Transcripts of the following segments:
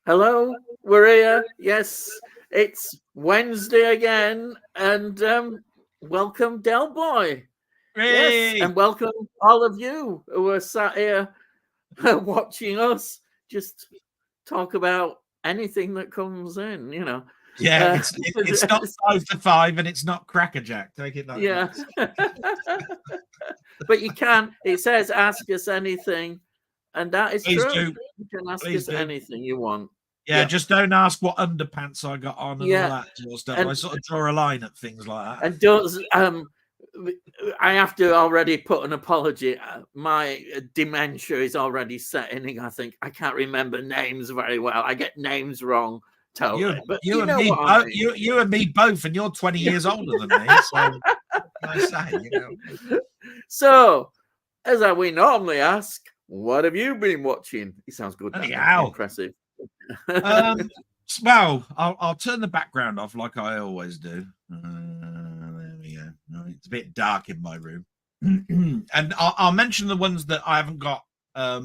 Hello, we're here. Yes, it's Wednesday again, and welcome, Delboy. Yes, Hey! and welcome all of you who are sat here watching us just talk about anything that comes in. Yeah, Uh, it's not 5 to 5, and it's not crackerjack. Take it like yeah, that. but you can. It says ask us anything, and that is Please true. do, You can ask please us do. anything you want. Yeah, Yeah, just don't ask what underpants I got on and all yeah, that sort of stuff. I and sort of draw a line at things like that. And does I have to already put an apology. My dementia is already setting. I think I can't remember names very well. I get names wrong You, totally, but you you and know me what I both. mean. You and me both, and you're 20 years older than me. So I say. So, as we normally ask, what have you been watching? It sounds good. That Anyhow, impressive. well, I'll turn the background off like I always do. There we go. It's a bit dark in my room, and I'll mention the ones that I haven't got a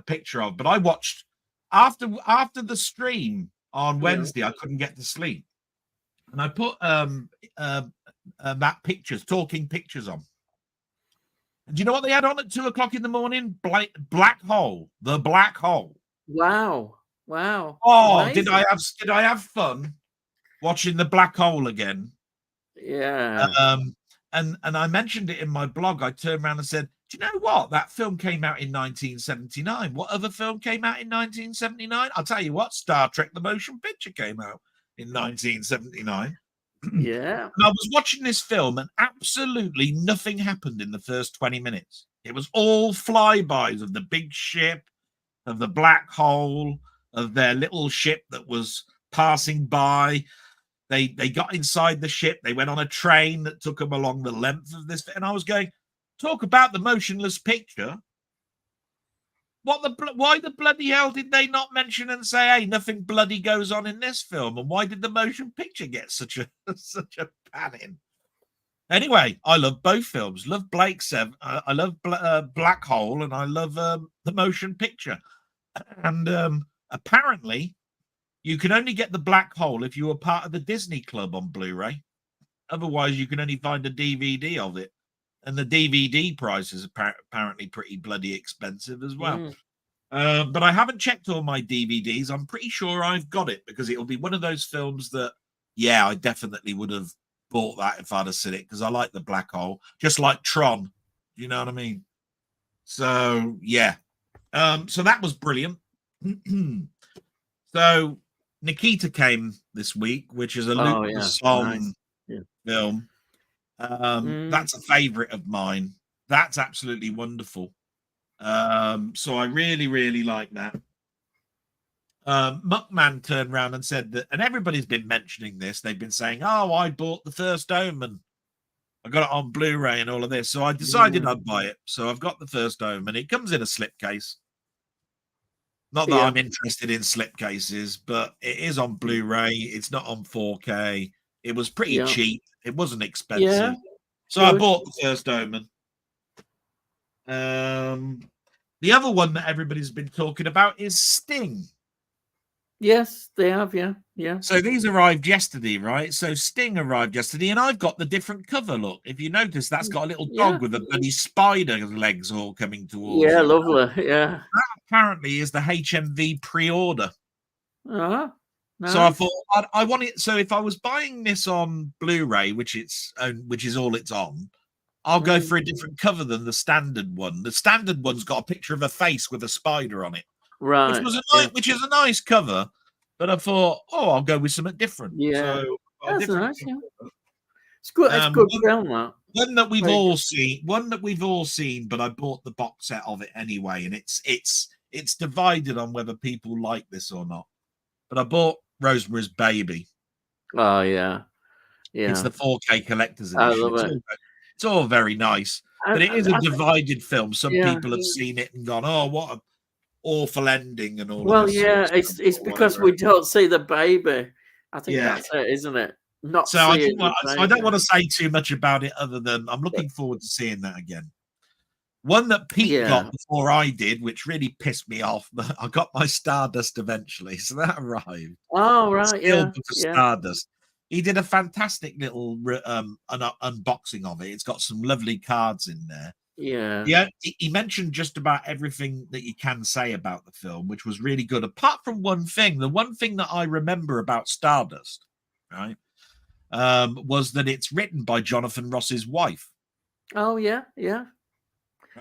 picture of. But I watched after the stream on Wednesday. I couldn't get to sleep, and I put that talking pictures on. And do you know what they had on at 2 o'clock in the morning? Black Hole, the Black Hole. Wow. Oh, Amazing. did I have fun watching the Black Hole again? Yeah. And I mentioned it in my blog. I turned around and said, "Do you know what? That film came out in 1979. What other film came out in 1979? I'll tell you what. Star Trek: The Motion Picture came out in 1979." Yeah. And I was watching this film, and absolutely nothing happened in the first 20 minutes. It was all flybys of the big ship, of the black hole, of their little ship that was passing by. They got inside the ship. They went on a train that took them along the length of this. And I was going, talk about the motionless picture. Why the bloody hell did they not mention and say, hey, nothing bloody goes on in this film? And why did the motion picture get such a panning? Anyway, I love both films. Love Blake Seven. I love Black Hole, and I love the motion picture. And apparently, you can only get the Black Hole if you were part of the Disney Club on Blu-ray. Otherwise, you can only find a DVD of it. And the DVD price is apparently pretty bloody expensive as well. But I haven't checked all my DVDs. I'm pretty sure I've got it because it'll be one of those films that, yeah, I definitely would have bought that if I'd have seen it because I like the Black Hole, just like Tron. You know what I mean? So, yeah. So that was brilliant. So Nikita came this week, which is a Luc Besson film. That's a favorite of mine. That's absolutely wonderful. So I really, really like that. Muckman turned around and said that, and everybody's been mentioning this. They've been saying, "Oh, I bought The First Omen. I got it on Blu-ray and all of this." So I decided I'd buy it. So I've got The First Omen. It comes in a slipcase. Not that I'm interested in slipcases, but it is on Blu-ray. It's not on 4K. It was pretty cheap. It wasn't expensive. So I bought The First Omen. The other one that everybody's been talking about is Sting. Yes, they have, yeah. So these arrived yesterday, right? So Sting arrived yesterday, and I've got the different cover. Look, if you notice, that's got a little dog with a bloody spider legs all coming towards it. Lovely, yeah. That apparently is the HMV pre-order. Nice. So I thought I want it. So if I was buying this on Blu-ray, which is all it's on, I'll go for a different cover than the standard one. The standard one's got a picture of a face with a spider on it. Right. Which is a nice cover, but I thought, I'll go with something different. Yeah. So that's nice. Yeah. It's good. It's good film. One that we've all seen, but I bought the box set of it anyway, and it's divided on whether people like this or not. But I bought Rosemary's Baby. Oh yeah. It's the 4K collector's edition. I love it. It's all very nice, but it is a divided film. Some people have seen it and gone, "Oh, what an awful ending!" and all. Well, yeah, it's because we don't see the baby. I think that's it, isn't it? So I don't want to say too much about it, other than I'm looking forward to seeing that again. One that Pete Yeah. got before I did, which really pissed me off, but I got my Stardust eventually, so that arrived. Oh, right. Yeah. Steelbook of Yeah. Stardust. He did a fantastic little unboxing of it. It's got some lovely cards in there. Yeah. Yeah, he mentioned just about everything that you can say about the film, which was really good. Apart from one thing, the one thing that I remember about Stardust, right, was that it's written by Jonathan Ross's wife. Oh, yeah. Yeah.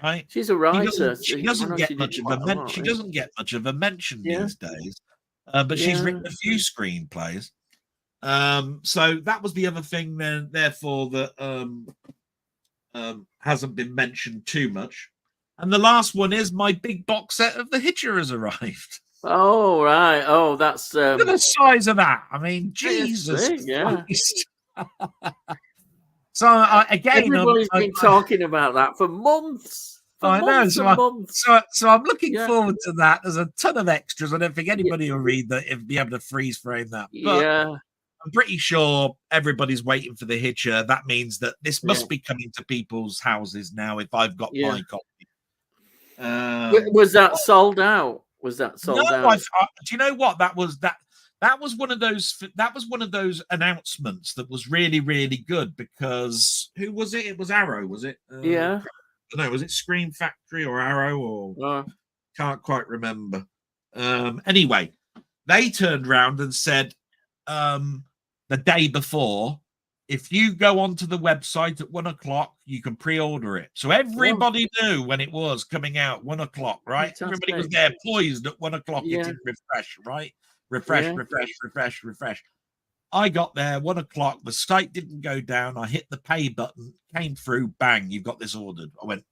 Right, She's a writer. she I doesn't know get she did much of quite a a lot. she Yeah. doesn't get much of a mention Yeah. these days, but she's written Yeah. a few screenplays. So that was the other thing then, therefore, that hasn't been mentioned too much. And the last one is my big box set of The Hitcher has arrived. Oh, right. Oh, that's Look at the size of that. I mean, it's Jesus big, yeah. Christ. So again, Everybody's been talking about that for months. I know. Months and months. So I'm looking Yeah. forward to that. There's a ton of extras. I don't think anybody will read that and be able to freeze frame that. But Yeah. I'm pretty sure everybody's waiting for The Hitcher. That means that this must be coming to people's houses now if I've got my copy. Was that sold out? Was that sold out? Do you know what? That was one of those announcements that was really, really good, because who was it? It was Arrow, was it? Yeah. No, was it Scream Factory or Arrow, or can't quite remember. Anyway, they turned around and said the day before, if you go onto the website at 1 o'clock, you can pre-order it. So everybody knew when it was coming out, 1 o'clock, right? Fantastic. Everybody was there poised at 1 o'clock, hitting refresh, right? Refresh. I got there 1 o'clock. The site didn't go down. I hit the pay button, came through, bang, you've got this ordered. I went,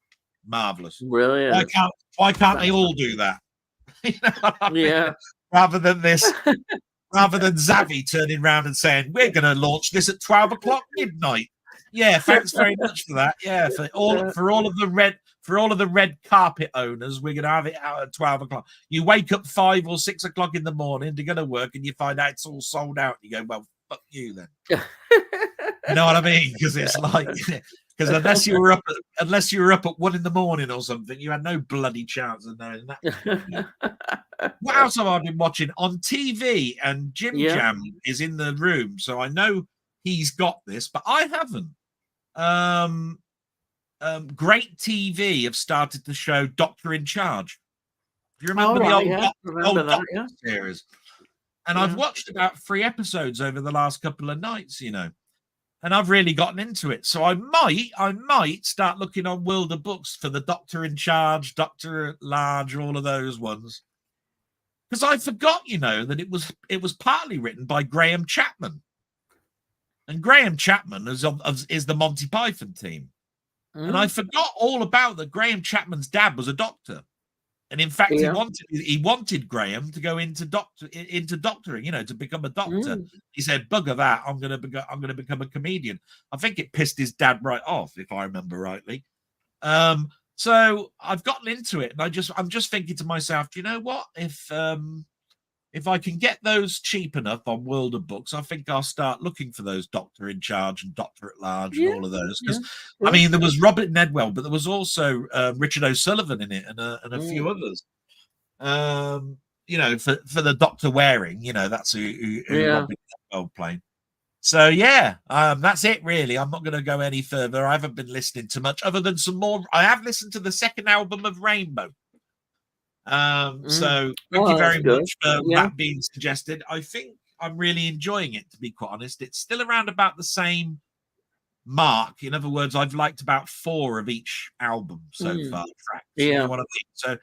marvelous. Brilliant. Why can't they all do that? You know what I mean? Yeah. Rather than Zavi turning around and saying, we're going to launch this at 12 o'clock midnight. Yeah, thanks very much for that. Yeah, for all of the red carpet owners, we're going to have it out at 12 o'clock. You wake up 5 or 6 o'clock in the morning to go to work and you find out it's all sold out. You go, well, fuck you then. You know what I mean? Because it's like, because unless you were up at 1 in the morning or something, you had no bloody chance of knowing that. What else have I been watching on TV? And Jim Jam is in the room, so I know he's got this, but I haven't. Great TV have started the show Doctor in Charge. Do you remember the old Doctor series? And I've watched about 3 episodes over the last couple of nights, you know, and I've really gotten into it. So I might start looking on World of Books for the Doctor in Charge, Doctor at Large, all of those ones. Because I forgot, you know, that it was partly written by Graham Chapman. And Graham Chapman is the Monty Python team. And I forgot all about that. Graham Chapman's dad was a doctor. And in fact, he wanted Graham to go into doctoring, you know, to become a doctor. He said, "Bugger that! I'm going to become a comedian." I think it pissed his dad right off, if I remember rightly. So I've gotten into it, and I'm just thinking to myself, do you know what? If I can get those cheap enough on World of Books, I think I'll start looking for those Doctor in Charge and Doctor at Large and all of those. Because I mean, there was Robert Nedwell, but there was also Richard O'Sullivan in it, and a few others. You know, for the Doctor Waring, you know, that's who Robert Nedwell played. So that's it really. I'm not going to go any further. I haven't been listening to much other than some more. I have listened to the second album of Rainbow. So thank you very much for that being suggested. I think I'm really enjoying it, to be quite honest. It's still around about the same mark. In other words, I've liked about 4 of each album so far. Tracks, you know what I mean? So,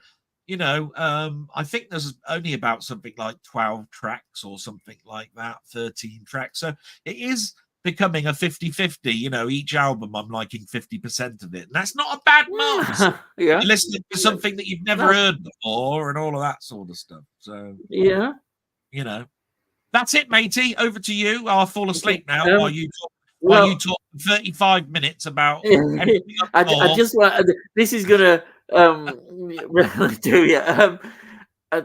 you know, I think there's only about something like 12 tracks or something like that, 13 tracks. So it is becoming a 50-50, you know, each album I'm liking 50% of it. And that's not a bad mark. You're listening to something that you've never heard before and all of that sort of stuff. So, you know, that's it, matey. Over to you. I'll fall asleep now while you talk 35 minutes about everything. I just want, this is going to really do you.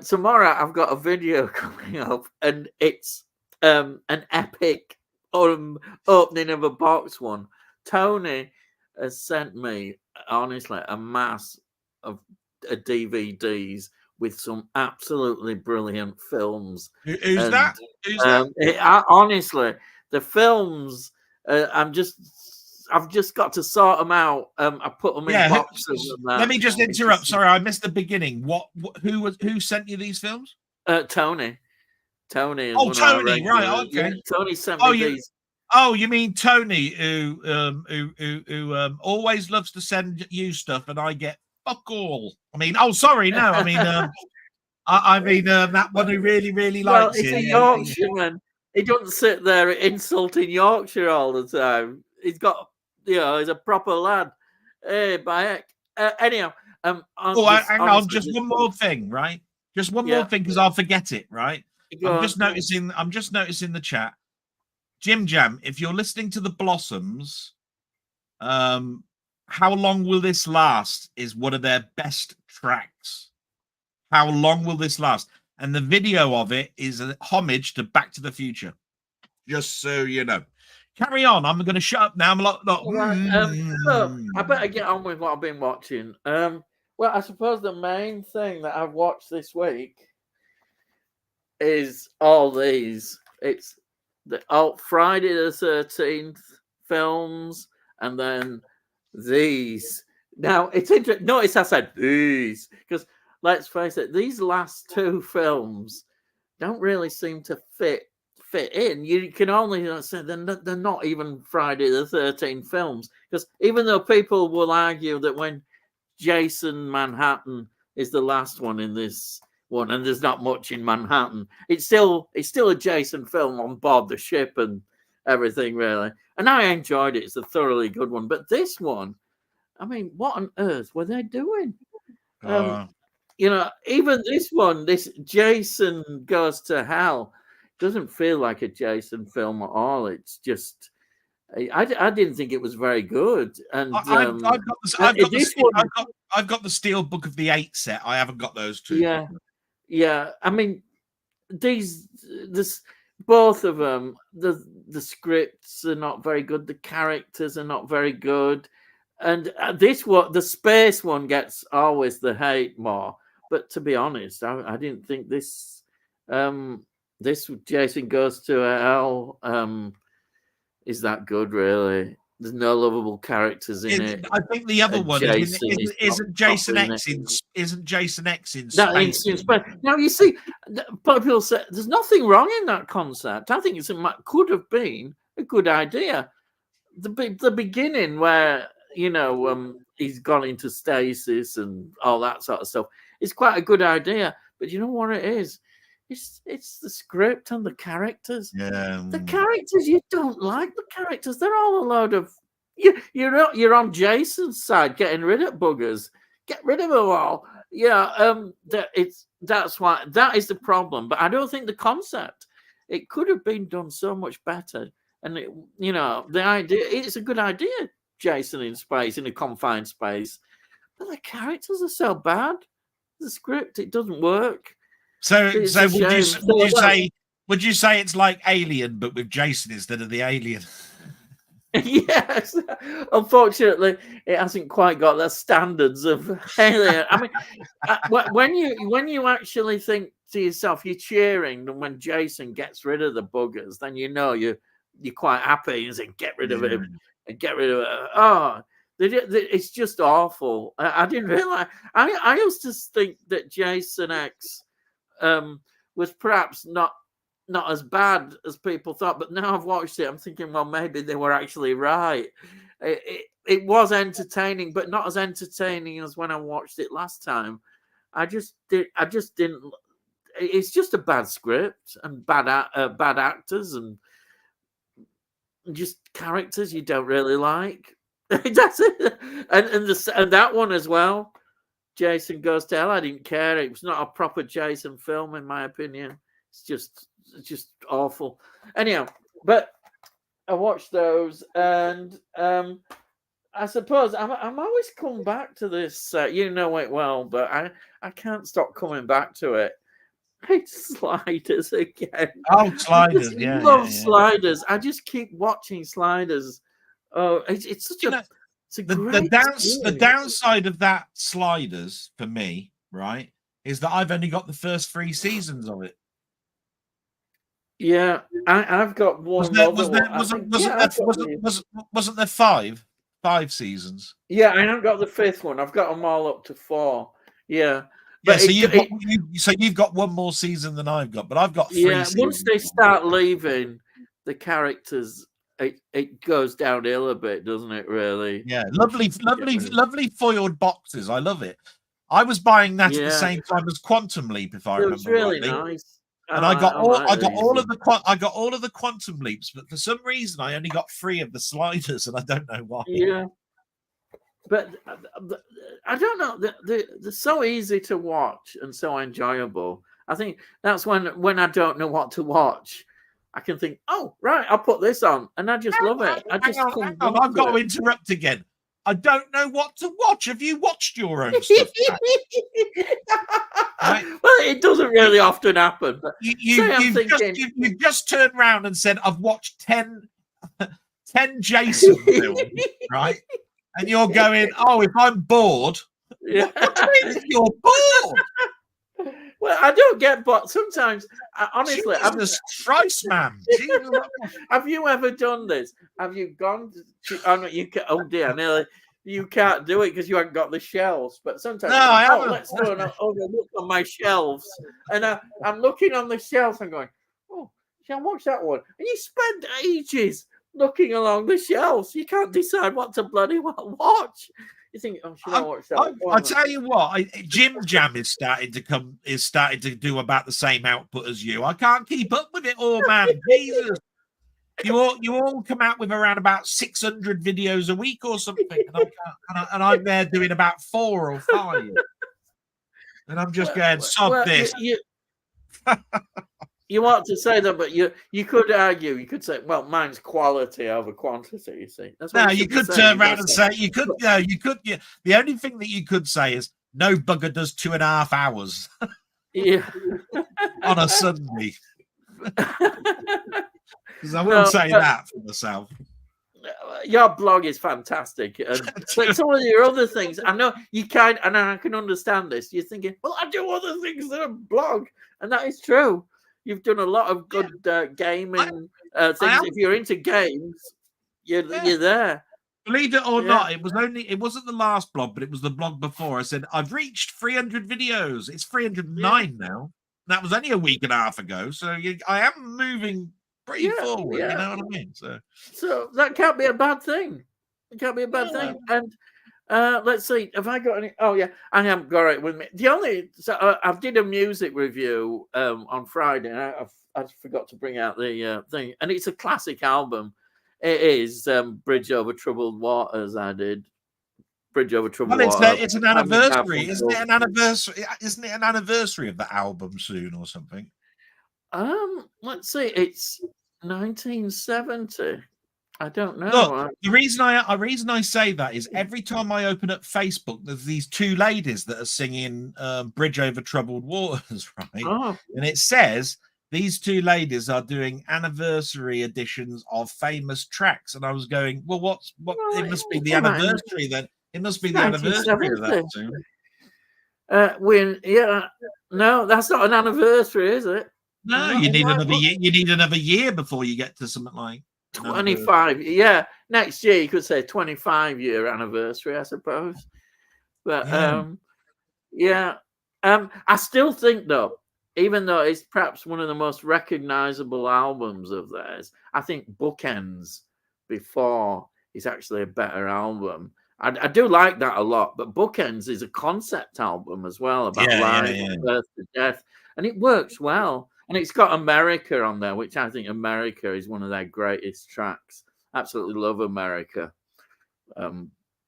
Tomorrow I've got a video coming up, and it's an epic opening of a box one. Tony has sent me, honestly, a mass of DVDs with some absolutely brilliant films. Who's And that? Who's that? honestly, the films, I've just got to sort them out. I put them in boxes. And Let me just interrupt. Sorry, I missed the beginning. Who sent you these films? Tony. Tony. Oh, Tony. Right. Okay. Yeah, Tony sent me these. Oh, you mean Tony, who always loves to send you stuff, and I get fuck all. I mean, oh, sorry, no, I mean, I mean that one who really, really likes it's a Yorkshireman. He doesn't sit there insulting Yorkshire all the time. He's got, he's a proper lad. Hey, by heck. Anyhow, hang on, just one more thing, right? Just one more thing, because I'll forget it, right? I'm just noticing the chat. Jim Jam, if you're listening to the Blossoms, How Long Will This Last is one of their best tracks. How Long Will This Last? And the video of it is a homage to Back to the Future. Just so you know. Carry on. I'm going to shut up now. I better get on with what I've been watching. Well, I suppose the main thing that I've watched this week is all these. It's the Friday the 13th films, and then these. Now it's interesting. Notice I said these, because let's face it, these last two films don't really seem to fit in. You can only say they're not even Friday the 13th films, because even though people will argue that when Jason Manhattan is the last one in this one, and there's not much in Manhattan, it's still a Jason film on board the ship and everything, really. And I enjoyed it. It's a thoroughly good one. But this one, I mean, what on earth were they doing? Even this one, this Jason Goes to Hell, doesn't feel like a Jason film at all. It's just, I didn't think it was very good. And I've got the Steel Book of the 8 set. I haven't got those two. Yeah. I mean, both of them, the scripts are not very good. The characters are not very good. And this one, the space one, gets always the hate more. But to be honest, I didn't think this Jason Goes to Hell is that good, really. There's no lovable characters in it. I think the other one isn't Jason X in space. Now you see, people say there's nothing wrong in that concept. I think it could have been a good idea. The beginning where he's gone into stasis and all that sort of stuff is quite a good idea. But you know what it is? It's the script and the characters. Yeah. The characters, you don't like the characters. They're all a load of you're on Jason's side, getting rid of buggers. Get rid of them all. Yeah. That's why that is the problem. But I don't think the concept, it could have been done so much better. And the idea, it's a good idea, Jason in space, in a confined space. But the characters are so bad. The script, it doesn't work. So would you say it's like Alien, but with Jason instead of the alien? Yes. Unfortunately, it hasn't quite got the standards of Alien. I mean, when you actually think to yourself, you're cheering when Jason gets rid of the buggers, then you're quite happy and say, get rid of him and get rid of it. Oh, it's just awful. I didn't realize. I used to think that Jason X was perhaps not as bad as people thought, but now I've watched it, I'm thinking, well, maybe they were actually right. It was entertaining, but not as entertaining as when I watched it last time. I just didn't. It's just a bad script and bad actors and just characters you don't really like. That's it. And that one as well. Jason Goes to Hell. I didn't care. It was not a proper Jason film, in my opinion. It's just awful. Anyhow, but I watched those, and I suppose I'm always come back to this. You know it well, but I can't stop coming back to it. It's Sliders again. Oh, Sliders! Love Sliders. I just keep watching Sliders. Oh, it's such It's a The great the series. downside of that Sliders for me, right, is that I've only got the first 3 seasons of it. Yeah, I've got Was one there other was there one. I wasn't think wasn't yeah, there I've got the wasn't there 5 seasons? yeah. I haven't got the fifth one. I've got them all up to 4. Yeah, Yeah, but so it you've got one more season than I've got, but I've got 3 yeah. Once seasons. they start leaving the characters, it goes downhill a bit, doesn't it? Really. Yeah, Once you get lovely foiled boxes. I love it. I was buying that at the yeah, same time as Quantum Leap, if I it was remember really rightly. nice. And I got I like these. I got all of the Quantum Leaps, but for some reason I only got 3 of the Sliders, and I don't know why. Yeah, but I don't know. They're so easy to watch and so enjoyable. I think that's when I don't know what to watch, I can think, oh right, I'll put this on, and I just love it. I Hang just on, come hang on. back I've got to to interrupt again. I don't know what to watch. Have you watched your own stuff? it. Right? Well, it doesn't really often happen. But say I'm You've thinking, you've just turned around and said, I've watched 10 Jason films, right? And you're going, oh, if I'm bored, yeah. what do you mean if you're bored? Well, I don't get bored. Sometimes, honestly, Jesus Christ, man. Jesus. have you ever done this? Have you gone to, oh, no, you can, oh dear, nearly, you can't do it because you haven't got the shelves. But sometimes, No, I oh, haven't. let's do an overlook on my shelves. And I'm looking on the shelves and going, oh, shall I watch that one? And you spend ages looking along the shelves. You can't decide what to bloody well watch. You think, oh, should I watch that? I tell you what, Jim Jam is starting to do about the same output as you. I can't keep up with it all, man. Jesus. You all come out with around about 600 videos a week or something, and I'm there doing about 4 or 5, and I'm just going, sod this. You want to say that, but you could argue, you could say, well, mine's quality over quantity. You see, that's what you could turn around and say you could. The only thing that you could say is no bugger does 2.5 hours. Yeah, on a Sunday. Because I will say that for myself. Your blog is fantastic, but some of your other things, I know you can, and I can understand this. You're thinking, well, I do other things than a blog, and that is true. You've done a lot of good gaming things. If you're into games, you're there. Believe it or not, it wasn't the last blog, but it was the blog before. I said I've reached 300 videos. It's 309 now. That was only a week and a half ago. So I am moving pretty forward. You know what I mean? So that can't be a bad thing. It can't be a bad thing. And let's see. Have I got any? Oh yeah, I haven't got it with me. I did a music review on Friday, and I forgot to bring out the thing. And it's a classic album. It is Bridge Over Troubled Waters. I did Bridge Over Troubled Waters. It's an anniversary, isn't it? An anniversary, isn't it? An anniversary of the album soon or something? Let's see. It's 1970. I don't know. Look, the reason I say that is every time I open up Facebook, there's these 2 ladies that are singing Bridge Over Troubled Waters, right? Oh. And it says these 2 ladies are doing anniversary editions of famous tracks. And I was going, well, it must be the anniversary then. It must be the anniversary of that soon. No, that's not an anniversary, is it? No, you need another year. You need another year before you get to something like 25. Yeah, next year you could say 25-year anniversary, I suppose. But I still think though, even though it's perhaps one of the most recognizable albums of theirs, I think Bookends Before is actually a better album. I do like that a lot, but Bookends is a concept album as well about life, birth to death, and it works well. And it's got America on there, which I think America is one of their greatest tracks. Absolutely love America.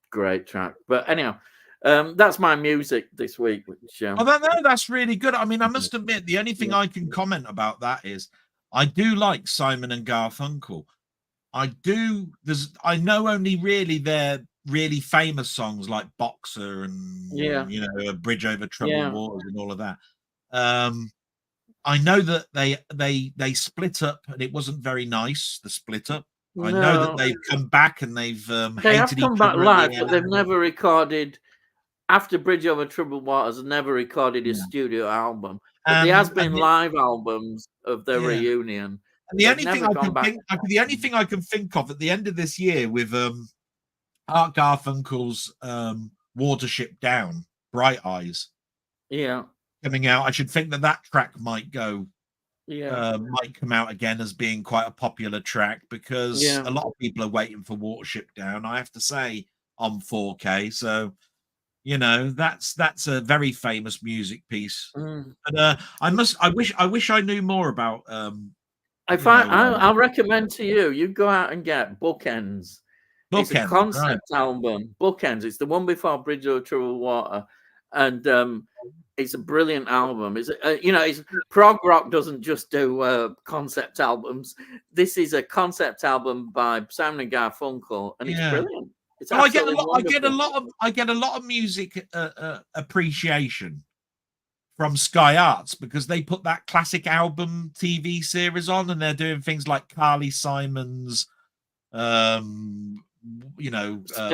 Great track. But anyhow, that's my music this week. Which, that's really good. I mean, I must admit, the only thing I can comment about that is I do like Simon and Garfunkel. I know only really their really famous songs like Boxer and A Bridge Over Troubled Waters and all of that. I know that they split up and it wasn't very nice, the split up. I know that No, they've come back and they've they have hated come each back other at live, the but they've end. never recorded. After Bridge Over Troubled Waters, never recorded a Yeah. studio album. But there has been live albums of their reunion. And the They've only thing never I gone can back. think, the only thing I can think of at the end of this year with Art Garfunkel's Watership Down, Bright Eyes, Yeah, coming out, I should think that track might go, yeah, might come out again as being quite a popular track, because yeah. a lot of people are waiting for Watership Down, I have to say, on 4K. So, you know, that's a very famous music piece. Mm. But I wish I knew more about If you know, I'll recommend to you, you go out and get Bookends. It's a Bookends, right? concept album. Bookends. It's the one before Bridge Over Troubled Water, and it's a brilliant album. It's it's prog rock doesn't just do concept albums. This is a concept album by Simon and Garfunkel, and it's Yeah. brilliant. It's Well, absolutely wonderful. I get a lot of music appreciation from Sky Arts, because they put that classic album TV series on, and they're doing things like Carly Simon's,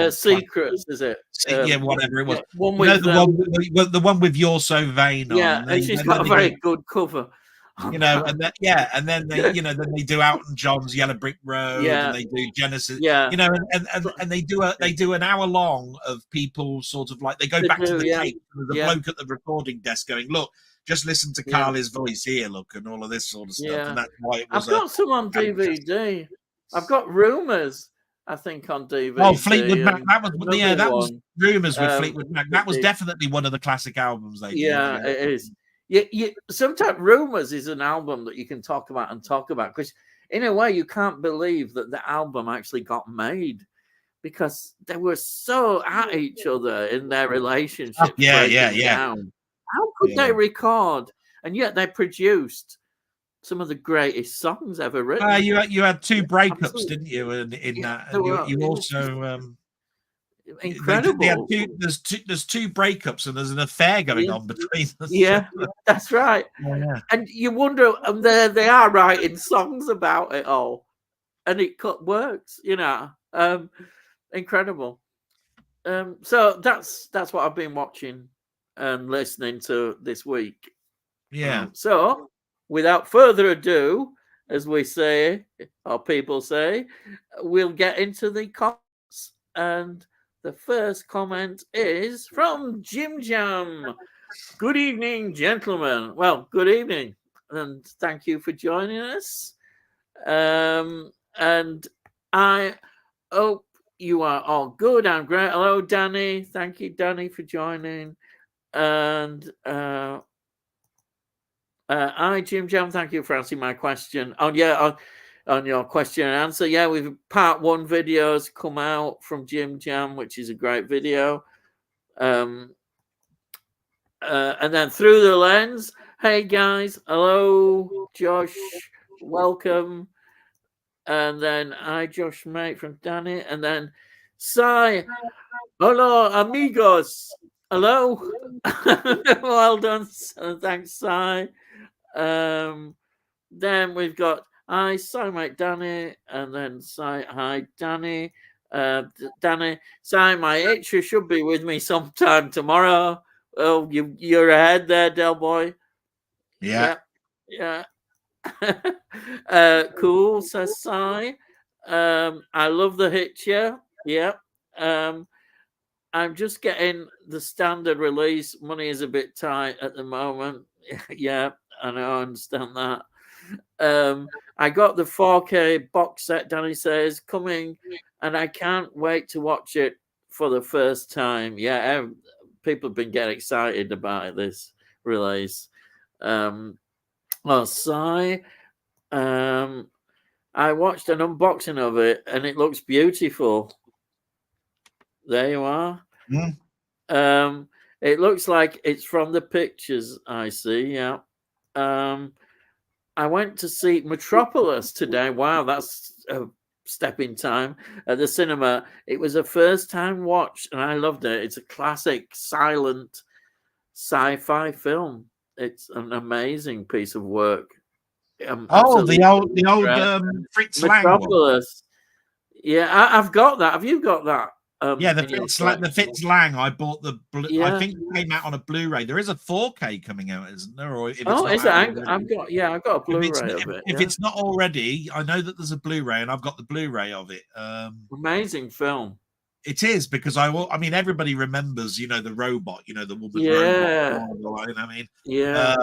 Secrets, is it? yeah, whatever it was. Yeah, one You know, with the one with You're So Vain on, yeah, and she's got a very good cover. and then they, then they do Elton John's Yellow Brick Road, and they do Genesis, and they do an hour long of people sort of like, they go back to the tape, and there's a bloke at the recording desk going, look, just listen to Carly's voice here, look, and all of this sort of stuff. And that's why it was. I've got some on DVD. I've got Rumours, I think, on DVD. Oh, Fleetwood Mac. That was Rumours with Fleetwood Mac. That was definitely one of the classic albums they did. Yeah, it is. Sometimes Rumours is an album that you can talk about, because in a way you can't believe that the album actually got made, because they were so at each other in their relationship. Down. How could they record, and yet they produced some of the greatest songs ever written? You had two breakups, didn't you? In that, and you also incredible. There's two breakups, and there's an affair going on between them. Yeah, that's right. And you wonder, and they are writing songs about it all, and it works. Incredible. So that's what I've been watching and listening to this week. Yeah. So without further ado, as we say, or people say, we'll get into the comments. And the first comment is from Jim Jam. Good evening, gentlemen. Well, good evening, and thank you for joining us. And I hope you are all good. I'm great. Hello, Danny. Thank you, Danny, for joining. And hi, Jim Jam. Thank you for answering my question. On your question and answer. Yeah, we've part 1 videos come out from Jim Jam, which is a great video. And then Through the Lens. Hey guys, hello, Josh, welcome. And then hi, Josh, mate, from Danny. And then Sai, hello, amigos. Hello. Well done. Thanks, Sai. Then we've got hi, Sai, mate, Danny. And then Sai, hi, Danny. Danny, Sai, my itcher should be with me sometime tomorrow. Oh, you're ahead there, Delboy. Yeah. Cool, says Sai. I love the hitcher. Yeah. I'm just getting the standard release. Money is a bit tight at the moment. Yeah, I know, I understand that. I got the 4K box set, Danny says, coming, and I can't wait to watch it for the first time. Yeah, people have been getting excited about this release. Sai, I watched an unboxing of it, and it looks beautiful. There you are. It looks like it's from the pictures I see. Yeah. I went to see Metropolis today. Wow, that's a step in time at the cinema. It was a first time watch, and I loved it. It's a classic silent sci-fi film. It's an amazing piece of work. The old Fritz Lang Metropolis. Yeah, I've got that. Have you got that? Yeah, the In your Fitz Lang. I bought I yeah. think it came out on a Blu-ray. There is a 4K coming out, isn't there? Or if it's Oh, not is it? out already. I've got a Blu-ray of it. If Yeah, it's not already, I know that there's a Blu-ray, and I've got the Blu-ray of it. amazing film. It is because I mean, everybody remembers, the robot, the woman robot. Yeah, I mean, yeah,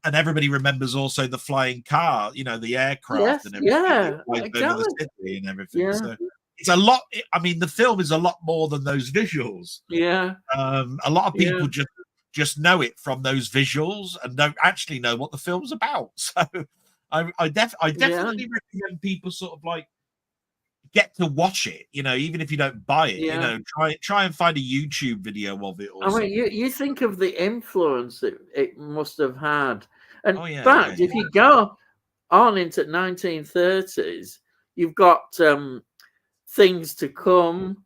and everybody remembers also the flying car, the aircraft yes, and everything that yeah, flies over the exactly. city and everything. Yeah, So it's a lot. I mean, the film is a lot more than those visuals. yeah, A lot of yeah, people just know it from those visuals and don't actually know what the film's about. So I yeah, definitely recommend people sort of like get to watch it, even if you don't buy it, yeah. try and find a YouTube video of it or I mean, something. you think of the influence that it must have had, and Oh in yeah, yeah, fact, if you go on into 1930s, you've got Things to Come,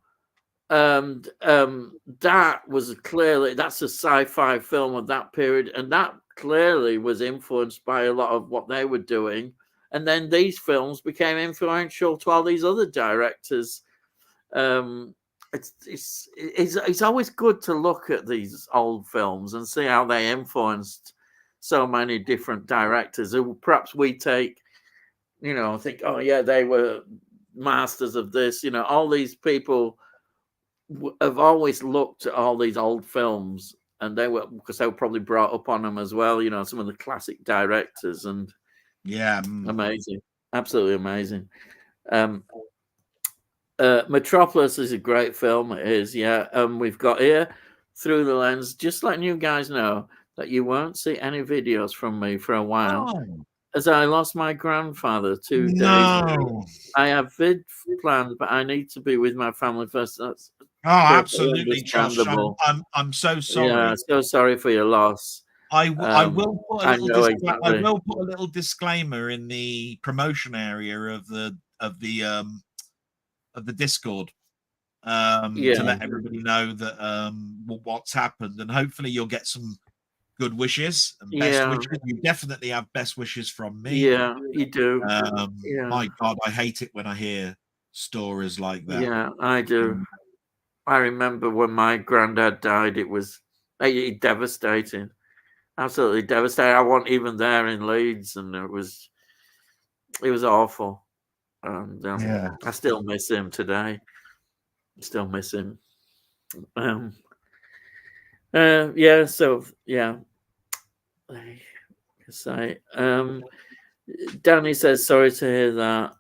and that's a sci-fi film of that period, and that clearly was influenced by a lot of what they were doing. And then these films became influential to all these other directors. um it's always good to look at these old films and see how they influenced so many different directors who perhaps we take, think, oh yeah, they were masters of this. All these people have always looked at all these old films, and they were, because they were probably brought up on them as well. Some of the classic directors, and yeah. amazing, absolutely amazing. Um, Metropolis is a great film. It is, yeah. We've got here Through the Lens. Just letting you guys know that you won't see any videos from me for a while, Oh as I lost my grandfather 2 days ago. no! I have planned, but I need to be with my family first. That's Oh, perfectly absolutely, Josh. understandable. I'm so Yeah, sorry. so sorry for your loss. I will put a I little know exactly. disclaimer in the promotion area of the Discord, to Yeah, let everybody know that what's happened, and hopefully you'll get some good wishes and best yeah, wishes. You definitely have best wishes from me. yeah, you do. Yeah, My God, I hate it when I hear stories like that. yeah, I do. Um, I remember when my granddad died, it was devastating, absolutely devastating. I wasn't even there in Leeds, and it was awful. And yeah. I still miss him today. Still miss him. Um, yeah. So yeah, I say. Danny says sorry to hear that.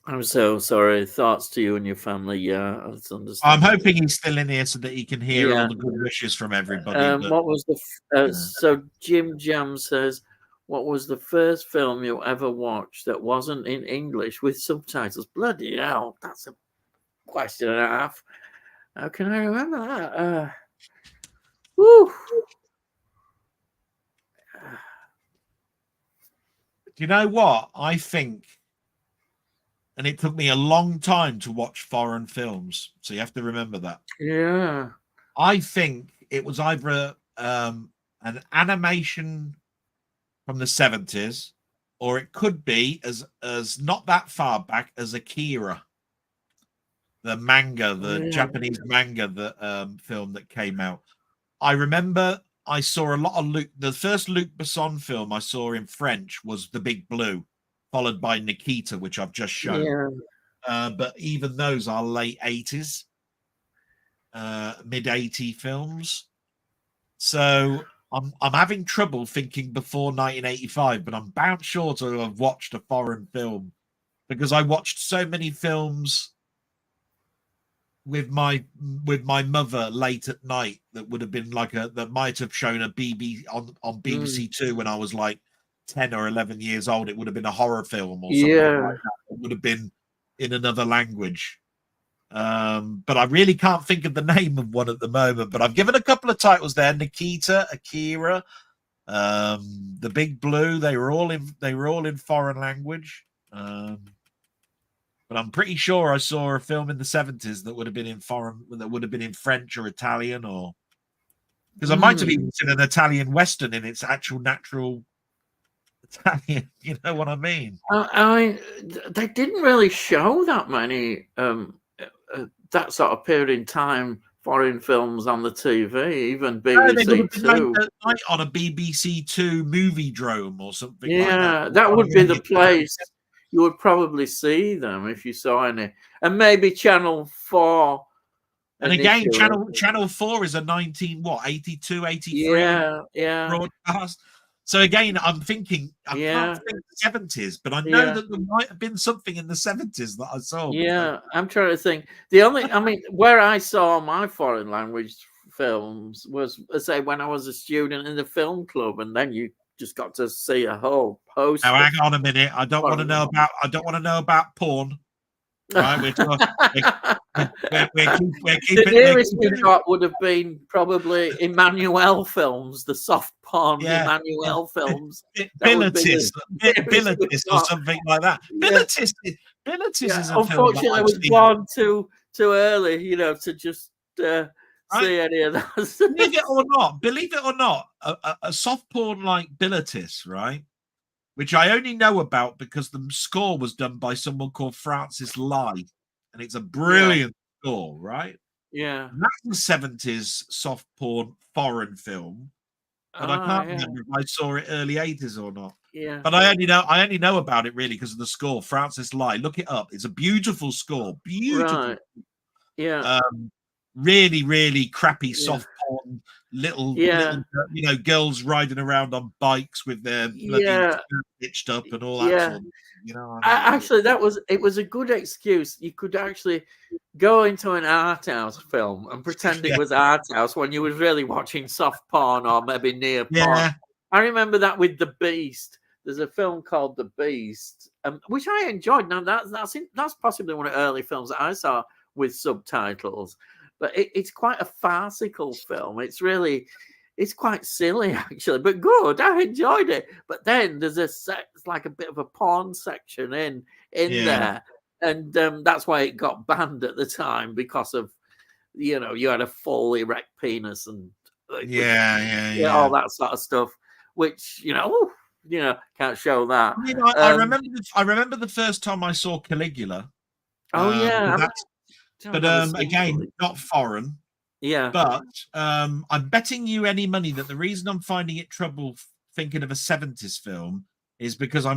I'm so sorry. Thoughts to you and your family. Yeah, that's I'm understandable. hoping he's still in here so that he can hear all Yeah. the good wishes from everybody. But What was so Jim Jam says, what was the first film you ever watched that wasn't in English with subtitles? Bloody hell, that's a question and a half. How can I remember that? Whew. do you know what? I think, and it took me a long time to watch foreign films, so you have to remember that. Yeah. I think it was either an animation from the 70s, or it could be as not that far back as Akira, the manga, the Yeah. Japanese manga, the film that came out. I remember I saw a lot of the first Luc Besson film I saw in French was The Big Blue, followed by Nikita, which I've just shown. Yeah. But even those are late 80s, mid 80 films. So I'm having trouble thinking before 1985, but I'm bound sure to have watched a foreign film because I watched so many films with my mother late at night that would have been that might have shown a on BBC Two when I was like 10 or 11 years old. It would have been a horror film or something Yeah. like that. It would have been in another language. But I really can't think of the name of one at the moment. But I've given a couple of titles there: Nikita, Akira, The Big Blue. They were all in foreign language. But I'm pretty sure I saw a film in the 70s that would have been in French or Italian, or because I might have even seen an Italian Western in its actual natural Italian. You know what I mean? I mean, they didn't really show that many that sort of period in time foreign films on the TV, even No, they would BBC have been late Two. at night on a BBC Two movie drome or something like that. Yeah, that would be the place you would probably see them if you saw any, and maybe Channel 4. And again, initially. Channel 4 is a 82, 83 Yeah, broadcast. So again, I'm thinking I can't yeah, think 70s, but I know yeah. that there might have been something in the 70s that I saw. Yeah, I'm trying to think. I mean, where I saw my foreign language films was, say, when I was a student in the film club, and then you just got to see a whole host. Now, hang on a minute. I don't want to know about porn. Right, we're keeping the nearest we got would have been probably Emmanuel films, the soft porn Emmanuel films. Bilitis or something like that. Bilitis is a unfortunately, I was born too early, you know, to just see any of that. Believe it or not, a soft porn like Bilitis, right? Which I only know about because the score was done by someone called Francis Lai, and it's a brilliant score, right? Yeah, and that's a 70s soft porn foreign film, but I can't remember if I saw it early 80s or not. Yeah, but I only know about it really because of the score. Francis Lai, look it up. It's a beautiful score, beautiful. Right. Yeah. Really, really crappy soft porn, little, you know, girls riding around on bikes with their bloody stitched up and all that sort of, you know. Actually, it was a good excuse. You could actually go into an art house film and pretend it was art house when you was really watching soft porn or maybe near porn. I remember that with The Beast. There's a film called The Beast, which I enjoyed. Now that's possibly one of the early films that I saw with subtitles. But it's quite a farcical film. It's quite silly actually, but good. I enjoyed it. But then there's it's like a bit of a porn section in there, and that's why it got banned at the time because of, you know, you had a full erect penis and all that sort of stuff, which you know can't show that. I mean, I remember the first time I saw Caligula. But again, not foreign. Yeah. But I'm betting you any money that the reason I'm finding it trouble thinking of a 70s film is because I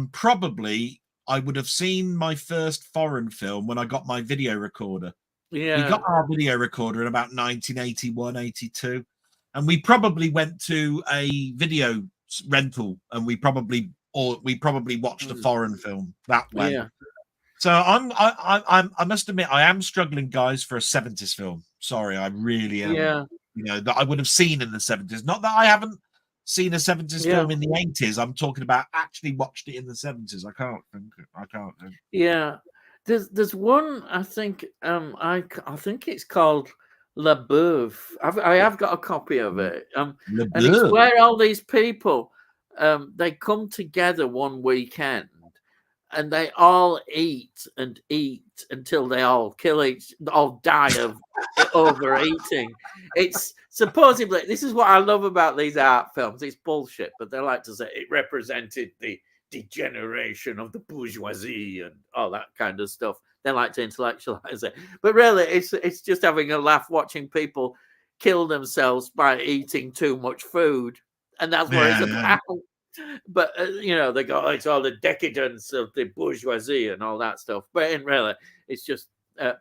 would have seen my first foreign film when I got my video recorder. Yeah. We got our video recorder in about 1981, 82. And we probably went to a video rental and we probably watched a foreign film that way. Yeah. So I must admit I am struggling, guys, for a 70s film. Sorry, I really am. Yeah. You know, that I would have seen in the 70s. Not that I haven't seen a 70s film in the 80s. I'm talking about actually watched it in the 70s. I can't think. Yeah. There's one, I think I think it's called La Boeuf. I have got a copy of it. And it's where all these people they come together one weekend and they all eat until they all die of overeating. It's supposedly, this is what I love about these art films. It's bullshit, but they like to say it represented the degeneration of the bourgeoisie and all that kind of stuff. They like to intellectualize it, but really, it's just having a laugh watching people kill themselves by eating too much food, and that's what it's about. But you know, they go, it's all the decadence of the bourgeoisie and all that stuff. But in really, it's just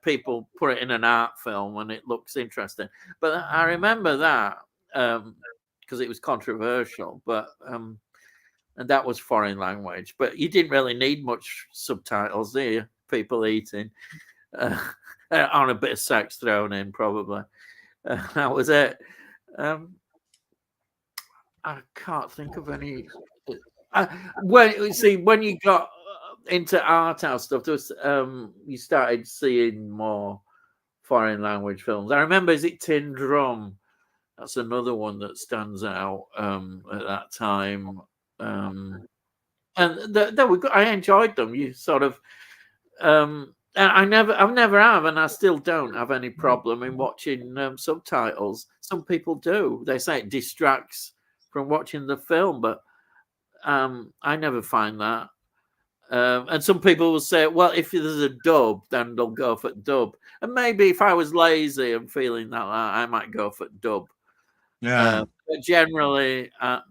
people put it in an art film and it looks interesting. But I remember that because it was controversial. But and that was foreign language. But you didn't really need much subtitles, do you? People eating on a bit of sex thrown in, probably. That was it. I can't think of any. When you got into art house stuff, there was you started seeing more foreign language films. I remember, is it Tin Drum? That's another one that stands out at that time. And they were good. I enjoyed them. You sort of, I've never have, and I still don't have any problem in watching subtitles. Some people do. They say it distracts from watching the film, but I never find that. And some people will say, well, if there's a dub, then they'll go for dub. And maybe if I was lazy and feeling that, I might go for dub. Yeah. But generally, I've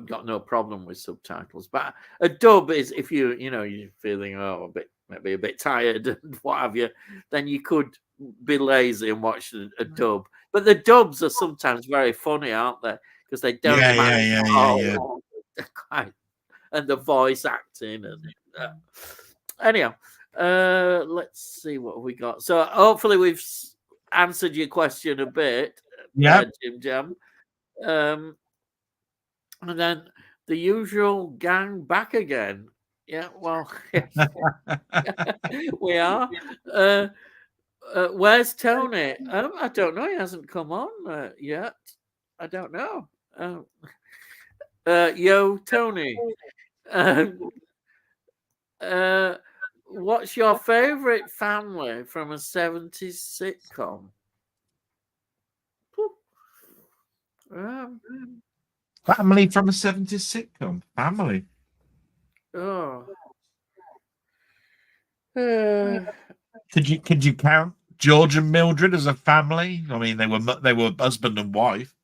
got no problem with subtitles. But a dub is if you're feeling maybe a bit tired and what have you, then you could be lazy and watch a dub. But the dubs are sometimes very funny, aren't they? Because they don't Yeah. quite, and the voice acting and anyhow, let's see what we got. So hopefully we've answered your question a bit, Jim Jam. And then the usual gang back again. Yeah, well, we are. Where's Tony? I don't know. He hasn't come on yet. I don't know. Yo, Tony. What's your favorite family from a 70s sitcom? Family from a 70s sitcom. Family. Oh. Could you count George and Mildred as a family? I mean, they were husband and wife.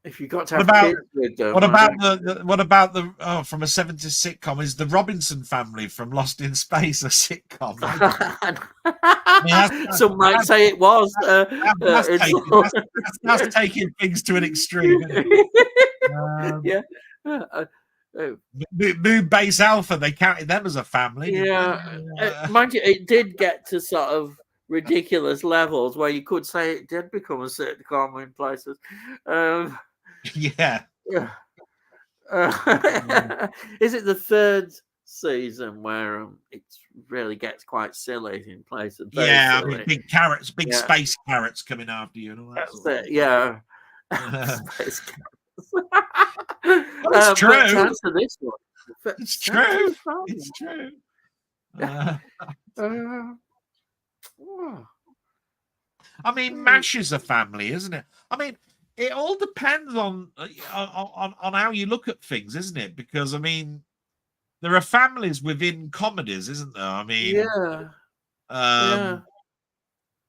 If you got to have kids with them, what about the from a 70s sitcom? Is the Robinson family from Lost in Space a sitcom? Some might say it was. That's taking things to an extreme. Yeah. Moon Base Alpha, they counted them as a family. Yeah. Mind you, it did get to sort of ridiculous levels where you could say it did become a sitcom in places. Yeah. Is it the third season where it really gets quite silly in places? Yeah, I mean, big carrots, space carrots coming after you and all that. That's it, yeah. Space carrots. That's true. To answer this one, it's true. It's true. I mean, MASH is a family, isn't it? I mean, it all depends on how you look at things, isn't it? Because I mean, there are families within comedies, isn't there? I mean,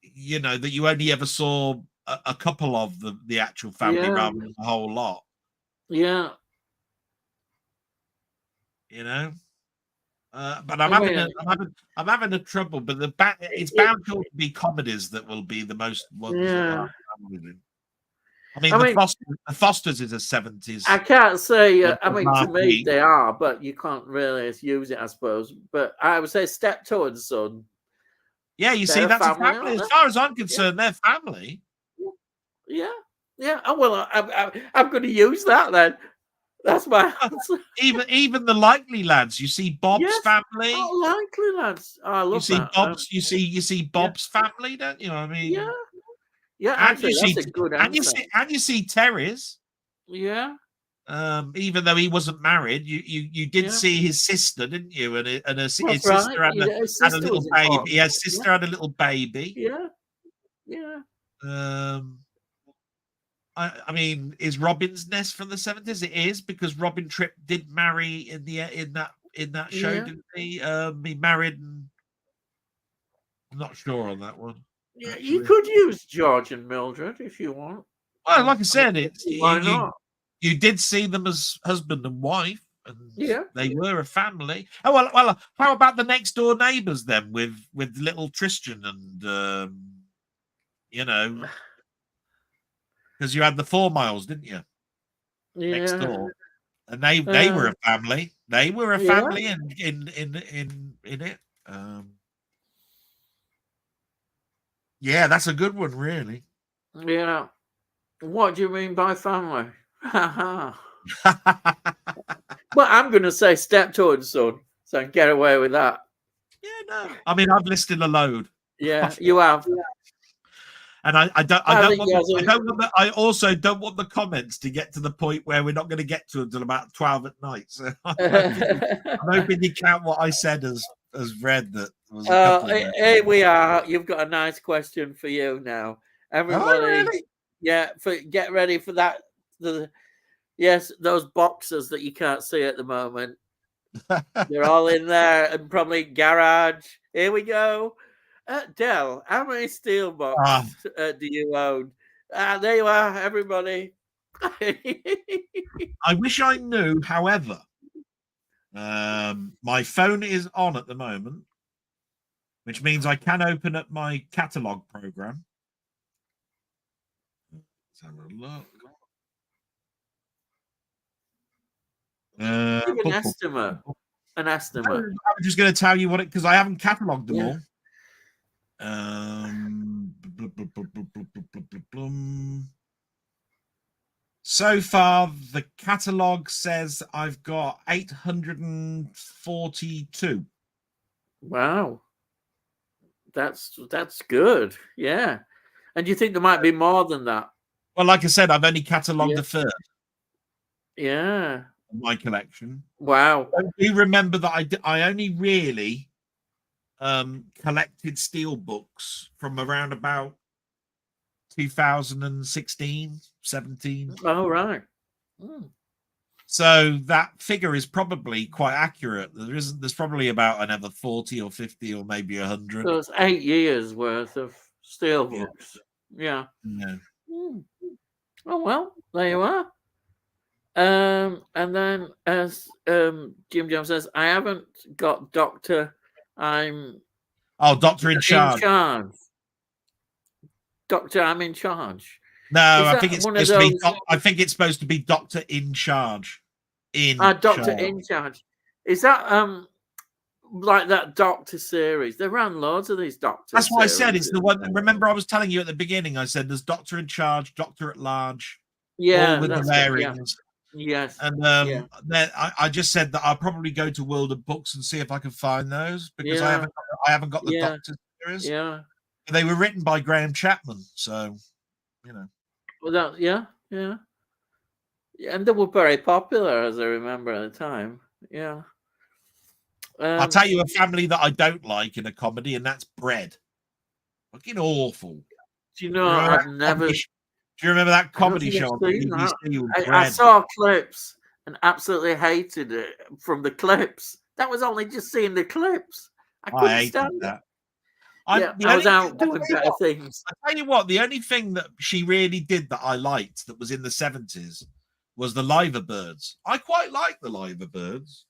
you know, that you only ever saw a couple of the actual family rather than the whole lot. Yeah. You know. But I'm having a trouble. But it's bound to be comedies that will be the most ones. Yeah. I mean, the Fosters is a 70s. I can't say. I mean, to me they are, but you can't really use it, I suppose. But I would say Steptoe and Son. Yeah, you see, that's a family. As far as I'm concerned, they're family. Yeah. Oh well, I'm going to use that then. That's my answer. Even the Likely Lads. You see Bob's family. Oh, Likely Lads. Oh, I love that. Bob's. You see Bob's family, don't you? I mean, yeah. Actually, that's a good answer. And you see Terry's. Yeah. Even though he wasn't married, you did see his sister, didn't you? And his sister had a little baby. His sister had a little baby. Yeah. I mean, is Robin's Nest from the 70s? It is, because Robin Tripp did marry in that show, didn't he? He married. I'm not sure on that one. Yeah, actually. You could use George and Mildred if you want. Well, like I said, why not? You did see them as husband and wife, and they were a family. Oh well. How about the next door neighbours then, with little Tristan and you know. Because you had the 4 Miles, didn't you? Next door, and they were a family. They were a family in it. Yeah, that's a good one, really. Yeah. What do you mean by family? Well, I'm going to say Steptoe and Son, so I can get away with that. Yeah, no. I mean, I've listed a load. Yeah, you have. And I also don't want the comments to get to the point where we're not going to get to until about 12 at night. So I'm hoping you count what I said as read. That was here we are. You've got a nice question for you now. Everybody, really? yeah, get ready for that. Yes, those boxes that you can't see at the moment. They're all in there and probably garage. Here we go. Del, how many steel box do you own? There you are, everybody. I wish I knew. However, my phone is on at the moment, which means I can open up my catalog program. Let's have a look. Give an estimate. An estimate. I'm just going to tell you what it, because I haven't cataloged them all. So far, the catalog says I've got 842. Wow, that's good. Yeah, and do you think there might be more than that? Well, like I said, I've only catalogued the third. Yeah, my collection. Wow. I do remember that I only really collected steel books from around about 2016, 17. Oh, right. Mm. So that figure is probably quite accurate. There's probably about another 40 or 50 or maybe 100. So it's 8 years worth of steel books. Yeah. No. Mm. Oh, well, there you are. And then as Jim Jones says, I haven't got Doctor. Doctor in charge. Doctor, I'm in charge. No, I think it's supposed to be. I think it's supposed to be Doctor in charge. Doctor in charge. Is that like that Doctor series? They ran loads of these Doctor. That's what I said. It's the one. Remember, I was telling you at the beginning. I said there's Doctor in charge, Doctor at large. Yeah, all with the wearings. Yes. And I just said that I'll probably go to World of Books and see if I can find those because I haven't got the Doctor series. Yeah. They were written by Graham Chapman, so you know. Well, yeah. And they were very popular, as I remember at the time. Yeah. I'll tell you a family that I don't like in a comedy, and that's Bread. Fucking awful. Do you know? I've never. Do you remember that comedy show on BBC? I saw clips and absolutely hated it from the clips. That was only just seeing the clips. I couldn't stand that. I was out doing better things. I tell you what, the only thing that she really did that I liked that was in the 70s was the Liver Birds. I quite like the Liver Birds.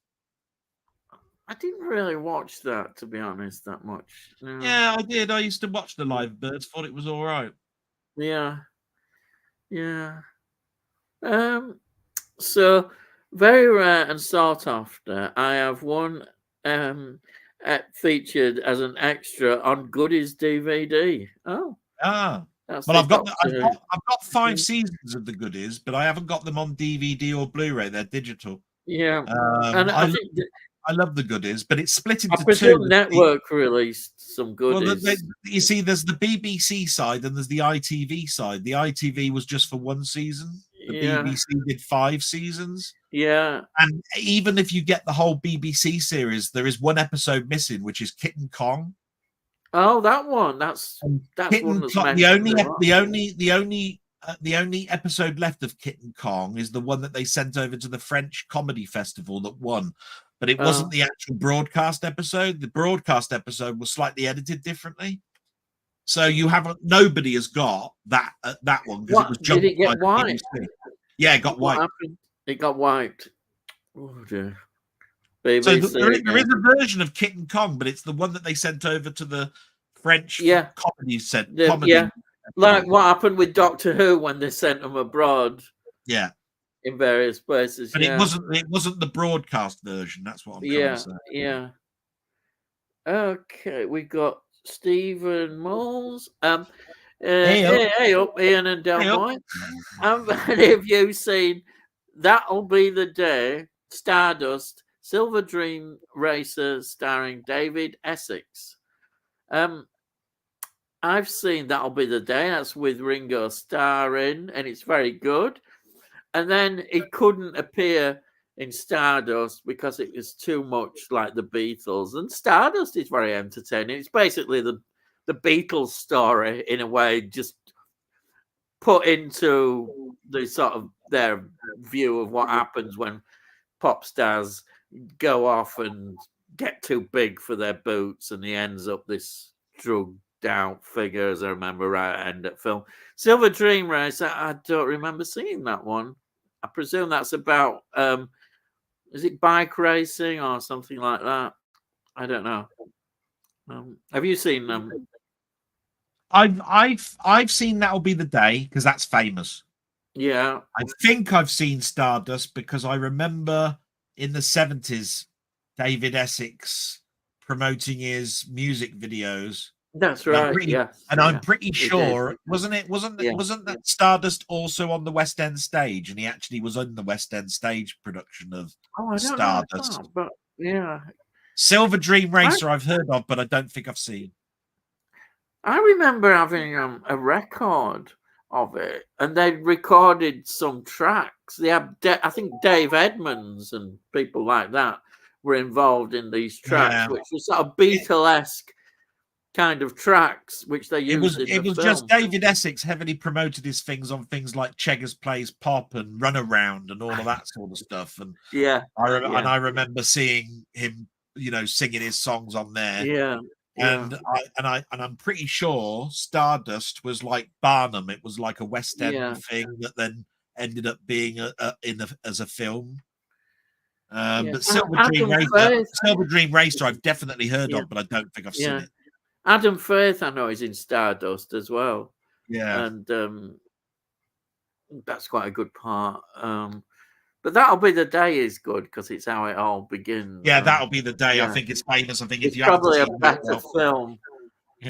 I didn't really watch that, to be honest, that much. No. Yeah, I did. I used to watch the Liver Birds. Thought it was all right. Yeah. So very rare and sought after. I have one featured as an extra on Goodies DVD. Well, I've got 5 seasons of the Goodies, but I haven't got them on DVD or Blu-ray. They're digital. Yeah, and I love the Goodies, but it's split into two. Network released some Goodies. Well, you see, there's the BBC side and there's the ITV side. The ITV was just for 1 season. The BBC did 5 seasons. Yeah. And even if you get the whole BBC series, there is 1 episode missing, which is Kitten Kong. Oh, that one. That's Kitten one Kong. The only episode left of Kitten Kong is the one that they sent over to the French Comedy Festival that won. But it wasn't the actual broadcast episode. The broadcast episode was slightly edited differently. So nobody has got that one because it was jumped. Did it get wiped? Yeah, it got wiped. It got wiped. Oh dear. BBC, so there is a version of Kitten Kong, but it's the one that they sent over to the French comedy set. Like what happened with Doctor Who when they sent them abroad. Yeah. In various places. But it wasn't the broadcast version. That's what I'm trying to say. Yeah. Okay, we got Stephen Moles. Hey up, Ian and Delboy. Have any of you seen That'll Be the Day, Stardust, Silver Dream Racer starring David Essex? I've seen That'll Be the Day. That's with Ringo Starr in, and it's very good. And then he couldn't appear in Stardust because it was too much like the Beatles. And Stardust is very entertaining. It's basically the Beatles story in a way, just put into the sort of their view of what happens when pop stars go off and get too big for their boots, and he ends up this drugged out figure, as I remember right at the end of film. Silver Dream Race, I don't remember seeing that one. I presume that's about is it bike racing or something like that? I don't know. Have you seen them? I've seen That'll Be the Day because that's famous. Yeah, I think I've seen Stardust because I remember in the 70s David Essex promoting his music videos. that's right. I'm pretty sure wasn't that Stardust also on the West End stage, and he actually was on the West End stage production of Oh, I don't Stardust. know, but yeah, Silver Dream Racer I've heard of, but I don't think I've seen. I remember having a record of it, and they recorded some tracks. They had, I think, Dave Edmonds and people like that were involved in these tracks, which was sort of Beatlesque kind of tracks, which they used. It was just David Essex heavily promoted his things on things like Cheggers Plays Pop and Run Around and all of that sort of stuff. And I remember seeing him, singing his songs on there. Yeah. And I'm pretty sure Stardust was like Barnum. It was like a West End thing that then ended up being as a film. But Silver Dream Racer, I've definitely heard of, but I don't think I've seen it. Adam Faith, I know, is in Stardust as well. Yeah, and that's quite a good part. But That'll Be the Day is good because it's how it all begins. Yeah, That'll Be the Day. I think it's famous. I think it's probably a better film.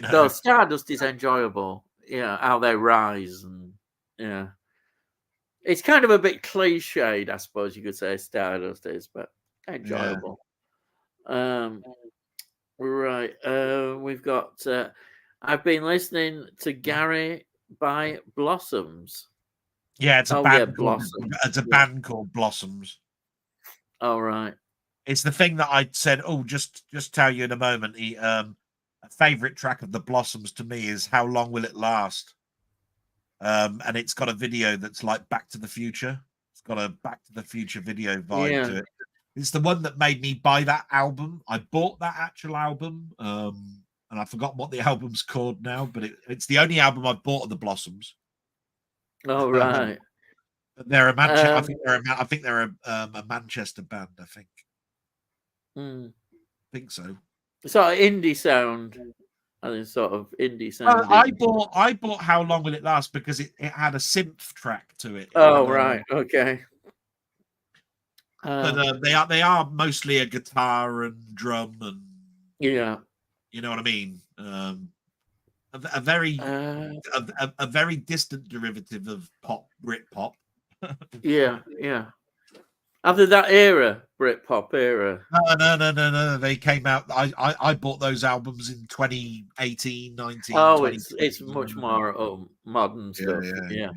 Though Stardust is enjoyable. Yeah, how they rise, and it's kind of a bit cliched, I suppose you could say Stardust is, but enjoyable. Right. We've got. I've been listening to Gary by Blossoms. Yeah, it's a band. It's a band called Blossoms. Oh, right. It's the thing that I said. Oh, just tell you in a moment. A favorite track of the Blossoms to me is "How Long Will It Last," and it's got a video that's like Back to the Future. It's got a Back to the Future video vibe to it. It's the one that made me buy that album. I bought that actual album, and I've forgotten what the album's called now, but it's the only album I've bought of the Blossoms. Oh, right. They're a Manchester. I think they're a Manchester band. I think so. Sort of indie sound. I think sort of indie sound. I bought How Long Will It Last because it had a synth track to it. Oh, right. Okay. But they are mostly a guitar and drum and you know what I mean. A very distant derivative of Britpop. Yeah. After that era, Britpop era. No. They came out. I bought those albums in 2018, 19. Oh, it's much more modern stuff. Yeah.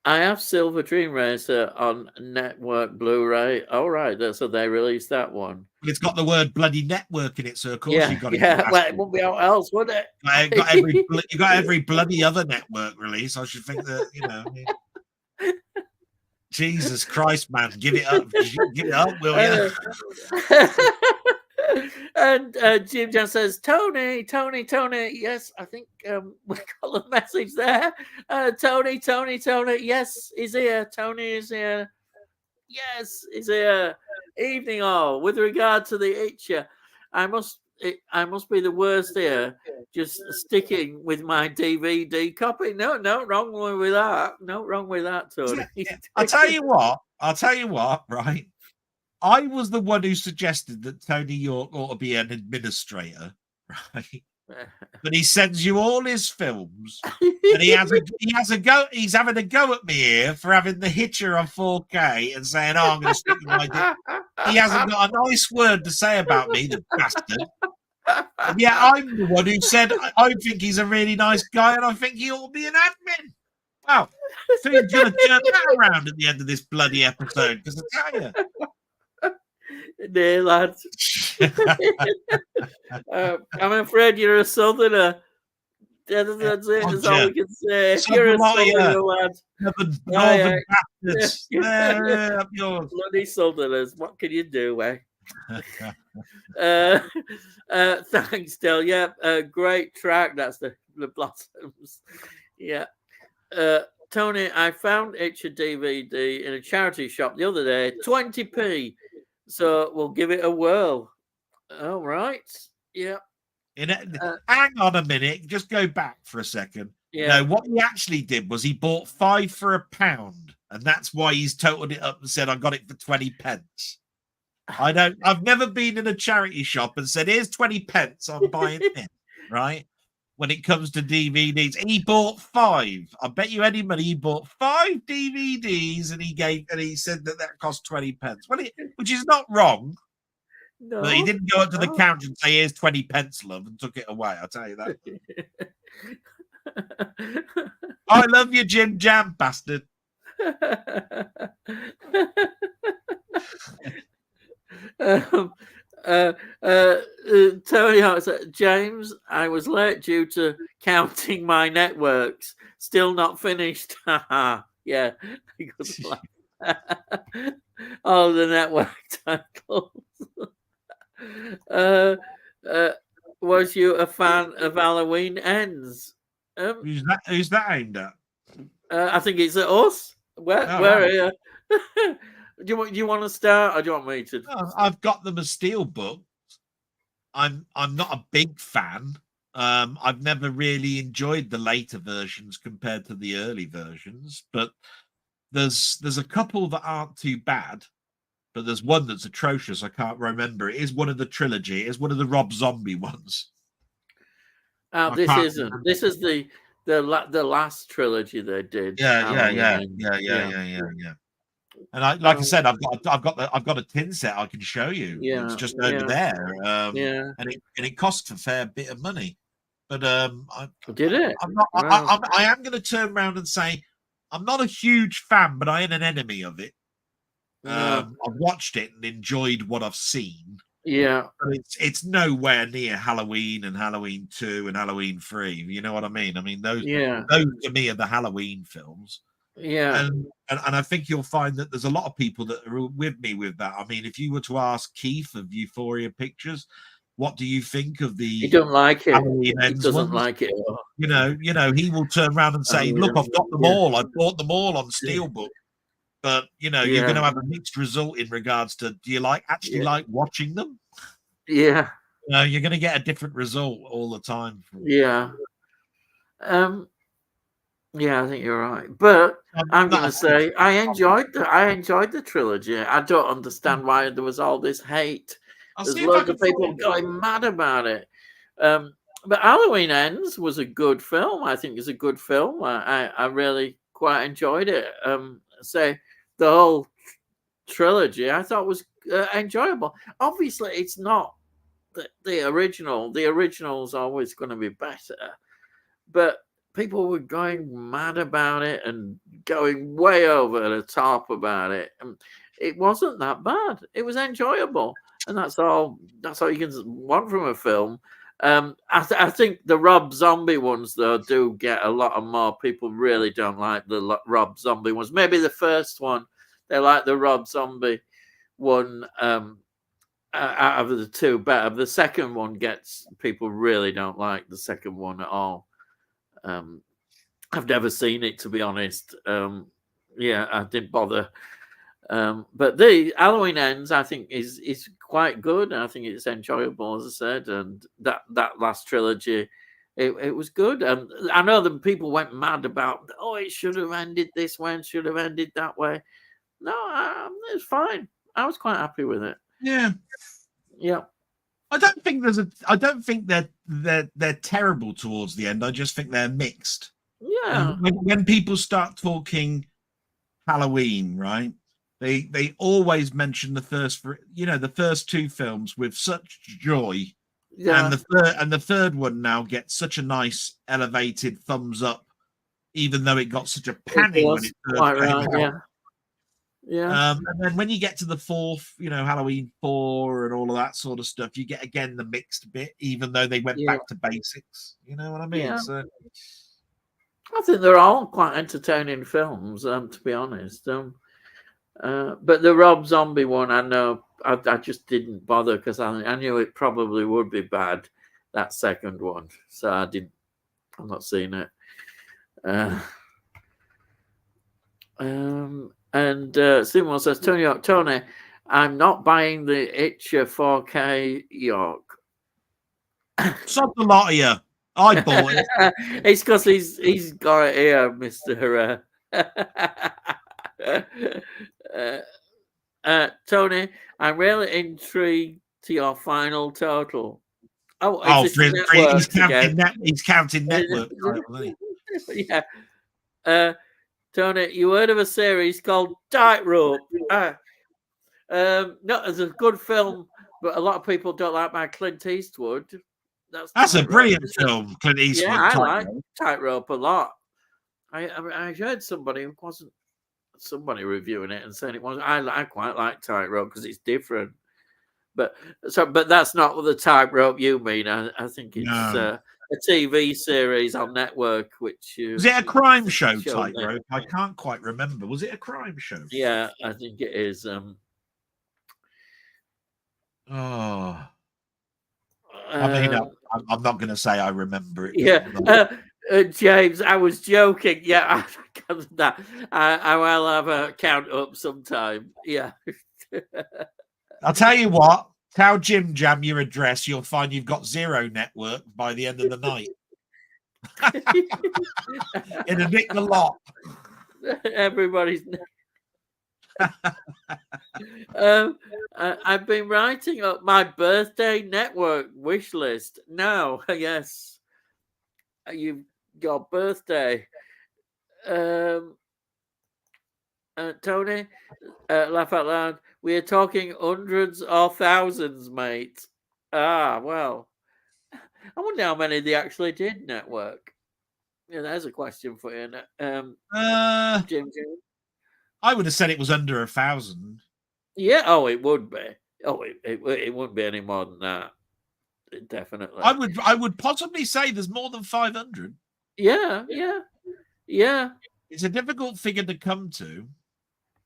I have Silver Dream Racer on Network Blu-ray. All right, so they released that one. It's got the word bloody network in it, so of course you got it. Yeah, well, it wouldn't be how else, would it? You got every bloody other network release. I should think that Jesus Christ, man, give it up, will you? And Jim John says, Tony. Yes, I think we got a message there. Tony. Yes, he's here. Tony is here. Yes, he's here. Evening all. With regard to the Itcher, I must be the worst here. Just sticking with my DVD copy. No wrong with that. No wrong with that, Tony. I'll tell you what. Right. I was the one who suggested that Tony York ought to be an administrator, right? But he sends you all his films, and he has a go. He's having a go at me here for having the Hitcher on 4K and saying, "Oh, I'm going to stick with my dick." He hasn't got a nice word to say about me, the bastard. And yet I'm the one who said I think he's a really nice guy, and I think he ought to be an admin. Wow, so he's going to turn that around at the end of this bloody episode, because I tell you. Dear lads. I'm afraid you're a southerner. That's it. That's Roger. all we can say. Son You're a of a liar. southerner, lad. The Yeah, northern yeah. bastards. Yeah. There, up yours. Bloody southerners. What can you do, eh? Thanks, Del. Yeah, great track. That's the Blossoms. Yeah. Tony, I found Itch a DVD in a charity shop the other day, 20p. So we'll give it a whirl. All right. Yeah. Hang on a minute. Just go back for a second. Yeah. No, what he actually did was he bought 5 for £1, and that's why he's totaled it up and said, I got it for 20 pence. I've never been in a charity shop and said, here's 20 pence, I'm buying it, right? When it comes to DVDs, he bought 5. I bet you any money he bought 5 DVDs, and he said that cost 20 pence. Well, which is not wrong. No, but he didn't go up to the counter and say, here's 20 pence, love, and took it away. I'll tell you that. I love you, Jim Jam, bastard. Tony Hawk said, James, I was late due to counting my networks. Still not finished. Yeah. All the network titles. Was you a fan of Halloween Ends? Who's that aimed at? I think it's at us. Where are you? Do you want to start, or do you want me to? I've got them as steel books. I'm not a big fan. I've never really enjoyed the later versions compared to the early versions, but there's a couple that aren't too bad. But there's one that's atrocious. I can't remember. It is one of the trilogy. It is one of the Rob Zombie ones. This isn't. Remember. This is the last trilogy they did. Yeah. And I said, I've got a tin set I can show you. Yeah, it's just over there. And it costs a fair bit of money. But did it? I am going to turn around and say I'm not a huge fan, but I am an enemy of it. I've watched it and enjoyed what I've seen. Yeah, but it's nowhere near Halloween and Halloween 2 and Halloween 3. You know what I mean? I mean those to me are the Halloween films. Yeah, and I think you'll find that there's a lot of people that are with me with that. I mean, if you were to ask Keith of Euphoria Pictures, what do you think of the? He don't like it. Halloween he doesn't like it. You know, he will turn around and say, "Look, I've got them all. I bought them all on Steelbook." But you're going to have a mixed result in regards to do you like watching them? Yeah. You're going to get a different result all the time. Yeah. Yeah, I think you're right. But I'm going to say I enjoyed the trilogy. I don't understand why there was all this hate. There's loads of people going mad about it. But Halloween Ends was a good film. I think it's a good film. I really quite enjoyed it. Say the whole trilogy I thought was enjoyable. Obviously, it's not the original. The original's always going to be better. But people were going mad about it and going way over the top about it. It wasn't that bad. It was enjoyable, and that's all you can want from a film. I think the Rob Zombie ones though do get a lot of more people really don't like the Rob Zombie ones. Maybe the first one they like the Rob Zombie one out of the two better. The second one gets people really don't like the second one at all. I've never seen it, to be honest. I didn't bother. But the Halloween Ends, I think, is quite good. I think it's enjoyable, as I said. And that last trilogy, it was good. And I know that people went mad about, it should have ended this way and should have ended that way. No, it was fine. I was quite happy with it. Yeah. I don't think they're terrible towards the end. I just think they're mixed. Yeah. When people start talking Halloween, right? They always mention the first two films with such joy. Yeah. And the third one now gets such a nice elevated thumbs up, even though it got such a panic when it first came out. Yeah. And then when you get to the fourth, Halloween 4 and all of that sort of stuff, you get again the mixed bit, even though they went Yeah. back to basics. You know what I mean? Yeah. So I think they're all quite entertaining films, to be honest. But the Rob Zombie one, I know, I just didn't bother because I knew it probably would be bad, that second one. So I'm not seeing it. And Simon says, Tony, I'm not buying the Itcher 4K York. sod the lot of you. I bought it. It's because he's got it here, Mr. Tony, I'm really intrigued to your final total. Oh, it's he's again. counting network titles, isn't he? Yeah. Tony, you heard of a series called Tightrope? No, it's a good film, but a lot of people don't like my Clint Eastwood. That's a brilliant film, Clint Eastwood. Yeah, I like Tightrope a lot. I heard somebody reviewing it and saying it was. I quite like Tightrope because it's different. But that's not the Tightrope you mean. I think it's a TV series on network. Which was it a crime show? Tightrope? I can't quite remember. Was it a crime show? Yeah, I think it is. I mean, I'm not going to say I remember it. Yeah, James, I was joking. Yeah, I will have a count up sometime. Yeah. I'll tell you what. Tell Jim Jam your address. You'll find you've got zero network by the end of the night. In a nick the lot. Everybody's. I've been writing up my birthday network wish list. Now, yes, you've got birthday. Tony, laugh out loud. We are talking hundreds or thousands, mate. Well, I wonder how many they actually did network. Yeah, there's a question for you. Jim. I would have said it was under 1,000. Yeah. Oh, it would be. Oh, it wouldn't be any more than that. Definitely. I would possibly say there's more than 500. Yeah. It's a difficult figure to come to.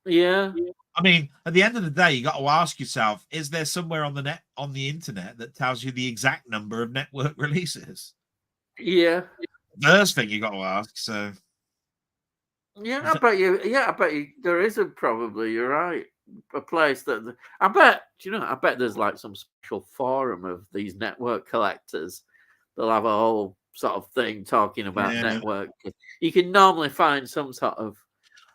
Yeah. I mean, at the end of the day, you got to ask yourself: is there somewhere on the internet that tells you the exact number of network releases? Yeah. First thing you got to ask. So. Yeah, I bet you there isn't probably. You're right. A place that I bet there's like some special forum of these network collectors. They'll have a whole sort of thing talking about network. You can normally find some sort of.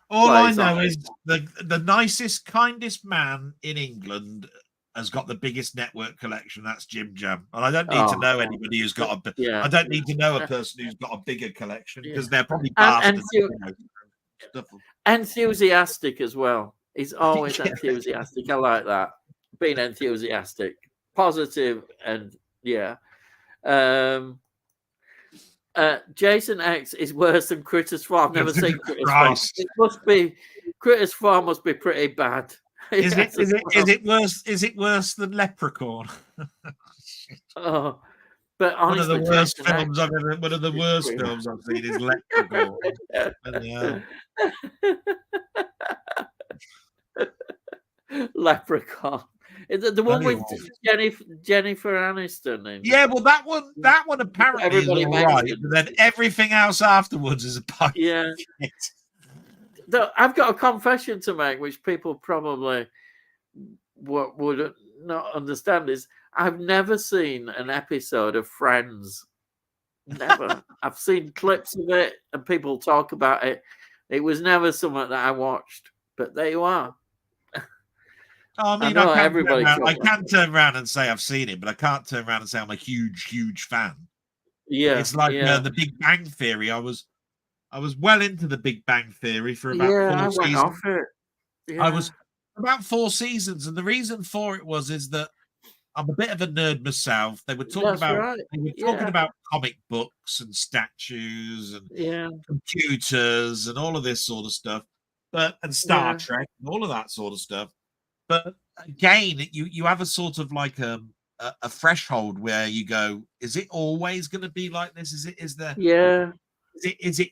All I know is the nicest, kindest man in England has got the biggest network collection. That's Jim Jam, and I don't need to know anybody who's got a. Yeah. I don't need to know a person who's got a bigger collection because they're probably bastards. Enthusiastic as well. He's always enthusiastic. I like that. Being enthusiastic, positive, and yeah. Jason X is worse than Critters 4. I've never seen Critters 4. It must be Critters 4 must be pretty bad. Is it worse? Is it worse than Leprechaun? Oh, but honestly, one of the worst films I've seen is Leprechaun. Leprechaun. Is it the one with Jennifer Aniston? Yeah, well, that one apparently is all right, but then everything else afterwards is a pile. Yeah. I've got a confession to make, which people probably would not understand. Is I've never seen an episode of Friends. Never. I've seen clips of it and people talk about it. It was never something that I watched, but there you are. I mean, I can turn around and say I've seen it, but I can't turn around and say I'm a huge, huge fan. Yeah, it's like the Big Bang Theory. I was well into the Big Bang Theory for about 4 seasons. I was about 4 seasons, and the reason for it is that I'm a bit of a nerd myself. They were talking about comic books and statues and computers and all of this sort of stuff. and Star Trek and all of that sort of stuff. But again, you have a sort of like a threshold where you go, is it always going to be like this? Is it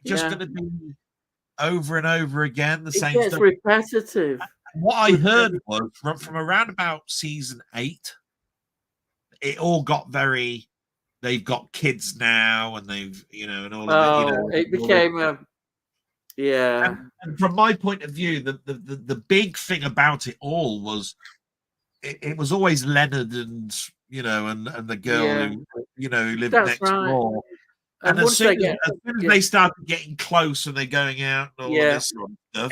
just going to be over and over again the same gets stuff? repetitive. What I heard was from around about season 8, it all got very. They've got kids now, and they've and all of it. It became a And from my point of view, the big thing about it all was it was always Leonard and the girl who lived next door. And as soon as they started getting close and they're going out and all of this sort of stuff,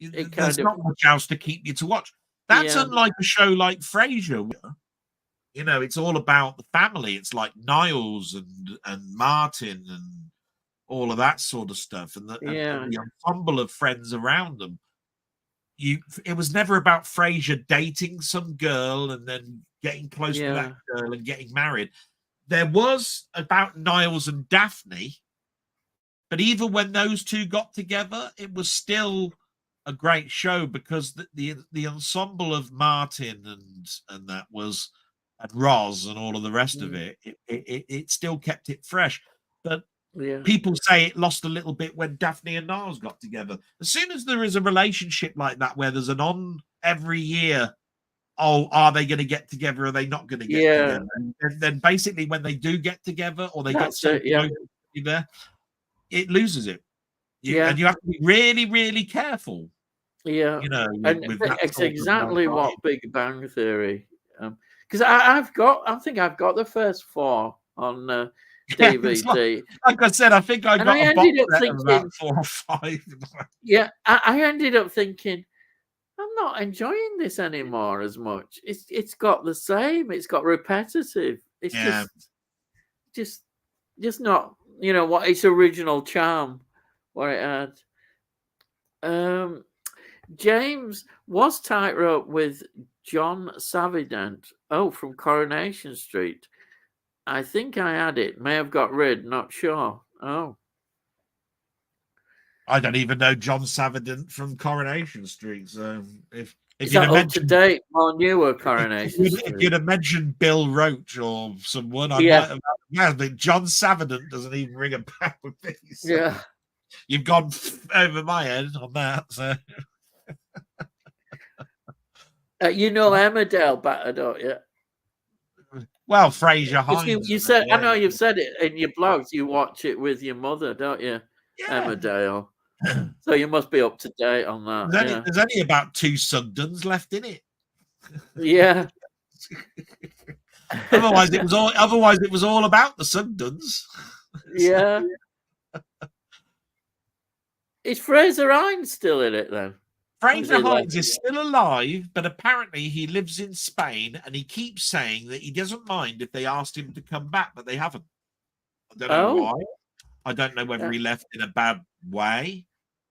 there's not much else to keep you to watch. That's unlike a show like Frasier. It's all about the family. It's like Niles and Martin and all of that sort of stuff, and the ensemble of friends around them. It was never about Frasier dating some girl and then getting close to that girl and getting married. There was about Niles and Daphne, but even when those two got together, it was still a great show because the ensemble of Martin and that was and Roz and all of the rest of it, it still kept it fresh. But people say it lost a little bit when Daphne and Niles got together. As soon as there is a relationship like that where there's an on every year, are they going to get together? Are they not going to get together? And then basically when they do get together or they get so close together, it loses it. And you have to be really, really careful. Yeah, and it's exactly what Big Bang Theory. Because I think I've got the first 4 on DVD. Like I said, I think I got a box set of about 4 or 5. Yeah, I ended up thinking, I'm not enjoying this anymore as much. It's got the same. It's got repetitive. It's just not what its original charm, what it had. James was tightrope with John Savident. From Coronation Street. I think I had it. May have got rid. Not sure. I don't even know John Savident from Coronation Street. So if you'd have mentioned up to date, more newer Coronation Street, if you'd have mentioned Bill Roach or someone, I might have. Yeah, but John Savident doesn't even ring a bell with me. So you've gone over my head on that. So. Emmerdale better, don't you? Well, Fraser Hines. You said, I know you've said it in your blogs. You watch it with your mother, don't you? Emmerdale. So you must be up to date on that. There's only about 2 Sugdens left in it. Yeah. Otherwise, it was all about the Sugdens. Yeah. Is Fraser Hines still in it then? Fraser Hines is still alive, but apparently he lives in Spain, and he keeps saying that he doesn't mind if they asked him to come back, but they haven't. I don't know why. I don't know whether he left in a bad way.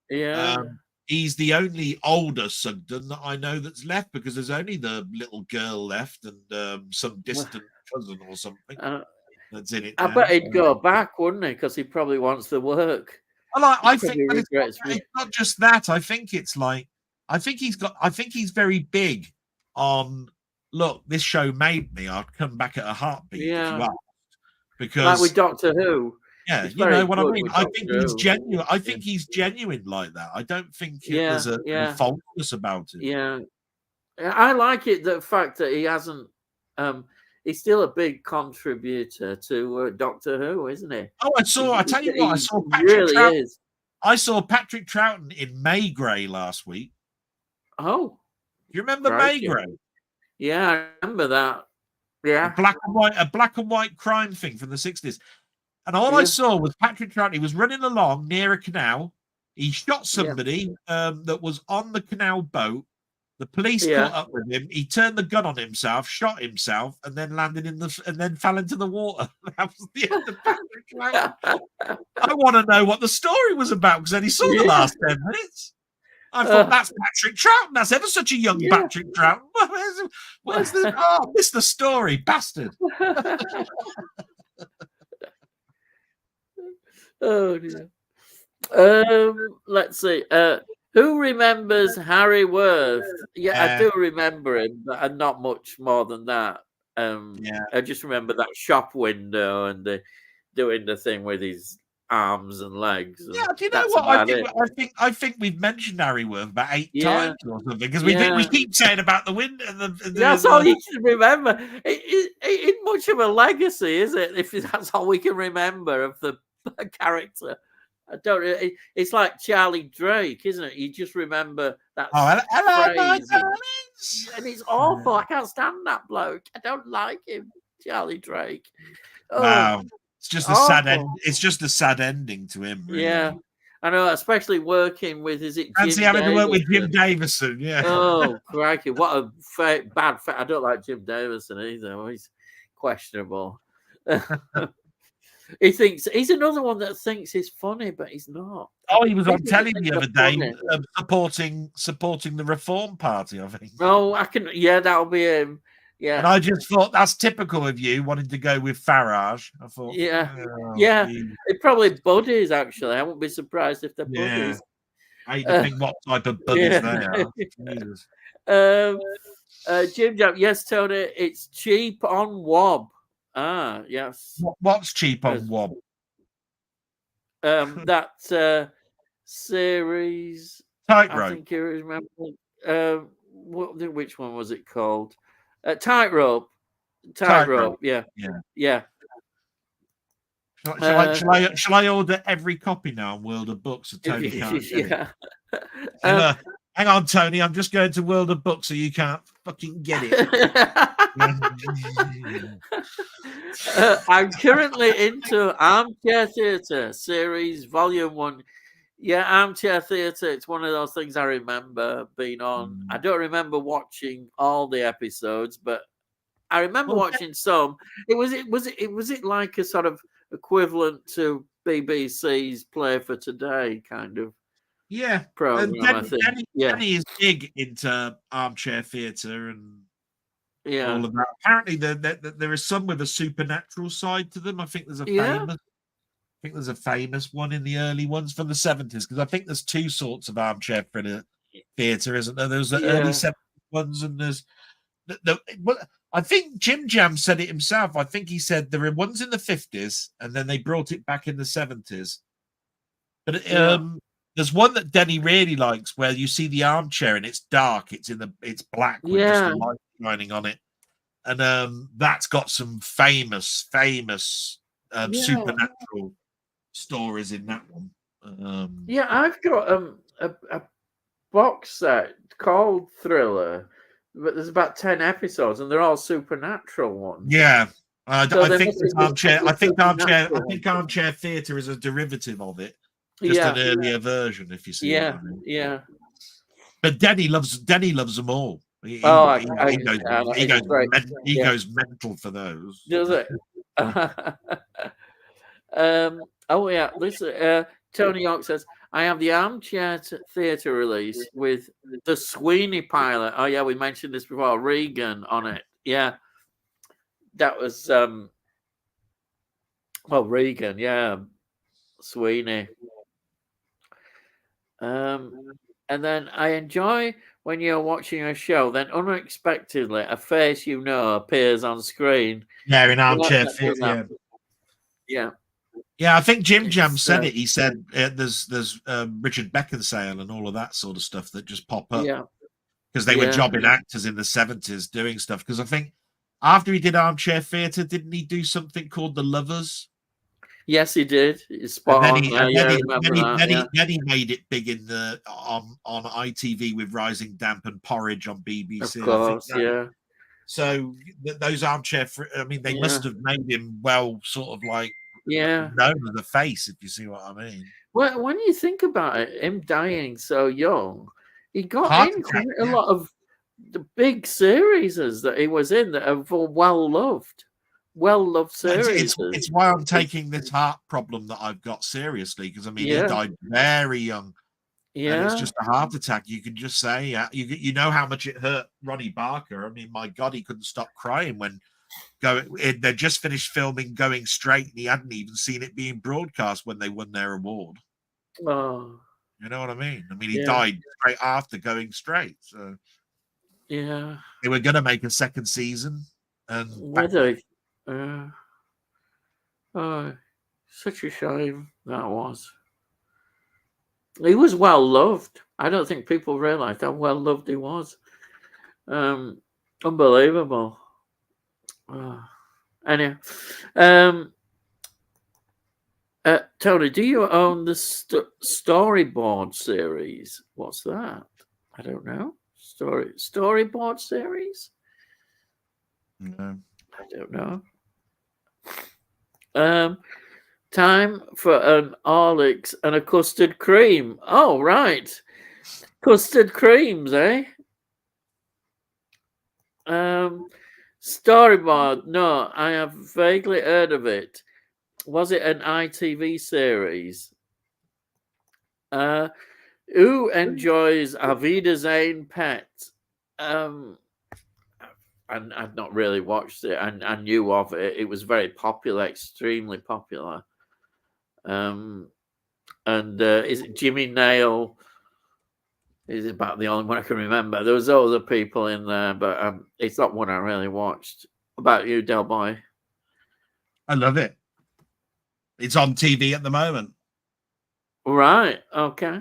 Yeah. He's the only older Sugden that I know that's left, because there's only the little girl left and some distant cousin or something that's in it. I bet he'd go back, wouldn't he? Because he probably wants to work. Well, I think it's not just that. I think it's like, I think he's very big on, look, this show made me. I'd come back at a heartbeat if you asked. Because like with Doctor Who. Yeah, you know what I mean. I think he's genuine. I think he's genuine like that. I don't think there's a falseness about it. Yeah, I like it. The fact that he hasn't. He's still a big contributor to Doctor Who, isn't he? Oh, I tell you what, I saw Patrick Troughton. I saw Patrick Troughton in Maygrey last week. Oh, you remember Maygrey? Yeah, I remember that. Yeah, a black and white crime thing from the 60s. And all I saw was Patrick Troughton. He was running along near a canal. He shot somebody that was on the canal boat. The police caught up with him. He turned the gun on himself, shot himself, and then landed and then fell into the water. That was the end of Patrick Troughton. I want to know what the story was about, because I only saw the last 10 minutes. I thought, that's Patrick Troughton. That's ever such a young Patrick Troughton. Where's the? Oh, missed the story, bastard. Oh dear. Let's see. Who remembers Harry Worth? Yeah, I do remember him, but not much more than that. Yeah. I just remember that shop window and doing the thing with his arms and legs, and Yeah, do you know that's what? I about think it. I think we've mentioned Harry Worth about 8 Yeah, times or something because yeah. we keep saying about the window and That's all you can remember. It ain't much of a legacy, is it? If that's all we can remember of the character. I don't. It's like Charlie Drake, isn't it? You just remember that hello, my phrase, darlings. and it's awful. I can't stand that bloke. I don't like him, Charlie Drake. Oh, Wow, it's just a sad awful. end. It's just a sad ending to him, Yeah, really. I know. Especially working with, is it Fancy Jim having to work with Jim Davison? Davison, yeah. Oh, crikey! What a bad. I don't like Jim Davison either. He's questionable. He thinks he's another one that thinks he's funny, but he's not. Oh, he was on People that telly think the they're other day funny. supporting the Reform Party, I think. Oh, I can. Yeah, that'll be him. And Yeah, I just thought that's typical of you wanting to go with Farage. I thought, yeah, oh, yeah. geez. They're probably buddies. Actually, I won't be surprised if they're Yeah. buddies. I hate to think what type of buddies Yeah. they are. Jesus. um, Jim Jam. Yes, Tony. It's cheap on Wob. Ah, yes. What's cheap on Wob? That series. I Tightrope. think you remember. Which one was it called? Tightrope. Tightrope. Yeah, Yeah. yeah. Shall I order every copy now on World of Books so Tony can't get it? Yeah. Hang on, Tony. I'm just going to World of Books so you can't fucking get it. I'm currently into Armchair Theatre series volume 1. Yeah, Armchair Theatre. It's one of those things I remember being on. I don't remember watching all the episodes, but I remember watching some. Was it like a sort of equivalent to BBC's Play for Today kind of program? I think. Danny is big into armchair theatre and all of that. Apparently, there is some with a supernatural side to them. I think there's a famous one in the early ones from the 70s because I think there's two sorts of armchair theatre, isn't there? There's the early 70s ones and there's I think Jim Jam said it himself. I think he said there are ones in the 50s and then they brought it back in the 70s. But there's one that Denny really likes where you see the armchair and it's dark. It's black with just the light shining on it. And that's got some famous supernatural stories in that one. I've got a box set called Thriller, but there's about 10 episodes and they're all supernatural ones. Yeah. I think armchair theatre is a derivative of it. Just an earlier version, if you see what I mean. Yeah. But Denny loves them all. He goes mental for those. Does it? Listen, Tony York says, I have the Armchair Theatre release with the Sweeney pilot. Oh, yeah, we mentioned this before. Regan on it. Yeah. That was, Regan, yeah. Sweeney. And then I enjoy when you're watching a show, then unexpectedly a face you know appears on screen. Yeah, in Armchair Theatre. Yeah. Yeah, I think Jim Jam said it. He said there's Richard Beckinsale and all of that sort of stuff that just pop up. Yeah. Because they were jobbing actors in the 70s doing stuff. Because I think after he did Armchair Theatre, didn't he do something called The Lovers? Yes, he did. Then he made it big in on ITV with Rising Damp and Porridge on BBC. Of course, So those armchair, they must have made him sort of like known as a face, if you see what I mean. Well, when you think about it, him dying so young, he got in quite a lot of the big series that he was in that are well-loved series. It's why I'm taking this heart problem that I've got seriously, because he died very young. Yeah, and it's just a heart attack. You can just say, you know how much it hurt Ronnie Barker. I mean, my God, he couldn't stop crying when they just finished filming Going Straight, and he hadn't even seen it being broadcast when they won their award. Oh, You know what I mean? I mean, he yeah, died straight after going straight. So yeah. they were going to make a second season, and Were they? Uh, oh, such a shame that was. He was well loved. I don't think people realised how well loved he was. Um, Unbelievable. Oh. Anyway, um, Tony, do you own the storyboard series? What's that? I don't know. Storyboard series? no. I don't know. Time for an Horlicks and a custard cream. Oh, right. Custard creams, eh? Storyboard. No, I have vaguely heard of it. Was it an ITV series? Who enjoys Avida Zane Pet? I'd not really watched it. I knew of it. It was very popular, extremely popular. And is it Jimmy Nail? Is about the only one I can remember. There was other people in there, but it's not one I really watched. About you, Delboy? I love it. It's on TV at the moment. Right. Okay.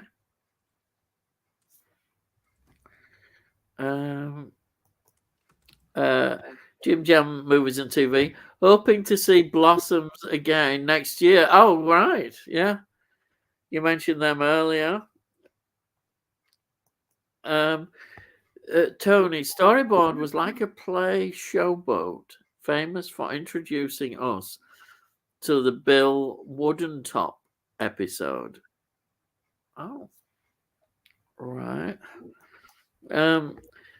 Jim Jam movies and TV. Hoping to see Blossoms again next year. Oh, right. Yeah. You mentioned them earlier. Tony, Storyboard was like a play showboat, famous for introducing us to the Bill Woodentop episode. Oh, right.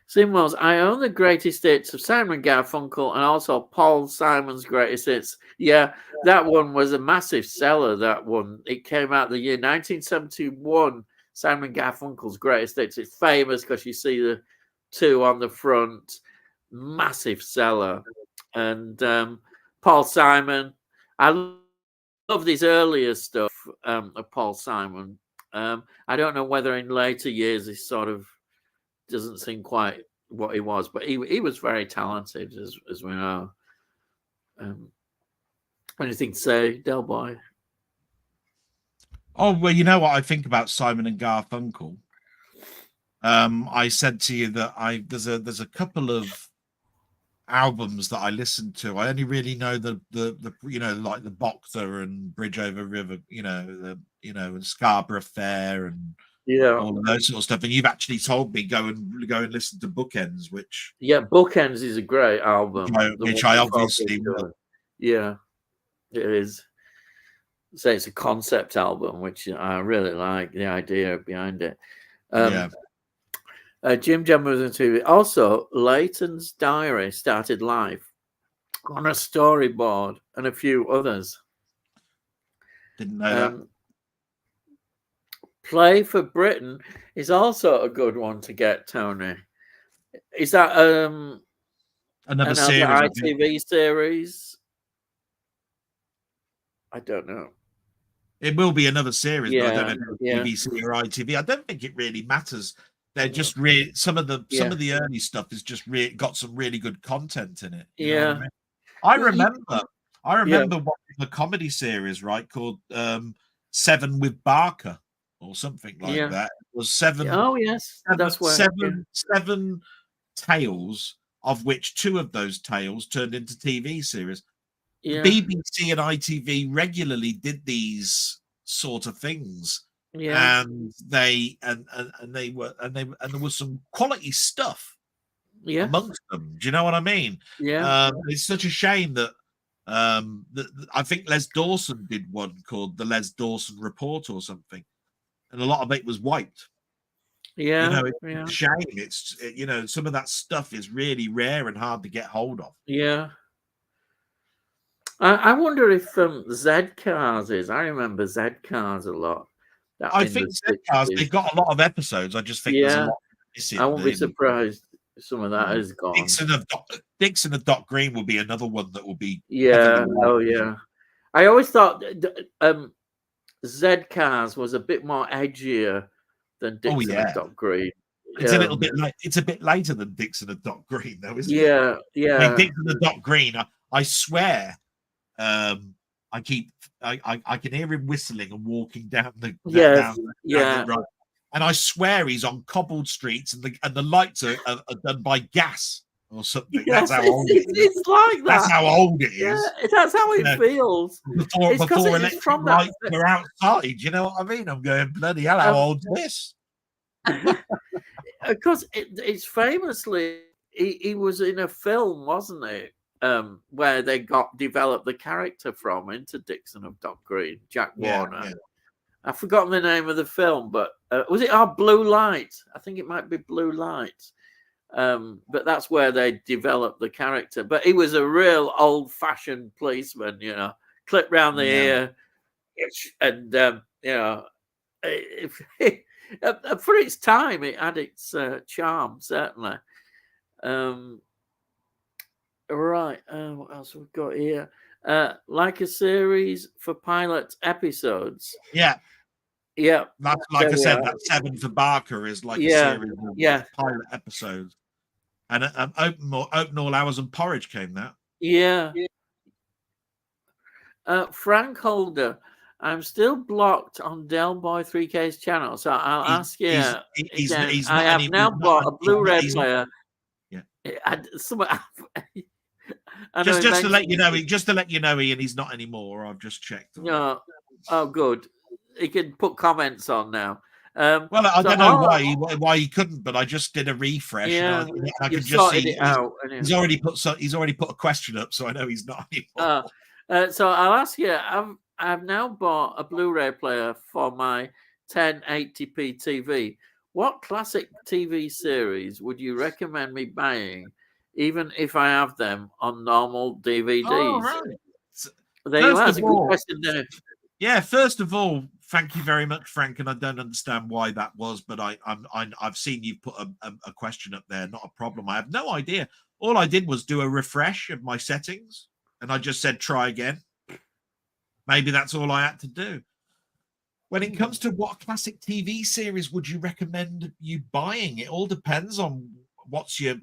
Simons, I own the greatest hits of Simon Garfunkel and also Paul Simon's greatest hits. Yeah, that one was a massive seller. That one, it came out the year 1971. Simon Garfunkel's greatest hits. It's famous because you see the two on the front. Massive seller. And Paul Simon, I love this earlier stuff of Paul Simon. I don't know whether in later years he sort of doesn't seem quite what he was, but he was very talented, as we know. Anything to say, Delboy? Oh, well, you know what I think about Simon and Garfunkel. I said to you that there's a couple of albums that I listened to. I only really know the like the Boxer and Bridge Over River, and Scarborough Fair and all of those sort of stuff. And you've actually told me go and listen to Bookends, which Bookends is a great album, which I obviously will. Yeah, it is. So it's a concept album, which I really like the idea behind it. Jim Jam was into it. Also, Leighton's Diary started life on a storyboard and a few others. Didn't know that. Play for Britain is also a good one to get, Tony. Is that another ITV series? I don't know. It will be another series, but I don't know if BBC or ITV. I don't think it really matters. They're just really some of the early stuff is just got some really good content in it. You know what I mean? I remember watching a comedy series, right, called Seven with Barker or something like that. It was seven. Oh yes, that's seven tales, of which two of those tales turned into TV series. The BBC and ITV regularly did these sort of things, and there was some quality stuff amongst them. Do you know what I mean? It's such a shame that I think Les Dawson did one called the Les Dawson Report or something, and a lot of it was wiped. It's a shame. It's some of that stuff is really rare and hard to get hold of. I wonder if Z Cars is. I remember Z Cars a lot. I think Z Cars, they've got a lot of episodes. I just think there's a lot missing. I won't be surprised if some of that is gone. Dixon of Doc Green will be another one that will be. I always thought Z Cars was a bit more edgier than Oh Dixon and yeah, Doc Green. it's a little bit like it's a bit later than Dixon and Doc Green, though, isn't it? Yeah, I mean, yeah, Dixon and Doc Green. I swear, I keep I can hear him whistling and walking down the yes, down the yeah. road, and I swear he's on cobbled streets, and the lights are done by gas or something. That's Yes, how old it is. it's like That's that. how old it Yeah, is. that's how You it know, feels. It's because before it's electric from that. lights were outside. You know what I mean? I'm going, bloody hell, how Um, old's this? because it's famously he was in a film, wasn't it? Where they developed the character from into Dixon of Doc Green, Jack Yeah, Warner. yeah. I've forgotten the name of the film, but was it Blue Light? I think it might be Blue Light. But that's where they developed the character. But he was a real old-fashioned policeman, clip round the ear, and if, for its time, it had its charm, certainly. Right, what else have we got here? Like a series for pilot episodes. Yeah. Yeah. That's like I said, that 7 for Barker is like a series of pilot episodes. And open all hours and porridge came that. Yeah. Frank Holder, I'm still blocked on Delboy 3K's channel, so I'll ask you again. I have now bought a Blu-ray player. Yeah. Just to let you know, Ian, he's not anymore. I've just checked. No. Oh, good. He can put comments on now. Well, I don't know why he couldn't, but I just did a refresh. Yeah, and I you can just see it out. He's already put a question up, so I know he's not anymore. So I'll ask you. I've now bought a Blu-ray player for my 1080p TV. What classic TV series would you recommend me buying, even if I have them on normal DVDs? Oh, right. There you are. That's a good question there. Yeah, first of all, thank you very much, Frank. And I don't understand why that was, but I've seen you put a question up there. Not a problem. I have no idea. All I did was do a refresh of my settings, and I just said try again. Maybe that's all I had to do. When it comes to what classic TV series would you recommend you buying, it all depends on what you'd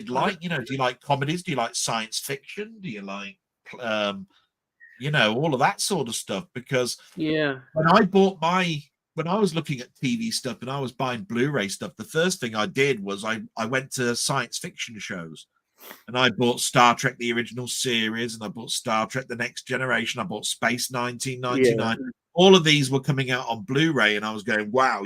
like. Do you like comedies? Do you like science fiction? Do you like all of that sort of stuff? Because when I was looking at TV stuff and I was buying Blu-ray stuff, the first thing I did was I went to science fiction shows, and I bought Star Trek the original series, and I bought Star Trek the Next Generation, I bought Space 1999. All of these were coming out on Blu-ray, and I was going, wow,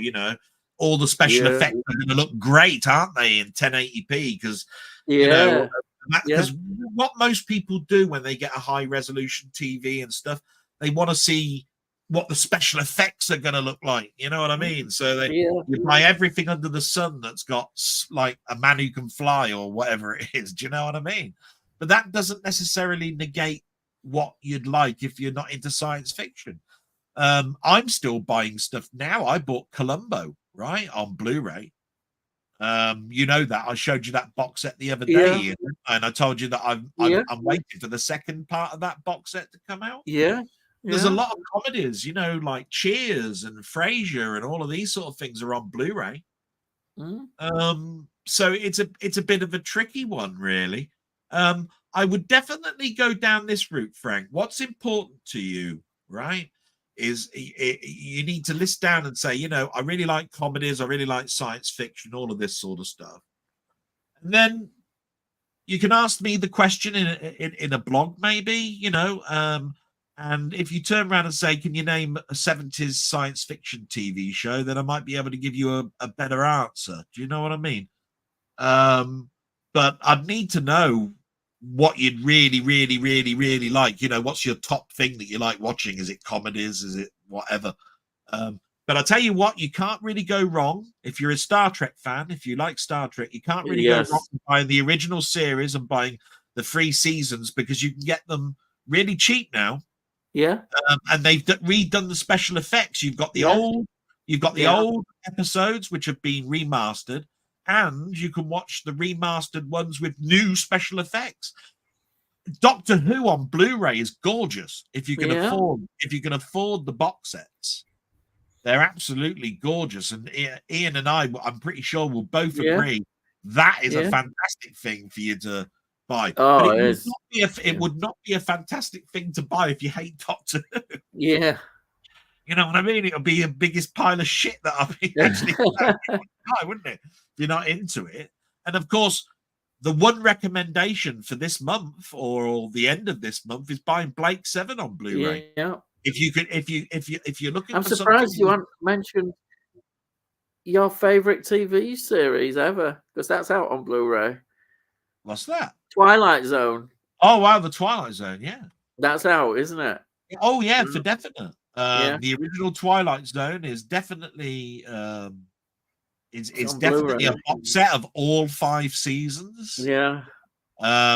all the special effects are going to look great, aren't they, in 1080p? Because because what most people do when they get a high resolution TV and stuff, they want to see what the special effects are going to look like. You know what I mean? So you buy everything under the sun that's got like a man who can fly or whatever it is. Do you know what I mean? But that doesn't necessarily negate what you'd like if you're not into science fiction. I'm still buying stuff now. I bought Columbo, right, on Blu-ray. You know that I showed you that box set the other day, and I told you that I'm waiting for the second part of that box set to come out. There's a lot of comedies, like Cheers and Frasier and all of these sort of things are on Blu-ray. So it's a bit of a tricky one, really. I would definitely go down this route, Frank. What's important to you, right, is you need to list down and say, I really like comedies, I really like science fiction, all of this sort of stuff. And then you can ask me the question in a blog, maybe, and if you turn around and say, can you name a 70s science fiction TV show, then I might be able to give you a better answer. Do you know what I mean? But I'd need to know what you'd really, really, really, really like. What's your top thing that you like watching? Is it comedies? Is it whatever? But I tell you what, you can't really go wrong if you're a Star Trek fan. If you like Star Trek, you can't really go wrong buying the original series and buying the 3 seasons, because you can get them really cheap now. And they've redone the special effects. You've got the old episodes which have been remastered, and you can watch the remastered ones with new special effects. Doctor Who on Blu-ray is gorgeous if you can Yeah. afford the box sets. They're absolutely gorgeous, and Ian and I'm pretty sure will both Yeah. agree that is a Yeah. fantastic thing for you to buy. Oh, But it is. it would not be a fantastic thing to buy if you hate Doctor Who. Yeah. You know what I mean? It'll be the biggest pile of shit that I've been actually buy, wouldn't it? If you're not into it. And of course, the one recommendation for this month or the end of this month is buying Blake 7 on Blu-ray. Yeah. If you're looking I'm for surprised something, you haven't mentioned your favorite TV series ever, because that's out on Blu-ray. what's that? Twilight Zone. Oh wow, the Twilight Zone, yeah. That's out, isn't it? Oh yeah, for definite. Yeah. The original Twilight Zone is definitely it's definitely Blu-ray. a box set of all 5 seasons. Yeah.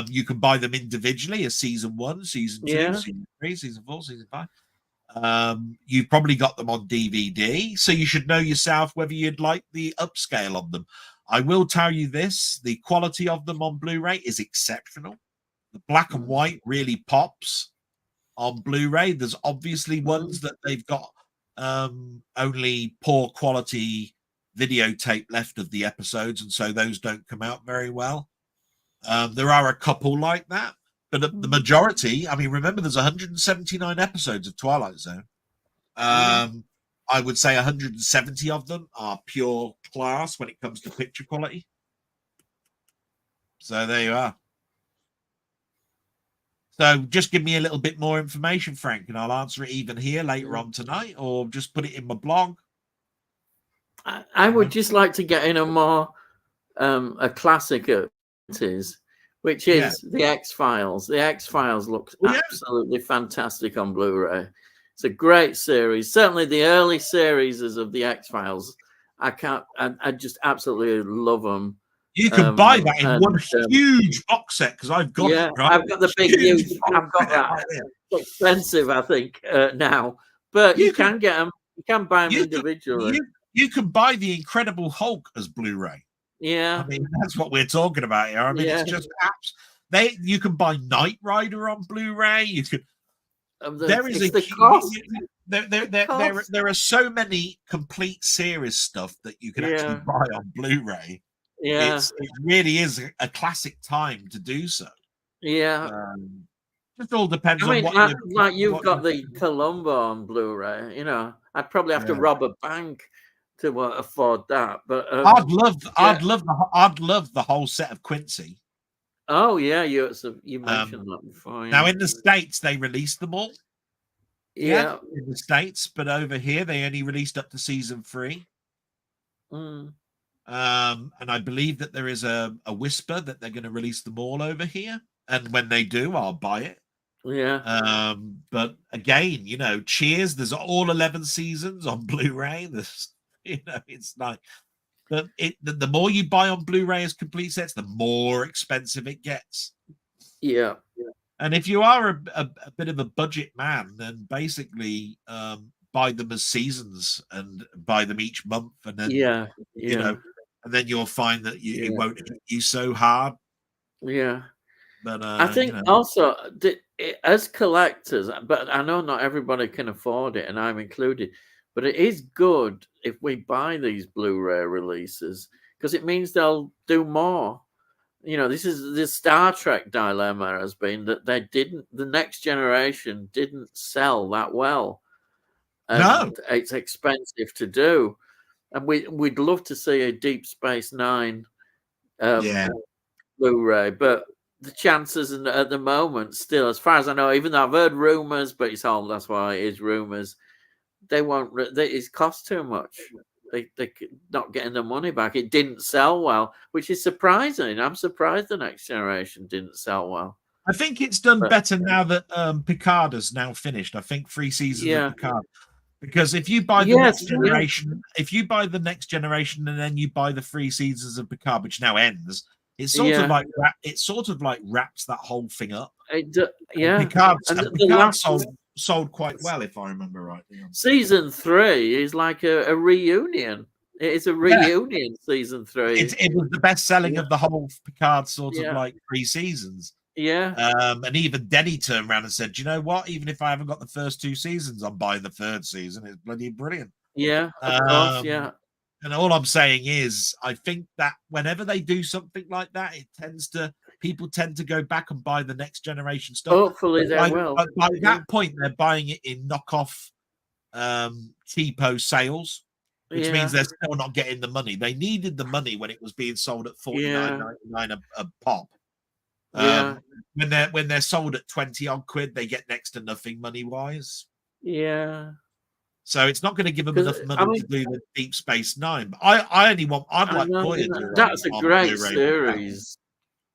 You can buy them individually as season 1, season 2, Yeah. season 3, season 4, season 5. You've probably got them on DVD, so you should know yourself whether you'd like the upscale of them. I will tell you this, the quality of them on Blu-ray is exceptional. The black and white really pops on Blu-ray. There's obviously ones that they've got only poor quality videotape left of the episodes, and so those don't come out very well. There are a couple like that, but the majority, I mean, remember there's 179 episodes of Twilight Zone. I would say 170 of them are pure class when it comes to picture quality. So there you are. So just give me a little bit more information, Frank, and I'll answer it even here later on tonight, or just put it in my blog. I would just like to get in a more a classic it is, which is the X-Files. The X-Files looks absolutely fantastic on Blu-ray. It's a great series. Certainly the early series of the X-Files. I just absolutely love them. You can buy that in one huge box set, because I've got it, right? I've got the big huge. I've got that. It's expensive, I think, now, but you can get them. You can buy them individually. You can buy the Incredible Hulk as Blu-ray. Yeah, I mean, that's what we're talking about here. I mean, it's just apps. You can buy Knight Rider on Blu-ray. You could. There is a cost. There are so many complete series stuff that you can actually buy on Blu-ray. Yeah, it really is a classic time to do so. Yeah, just all depends on what. Like you've got the Columbo on Blu-ray. You know, I'd probably have to rob a bank to afford that. But I'd love the whole set of Quincy. Oh yeah, you mentioned that before. Now in the States they released them all. Yeah, in the States, but over here they only released up to season 3. And I believe that there is a whisper that they're going to release them all over here, and when they do, I'll buy it. Yeah. But again, you know, Cheers, there's all 11 seasons on Blu-ray. There's, you know, it's like, but the more you buy on Blu-ray as complete sets, the more expensive it gets. Yeah. And if you are a bit of a budget man, then basically buy them as seasons and buy them each month, and then you know, and then you'll find that it won't hit you so hard. Yeah. But I think also as collectors, but I know not everybody can afford it, and I'm included, but it is good if we buy these Blu-ray releases, because it means they'll do more. You know, this is the Star Trek dilemma has been that the next generation didn't sell that well. And it's expensive to do. And we'd love to see a Deep Space Nine Blu-ray, but the chances at the moment, still, as far as I know, even though I've heard rumors, but it's all, that's why it is rumors, they won't. It costs too much. They're not getting the money back. It didn't sell well, which is surprising. I'm surprised the Next Generation didn't sell well. I think it's done better now that Picard has now finished. I think 3 seasons of Picard. Because if you buy the Next Generation, if you buy the Next Generation and then you buy the 3 seasons of Picard, which now ends, it's sort of like wraps that whole thing up. Picard sold quite well, if I remember rightly. Season 3 is like a reunion. It is a reunion. Season 3. It was the best selling of the whole Picard sort of like 3 seasons. Yeah. And even Denny turned around and said, "Do you know what? Even if I haven't got the first 2 seasons, I'm buying the 3rd season. It's bloody brilliant." Yeah. Of course. Yeah. And all I'm saying is, I think that whenever they do something like that, people tend to go back and buy the next generation stuff. Hopefully But they will. by Yeah. that point, they're buying it in knockoff cheapo sales, which means they're still not getting the money. They needed the money when it was being sold at $49.99 a pop. Yeah. When they're sold at 20 odd quid, they get next to nothing money wise. Yeah. So it's not going to give them enough money to do the Deep Space Nine. But I'd like Voyager. That's a great series.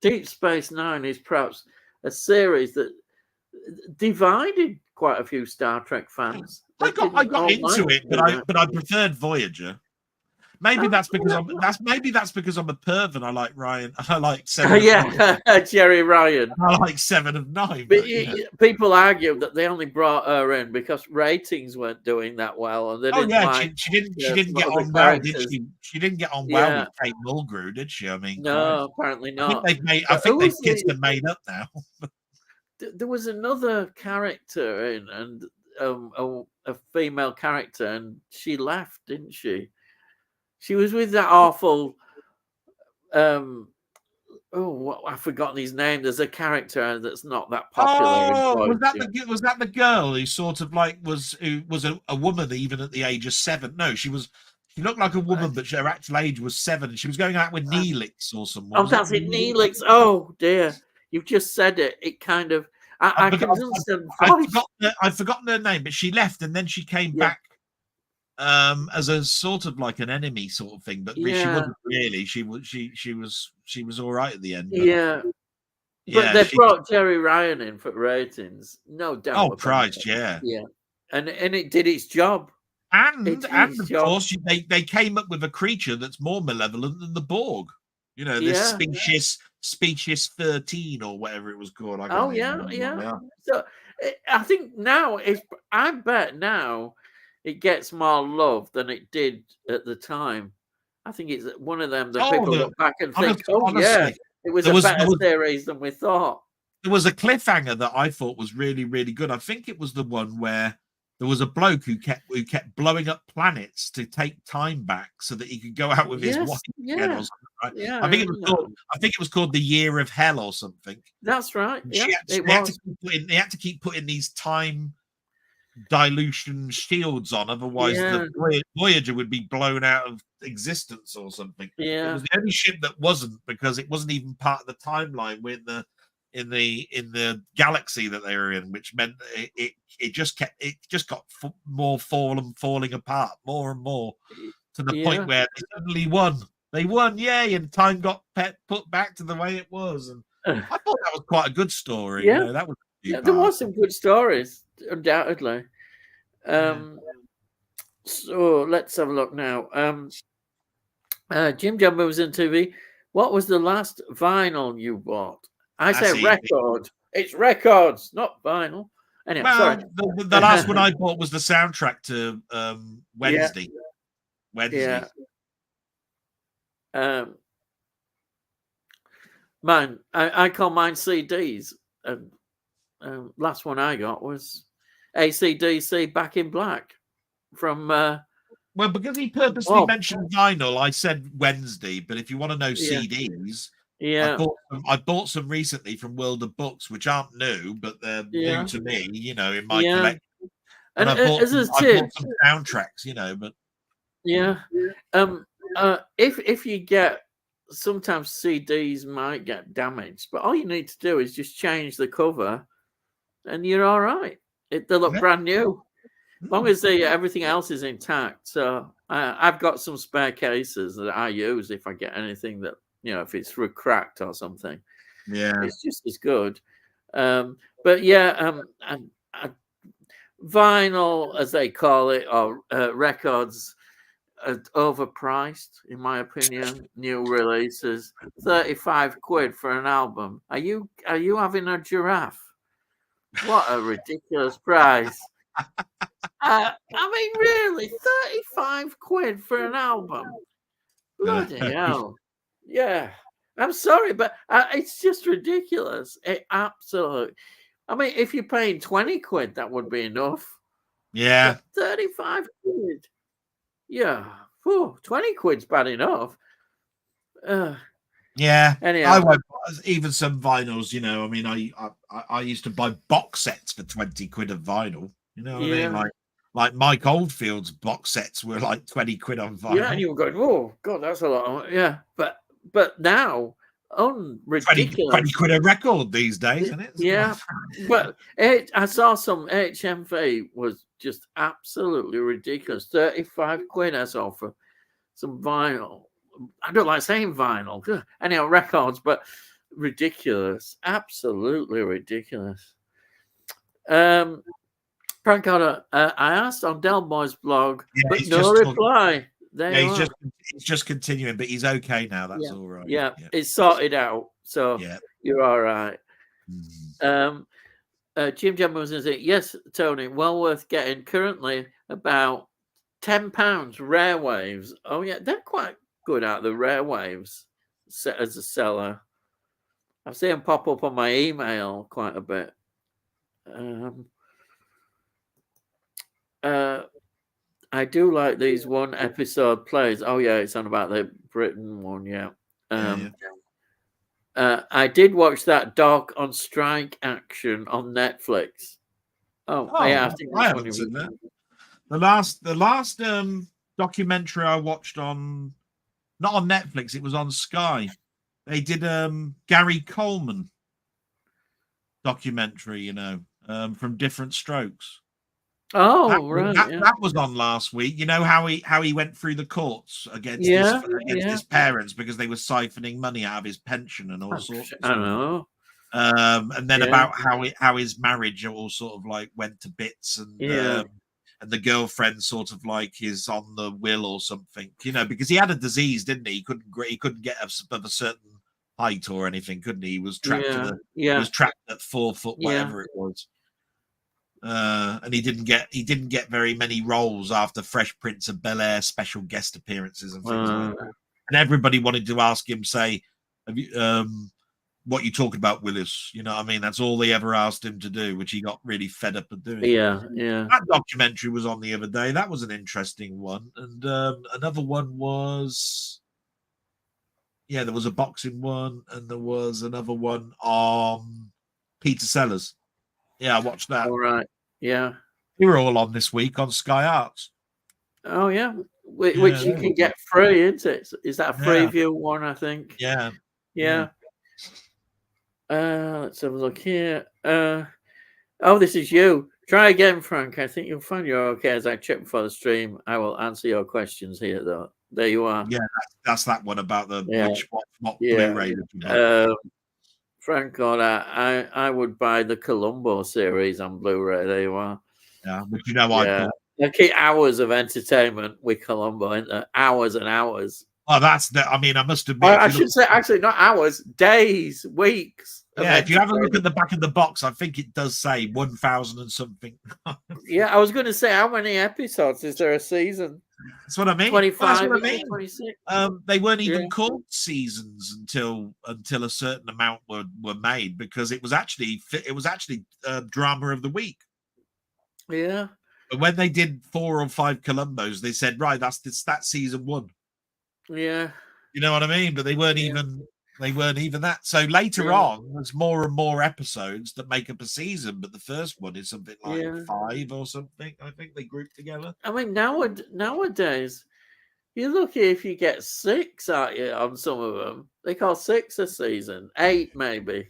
Deep Space Nine is perhaps a series that divided quite a few Star Trek fans. I got into it, but I preferred Voyager. Maybe that's because I'm a perv and I like Ryan. I like 7. Jerry Ryan. I like 7 of 9. But people argue that they only brought her in because ratings weren't doing that well, and they didn't she didn't get on well, did she? She didn't get on well with Kate Mulgrew, did she? I mean, no, apparently not. I think they've kissed and made up now. There was another character in, and a female character, and she left, didn't she? She was with that awful. I've forgotten his name. There's a character that's not that popular. Oh, was that the girl who sort of like was a woman even at the age of 7? No, she looked like a woman, but her actual age was 7. She was going out with Neelix or someone. Oh, that's it, Neelix. Oh dear, you've just said it. It kind of. I've forgotten her name, but she left and then she came back as a sort of like an enemy sort of thing, but she wasn't really. She was all right at the end. But they brought Jerry Ryan in for ratings, no doubt. Oh Christ, yeah, and it did its job. And of course they came up with a creature that's more malevolent than the Borg. You know, this species 13 or whatever it was called. So I think now I bet now it gets more love than it did at the time. I think it's one of them that people look back and think, honestly, it was a better series than we thought. There was a cliffhanger that I thought was really, really good. I think it was the one where there was a bloke who kept blowing up planets to take time back so that he could go out with his wife again or something, right? Yeah, I think it was called The Year of Hell or something. That's right. They had to keep putting these time dilution shields on, otherwise the Voyager would be blown out of existence or something. It was the only ship that wasn't, because it wasn't even part of the timeline in the galaxy that they were in, which meant it just got more falling apart more and more to the point where they suddenly won. They won, yay! And time got put back to the way it was, and I thought that was quite a good story. Yeah, you know, that was there was some good stories, undoubtedly. So let's have a look now. Jim Jumbo was in TV. What was the last vinyl you bought? I say record. It's records, not vinyl. Anyway, sorry. The last one I bought was the soundtrack to Wednesday. Wednesday. Mine, I call mine CDs. Last one I got was AC/DC Back in Black from. Well, because he purposely mentioned vinyl, I said Wednesday. But if you want to know CDs, I bought some recently from World of Books, which aren't new, but they're new to me. You know, in my collection. And I bought some soundtracks. You know, but if you get, sometimes CDs might get damaged, but all you need to do is just change the cover, and you're all right. They look brand new, as long as everything else is intact. So I've got some spare cases that I use if I get anything that, you know, if it's cracked or something. Yeah, it's just as good. But vinyl, as they call it, or records, are overpriced, in my opinion. New releases, 35 quid for an album. Are you having a giraffe? What a ridiculous price. I mean, really, 35 quid for an album? Bloody hell. Yeah. I'm sorry, but it's just ridiculous. It absolutely. I mean, if you're paying 20 quid, that would be enough. Yeah. But 35 quid. Yeah. Whew, 20 quid's bad enough. Yeah. Anyhow. I won't even some vinyls, you know. I mean, I used to buy box sets for 20 quid of vinyl. You know what I mean? Like Mike Oldfield's box sets were like 20 quid on vinyl. Yeah, and you were going, oh God, that's a lot. Yeah. But now, ridiculous. 20 quid a record these days, isn't it? Yeah. But I saw some HMV was just absolutely ridiculous. 35 quid I saw for some vinyl. I don't like saying vinyl. Anyhow, records, but ridiculous. Absolutely ridiculous. Frank Carter, I asked on Delboy's blog, but no reply. He's just continuing, but he's okay now. That's all right. Yeah, it's sorted out. So you're all right. Jim Jambos is it? Yes, Tony, well worth getting. Currently about £10 rare waves. Oh yeah, they're quite good at the rare waves as a seller. I've seen them pop up on my email quite a bit. I do like these one episode plays. Oh yeah, it's on about the Britain one. Yeah. I did watch that Dog on Strike action on Netflix. I think I haven't seen that. The last documentary I watched on, not on Netflix, it was on Sky. They did Gary Coleman documentary, you know, from Different Strokes. That was on last week. You know how he went through the courts against his parents because they were siphoning money out of his pension and all sorts of stuff. I know. And then about how his marriage all sort of like went to bits and the girlfriend sort of like is on the will or something, you know, because he had a disease, didn't he? He couldn't get above a certain height or anything, couldn't he? He was trapped he was trapped at 4 foot, whatever it was. And he didn't get very many roles after Fresh Prince of Bel-Air special guest appearances and things like that. And everybody wanted to ask him, say, have you, what you talking about, Willis? You know what I mean? That's all they ever asked him to do, which he got really fed up of doing. Yeah. That documentary was on the other day. That was an interesting one. And another one was, there was a boxing one, and there was another one on Peter Sellers. Yeah, I watched that. All right. Yeah. We were all on this week on Sky Arts. Oh, yeah. Which you can get free, isn't it? Is that a Freeview one, I think? Yeah. Let's have a look here. This is you. Try again, Frank. I think you'll find you're okay. As I check before the stream, I will answer your questions here, though. There you are. Yeah, that's that one about the what Blu-ray. Frank God, I would buy the Columbo series on Blu-ray. There you are. Yeah, but you know I keep hours of entertainment with Columbo, isn't there? Hours and hours. Oh, I must admit. I should say, actually, not hours, days, weeks. Yeah, if you have a look at the back of the box, I think it does say 1,000 and something. Yeah, I was going to say, how many episodes is there a season? That's what I mean. 25, 26. They weren't even called seasons until a certain amount were made, because it was actually drama of the week. Yeah. But when they did 4 or 5 Columbos, they said, right, that's season 1. Yeah. You know what I mean? But they weren't even that. So later on, there's more and more episodes that make up a season, but the first one is something like 5 or something. I think they group together. I mean, nowadays, you're lucky if you get 6 out on some of them. They call 6 a season, 8 maybe.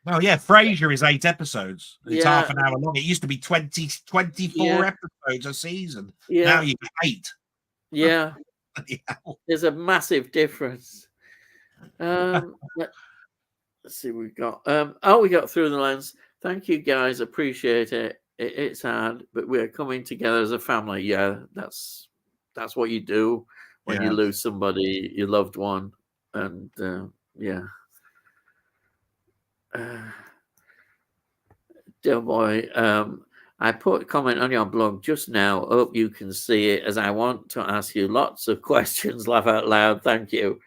Well, yeah, Frasier is 8 episodes. It's half an hour long. It used to be 24 episodes a season. Yeah. Now you get 8. Yeah. There's a massive difference. Let's see what we got. We got Through the Lens. Thank you, guys. Appreciate it. It's hard, but we're coming together as a family. Yeah, that's what you do when you lose somebody, your loved one, and Delboy, I put a comment on your blog just now. Hope you can see it, as I want to ask you lots of questions. Laugh out loud. Thank you.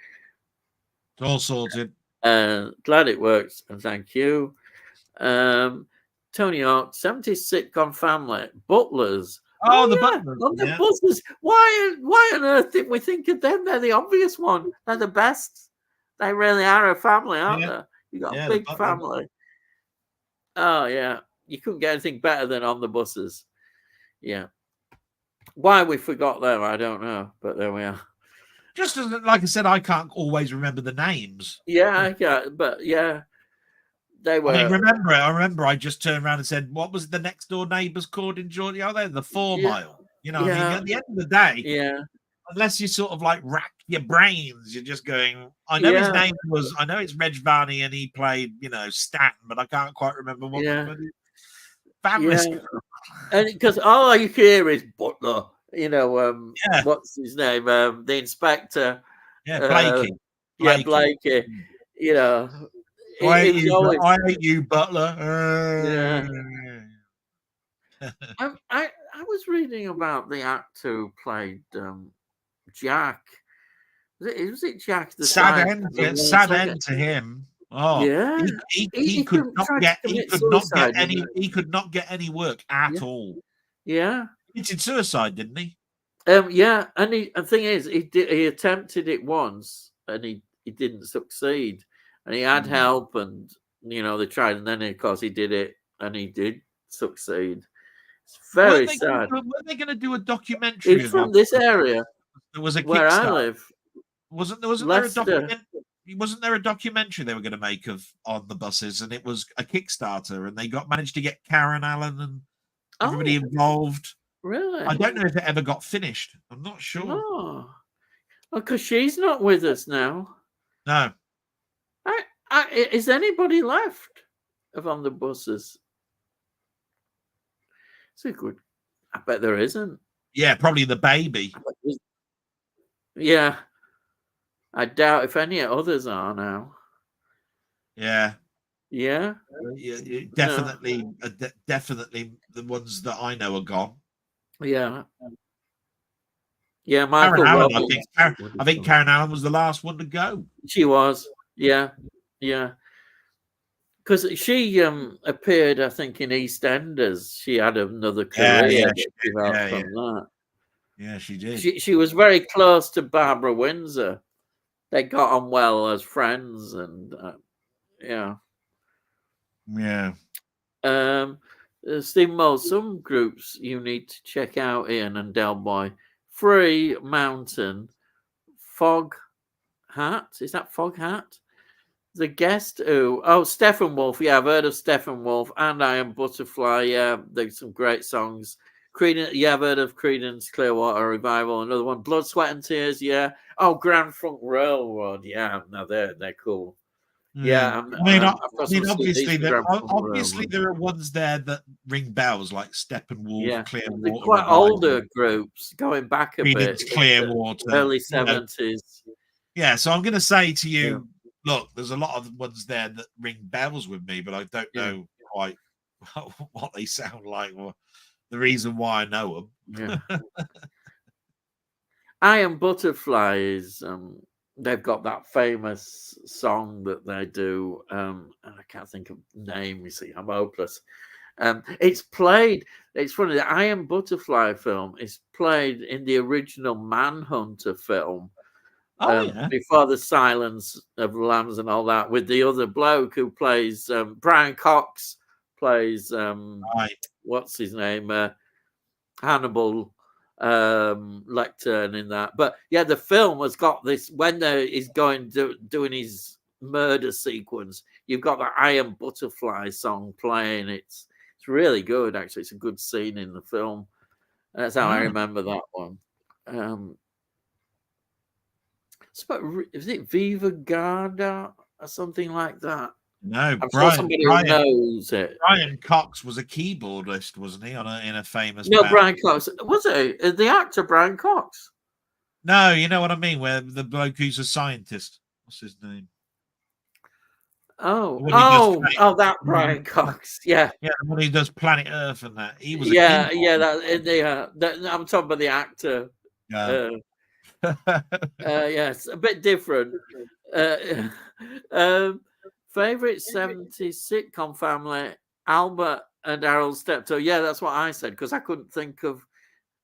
It's all sorted. Glad it works, and thank you. Tony Hawk, 70s sitcom family, Butlers. Oh, the yeah, Butlers. on the Yeah. buses. Why on earth didn't we think of them? They're the obvious one. They're the best. They really are a family, aren't they? You got a big family. Oh yeah, you couldn't get anything better than On the Buses. Yeah. Why we forgot them, I don't know, but there we are. Just as, like I said, I can't always remember the names. Yeah, but yeah, they were. I remember. I just turned around and said, "What was the next door neighbours called in Georgia? Oh, they're the 4 Mile." You know, I mean, at the end of the day, unless you sort of like rack your brains, you're just going. I know his name was. I know it's Reg Varney, and he played, Stanton, but I can't quite remember what. Family. And because all you hear is Butler. What's his name? The inspector. Blakey. Blakey. I hate you, Butler. I was reading about the actor who played Jack. Was it Jack? The sad end to him. Oh, yeah. He could not get any work at all. Yeah, he did suicide, didn't he? Yeah, and the thing is, he attempted it once and he didn't succeed, and he had help, and they tried, and then of course he did it, and he did succeed. It's very sad. Were they going to do a documentary? It's from this area. There was a where I live. Wasn't there a documentary they were going to make On the Buses, and it was a Kickstarter, and they managed to get Karen Allen and everybody involved. Really? I don't know if it ever got finished. I'm not sure. Oh, because she's not with us now. No. Is anybody left of On the Buses? It's a good. I bet there isn't. Yeah, probably the baby. Yeah. I doubt if any others are now. Yeah. Yeah. Definitely, definitely the ones that I know are gone. Yeah. Yeah, Michael Allen, I think Karen Allen was the last one to go. She was. Yeah. Because she appeared, I think, in EastEnders. She had another career from that. Yeah, she did. She was very close to Barbara Windsor. They got on well as friends, and yeah. Steve Moe, some groups you need to check out, Ian and Delboy. Free Mountain, Fog Hat. Is that Fog Hat? The Guest Who? Oh, Steppenwolf. Yeah, I've heard of Steppenwolf, and I Am Butterfly. Yeah, there's some great songs. Creedence. Yeah, I've heard of Creedence Clearwater Revival. Another one, Blood, Sweat and Tears. Yeah. Oh, Grand Funk Railroad. Yeah, no, they're cool. Yeah, obviously there are ones there that ring bells, like Steppenwolf, Clearwater. They're quite older groups, going back a bit. Clearwater, early 70s. Yeah, so I'm going to say to you, look, there's a lot of ones there that ring bells with me, but I don't know quite what they sound like or the reason why I know them. Yeah. I Am Butterfly is they've got that famous song that they do, and I can't think of the name. You see, I'm hopeless. It's played. It's funny. The I Am Butterfly film is played in the original Manhunter film. Before the Silence of Lambs and all that, with the other bloke who plays Brian Cox plays what's his name, Hannibal Lecter in that. But yeah, the film has got this when he's doing his murder sequence. You've got the I Am Butterfly song playing. It's really good, actually. It's a good scene in the film. That's how I remember that one. Is it Viva Garda or something like that? No, Brian knows it. Brian Cox was a keyboardist, wasn't he? In a famous. No, band. Brian Cox was it the actor Brian Cox? No, you know what I mean. Where the bloke who's a scientist. What's his name? That Brian Cox. Yeah, when he does Planet Earth and that, he was. I'm talking about the actor. Yeah. Yes, a bit different. Uh, um, favorite 70s sitcom family, Albert and Harold Steptoe. Yeah, that's what I said because I couldn't think of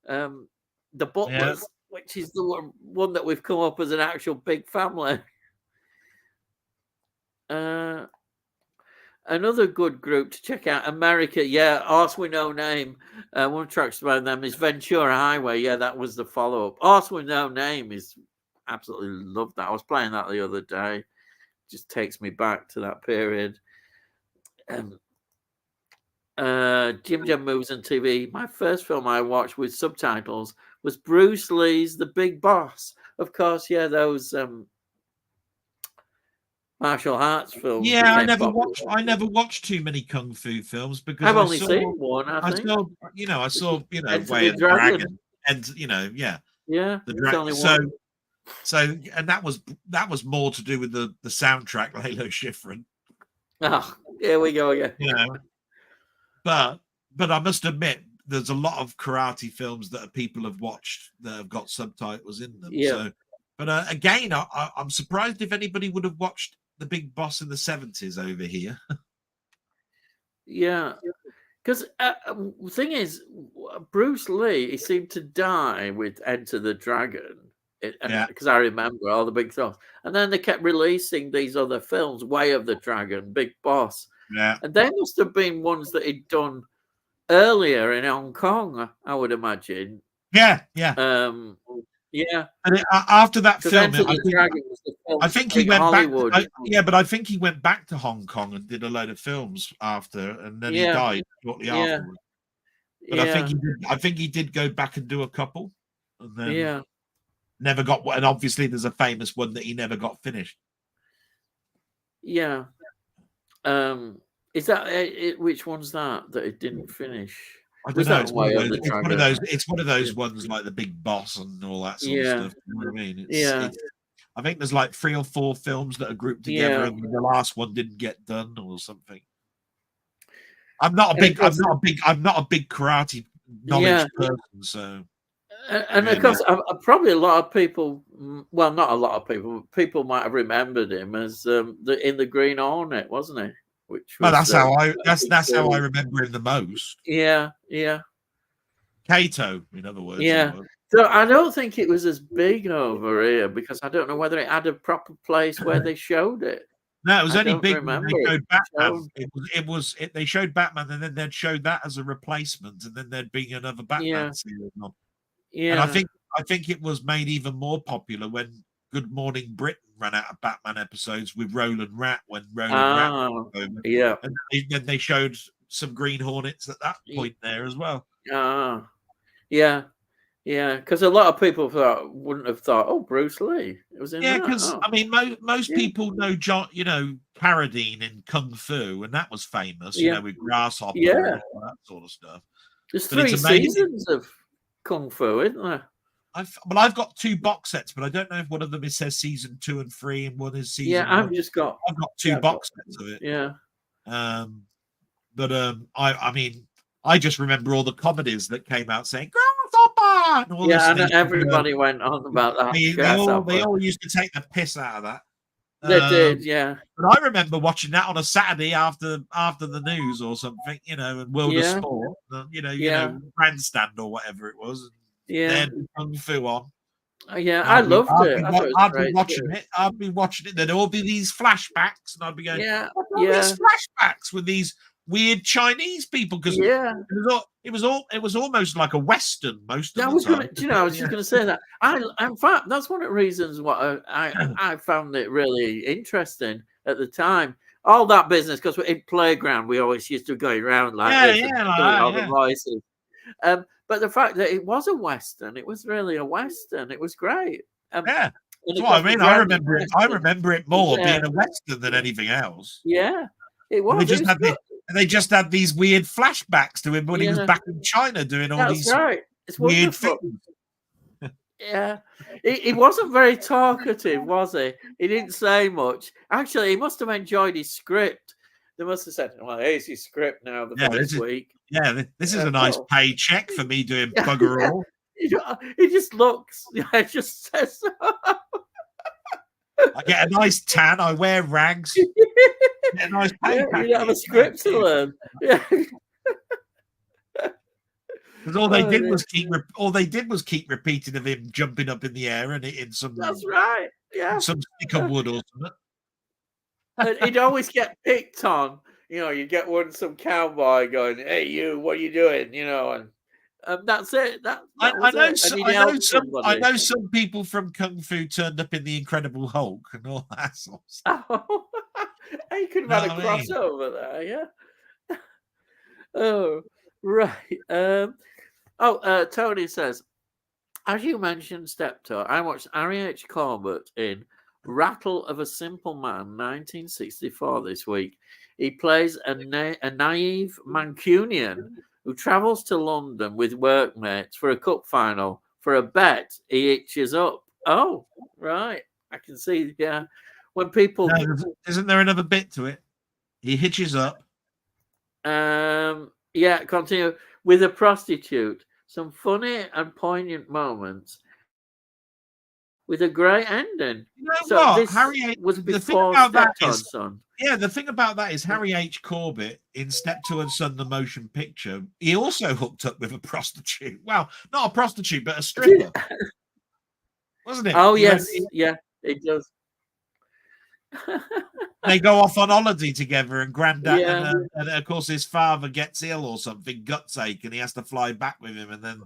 the Butlers, which is the one that we've come up as an actual big family. Another good group to check out, America. Yeah, Horse with No Name. One tracks about them is Ventura Highway. Yeah, that was the follow-up. Horse with No Name is absolutely love that. I was playing that the other day. Just takes me back to that period. Jim Jam Movies and TV. My first film I watched with subtitles was Bruce Lee's The Big Boss. Of course, yeah, those martial arts films. Yeah, I never watched too many kung fu films because I've only seen one. I think. I saw Enter Way the of the Dragon. Dragon, and yeah, the Dragon. So, and that was more to do with the soundtrack, Lalo Schifrin. Oh, here we go again. But I must admit, there's a lot of karate films that people have watched that have got subtitles in them. Yeah. So, but again, I'm surprised if anybody would have watched The Big Boss in the 70s over here. Yeah, because the thing is, Bruce Lee, he seemed to die with Enter the Dragon. Because I remember all the big songs, and then they kept releasing these other films, Way of the Dragon, Big Boss, and they must have been ones that he'd done earlier in Hong Kong, I would imagine. Yeah. And after that film, I think he went Hollywood. But I think he went back to Hong Kong and did a load of films after, and then he died shortly afterwards. But I think he did go back and do a couple, and then never got one. And obviously, there's a famous one that he never got finished. Yeah. Is that which one's that it didn't finish? I don't know. It's one of those ones like The Big Boss and all that sort of stuff. You know what I mean? I think there's like 3 or 4 films that are grouped together, and the last one didn't get done or something. I'm not a big karate knowledge person, so. And of course, probably a lot of people. Well, not a lot of people. People might have remembered him as in the Green Hornet, wasn't he? Which was, that's how I remember him the most. Yeah. Kato, in other words. Yeah. So I don't think it was as big over here because I don't know whether it had a proper place where they showed it. No, it was only big when they showed Batman. They showed Batman, and then they'd show that as a replacement, and then there'd be another Batman series on. Yeah, and I think it was made even more popular when Good Morning Britain ran out of Batman episodes with Roland Rat when Roland Rat was over. Yeah, and then they showed some Green Hornets at that point there as well. Yeah, because a lot of people wouldn't have thought, oh, Bruce Lee. It was in because I mean, most people know Carradine in Kung Fu, and that was famous, with Grasshopper and all that sort of stuff. There's 3 seasons of Kung Fu, isn't there? I've got 2 box sets, but I don't know if one of them says season 2 and 3, and one is season. I've 1. got 2 box sets of it. Yeah. I mean, I just remember all the comedies that came out saying Grasshopper and all this. And everybody went on about that. They all used to take the piss out of that. They did, yeah. But I remember watching that on a Saturday after the news or something, and World of Sport, Grandstand or whatever it was. Then Kung Fu on. I loved it. I'd be watching it. I'd be watching it. There'd all be these flashbacks, and I'd be going, these flashbacks with these weird Chinese people because it was almost like a Western most of the time. I was just going to say that. In fact, that's one of the reasons why I found it really interesting at the time. All that business, because in Playground we always used to go around like all the voices. But the fact that it was a Western, it was really a Western. It was great. That's what I mean. I remember it more being a Western than anything else. Yeah, it was. They just had these weird flashbacks to him when he was back in China doing all these weird things. Yeah, he wasn't very talkative, was he? He didn't say much. Actually, he must have enjoyed his script. They must have said, "Well, here's his script now this week." Yeah, this is a nice paycheck for me doing bugger all. He just looks. It just says. I get a nice tan. I wear rags. Get a nice pay Yeah, you don't have a packet. script to learn. Yeah. Because all Oh, they did was keep repeating of him jumping up in the air and hitting that's right. Yeah. some stick of wood or something. And he'd always get picked on. You know, you get some cowboy going, "Hey, you, what are you doing?" You know, and that's it. That was it. And he'd help I somebody. know some people from Kung Fu turned up in the Incredible Hulk and all that sort of stuff. Oh, he could You have know had a what I mean? crossover there. Yeah. Oh, right. Tony says, as you mentioned, Steptoe, I watched Harry H. Corbett in Rattle of a Simple Man, 1964 this week. He plays a naive Mancunian who travels to London with workmates for a cup final. For a bet, he itches up. Oh, right. I can see, yeah. When people... No, isn't there another bit to it? He hitches up. Yeah, continue. With a prostitute. Some funny and poignant moments with a great ending. You know So what? this was The thing before about that Steptoe and is, Son. yeah, the thing about that is Harry H. Corbett in Steptoe and Son, the motion picture, he also hooked up with a prostitute. Well, not a prostitute, but a stripper. Wasn't it? Oh, yes. Yeah, it does. They go off on holiday together, and Grandad, Yeah. and of course his father gets ill or something, guts ache, and he has to fly back with him, and then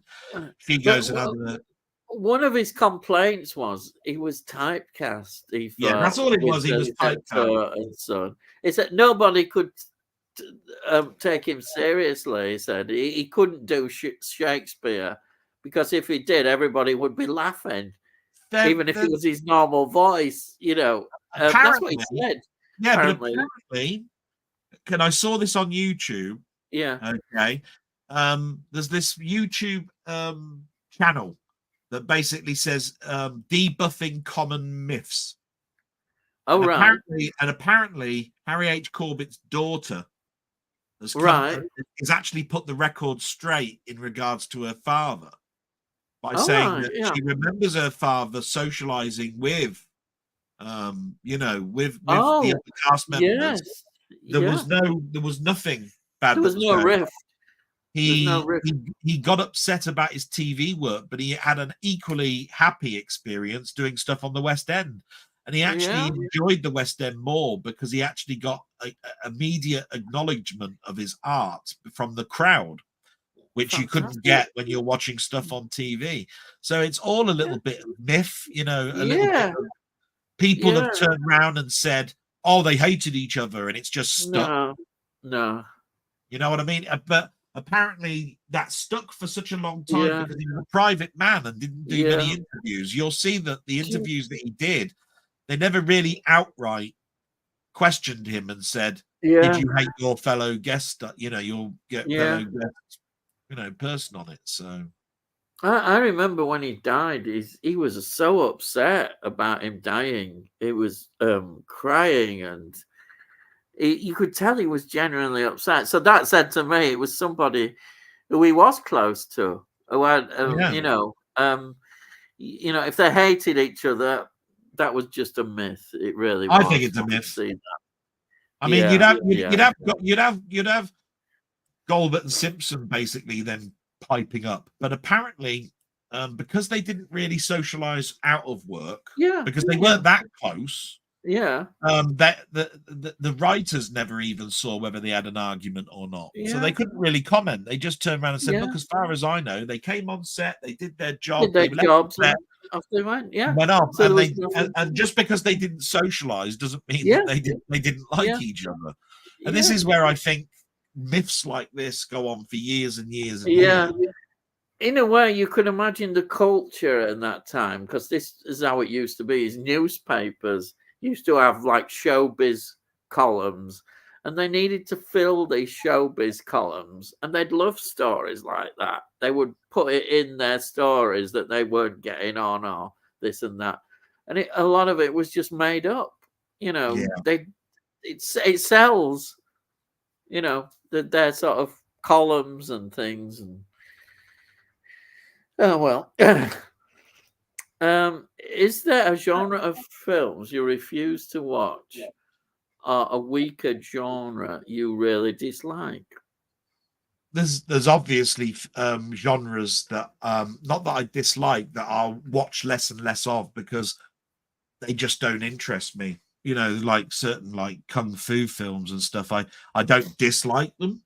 she goes and one of his complaints was he was typecast. Yeah, that's all it was. He was typecast. And Son. He said nobody could take him seriously. He said he couldn't do Shakespeare because if he did, everybody would be laughing, even if it was his normal voice. You know, that's what he said. Yeah, apparently. But apparently, I saw this on YouTube. Yeah. Okay. There's this YouTube channel that basically says debuffing common myths. Oh, and right. Apparently, Harry H. Corbett's daughter has actually put the record straight in regards to her father by saying that she remembers her father socializing with with the other cast members. Yes. There was nothing bad. There was no rift. He got upset about his TV work, but he had an equally happy experience doing stuff on the West End. And he actually enjoyed the West End more because he actually got immediate acknowledgement of his art from the crowd, which you couldn't get when you're watching stuff on TV. So it's all a little bit of myth, a little bit of people have turned around and said, oh, they hated each other and it's just stuck. No. You know what I mean? But apparently that stuck for such a long time because he was a private man and didn't do many interviews. You'll see that the interviews that he did, they never really outright questioned him and said, did you hate your fellow guest, your fellow guest, person on it? So I remember when he died, he was so upset about him dying. He was crying and you could tell he was genuinely upset. So that said to me, it was somebody who he was close to, who had, if they hated each other, that was just a myth. It really was. I think it's a myth. I mean, you'd have Goldberg and Simpson basically then piping up, but apparently, because they didn't really socialize out of work, because they weren't that close. That the writers never even saw whether they had an argument or not, so they couldn't really comment. They just turned around and said, "Look, as far as I know, they came on set, they did their job, off they went, went off, so and just because they didn't socialize doesn't mean that they didn't like each other." And this is where I think myths like this go on for years and years and years. In a way, you could imagine the culture in that time, because this is how it used to be. Is newspapers used to have like showbiz columns, and they needed to fill these showbiz columns, and they'd love stories like that. They would put it in their stories that they weren't getting on or this and that, and a lot of it was just made up. It sells, their sort of columns and things, and oh well. Is there a genre of films you refuse to watch, or a weaker genre you really dislike? There's obviously genres that not that I dislike, that I'll watch less and less of because they just don't interest me. You know, like certain like kung fu films and stuff. I don't dislike them.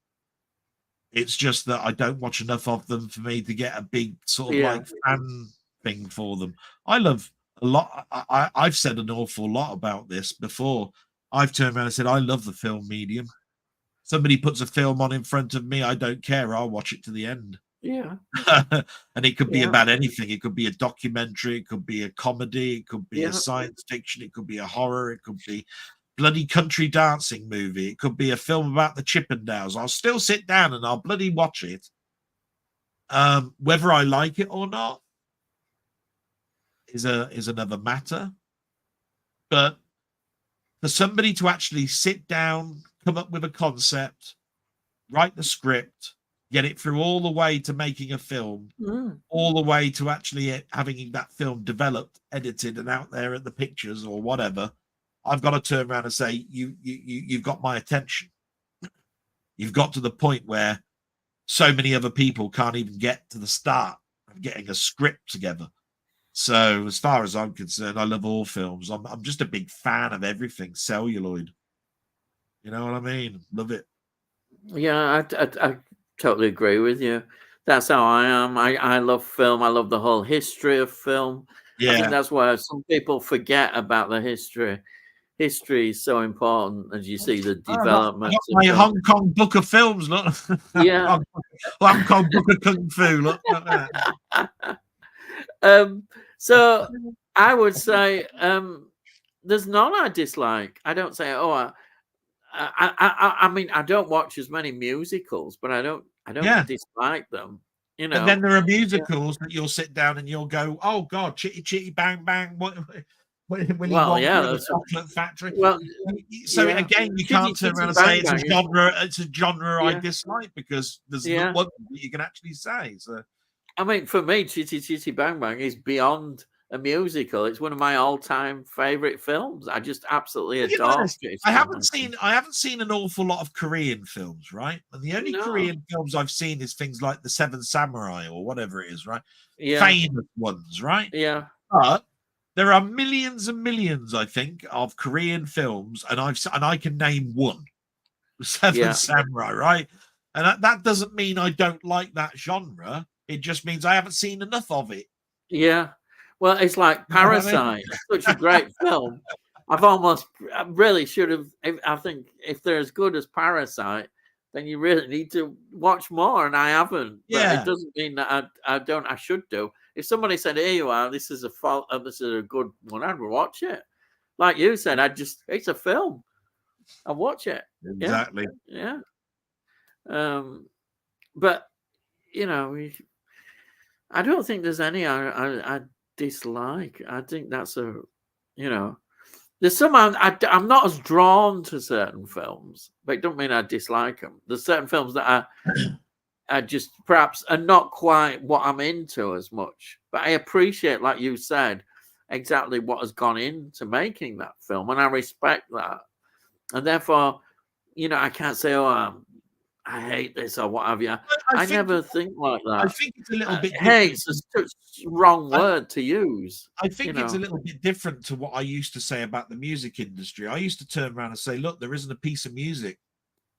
It's just that I don't watch enough of them for me to get a big sort of Yeah, like fan thing for them. I love a lot. I've said an awful lot about this before. I've turned around and said I love the film medium. Somebody puts a film on in front of me, I don't care. I'll watch it to the end. yeah, And it could be yeah, about anything. It could be a documentary, it could be a comedy, it could be a yeah, science fiction, it could be a horror, it could be bloody country dancing movie, it could be a film about the Chippendales. I'll still sit down and I'll bloody watch it. Whether I like it or not is another matter. But for somebody to actually sit down, come up with a concept, write the script, get it through all the way to making a film, mm, all the way to actually having that film developed, edited, and out there at the pictures or whatever, I've got to turn around and say, you've got my attention. You've got to the point where so many other people can't even get to the start of getting a script together. So as far as I'm concerned, I love all films. I'm just a big fan of everything celluloid. You know what I mean? Love it. yeah. I totally agree with you. That's how I am. I love film. I love the whole history of film. I think Yeah. that's why some people forget about the history. History is so important as you see the I got developments of my film. Hong Kong book of films. Look, Yeah. Hong Kong book of kung fu. Look at um, so that. I would say there's none I dislike. I don't say, oh, I mean, I don't watch as many musicals, but I don't Yeah. dislike them. You And then know, there are yeah. musicals that you'll sit down and you'll go, "Oh God, Chitty Chitty Bang Bang, what, Willy Well, yeah, Wonka and the that's Chocolate Factory." well, So yeah. again, you Chitty can't turn around Chitty and say Bang it's a Bang is genre. It's a genre I yeah, dislike because there's not yeah. one that you can actually say. So I mean, for me, Chitty Chitty Bang Bang is beyond a musical. It's one of my all-time favorite films. I just absolutely to be adore honest, Chitty Bang Bang. I haven't seen an awful lot of Korean films, right? And the only No, Korean films I've seen is things like The Seven Samurai or whatever it is, right? yeah, Famous ones, right? yeah, But there are millions and millions, I think, of Korean films, and I can name one, Seven yeah, Samurai, right? And that doesn't mean I don't like that genre. It just means I haven't seen enough of it. yeah. Well, it's like You know what I mean? Parasite. Such a great film. I really should have. I think if they're as good as Parasite, then you really need to watch more, and I haven't. But it Yeah, doesn't mean that I don't. I should do. If somebody said, "Here you are. This is a fault. This is a good one," I'd watch it. Like you said, it's a film. I watch it. Yeah, exactly. yeah. Um, but you know, I don't think there's any I dislike. I think that's a, you know, there's some I'm not as drawn to certain films, but it don't mean I dislike them. There's certain films that I just perhaps are not quite what I'm into as much, but I appreciate, like you said, exactly what has gone into making that film, and I respect that, and therefore, I can't say, oh, I hate this or what have you. I I think never think like I that. think it's a little bit different. Hate's a such wrong I, word to use, I you think it's a know. little bit different to what I used to say about the music industry. I used to turn around and say, look, there isn't a piece of music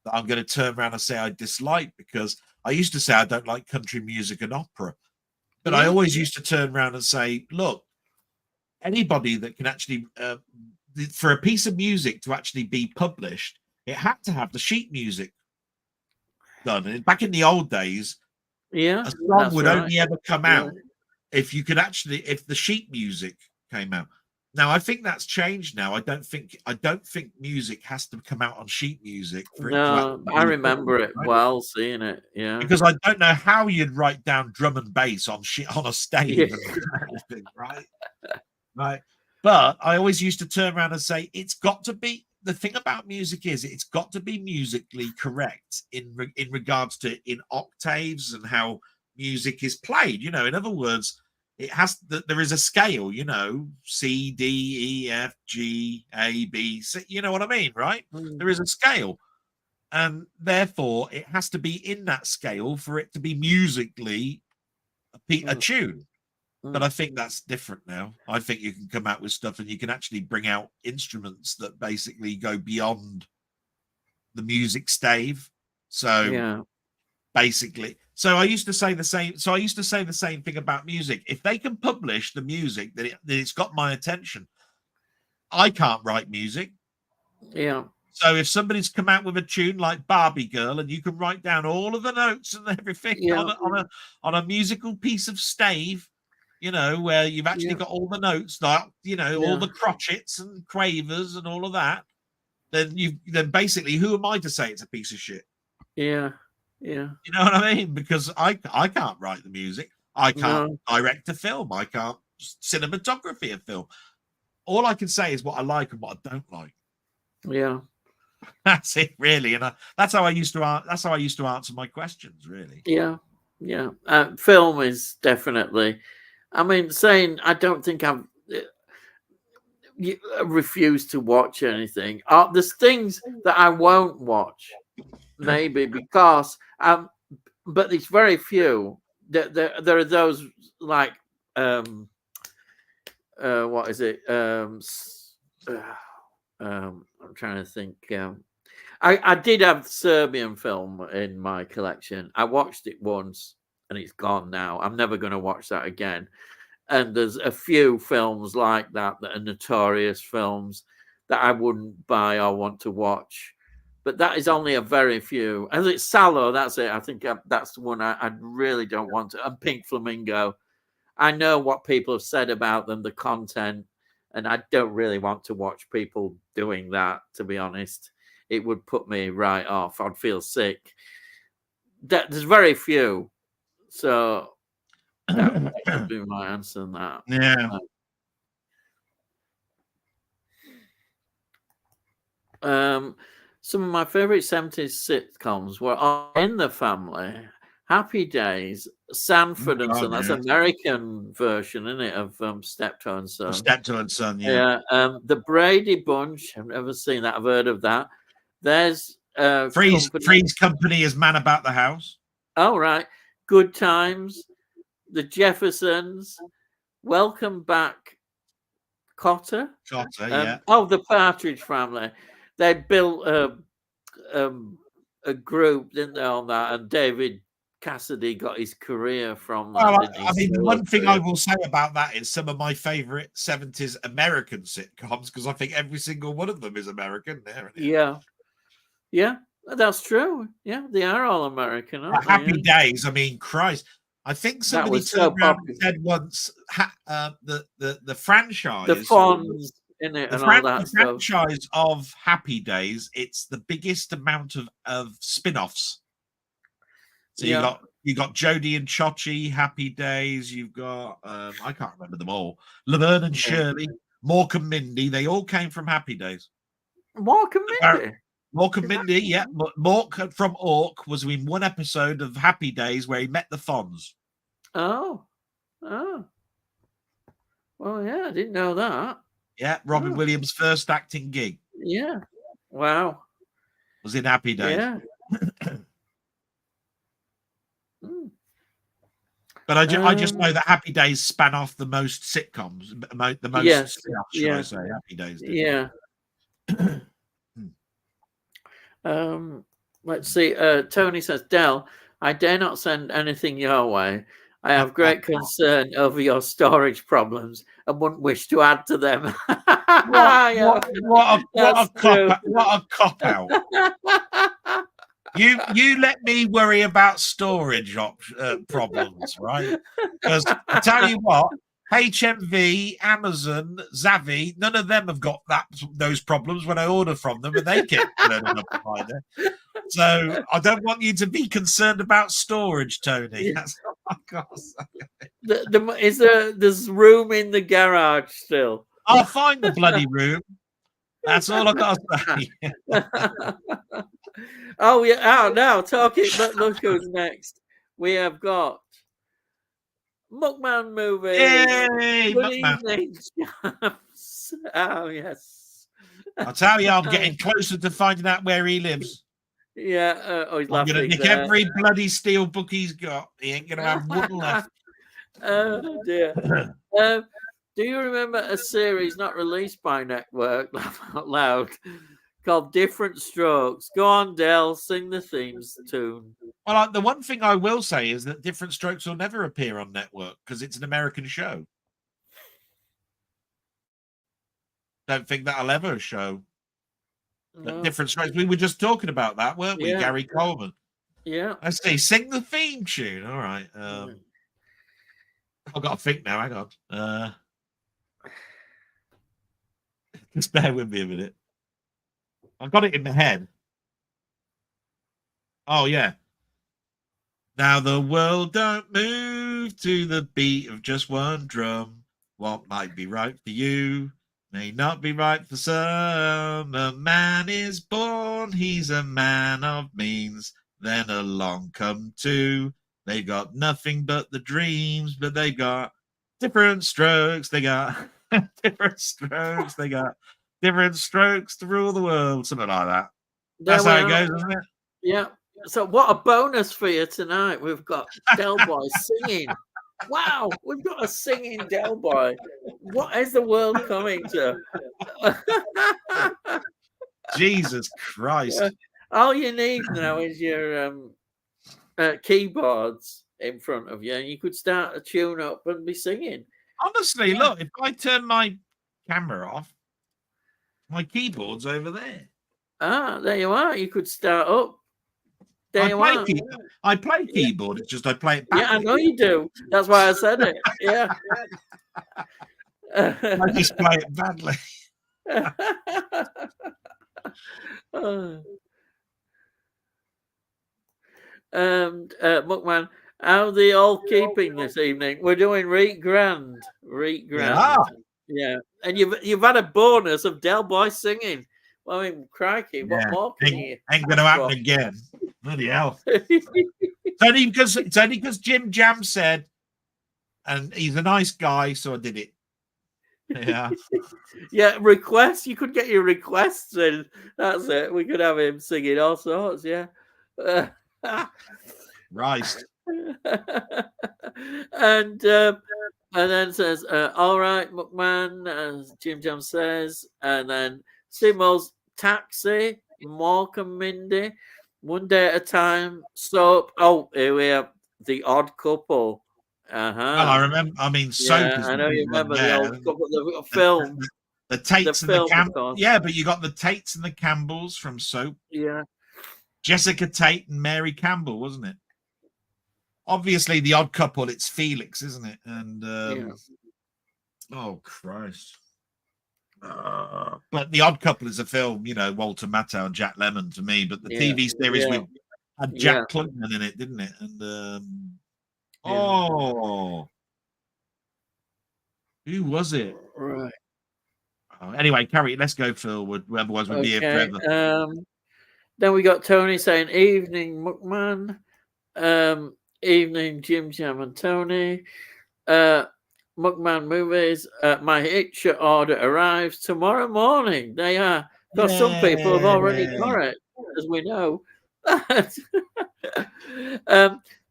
that I'm going to turn around and say I dislike, because I used to say I don't like country music and opera. But I Yeah, always used to turn around and say, look, anybody that can actually, for a piece of music to actually be published, it had to have the sheet music done. And back in the old days, yeah, a song that's would right. only ever come Yeah, out if you could actually, if the sheet music came out. Now I think that's changed now. I don't think music has to come out on sheet music for it to no, actually I be published, remember it right? well, seeing it. Yeah, Because I don't know how you'd write down drum and bass on on a yeah, stave and everything, right? Right. But I always used to turn around and say, it's got to be, the thing about music is it's got to be musically correct in regards to in octaves and how music is played. In other words, it has there is a scale, you know, C, D, E, F, G, A, B, C, you know what I mean, right? There is a scale, and therefore it has to be in that scale for it to be musically a tune. But I think that's different now. I think you can come out with stuff and you can actually bring out instruments that basically go beyond the music stave. So basically, so I used to say the same thing about music. If they can publish the music that it's got my attention, I can't write music. Yeah. So if somebody's come out with a tune like Barbie Girl and you can write down all of the notes and everything on a musical piece of stave, you know, where you've actually got all the notes, like, you know, all the crotchets and quavers and all of that, then basically who am I to say it's a piece of shit? Yeah. Yeah. You know what I mean? Because I can't write the music. I can't direct a film. I can't cinematography a film. All I can say is what I like and what I don't like. Yeah. That's it, really, and that's how I used to. That's how I used to answer my questions, really. Yeah, yeah. Film is definitely. I mean, saying I don't think I've refused to watch anything. There's things that I won't watch, maybe because, but it's very few. There are those like, what is it? I'm trying to think. I did have Serbian film in my collection. I watched it once and it's gone now. I'm never going to watch that again. And there's a few films like that are notorious films that I wouldn't buy or want to watch. But that is only a very few. As it's Sallow, that's it. I think that's the one I really don't want to. And Pink Flamingo. I know what people have said about them, the content, and I don't really want to watch people doing that, to be honest. It would put me right off. I'd feel sick. There's very few. So that would be my answer on that. Yeah. Some of my favorite 70s sitcoms were All in the Family, Happy Days, Sanford and Son. That's American version, isn't it, of Steptoe and Son? Steptoe and Son, yeah. The Brady Bunch. I've never seen that. I've heard of that. There's Three's Company is Man About the House. Oh, right. Good Times, The Jeffersons, Welcome Back, Cotter. Yeah. Oh, The Partridge Family. They built a group, didn't they, on that? And David Cassidy got his career from that. Well, I mean, the one thing I will say about that is some of my favorite 70s American sitcoms, because I think every single one of them is American. Yeah, that's true. Yeah, they are all American. Happy Days. I mean, Christ. I think somebody turned around and said once the franchise, the Fonz in it, and all that the franchise of Happy Days. It's the biggest amount of spin-offs. So you got Jodie and Chachi, Happy Days. You've got I can't remember them all. Laverne and Shirley, Mork and Mindy. They all came from Happy Days. Mork and Mindy. Mork and Mindy, yeah. Mork from Ork was in one episode of Happy Days where he met the Fonz. Oh. Well, yeah, I didn't know that. Yeah, Robin Williams' first acting gig. Yeah. Wow. Was in Happy Days. Yeah. But I just know that Happy Days span off the most sitcoms, the most should I say, Happy Days did. Yeah. Let's see. Tony says, Del, I dare not send anything your way. I have great concern over your storage problems and wouldn't wish to add to them. What a cop out. You let me worry about storage problems, right? Because I tell you what, HMV, Amazon, Zavvi, none of them have got those problems when I order from them, and they keep turning up either. So I don't want you to be concerned about storage, Tony. That's there's room in the garage still? I'll find the bloody room. That's all I got to say. Oh yeah. Now talking. Look who's next. We have got Muckman movie. Yay, Good Muckman. evening, chaps. Oh, yes. I'll tell you, I'm getting closer to finding out where he lives. Yeah. Oh, he's I'm going to laughing nick there. every bloody steel book he's got. He ain't going to have one left. Oh, dear. Do you remember a series not released by Network, laugh out loud, called Different Strokes? Go on, Del, sing the themes tune. Well, the one thing I will say is that Different Strokes will never appear on Network because it's an American show. Don't think that'll ever show. No. Different Strokes. We were just talking about that, weren't we? Yeah. Gary Coleman. Yeah. I see. Sing the theme tune. All right. I've got to think now. Hang on. Just bear with me a minute. I've got it in my head. Oh, yeah. Now the world don't move to the beat of just one drum. What might be right for you may not be right for some. A man is born, he's a man of means. Then along come two. They got nothing but the dreams, but they got different strokes. They got different strokes. They got different strokes to rule the world. Something like that. That's how it goes, isn't it? Yeah. So what a bonus for you tonight. We've got Delboy singing. Wow, we've got a singing Delboy. What is the world coming to? Jesus Christ. All you need now is your keyboards in front of you, and you could start a tune up and be singing. Honestly, look, if I turn my camera off, my keyboard's over there. Ah, there you are. You could start up. I play keyboard. It's just I play it badly. Yeah, I know you do. That's why I said it. Yeah. I just play it badly. And Muckman, how are they all keeping this evening? We're doing Reet Grand. Yeah. And you've had a bonus of Delboy singing. Well, I mean, crikey, what more can you? Ain't going to happen again. Bloody hell. It's only because Jim Jam said, and he's a nice guy, so I did it. Yeah. Yeah, requests. You could get your requests in. That's it. We could have him singing all sorts, yeah. Right. And then says, all right, Muckman, as Jim Jam says, and then Simo's Taxi, Mork and Mindy, One Day at a Time, Soap. Oh, here we have The Odd Couple. Well, I remember. I mean, Soap. Yeah, I know you remember the Odd Couple, the film. The Tates and the Campbells. Yeah, but you got the Tates and the Campbells from Soap. Yeah. Jessica Tate and Mary Campbell, wasn't it? Obviously, The Odd Couple. It's Felix, isn't it? And oh Christ. But The Odd Couple is a film, Walter Matthau and Jack Lemmon to me. But the TV series had Jack Klugman in it, didn't it? And who was it? Right. Anyway, Carrie, let's go forward. Otherwise, we'll be here forever. Then we got Tony saying, "Evening, Muckman. Evening, Jim Jam and Tony. Muckman movies. My hitcher order arrives tomorrow morning. They are, because some people have already got it, as we know.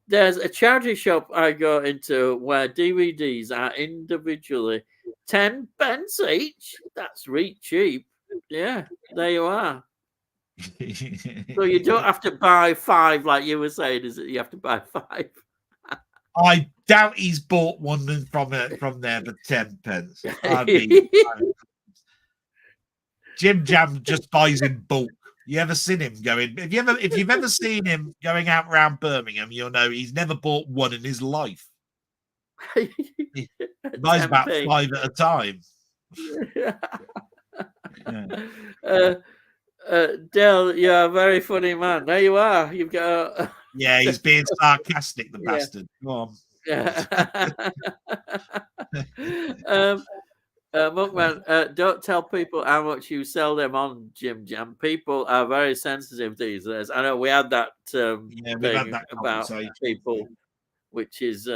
There's a charity shop I go into where DVDs are individually 10 pence each. That's really cheap. Yeah, there you are. So you don't have to buy 5 like you were saying, is it? You have to buy 5. I doubt he's bought one from there for 10 pence. Jim Jam just buys in bulk. You ever seen him going? If you've ever seen him going out around Birmingham, you'll know he's never bought one in his life. He buys about 5 at a time. Del, you're a very funny man. There you are. You've got. Yeah, he's being sarcastic, the bastard. Go on. Muckman, don't tell people how much you sell them on Jim Jam. People are very sensitive these days. I know we had that thing about people which is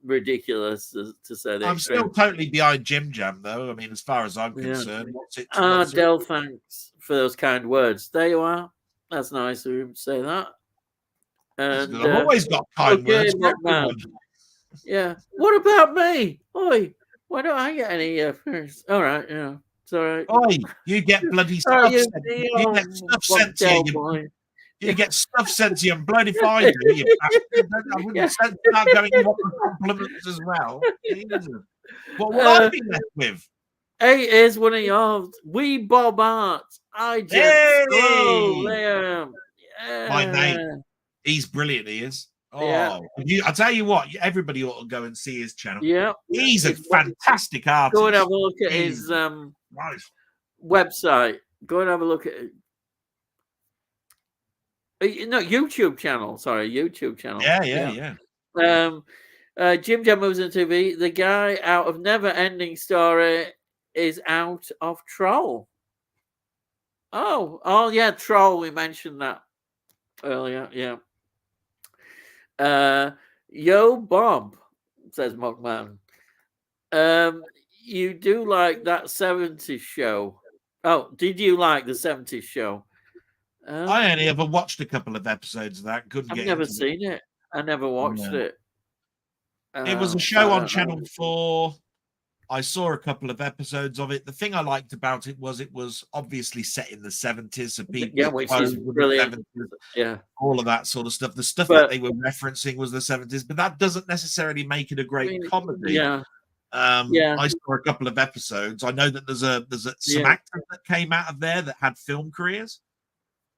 ridiculous to say the I'm extreme. still totally behind Jim Jam, though. I mean, as far as I'm Yeah. concerned, what's it? Del, thanks for those kind words. There you are. That's nice of him to say that. And I've always got kind words for everyone. Yeah. What about me? Oi, why don't I get any first? All right, yeah. It's all right. Oi, you get bloody stuff sent. You get stuff sent to you. You get stuff sent to you. I'm bloody fine, you bastard. I wouldn't start going, you want the compliments as well. Jesus. What would I be left with? Hey, here's one of yours. We Bob Art. I just Hey! Liam. Yeah. My mate. He's brilliant, he is. Oh, yeah. I tell you what, everybody ought to go and see his channel. Yeah. He's a fantastic artist. Go and have a look at his website. Go and have a look at it. No, YouTube channel. Sorry, YouTube channel. Yeah. Jim Jam Moves on TV. The guy out of Never Ending Story is out of Troll. Oh yeah, Troll. We mentioned that earlier. Yeah. Yo Bob, says Mockman. You do like that 70s show? Oh, did you like the 70s show? I only ever watched a couple of episodes of that. I've never seen it. I never watched it. It was a show on Channel 4. I saw a couple of episodes of it. The thing I liked about it was obviously set in the 70s. So people, which is brilliant. 70s, all of that sort of stuff. The stuff that they were referencing was the 70s, but that doesn't necessarily make it a great comedy. I saw a couple of episodes. I know that there's some actors that came out of there that had film careers,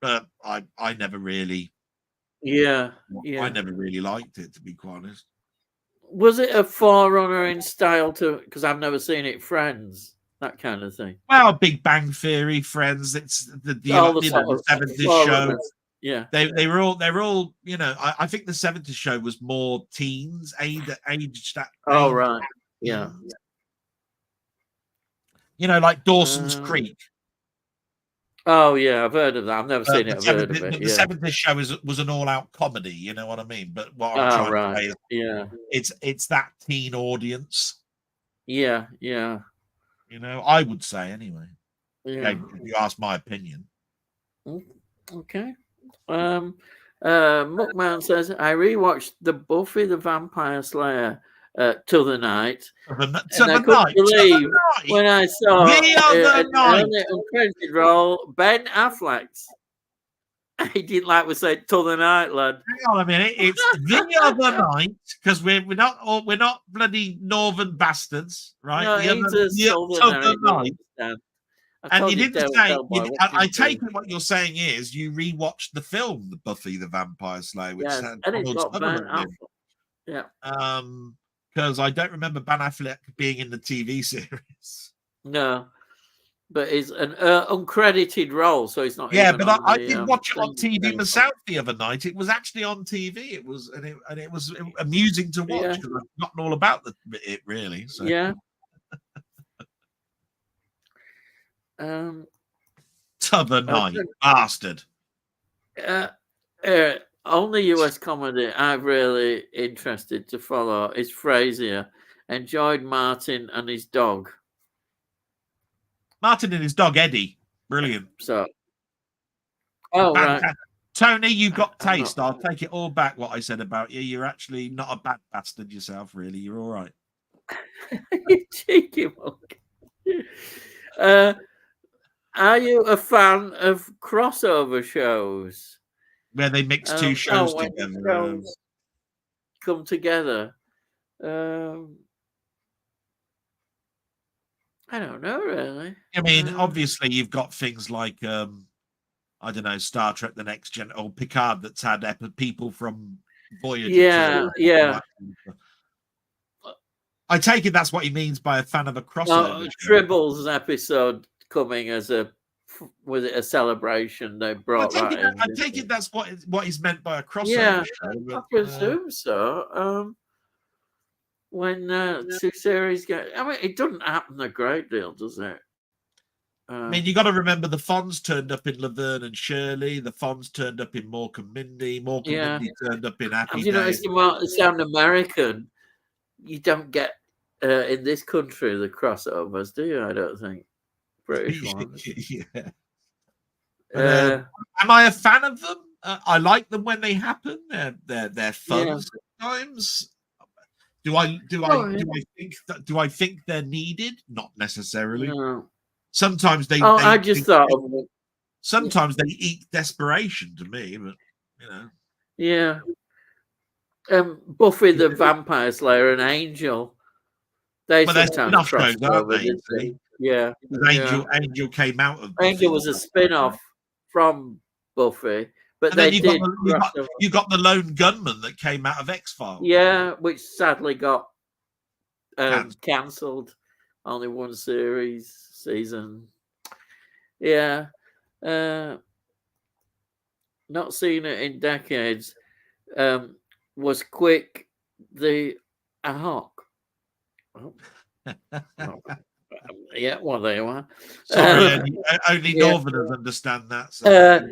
but I never really I never really liked it, to be quite honest. Was it a forerunner in style to, because I've never seen it, Friends, that kind of thing? Well, Big Bang Theory, Friends, it's the 70s show. Yeah, they're all I think the 70s show was more teens aged that. Oh right, yeah. Like Dawson's Creek. Oh yeah, I've heard of that. I've never seen it. I've heard of it. The 70s show was an all-out comedy. You know what I mean? But what I'm trying to say is, it's that teen audience. Yeah. I would say anyway. Yeah. If you ask my opinion. Okay. Muckman says I rewatched the Buffy the Vampire Slayer to the night. Believe when I saw an uncredited role, Ben Affleck's. He didn't like we said to the night, lad. Hang on a minute, it's the other night because we're not bloody northern bastards, right? No, the other night. And you didn't say. I take it what you're saying is you rewatched the film, The Buffy the Vampire Slayer, which and it's got Ben Affleck. Yeah. Because I don't remember Ben Affleck being in the TV series. No, but it's an uncredited role, so it's not. Yeah, but I did watch it on TV myself the other night. It was actually on TV. It was and it was amusing to watch because I've forgotten all about it really. So. Yeah. T'other night, bastard. Only US comedy I'm really interested to follow is Frasier. Enjoyed Martin and his dog. Martin and his dog Eddie, brilliant. So, right, Tony, you've got taste. I'll take it all back. What I said about you, you're actually not a bad bastard yourself. Really, you're all right. You cheeky monkey. Are you a fan of crossover shows? Where they mix two shows together. Shows come together. I don't know, really. I mean, obviously, you've got things like, I don't know, Star Trek The Next Gen, or Picard that's had people from Voyager. Yeah. I take it that's what he means by a fan of a crossover. Tribble's episode coming as a celebration? They brought that in. I take it that's what is meant by a crossover. Yeah, show, I presume so. When two series get, I mean, it doesn't happen a great deal, does it? I mean, you got to remember the Fonz turned up in Laverne and Shirley. The Fonz turned up in Mork and Mindy. Mork and Mindy turned up in Happy Have you noticed Days. the sound American? You don't get in this country the crossovers, do you? I don't think British ones. Yeah. But, am I a fan of them? I like them when they happen. They're fun sometimes. Do I think they're needed? Not necessarily. No. Sometimes they. I just thought. Sometimes they eat desperation to me, but you know. Yeah. Buffy the Vampire Slayer and Angel. They sometimes cross over, didn't they? Yeah. Angel came out of Buffy. Angel was a spin-off from Buffy, but and they you did. You got the lone gunman that came out of X-Files. Yeah, which sadly got cancelled. Only one season. Yeah. Not seen it in decades. Was Quick the Hawk? Oh. Yeah, well, there you are. Sorry, only Northerners understand that. So.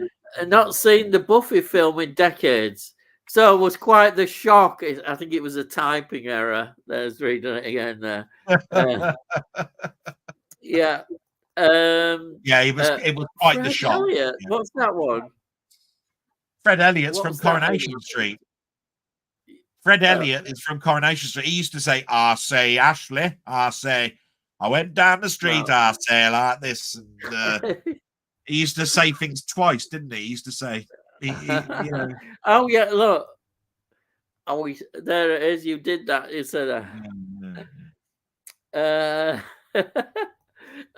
Not seen the Buffy film in decades. So it was quite the shock. I think it was a typing error. There's reading it again there. Yeah. It was quite Fred the shock. Elliott. Yeah. What's that one? Fred Elliott's from Coronation Street. Fred Elliott is from Coronation Street. He used to say, I say, Ashley, I say, I went down the street, I say, like this. And he used to say things twice, didn't he? He used to say, you know. Oh, yeah, look. Oh, there it is. You did that. You said that.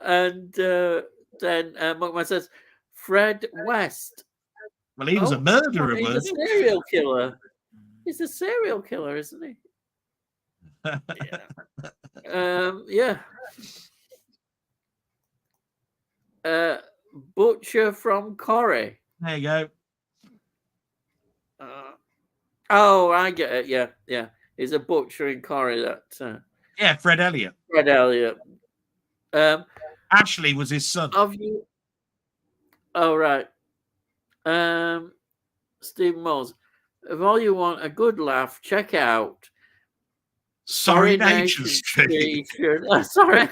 And then McMahon says, Fred West. Well, he was a murderer. He's a serial killer. He's a serial killer, isn't he? Yeah. Butcher from Corrie. There you go. Oh, I get it. Yeah. He's a butcher in Corrie. Yeah, Fred Elliott. Fred Elliott. Ashley was his son. Oh, right. Stephen Moles. If all you want a good laugh, check out Sorry Nation Street. Sorry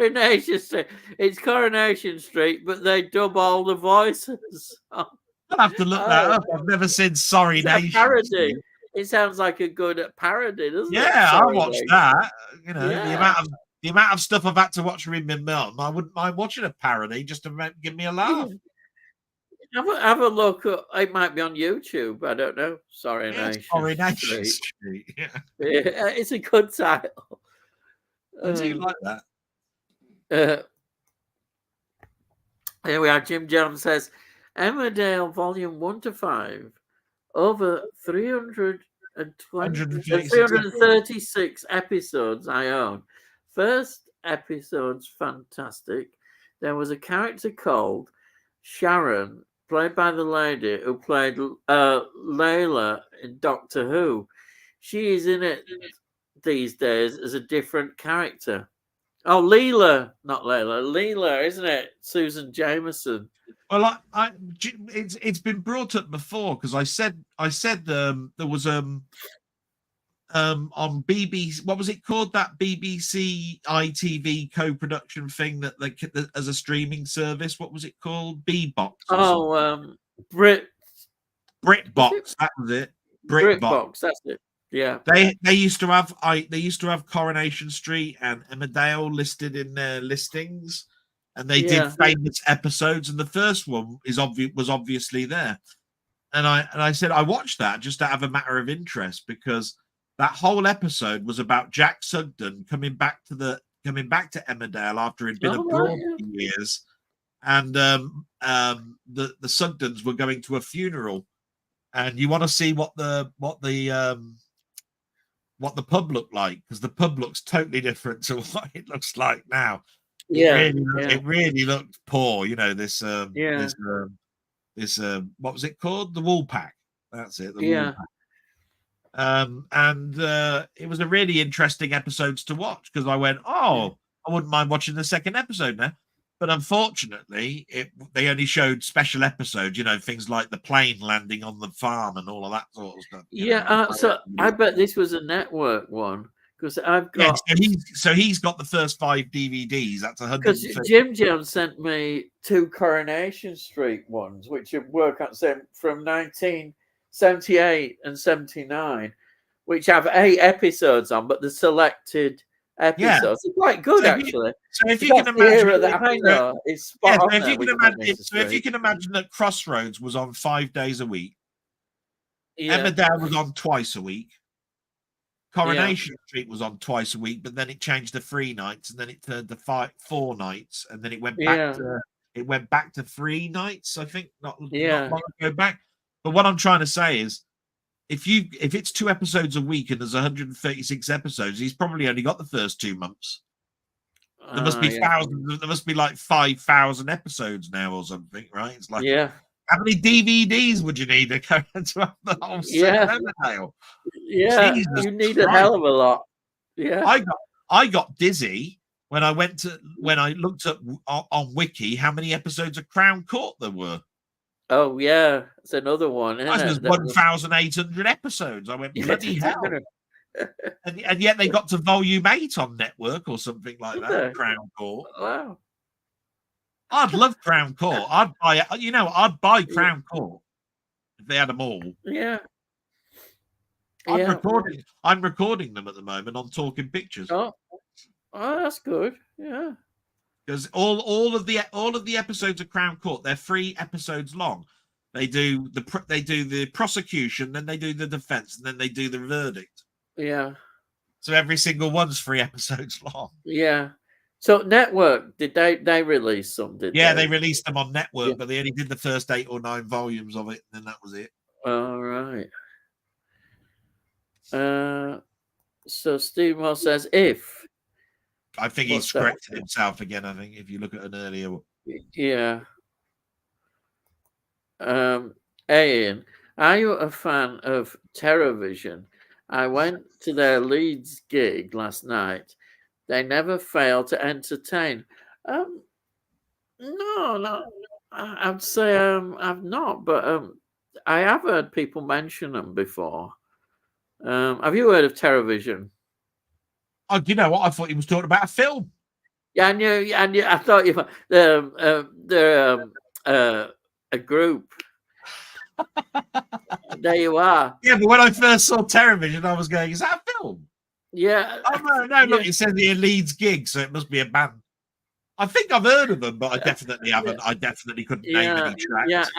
Nation Street. It's Coronation Street, but they dub all the voices. I'll have to look that up. I've never seen Sorry Nation. Parody. Street. It sounds like a good parody, doesn't it? Yeah, I watched that. You know, the amount of stuff I've had to watch in my mum, I wouldn't mind watching a parody just to give me a laugh. Have a look. It might be on YouTube. I don't know. Sorry Nation Street. Yeah, it's a good title. I do like that. Here we are. Jim Jones says, Emmerdale Volume 1 to 5, over 336 episodes I own. First episode's fantastic. There was a character called Sharon, played by the lady who played Layla in Doctor Who. She is in it these days as a different character. Oh, Leela, not Layla. Leela, isn't it? Susan Jameson. Well, it's been brought up before because I said there was on BBC, what was it called, that BBC ITV co-production thing that as a streaming service, what was it called? B-Box. BritBox. That was it. BritBox. That's it. Yeah. They used to have Coronation Street and Emmerdale listed in their listings, and they did famous episodes, and the first one was obviously there. And I said I watched that just out of a matter of interest because that whole episode was about Jack Sugden coming back to Emmerdale after he'd been abroad for years, and the Sugdens were going to a funeral, and you want to see what the pub looked like, because the pub looks totally different to what it looks like now. It really looked poor. You know, this what was it called? The Woolpack. That's it. Woolpack. And it was a really interesting episode to watch because I went, I wouldn't mind watching the second episode now. But unfortunately, they only showed special episodes, things like the plane landing on the farm and all of that sort of stuff. So I bet this was a network one because I've got. So he's got the first 5 DVDs. That's 150. Because Jim Jones sent me 2 Coronation Street ones, which work out from 1978 and 79, which have 8 episodes on, but the selected episodes are quite good, actually. So if you can imagine that I know is spot on. If you can imagine that Crossroads was on 5 days a week, Emmerdale was on twice a week, Coronation Street was on twice a week, but then it changed to 3 nights, and then it turned to 4 nights, and then it went back to 3 nights. I think not long ago back. But what I'm trying to say is, if it's 2 episodes a week and there's 136 episodes, he's probably only got the first 2 months. There must be thousands. There must be like 5,000 episodes now or something, right? It's like, how many DVDs would you need to have the whole set of Emmerdale? Jesus you need Christ. A hell of a lot. Yeah, I got dizzy when I looked up on Wiki how many episodes of Crown Court there were. Oh yeah, it's another one. There's 1,800 episodes. I went, bloody hell. And yet they got to volume 8 on network or something like that. Crown Court. Wow. I'd love Crown Court. I'd buy Crown Court if they had them all. Yeah. I'm recording them at the moment on Talking Pictures. Oh, that's good. Yeah. Because all of the episodes of Crown Court, they're 3 episodes long. They do the prosecution, then they do the defense, and then they do the verdict. Yeah. So every single one's 3 episodes long. Yeah. So network, did they release some? They released them on network, but they only did the first 8 or 9 volumes of it, and then that was it. All right. So Steve Moss says if. I think he's corrected himself again. I think if you look at an earlier one. Yeah. Ian, are you a fan of TerraVision? I went to their Leeds gig last night. They never fail to entertain. No. I'd say I've not, but I have heard people mention them before. Have you heard of TerraVision? Oh, do you know what? I thought he was talking about a film. Yeah, I knew. I thought they're a group. There you are. Yeah, but when I first saw TerraVision, I was going, "Is that a film?" Yeah. Oh no! Look, it says here Leeds gig, so it must be a band. I think I've heard of them, but I definitely haven't. I definitely couldn't name any tracks.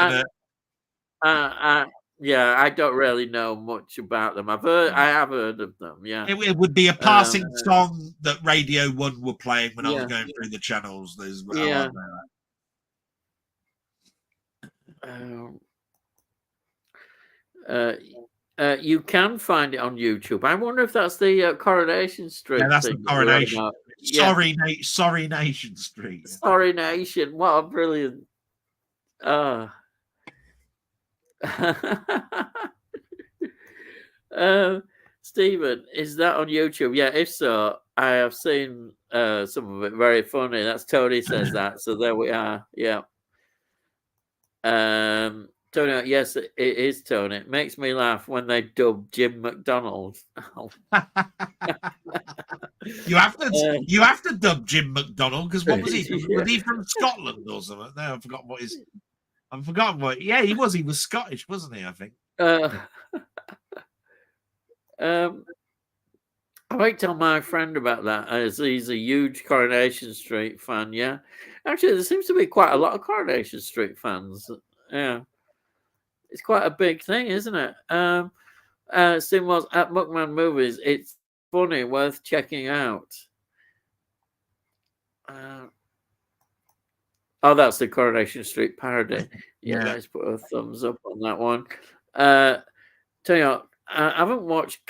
I don't really know much about them. I have heard of them. Yeah, it would be a passing song that Radio 1 were playing when I was going through the channels. You can find it on YouTube. I wonder if that's the Coronation Street. Yeah, that's the Coronation. Sorry, Nation Street. Sorry, Nation. What a brilliant. Stephen, is that on YouTube? Yeah, if so, I have seen some of it. Very funny. That's Tony says that. So there we are. Yeah. Tony, yes, it is Tony. It makes me laugh when they dub Jim McDonald. You have to dub Jim McDonald because what was he? Was he from Scotland or something? No, I've forgotten what. Yeah, he was. He was Scottish, wasn't he? I think. I might tell my friend about that, as he's a huge Coronation Street fan. Yeah, actually, there seems to be quite a lot of Coronation Street fans. Yeah, it's quite a big thing, isn't it? Sim was at Muckman Movies. It's funny, worth checking out. Oh, that's the Coronation Street parody. Yeah, let's put a thumbs up on that one. Tell you what, I haven't watched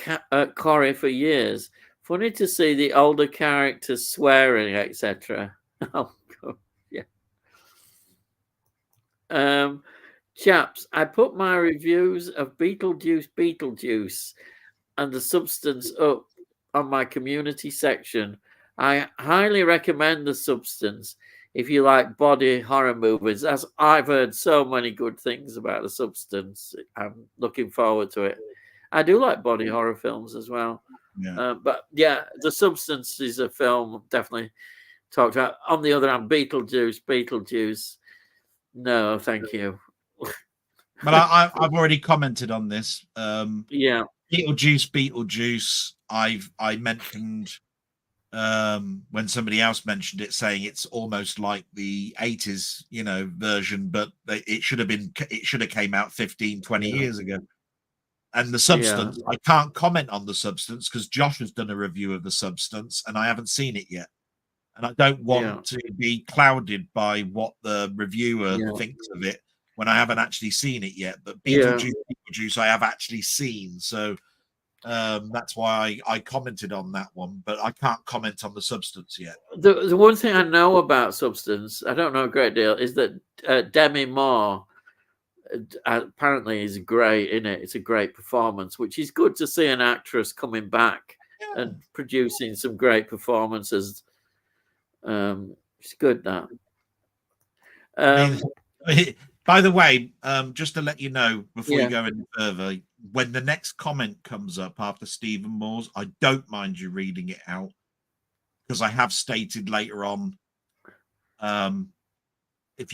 Corrie for years. Funny to see the older characters swearing, etc. Oh, God. Yeah. Chaps, I put my reviews of Beetlejuice and The Substance up on my community section. I highly recommend The Substance. if you like body horror movies, as I've heard so many good things about The Substance, I'm looking forward to it. I do like body horror films as well. Yeah. But yeah, The Substance is a film definitely talked about. On the other hand, Beetlejuice, no, thank you. But I've already commented on this. Yeah, Beetlejuice. I mentioned when somebody else mentioned it, saying it's almost like the 80s, version, but it should have came out 15, 20 years ago. And The Substance, I can't comment on The Substance because Josh has done a review of The Substance and I haven't seen it yet. And I don't want to be clouded by what the reviewer thinks of it when I haven't actually seen it yet. But Beetlejuice I have actually seen. So that's why I commented on that one, but I can't comment on The Substance yet. The one thing I know about Substance, I don't know a great deal, is that Demi Moore apparently is great in it. It's a great performance, which is good to see an actress coming back and producing some great performances. It's good that. By the way, just to let you know before you go any further, when the next comment comes up after Stephen Moore's, I don't mind you reading it out because I have stated later on, if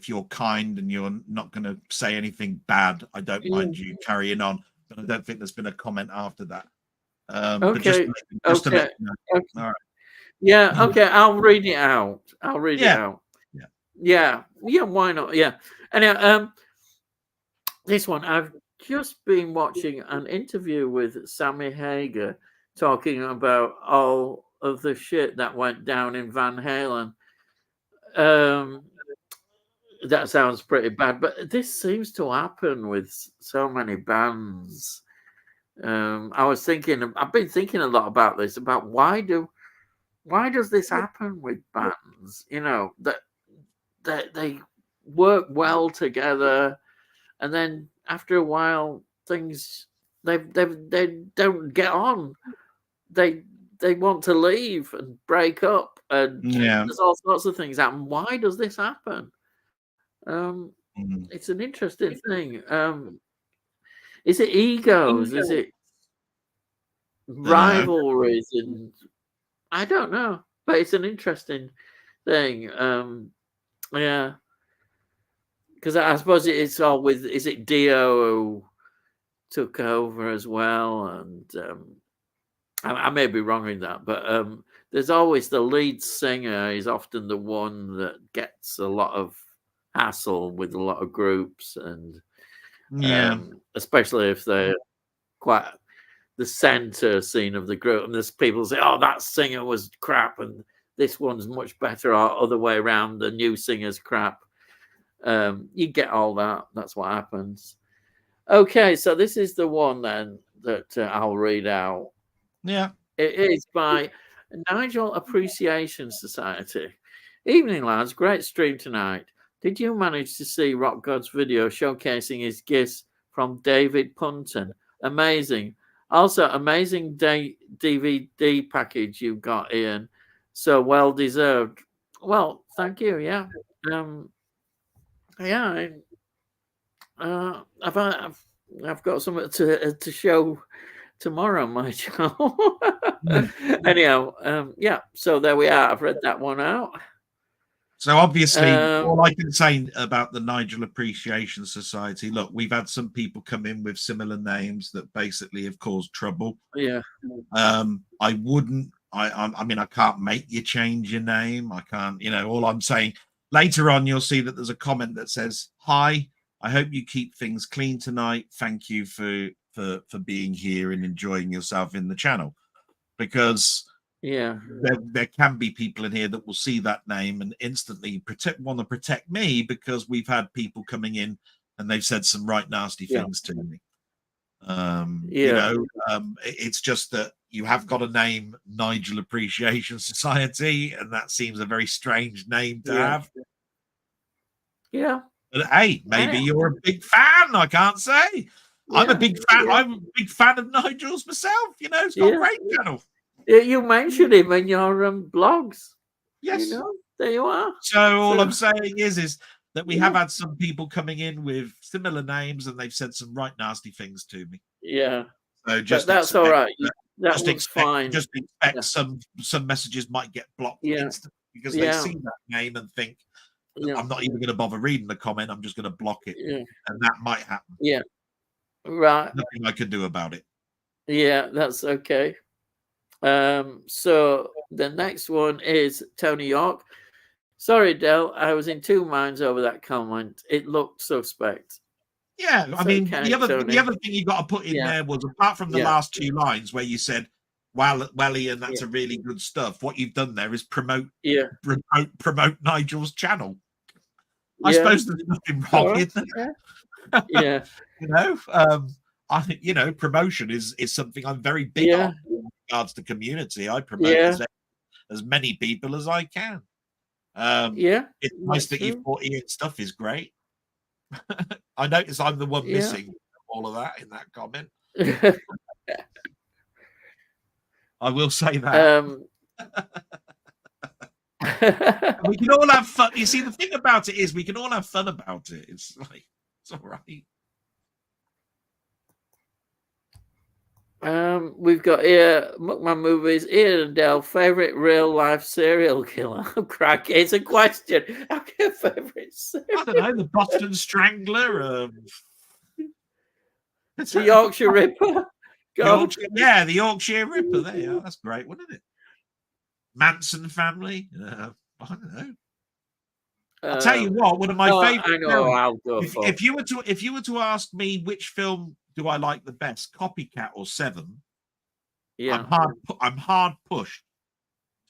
you're kind and you're not going to say anything bad, I don't mind you carrying on. But I don't think there's been a comment after that. Okay. Just to let you know. Okay. All right. Yeah. Okay. I'll read it out. It out. Yeah. Why not? Yeah. Anyway, this one, I've just been watching an interview with Sammy Hagar talking about all of the shit that went down in Van Halen. That sounds pretty bad, but this seems to happen with so many bands. I've been thinking a lot about this, about why does this happen with bands? That they work well together, and then after a while, things they don't get on. They want to leave and break up, and there's all sorts of things happen. Why does this happen? It's an interesting thing. Is it egos? Is it rivalries? And I don't know, but it's an interesting thing. Yeah, because I suppose it's all with. Is it Dio who took over as well? And I may be wrong in that, but there's always the lead singer is often the one that gets a lot of hassle with a lot of groups, and especially if they're quite the center scene of the group, and there's people say, "Oh, that singer was crap," and this one's much better, or other way around, the new singer's crap. You get all that. That's what happens. Okay, so this is the one then that I'll read out. Yeah. It is by Nigel Appreciation Society. Evening, lads. Great stream tonight. Did you manage to see Rock God's video showcasing his gifts from David Punton? Amazing. Also, amazing DVD package you got, Ian. So well deserved. Well, thank you. Yeah. I've got something to show tomorrow on my channel. Anyhow, so there we are. I've read that one out. So obviously, all I can say about the Nigel Appreciation Society, look, we've had some people come in with similar names that basically have caused trouble. Yeah. I wouldn't. I mean, I can't make you change your name. I can't. All I'm saying. Later on, you'll see that there's a comment that says, "Hi, I hope you keep things clean tonight. Thank you for being here and enjoying yourself in the channel," because there can be people in here that will see that name and instantly want to protect me because we've had people coming in and they've said some right nasty things to me. It's just that you have got a name, Nigel Appreciation Society, and that seems a very strange name to have. Yeah. But hey, maybe you're a big fan. I can't say. I'm a big fan. I'm a big fan of Nigel's myself. It's got a great channel. You mentioned him in your blogs. Yes. there you are. So all I'm saying is that we have had some people coming in with similar names, and they've said some right nasty things to me. Yeah. So just that's all right. That one's fine. Just expect some messages might get blocked instantly because they see that name and think, I'm not even going to bother reading the comment. I'm just going to block it, and that might happen. Yeah, right. Nothing I can do about it. Yeah, that's okay. So the next one is Tony York. Sorry, Del, I was in two minds over that comment. It looked suspect. Yeah, I mean, the other thing you got to put in there was, apart from the last two lines where you said, "Well, Ian, that's a really good stuff." What you've done there is promote Nigel's channel. I suppose there's nothing wrong in that. Yeah, I think promotion is something I'm very big on in regards to community. I promote as many people as I can. It's nice that you thought Ian stuff is great. I notice I'm the one missing all of that in that comment. I will say that. We can all have fun. You see, the thing about it is we can all have fun about it. It's like, it's all right. We've got here Muckman Movies. Ian and Del, favorite real life serial killer. Crack, it's a question. How can your favorite serial? I don't know, the Boston Strangler, the Yorkshire Ripper. The Yorkshire Ripper. There you are. That's great, wasn't it? Manson family. I don't know. I'll tell you what. One of my favorite. If you were to ask me which film do I like the best, Copycat or Seven? Yeah, I'm hard pushed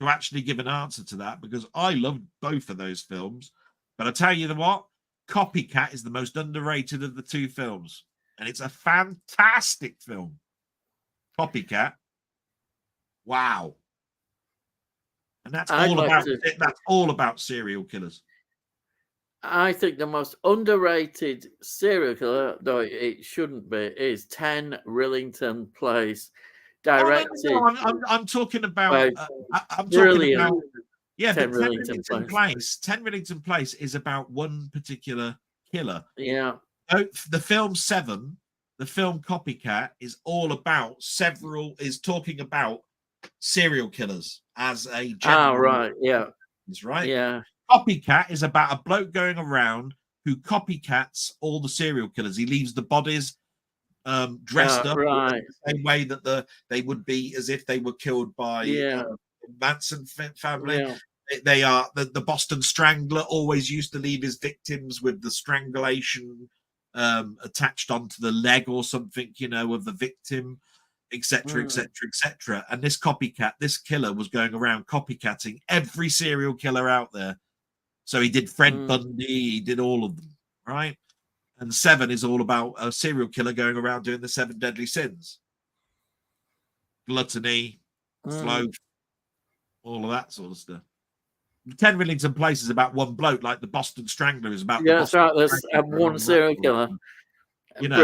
to actually give an answer to that because I love both of those films. But I tell you what, Copycat is the most underrated of the two films, and it's a fantastic film. Copycat, wow, and that's all about serial killers. I think the most underrated serial killer, though it shouldn't be, is 10 Rillington Place, directed. I'm talking about. I'm talking about. Yeah, 10 Rillington Place. 10 Rillington Place is about one particular killer. Yeah. The film Seven, the film Copycat, is all about is talking about serial killers as a general. Right. Yeah. Right. Yeah. Copycat is about a bloke going around who copycats all the serial killers. He leaves the bodies dressed up right. the same way that they would be as if they were killed by Manson family. Yeah. They are the Boston Strangler always used to leave his victims with the strangulation attached onto the leg or something, of the victim, etc., etc., etc. And this killer was going around copycatting every serial killer out there. So he did Fred Bundy, he did all of them, right? And Seven is all about a serial killer going around doing the 7 deadly sins. Gluttony, sloth, all of that sort of stuff. 10 Rillington Place is about one bloke, like the Boston Strangler is about. Yeah, that's right. There's one serial killer. And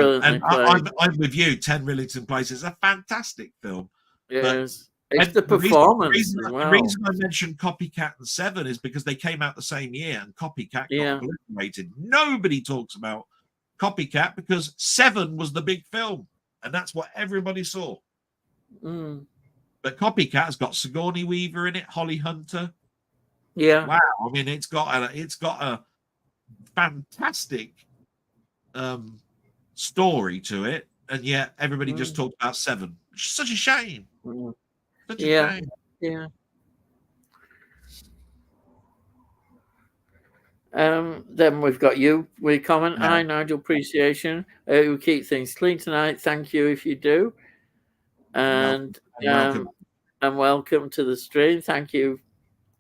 I'm with you. 10 Rillington Place is a fantastic film. Yes. It's the performance. The reason I mentioned Copycat and Seven is because they came out the same year and Copycat got obliterated. Nobody talks about Copycat because Seven was the big film and that's what everybody saw. But Copycat has got Sigourney Weaver in it, Holly Hunter. Yeah. Wow. I mean, it's got a fantastic story to it, and yet everybody just talked about Seven. Which is such a shame. Such a shame. Yeah. Then we've got you. We comment. Hi, Nigel. Appreciation. We keep things clean tonight. Thank you if you do. And welcome to the stream. Thank you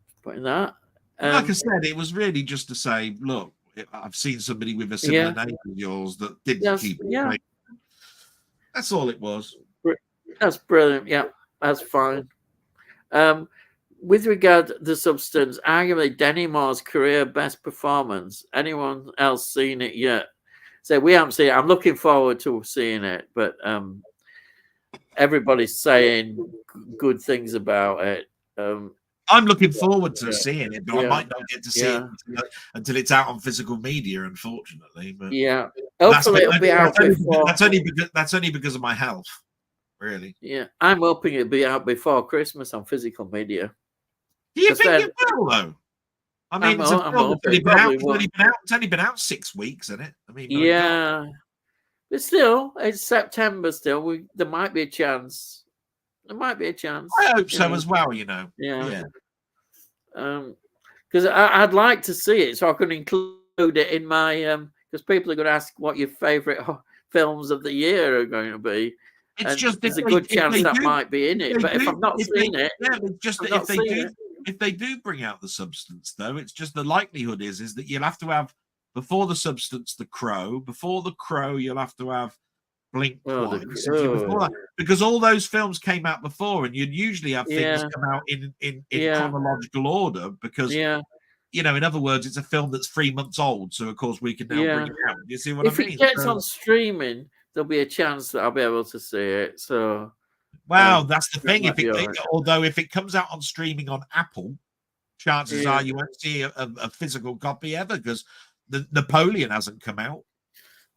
for putting that. Like I said, it was really just to say, look, I've seen somebody with a similar name to yours that didn't keep it. Yeah. That's all it was. That's brilliant. Yeah, that's fine. With regard to the substance, arguably Denny Moore's career best performance. Anyone else seen it yet? So we haven't seen it. I'm looking forward to seeing it, but everybody's saying good things about it. I'm looking forward to seeing it, but I Yeah. might not get to see Yeah. it until it's out on physical media, unfortunately. But Yeah. Hopefully it'll be out before. that's only because of my health, really. Yeah. I'm hoping it'll be out before Christmas on physical media. Do you 'Cause think then it will, though? I mean, I'm it's a ho- I'm film that's hoping only it been out. probably It's will. only been out 6 weeks, isn't it? I mean, my God. Yeah. But still, it's September still. There might be a chance. There might be a chance. I hope you so know. as well, you know. Yeah. Yeah. Because I'd like to see it so I can include it in my because people are going to ask what your favorite films of the year are going to be. It's And just there's a good chance that might be in it. But if I've not seen it, yeah, it's just that if they do bring out the Substance, though, it's just the likelihood is that you'll have to have before the Substance, The Crow. Before The Crow, you'll have to have Blink Twice. Before that, because all those films came out before, and you'd usually have things come out in chronological order. Because you know, in other words, it's a film that's 3 months old, so of course we can now bring it out. You see what I mean? If it gets on streaming, there'll be a chance that I'll be able to see it. So, well, that's the thing. Although if it comes out on streaming on Apple, chances are you won't see a physical copy ever because the Napoleon hasn't come out.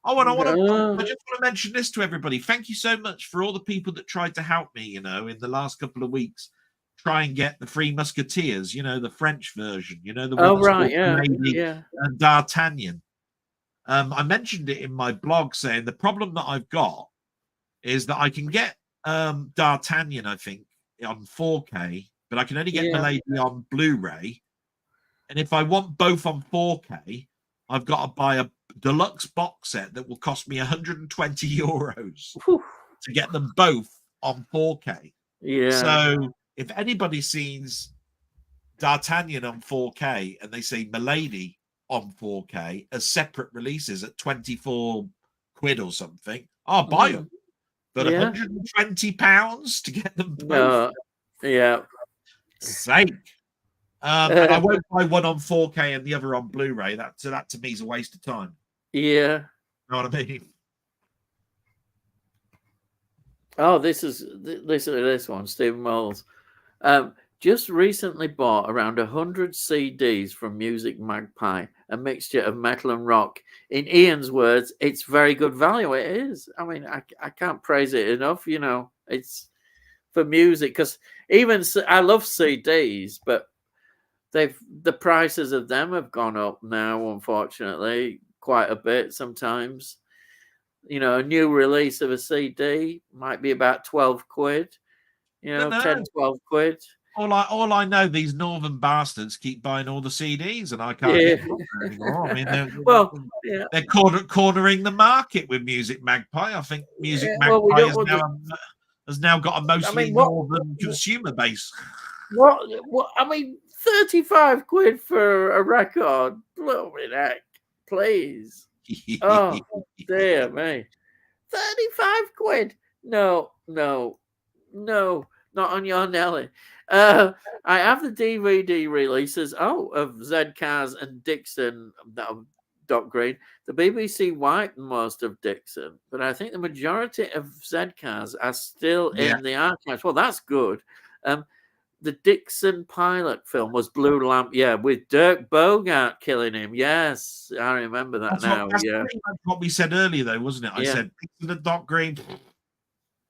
I just want to mention this to everybody. Thank you so much for all the people that tried to help me, you know, in the last couple of weeks. Try and get the Three Musketeers, you know, the French version, you know, the one and D'Artagnan. I mentioned it in my blog saying the problem that I've got is that I can get D'Artagnan, I think, on 4K, but I can only get Milady on Blu-ray. And if I want both on 4K, I've got to buy a deluxe box set that will cost me 120 euros to get them both on 4K. Yeah. So if anybody sees D'Artagnan on 4K and they say Milady on 4K as separate releases at 24 quid or something, I'll buy them. But 120 pounds to get them both. Sake. And I won't buy one on 4K and the other on Blu-ray. That to me is a waste of time. Yeah. Know what I mean? Oh, this one, Stephen Moles. Just recently bought around 100 CDs from Music Magpie, a mixture of metal and rock. In Ian's words, it's very good value. It is. I mean, I can't praise it enough. You know, it's for music because I love CDs, but the prices of them have gone up now, unfortunately, quite a bit sometimes. You know, a new release of a CD might be about 12 quid, you know, 10, 12 quid. All I know, these northern bastards keep buying all the CDs, and I can't get them anymore. I mean, they're cornering the market with Music Magpie. I think Music Magpie has now got a mostly northern consumer base. What? I mean, 35 quid for a record? Blooming heck, please. Oh, dear me. 35 quid? No, not on your Nelly. I have the DVD releases of Z-Cars and Dixon, Doc Green. The BBC wiped most of Dixon, but I think the majority of Z-Cars are still in the archives. Well, that's good. The Dixon pilot film was Blue Lamp, with Dirk Bogart killing him. Yes, I remember that now. That's what we said earlier, though, wasn't it? I said Dixon and Doc Green.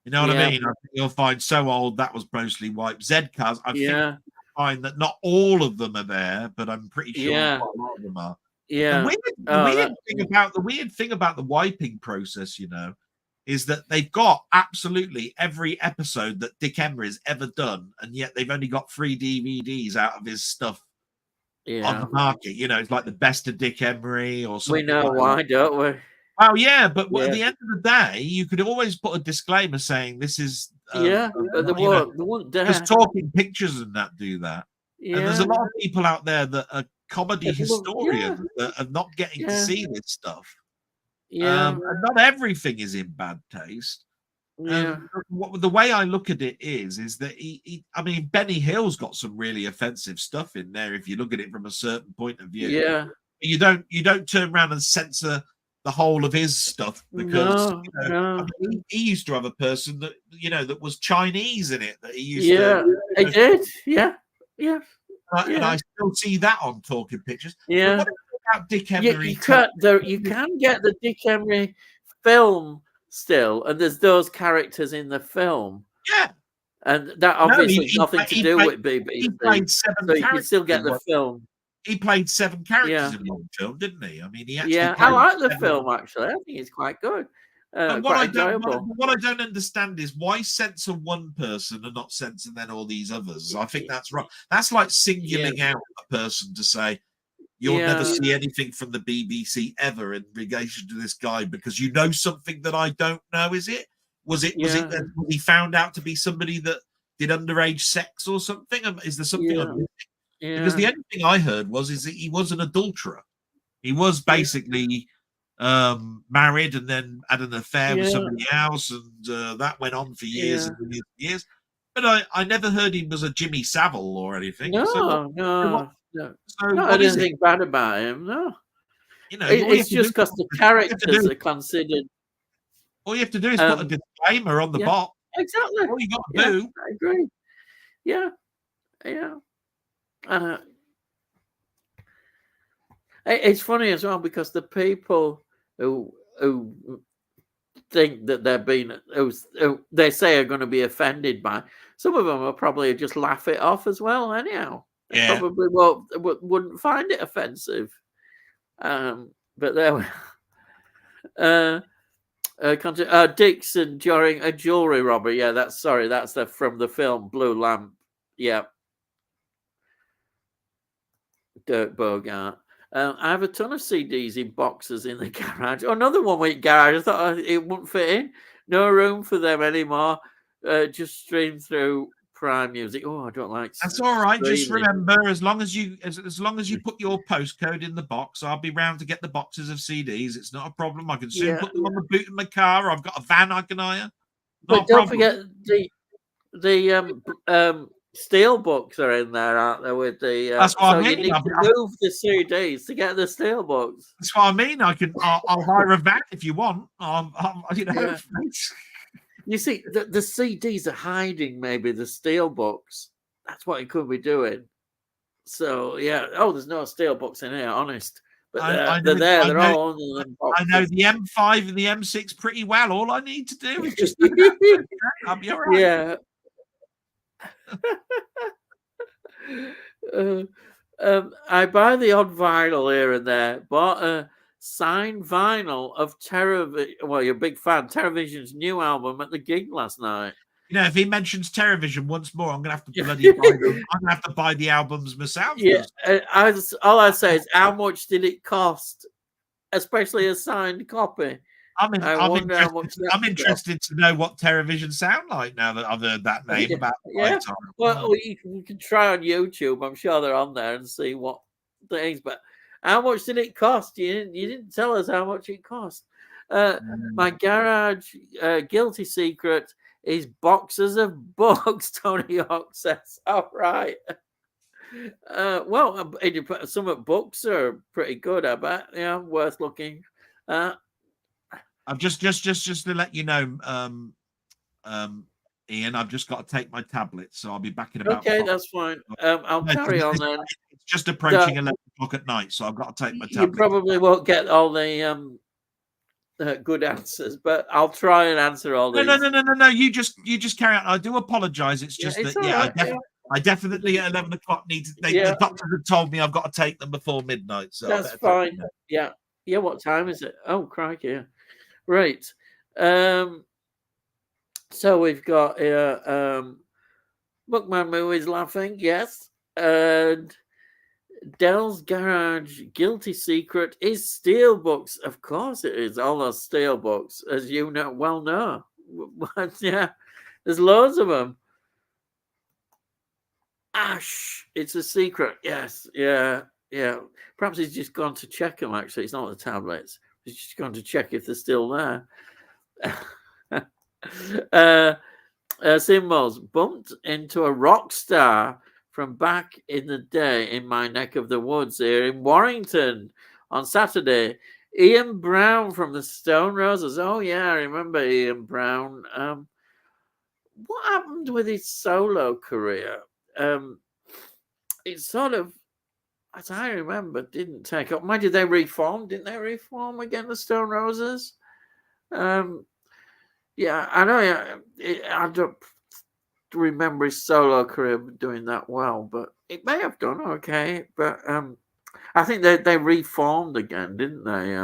You know what I mean? I think you'll find so old that was mostly wiped. Z-Cars, I think you'll find that not all of them are there, but I'm pretty sure quite a lot of them are. Yeah. The weird thing about the wiping process, you know, is that they've got absolutely every episode that Dick Emery's ever done, and yet they've only got 3 DVDs out of his stuff on the market. You know, it's like the best of Dick Emery or something. We know why, don't we? Well, yeah, but at the end of the day, you could always put a disclaimer saying this is but they won't dare. Because Talking Pictures and that do that. And there's a lot of people out there that are comedy historians that are not getting to see this stuff. And not everything is in bad taste. The way I look at it is that I mean, Benny Hill's got some really offensive stuff in there if you look at it from a certain point of view. Yeah. You don't turn around and censor the whole of his stuff because I mean, he used to have a person that that was Chinese in it that he used to. He did. Yeah. Yeah. And I still see that on Talking Pictures. Yeah. But what about Dick You Emery? can get the Dick Emery film still, and there's those characters in the film. Yeah. And that No, obviously has nothing to do with BBC. He played 7 So you can characters still get in the one. film. He played 7 characters Yeah. in one film, didn't he? I mean, he actually Yeah, I played like the 7. film actually. I think it's quite good. But Quite enjoyable. what I don't understand is why censor one person and not censor then all these others. I think that's wrong. That's like singling out a person to say you'll never see anything from the BBC ever in relation to this guy because you know something that I don't know. Is it? Was he found out to be somebody that did underage sex or something? Is there something I'm missing? Because the only thing I heard is that he was an adulterer. He was basically married and then had an affair with somebody else, and that went on for years and years. But I never heard he was a Jimmy Savile or anything. No. So I didn't think bad about him. No, you know, it's just because the characters are considered. All you have to do is put a disclaimer on the box. Exactly. All you got to do. I agree. Yeah. It's funny as well because the people who think that they're being, who they say are going to be offended by, some of them will probably just laugh it off as well. Anyhow, they probably wouldn't find it offensive. But there. Dixon during a jewelry robbery. Yeah, that's from the film Blue Lamp. Yeah. Dirk Bogart. I have a ton of CDs in boxes in the garage. Oh, another one with garage. I thought it wouldn't fit in. No room for them anymore. Just stream through Prime Music. Oh, I don't like. That's all right. Streaming. Just remember, as long as you put your postcode in the box, I'll be round to get the boxes of CDs. It's not a problem. I can soon put them on the boot of my car. I've got a van I can hire. But don't forget the steel books are in there, aren't there? With the that's what I mean. You need to move the CDs to get the steel books. That's what I mean. I'll hire a van if you want. You see, the CDs are hiding maybe the steel books. That's what it could be doing. So there's no steel books in here, honest. But they're there. They're all under them boxes. I know the M5 and the M6 pretty well. All I need to do is just I'll be all right. Yeah. I buy the odd vinyl here and there. Bought a signed vinyl of Terrorvision. Well, you're a big fan. TerrorVision's new album at the gig last night. You know, if he mentions TerrorVision once more, I'm gonna have to bloody buy them. I'm gonna have to buy the albums myself. Yeah, all I say is, how much did it cost, especially a signed copy? I'm interested to know what TerrorVision sound like now that I've heard that name about. Well, you can try on YouTube. I'm sure they're on there and see what things. But how much did it cost? You didn't tell us how much it cost. My garage guilty secret is boxes of books. Tony Hawk says, "All right." Well, some books are pretty good. I bet. Yeah, worth looking. I've just to let you know, Ian, I've just got to take my tablet, so I'll be back in about. Okay, that's fine. I'll carry on then. It's just approaching 11 o'clock at night, so I've got to take my tablet. You probably won't get all the good answers, but I'll try and answer all these. No. You just carry on. I do apologize. It's just I definitely at 11 o'clock need to. The doctors have told me I've got to take them before midnight. So that's fine. Yeah. What time is it? Oh, crikey! Yeah. Right. So we've got Bookman Movies laughing, yes. And Dell's Garage guilty secret is steelbooks. Of course it is. All those steelbooks, as you know. Yeah. There's loads of them. Ash, it's a secret. Yes. Yeah. Perhaps he's just gone to check them, actually. It's not the tablets. He's just gone to check if they're still there. Symbols bumped into a rock star from back in the day in my neck of the woods here in Warrington on Saturday. Ian Brown from the Stone Roses. Oh, yeah, I remember Ian Brown. What happened with his solo career? it sort of, as I remember, didn't take up. Why did they reform? Didn't they reform again, the Stone Roses? Yeah, I know. I don't remember his solo career doing that well, but it may have done okay. But I think they reformed again, didn't they?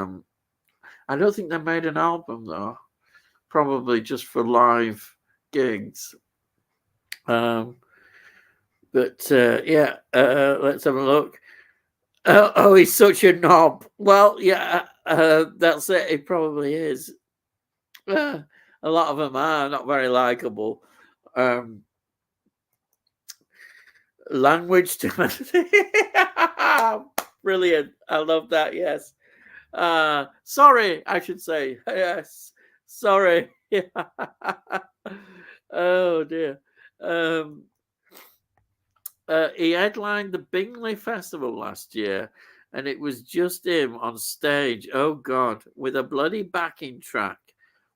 I don't think they made an album though. Probably just for live gigs. But yeah, let's have a look. Oh, he's such a knob. Well, yeah, that's it. He probably is. A lot of them are not very likable. Language to brilliant. I love that. Yes. Sorry, I should say. Yes. Sorry. Oh dear. He headlined the Bingley Festival last year, and it was just him on stage. Oh God, with a bloody backing track.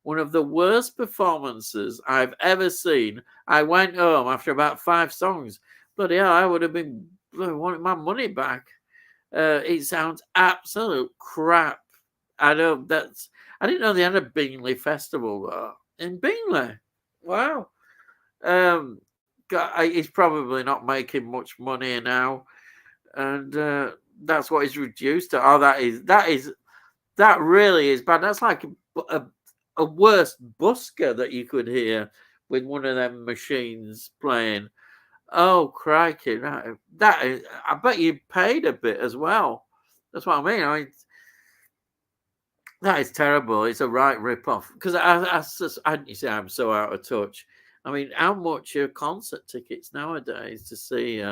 One of the worst performances I've ever seen. I went home after about 5 songs. Bloody hell, I would have been wanting my money back. It sounds absolute crap. I know that's. I didn't know they had a Bingley Festival though. In Bingley. Wow. He's probably not making much money now, and that's what he's reduced to. Oh, that really is bad. That's like a worse busker that you could hear with one of them machines playing. Oh crikey! That is, I bet you paid a bit as well. That's what I mean. That is terrible. It's a right rip-off. Because you say I'm so out of touch. I mean, how much are concert tickets nowadays to see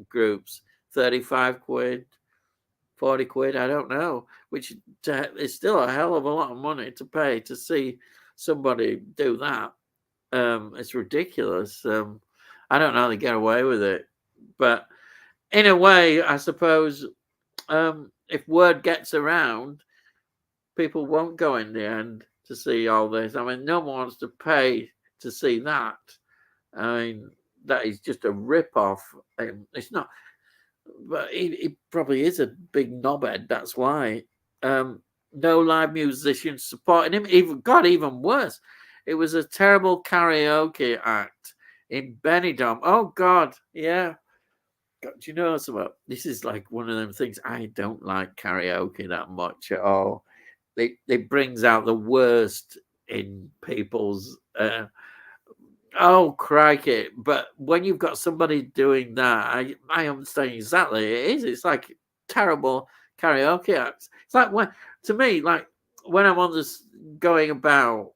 groups? 35 quid, 40 quid, I don't know. Which is still a hell of a lot of money to pay to see somebody do that. It's ridiculous. I don't know how they get away with it. But in a way, I suppose if word gets around, people won't go in the end to see all this. I mean, no one wants to pay to see that. I mean, that is just a rip-off. It's not, but he probably is a big knobhead. That's why. No live musicians supporting him. Even worse. It was a terrible karaoke act in Benidorm. Oh God, yeah. God, do you know something? This is like one of them things. I don't like karaoke that much at all. It brings out the worst in people's. Oh crikey! But when you've got somebody doing that, I understand exactly it is. It's like terrible karaoke acts. It's like to me, like when I'm on this going about.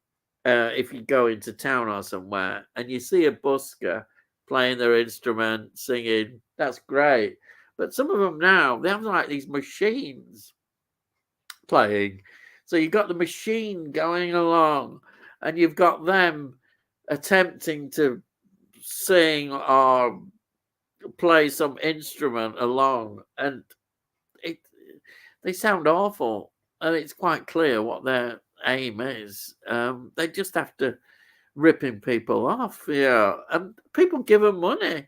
If you go into town or somewhere and you see a busker playing their instrument, singing, that's great. But some of them now, they have like these machines playing. So you've got the machine going along and you've got them attempting to sing or play some instrument along. And they sound awful. And it's quite clear what their aim is. They just have to ripping people off. Yeah. And people give them money.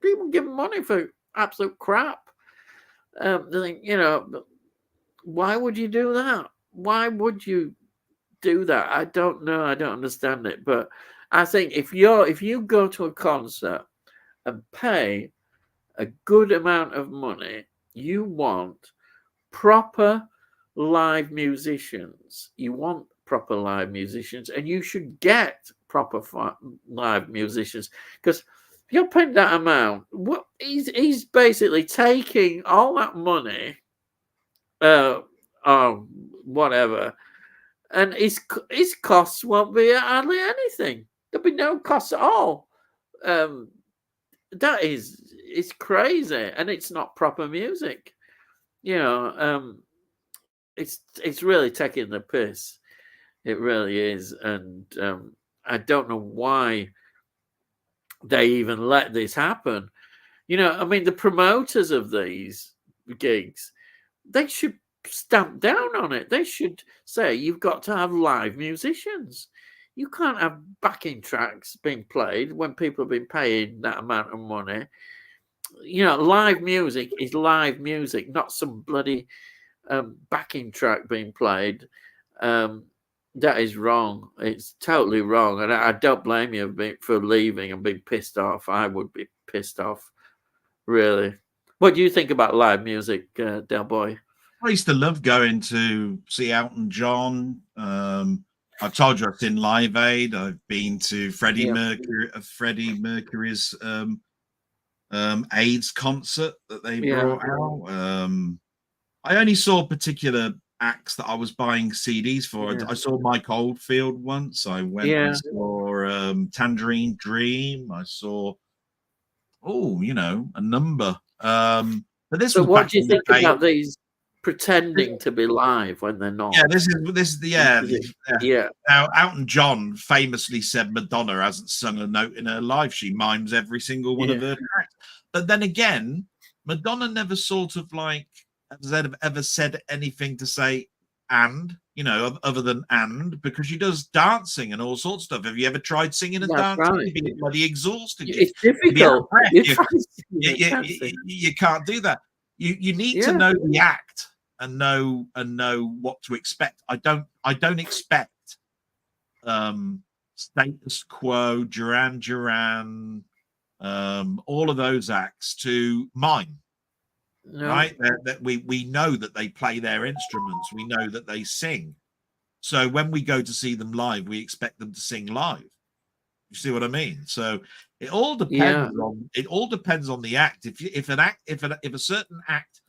People give them money for absolute crap. They think, why would you do that? Why would you do that? I don't know. I don't understand it. But I think if you go to a concert and pay a good amount of money, you want proper live musicians. You want proper live musicians, and you should get proper live musicians, because if you're paying that amount, what he's basically taking all that money, or whatever, and his costs won't be hardly anything. There'll be no costs at all. That is, it's crazy, and it's not proper music. It's really taking the piss. It really is, and I don't know why they even let this happen. I mean, the promoters of these gigs, they should stamp down on it. They should say you've got to have live musicians. You can't have backing tracks being played when people have been paying that amount of money. live music is live music, not some bloody backing track being played. That is wrong. It's totally wrong, and I don't blame you for leaving and being pissed off. I would be pissed off, really. What do you think about live music, Delboy? I used to love going to see Elton John. I told you I've seen Live Aid. I've been to Freddie Mercury's AIDS concert that they brought out. I only saw particular acts that I was buying CDs for. I saw Mike Oldfield once. I went and saw Tangerine Dream. I saw a number. But this so was what do you think about these pretending to be live when they're not? Yeah. Now, Elton John famously said Madonna hasn't sung a note in her life. She mimes every single one of her tracks. But then again, Madonna never sort of like ever said anything to say other than because she does dancing and all sorts of stuff. Have you ever tried singing and dancing? Right. You'd be bloody exhausted. It's difficult. You can't do that. You need to know the act and know what to expect. I don't expect Status Quo, Duran Duran, all of those acts to mime. No. Right, that we know that they play their instruments, we know that they sing. So when we go to see them live, we expect them to sing live. You see what I mean? So it all depends on the act. If a certain act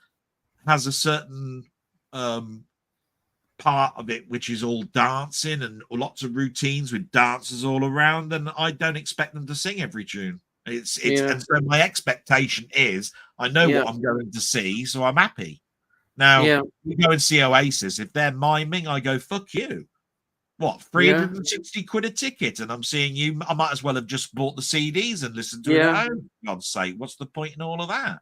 has a certain part of it which is all dancing and lots of routines with dancers all around, then I don't expect them to sing every tune. And so my expectation is I know what I'm going to see, so I'm happy. Now we go and see Oasis. If they're miming, I go, fuck you. What, 360 quid a ticket, and I'm seeing you? I might as well have just bought the CDs and listened to it at home. For God's sake, what's the point in all of that?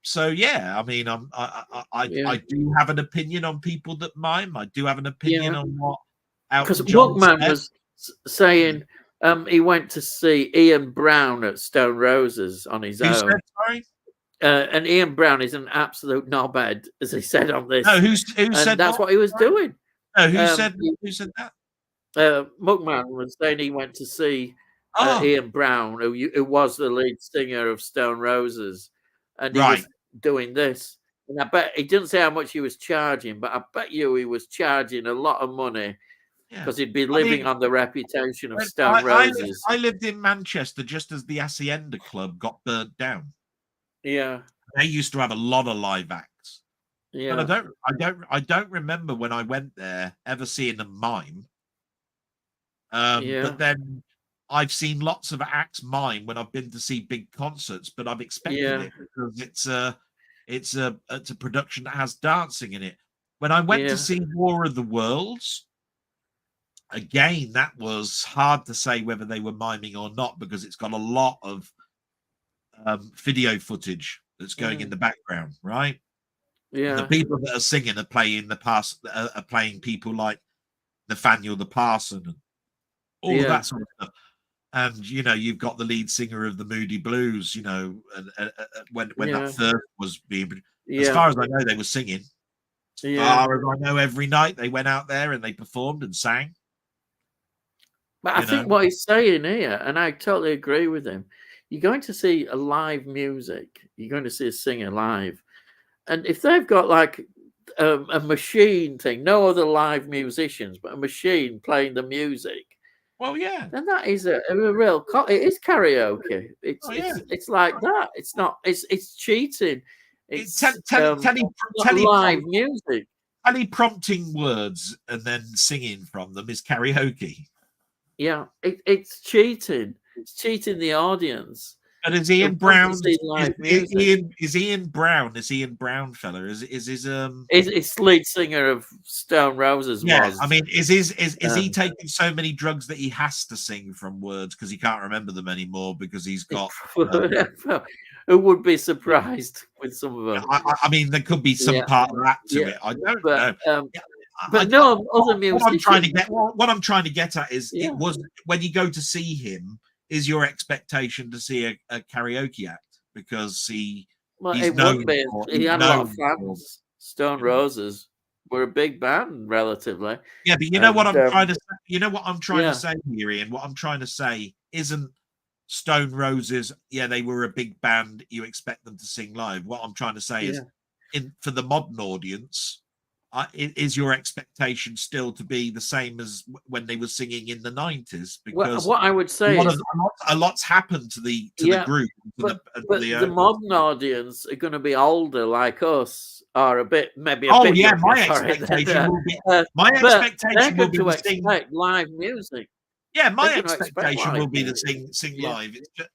So I mean, I do have an opinion on people that mime. I do have an opinion on what because Walkman was saying. He went to see Ian Brown at Stone Roses on his own. Sorry? And Ian Brown is an absolute knobhead, as he said on this. No, who said that's what he was doing. No, who said that? Muckman was saying he went to see Ian Brown, who was the lead singer of Stone Roses, and he was doing this. And I bet he didn't say how much he was charging, but I bet you he was charging a lot of money. Because he'd be living on the reputation of Stone Roses. I lived in Manchester just as the Hacienda Club got burnt down. Yeah, they used to have a lot of live acts. Yeah, but I don't remember when I went there ever seeing them mime. But then I've seen lots of acts mime when I've been to see big concerts, but I've expected it because it's a production that has dancing in it. When I went to see War of the Worlds. Again, that was hard to say whether they were miming or not because it's got a lot of video footage that's going in the background, right? Yeah, and the people that are singing are playing people like Nathaniel the Parson and all of that sort of stuff. And you've got the lead singer of the Moody Blues. And when that first was being, as far as I know, they were singing. As far as I know, every night they went out there and they performed and sang. But I think what he's saying here, and I totally agree with him, you're going to see a live music, you're going to see a singer live. And if they've got like a machine thing, no other live musicians, but a machine playing the music. Well, then that is a real. It is karaoke. It's like that. It's not. It's cheating. It's live music. Teleprompting words and then singing from them is karaoke. Yeah, it's cheating. It's cheating the audience. And is Ian Brown? Is Ian Brown? This Ian Brown fella? Is It's lead singer of Stone Roses. Yeah, I mean, is he taking so many drugs that he has to sing from words because he can't remember them anymore because he's got? Who would be surprised with some of them? I mean, there could be some part of that to it. I don't know. But other musicians. What I'm trying to get at is it was when you go to see him. Is your expectation to see a karaoke act? because Well, he's it known would be. for He he's had a lot of known for, fans. Stone you know. Roses were a big band, relatively. Yeah, but you know what And I'm trying to say? You know what I'm trying to yeah, say here, Ian? What I'm trying to say isn't Stone Roses, yeah, they were a big band, you expect them to sing live. What I'm trying to say is, yeah. for the modern audience, is your expectation still to be the same as when they were singing in the 90s? Because What I would say is, a lot's happened to the yeah, group, but to the the owners. modern audience are going to be older, like us, or maybe a Oh bit yeah, younger. Sorry, my but they're expectation will going be to to sing. expect live music. Yeah, They're my going to expect expectation live will be to music. sing Yeah, live. It's just,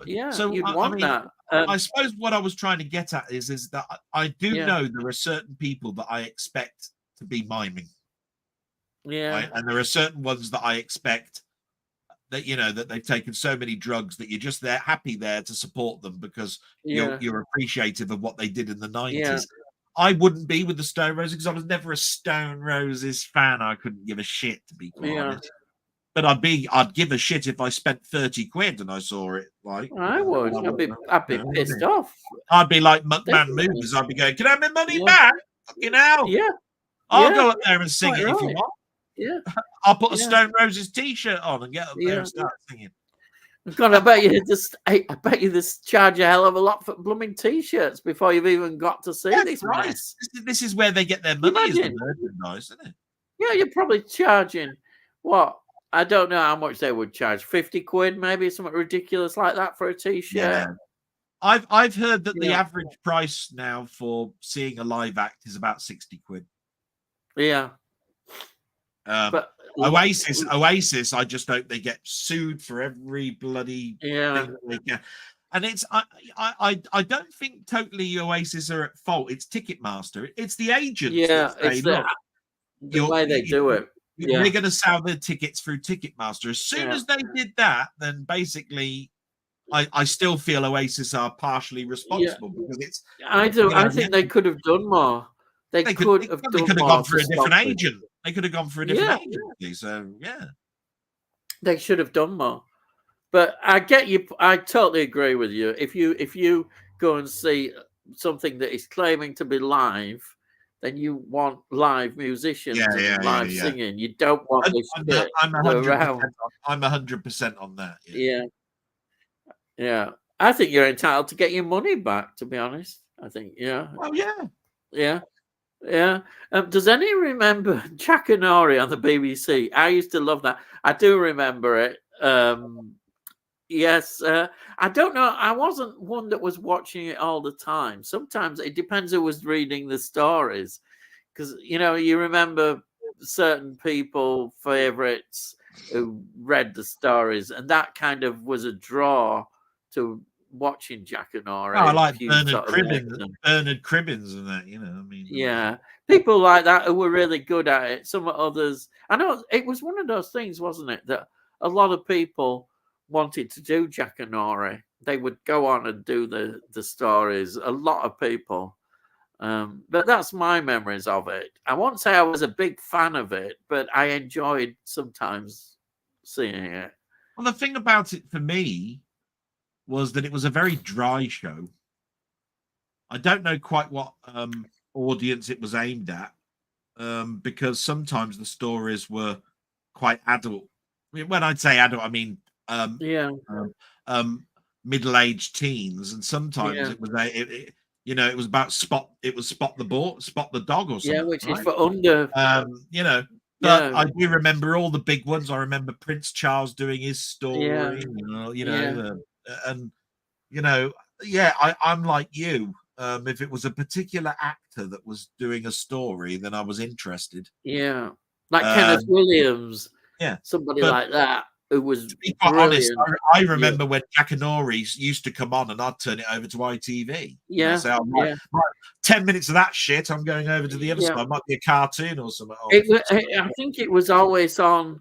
yeah, so you'd I want mean, that. I suppose what I was trying to get at is that I do Yeah, know there are certain people that I expect to be miming, yeah, right? And there are certain ones that I expect that, you know, that they've taken so many drugs that you're just there, happy there to support them because yeah, you're appreciative of what they did in the yeah, 90s. I wouldn't be with the Stone Roses because I was never a Stone Roses fan. I couldn't give a shit, to be quite yeah. honest. But I'd give a shit if I spent 30 quid and I saw it. Like, I would. I'd be pissed off. I'd be like Muckman Definitely. Movies. I'd be going, can I have my money Yeah, back? Fucking hell. yeah, I'll yeah. go up there and sing Quite it if you right. want. Yeah, I'll put a yeah, Stone Roses t-shirt on and get up there yeah. and start singing. God, I bet you just. I bet you this charge a hell of a lot for blooming t-shirts before you've even got to see Yeah, this right. mess. This is where they get their money, is the Imagine. merchandise, isn't it? Yeah, you're probably charging what? I don't know how much they would charge. 50 quid, maybe something ridiculous like that for a Yeah. t-shirt. I've heard that the Yeah, average price now for seeing a live act is about 60 quid. yeah. But Oasis, I just hope they get sued for every bloody yeah, thing that they can. And it's I don't think totally Oasis are at fault. It's Ticketmaster. It's the agents yeah. that say, It's look, the way they do it. Yeah, we're going to sell the tickets through Ticketmaster. As soon yeah, as they did that, then basically I still feel Oasis are partially yeah. responsible because it's, I do. you know, I think they could have done more. They could have they done could have more gone for to a stop different it. agent. They could have gone for a Yeah, different agency. So yeah. they should have done more. But I get you. I totally agree with you. If you go and see something that is claiming to be live, then you want live musicians and live Yeah. singing. You don't want this shit I'm around. 100%. I'm 100% on that. Yeah. Yeah, yeah. I think you're entitled to get your money back. To be honest, I think yeah, Oh yeah. yeah, yeah. Does any remember Jack and Ori on the BBC? I used to love that. I do remember it. Yes, I don't know. I wasn't one that was watching it all the time. Sometimes it depends who was reading the stories, because you remember certain people favorites who read the stories, and that kind of was a draw to watching Jack and Ori. Oh, I like if you Bernard sort of read Cribbins, them. Bernard Cribbins, and that. You know, I mean, Yeah, people like that who were really good at it. Some others, I know it was one of those things, wasn't it, that a lot of people wanted to do Jack and Ori. They would go on and do the stories. A lot of people, but that's my memories of it. I won't say I was a big fan of it, but I enjoyed sometimes seeing it. well, the thing about it for me was that it was a very dry show. I don't know quite what audience it was aimed at, because sometimes the stories were quite adult. I mean, when I'd say adult, I mean Yeah, middle-aged teens, and sometimes yeah, it was it was about spot the dog or yeah, something, which is right? for under. But Yeah, I do remember all the big ones. I remember Prince Charles doing his yeah, story, yeah, and I'm like you. If it was a particular actor that was doing a story, then I was interested. yeah. Like Kenneth Um, Williams, yeah, somebody but like that who was to be quite honest, brilliant. I Yeah, remember when Jackanory used to come on, and I'd turn it over to ITV. And I'd yeah, say, "Oh, yeah, right, 10 minutes of that shit. I'm going over to the other yeah. side. Might be a cartoon or something." Oh, I think it was always on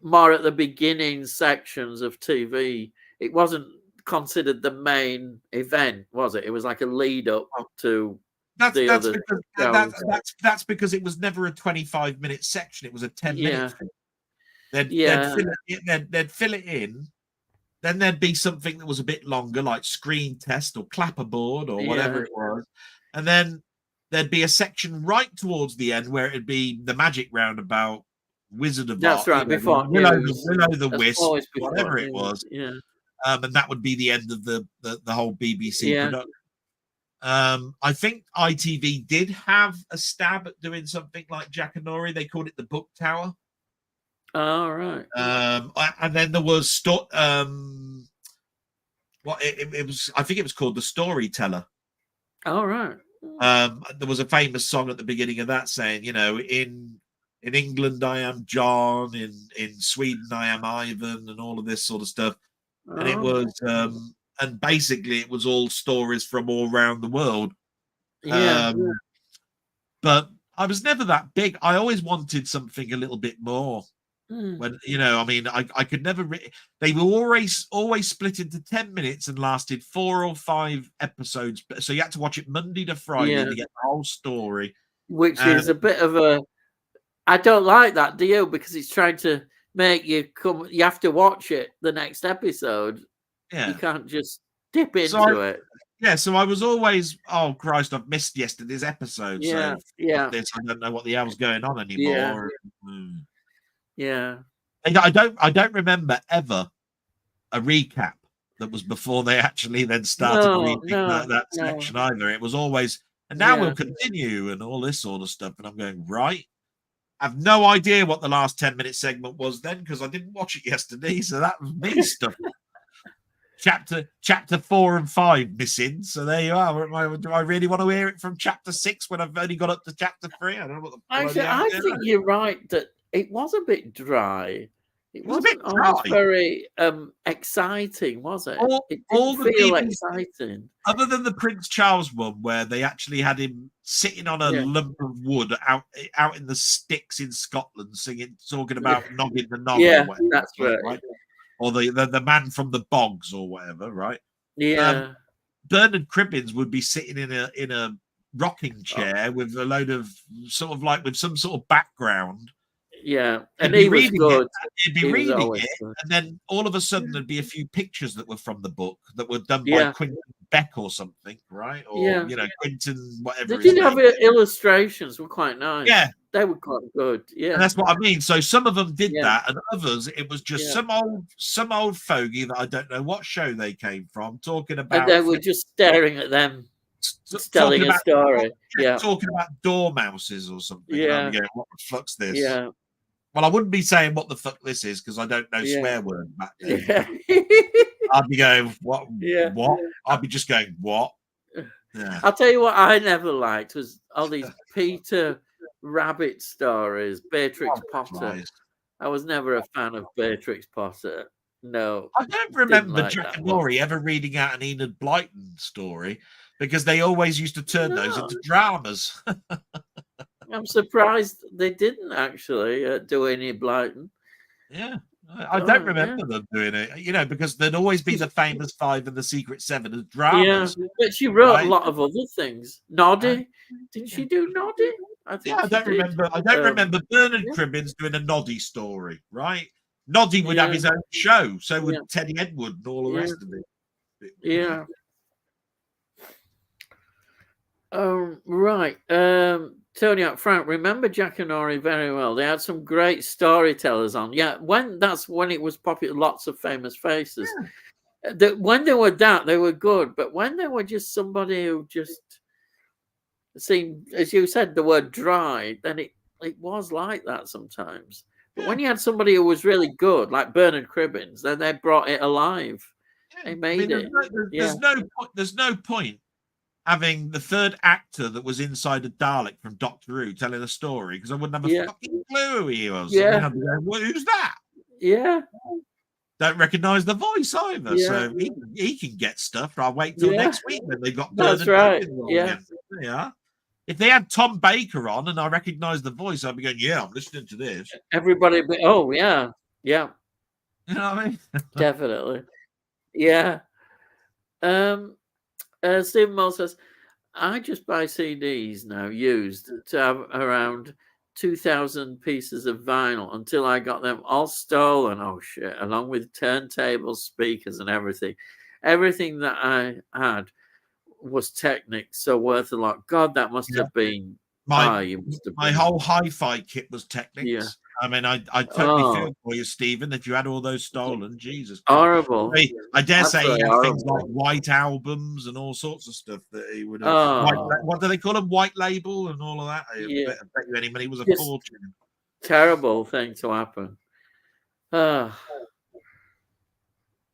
more at the beginning sections of TV. It wasn't considered the main event, was it? It was like a lead up to that's the other because shows. that's because it was never a 25-minute section. It was a 10-minute Yeah, thing. yeah, They'd fill it in, Then there'd be something that was a bit longer, like Screen Test or Clapperboard or whatever it was. And then there'd be a section right towards the end where it'd be the Magic Roundabout, Wizard of That's Oz, right. Before Will o' the that's Wisp, always before whatever it news. was. Yeah. And that would be the end of the whole BBC Yeah. production. I think ITV did have a stab at doing something like Jackanory. They called it the Book Tower. All right. And then there was what it was. I think it was called The Storyteller. All right. There was a famous song at the beginning of that saying, you know, in England I am John, in Sweden I am Ivan, and all of this sort of stuff. And it was and basically it was all stories from all around the world. Yeah. But I was never that big. I always wanted something a little bit more. When, you know, I mean, I could never. They were always split into 10 minutes and lasted 4 or 5 episodes. So you had to watch it Monday to Friday to get the whole story. Which is a bit of a. I don't like that, do you? Because it's trying to make you come. You have to watch it the next episode. Yeah, you can't just dip into it. Yeah, so I was always, oh Christ, I've missed yesterday's episode. Yeah, so yeah. this, I don't know what the hell's going on anymore. Yeah. I don't remember ever a recap that was before they actually then started reading that section either. It was always, and now we'll continue and all this sort of stuff. And I'm going, right. I have no idea what the last 10-minute segment was then because I didn't watch it yesterday. So that was me stuff. Chapter 4 and 5 missing. So there you are. Do I really want to hear it from chapter 6 when I've only got up to chapter 3? I don't know what the Actually, I think you're right that it was a bit dry. It wasn't always very exciting, was it? It didn't feel exciting. Other than the Prince Charles one, where they actually had him sitting on a lump of wood out in the sticks in Scotland, talking about Noggin the Nog. Yeah, that's right. Or the man from the bogs or whatever, right? Yeah. Bernard Cribbins would be sitting in a rocking chair with a load of sort of like with some sort of background. Yeah, and he was good. He'd be reading it, and then all of a sudden there'd be a few pictures that were from the book that were done by Quentin Beck or something, right? Or you know, Quentin whatever. They did have illustrations, were quite nice. Yeah, they were quite good. Yeah, and that's what I mean. So some of them did that, and others it was just some old fogey that I don't know what show they came from talking about. And they were just staring at them. Telling a story, talking about dormouses or something. Yeah, and going, what the fuck's this? Yeah. Well, I wouldn't be saying what the fuck this is because I don't know swear word back then. Yeah. I'd be going, what? Yeah. What? I'd be just going, what? Yeah. I'll tell you what I never liked was all these Peter Rabbit stories, Beatrix Potter. Christ. I was never a fan of Beatrix Potter. No. I don't remember Jack and Laurie ever reading out an Enid Blyton story because they always used to turn those into dramas. I'm surprised they didn't actually do any Blyton. Yeah, I don't remember them doing it. You know, because there'd always be the famous 5 and the Secret 7 as dramas. Yeah, but she wrote a lot of other things. Noddy, didn't she do Noddy? I don't remember. I don't remember Bernard Cribbins doing a Noddy story. Right, Noddy would have his own show. So would Teddy Edward and all the rest of it. Yeah. Right. Tony up Frank, remember Jackanory very well. They had some great storytellers on. Yeah, that's when it was popular, lots of famous faces. Yeah. When they were they were good, but when they were just somebody who just seemed, as you said, the word dry, then it was like that sometimes. But when you had somebody who was really good, like Bernard Cribbins, then they brought it alive. Yeah. They made it. There's no point having the third actor that was inside a Dalek from Doctor Who telling a story because I wouldn't have a fucking clue who he was. Yeah. Well, who's that? Yeah. Don't recognise the voice either. Yeah. So he can get stuff. I'll wait till next week when they've got That's right. Yeah. Yeah. If they had Tom Baker on and I recognise the voice, I'd be going, yeah, I'm listening to this. Everybody, oh, yeah. Yeah. You know what I mean? Definitely. Yeah. Stephen Moll says, I just buy CDs now used to have around 2,000 pieces of vinyl until I got them all stolen. Oh shit! Along with turntables, speakers, and everything. Everything that I had was Technics, so worth a lot. God, that must have been. You must have my been. whole hi-fi kit was Technics. Yeah. I mean, I totally feel for you, Stephen. If you had all those stolen, Jesus Christ. Horrible. I dare That's say he really had things horrible. like white albums and all sorts of stuff that he would have. Oh. What do they call them? White label and all of that. Yeah. I bet you any money was a Just fortune. terrible thing to happen.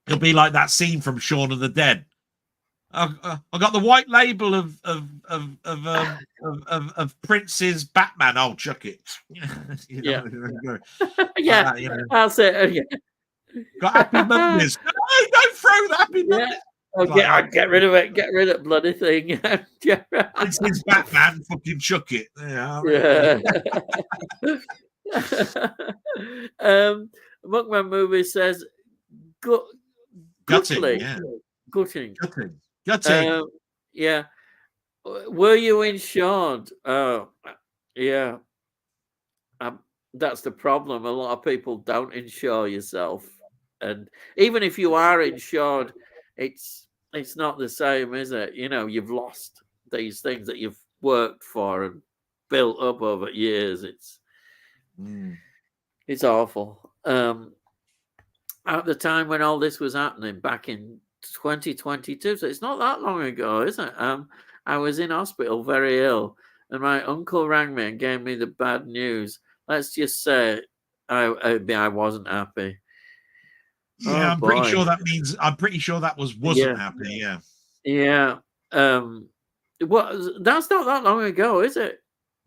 It'll be like that scene from Shaun of the Dead. I got the white label of Prince's Batman. I'll chuck it. Yeah. Yeah, I'll say. Yeah. Got Happy Mondays. No, don't throw the Happy Mondays. Get rid of it. Get rid of bloody thing. Prince's Batman. Fucking chuck it. Yeah. Muckman Movie says, gutting. Yeah. Were you insured? Yeah. That's the problem. A lot of people don't insure yourself, and even if you are insured, it's not the same, is it? You've lost these things that you've worked for and built up over years. It's awful. At the time when all this was happening back in 2022, so it's not that long ago, is it? I was in hospital very ill, and my uncle rang me and gave me the bad news. Let's just say I wasn't happy. Yeah, I'm pretty sure that means. I'm pretty sure that wasn't happy. Yeah. Yeah. That's not that long ago, is it?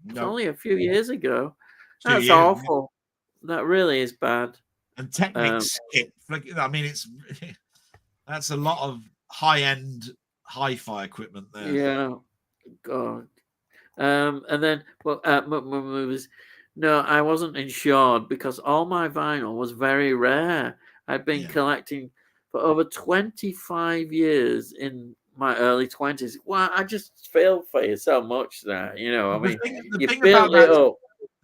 It's only a few years ago. That's awful. That really is bad. And Technics, I mean, that's a lot of high-end hi-fi equipment there. Yeah. God. And then movies. No, I wasn't insured because all my vinyl was very rare. I'd been collecting for over 25 years in my early 20s. Well, I just feel for you so much there. I mean, you built it up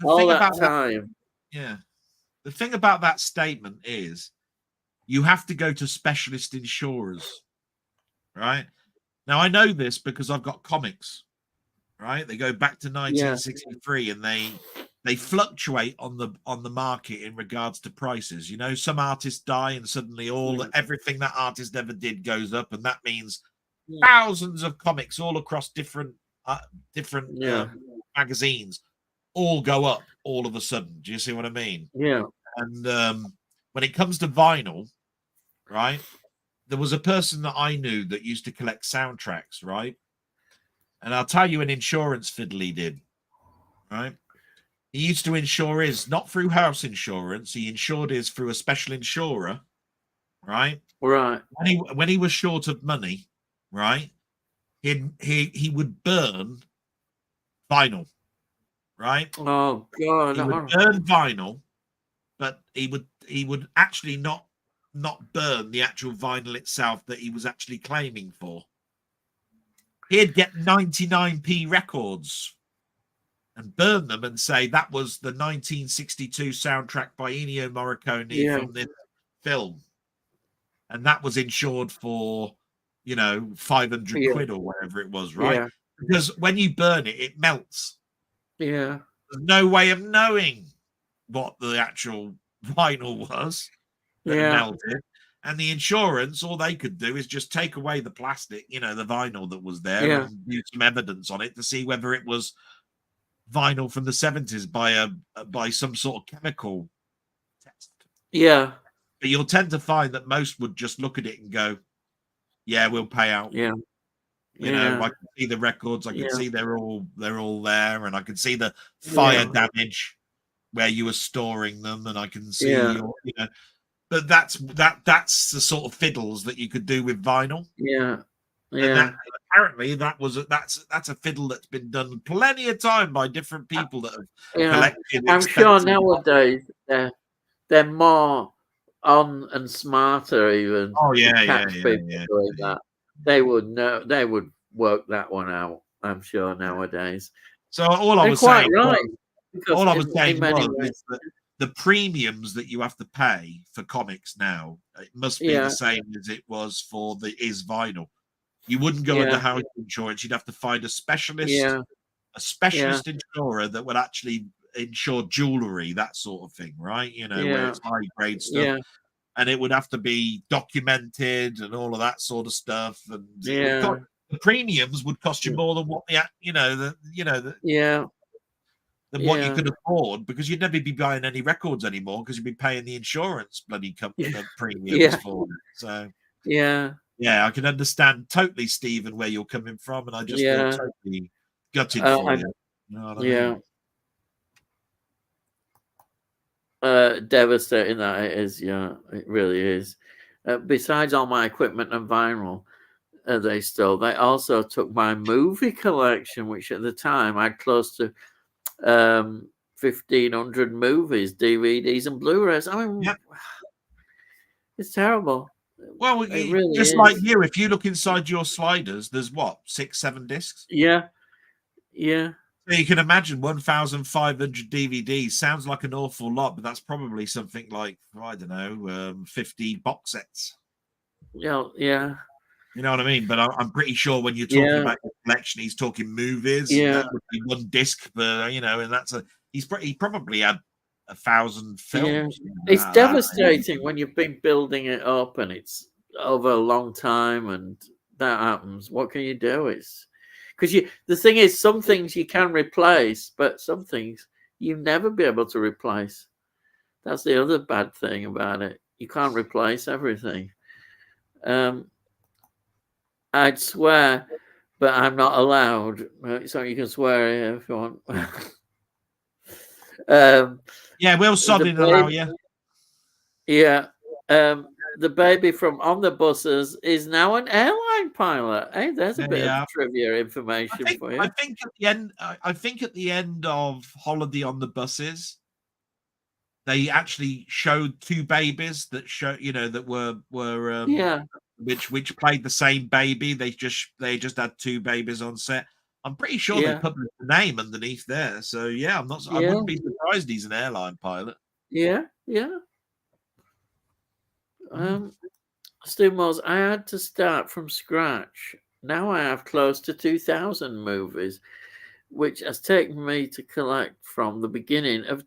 all that time. The thing about that statement is you have to go to specialist insurers, right? Now, I know this because I've got comics, right? They go back to 1963 and they fluctuate on the market in regards to prices. Some artists die and suddenly everything that artist ever did goes up, and that means thousands of comics all across different magazines all go up all of a sudden. Do you see what I mean? Yeah. And when it comes to vinyl, right, there was a person that I knew that used to collect soundtracks, right? And I'll tell you an insurance fiddle he did, right? He used to insure his, not through house insurance. He insured his through a special insurer, right? Right. When he was short of money, right, he would burn vinyl, right? Oh God! He would burn vinyl, but he would actually not burn the actual vinyl itself that he was actually claiming for. He'd get 99p records and burn them and say that was the 1962 soundtrack by Ennio Morricone from this film, and that was insured for 500 quid or whatever it was, right? Because when you burn it, it melts. There's no way of knowing what the actual vinyl was that melted. And the insurance, all they could do is just take away the plastic, the vinyl that was there, and use some evidence on it to see whether it was vinyl from the 70s by some sort of chemical test. Yeah. But you'll tend to find that most would just look at it and go, yeah, we'll pay out. Yeah. I can see the records, I can see they're all there, and I can see the fire damage where you were storing them, and I can see but that's the sort of fiddles that you could do with vinyl. Apparently that's a fiddle that's been done plenty of time by different people that have collected. I'm sure nowadays they're more on and smarter even. Doing that. They would know. They would work that one out. I'm sure nowadays. So all I was saying, because all I was in saying many was ways, is that the premiums that you have to pay for comics now, it must be yeah, the same as it was for the is vinyl. You wouldn't go under yeah, house insurance. You'd have to find a yeah, yeah, specialist insurer that would actually insure jewelry, that sort of thing, right? You know, where yeah, it's high grade stuff, yeah, and it would have to be documented and all of that sort of stuff, and it would yeah, cost, the premiums would cost you more than what yeah, than what you yeah, could afford, because you'd never be buying any records anymore because you'd be paying the insurance bloody premiums yeah, for it. So yeah, yeah, I can understand totally, Stephen, where you're coming from, and I just feel yeah, totally gutted for I, you. You know what I yeah. mean? Devastating that it is. Yeah, it really is. Besides all my equipment and vinyl, they stole. They also took my movie collection, which at the time I had close to 1,500 movies, DVDs, and Blu-rays. I mean, Yeah. it's terrible. Well, It really just like is. you, if you look inside your sliders, there's what, 6, 7 discs? Yeah, yeah, So you can imagine 1,500 DVDs sounds like an awful lot, but that's probably something like, I don't know, 50 box sets. yeah, yeah, You know what I mean? But I'm pretty sure when you're talking yeah, about the collection, he's talking movies, and yeah. that would be one disc, but and that's he probably had 1,000 Yeah, films. it's devastating when you've been building it up and it's over a long time and that happens. What can you do? It's because the thing is, some things you can replace, but some things you never be able to replace. That's the other bad thing about it. You can't replace everything. Um, I'd swear, but I'm not allowed. So you can swear here if you want. Yeah, we'll The sodding allow you. Yeah. The baby from On the Buses is now an airline pilot. Hey, there's a There bit you of are. trivia information for you. I think at the end of Holiday on the Buses, they actually showed 2 babies that that were Yeah, which played the same baby. They just had 2 babies on set. I'm pretty sure they yeah, published the name underneath there. So yeah, I yeah, wouldn't be surprised he's an airline pilot. yeah, yeah. Mm. Stu Mills, I had to start from scratch. Now I have close to 2,000 movies, which has taken me to collect from the beginning of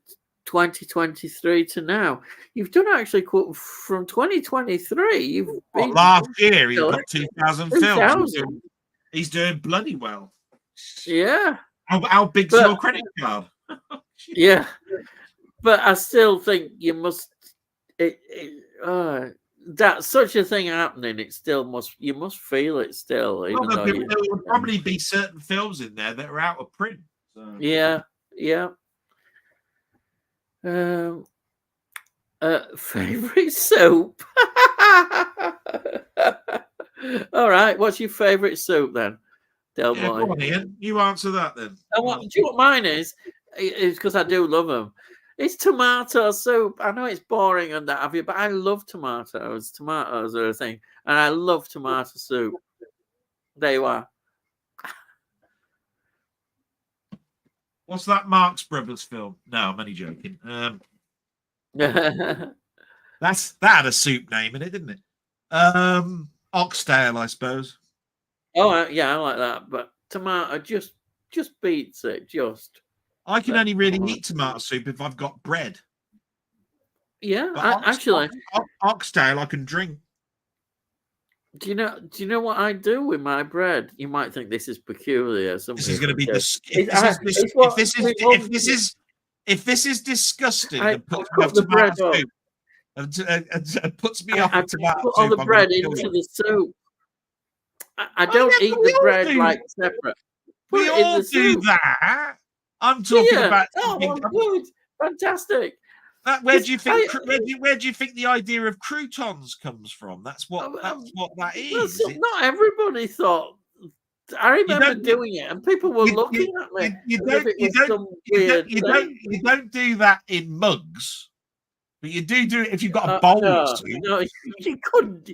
2023 to now. You've done actually from 2023. You've What, been last year he's got collecting 2,000 films. 2,000. He's doing bloody well. Yeah, How big's but your credit card? yeah, but I still think you must. That such a thing happening, it still must. You must feel it still, Well, even though you. there will probably be certain films in there that are out of print. So. Yeah, yeah. Um, favorite soup. All right, what's your favorite soup then, Yeah, go Delboy? on, Ian. You answer that then. Do you know what mine is? It's because I do love them. It's tomato soup. I know it's boring and that have you, but I love tomatoes. Tomatoes are a thing, and I love tomato soup. There you are. What's that Marx Brothers film? No, I'm only joking. Oh, That had a soup name in it, didn't it? Oxtail, I suppose. yeah, I like that, but tomato just beats it. Just I can only really eat tomato soup if I've got bread. yeah. But Actually, oxtail I can drink. do you know what I do with my bread? You might think this is peculiar. Some This is people going to be do. If this is disgusting I and puts me cook off the bread tomato up. soup, and puts me off I with tomato put all soup, the I'm going bread to kill into you. the soup. I Oh, don't yeah, eat but we the all bread do. like separate. Put We it in all the do soup. that. I'm talking Yeah. about Oh, something. well, good. Fantastic. Where do you think? Where do you think the idea of croutons comes from? That's what that is. Not everybody thought. I remember doing it, and people were looking at me as if it was some weird thing. You don't do that in mugs, but you do it if you've got a bowl of soup. No, you couldn't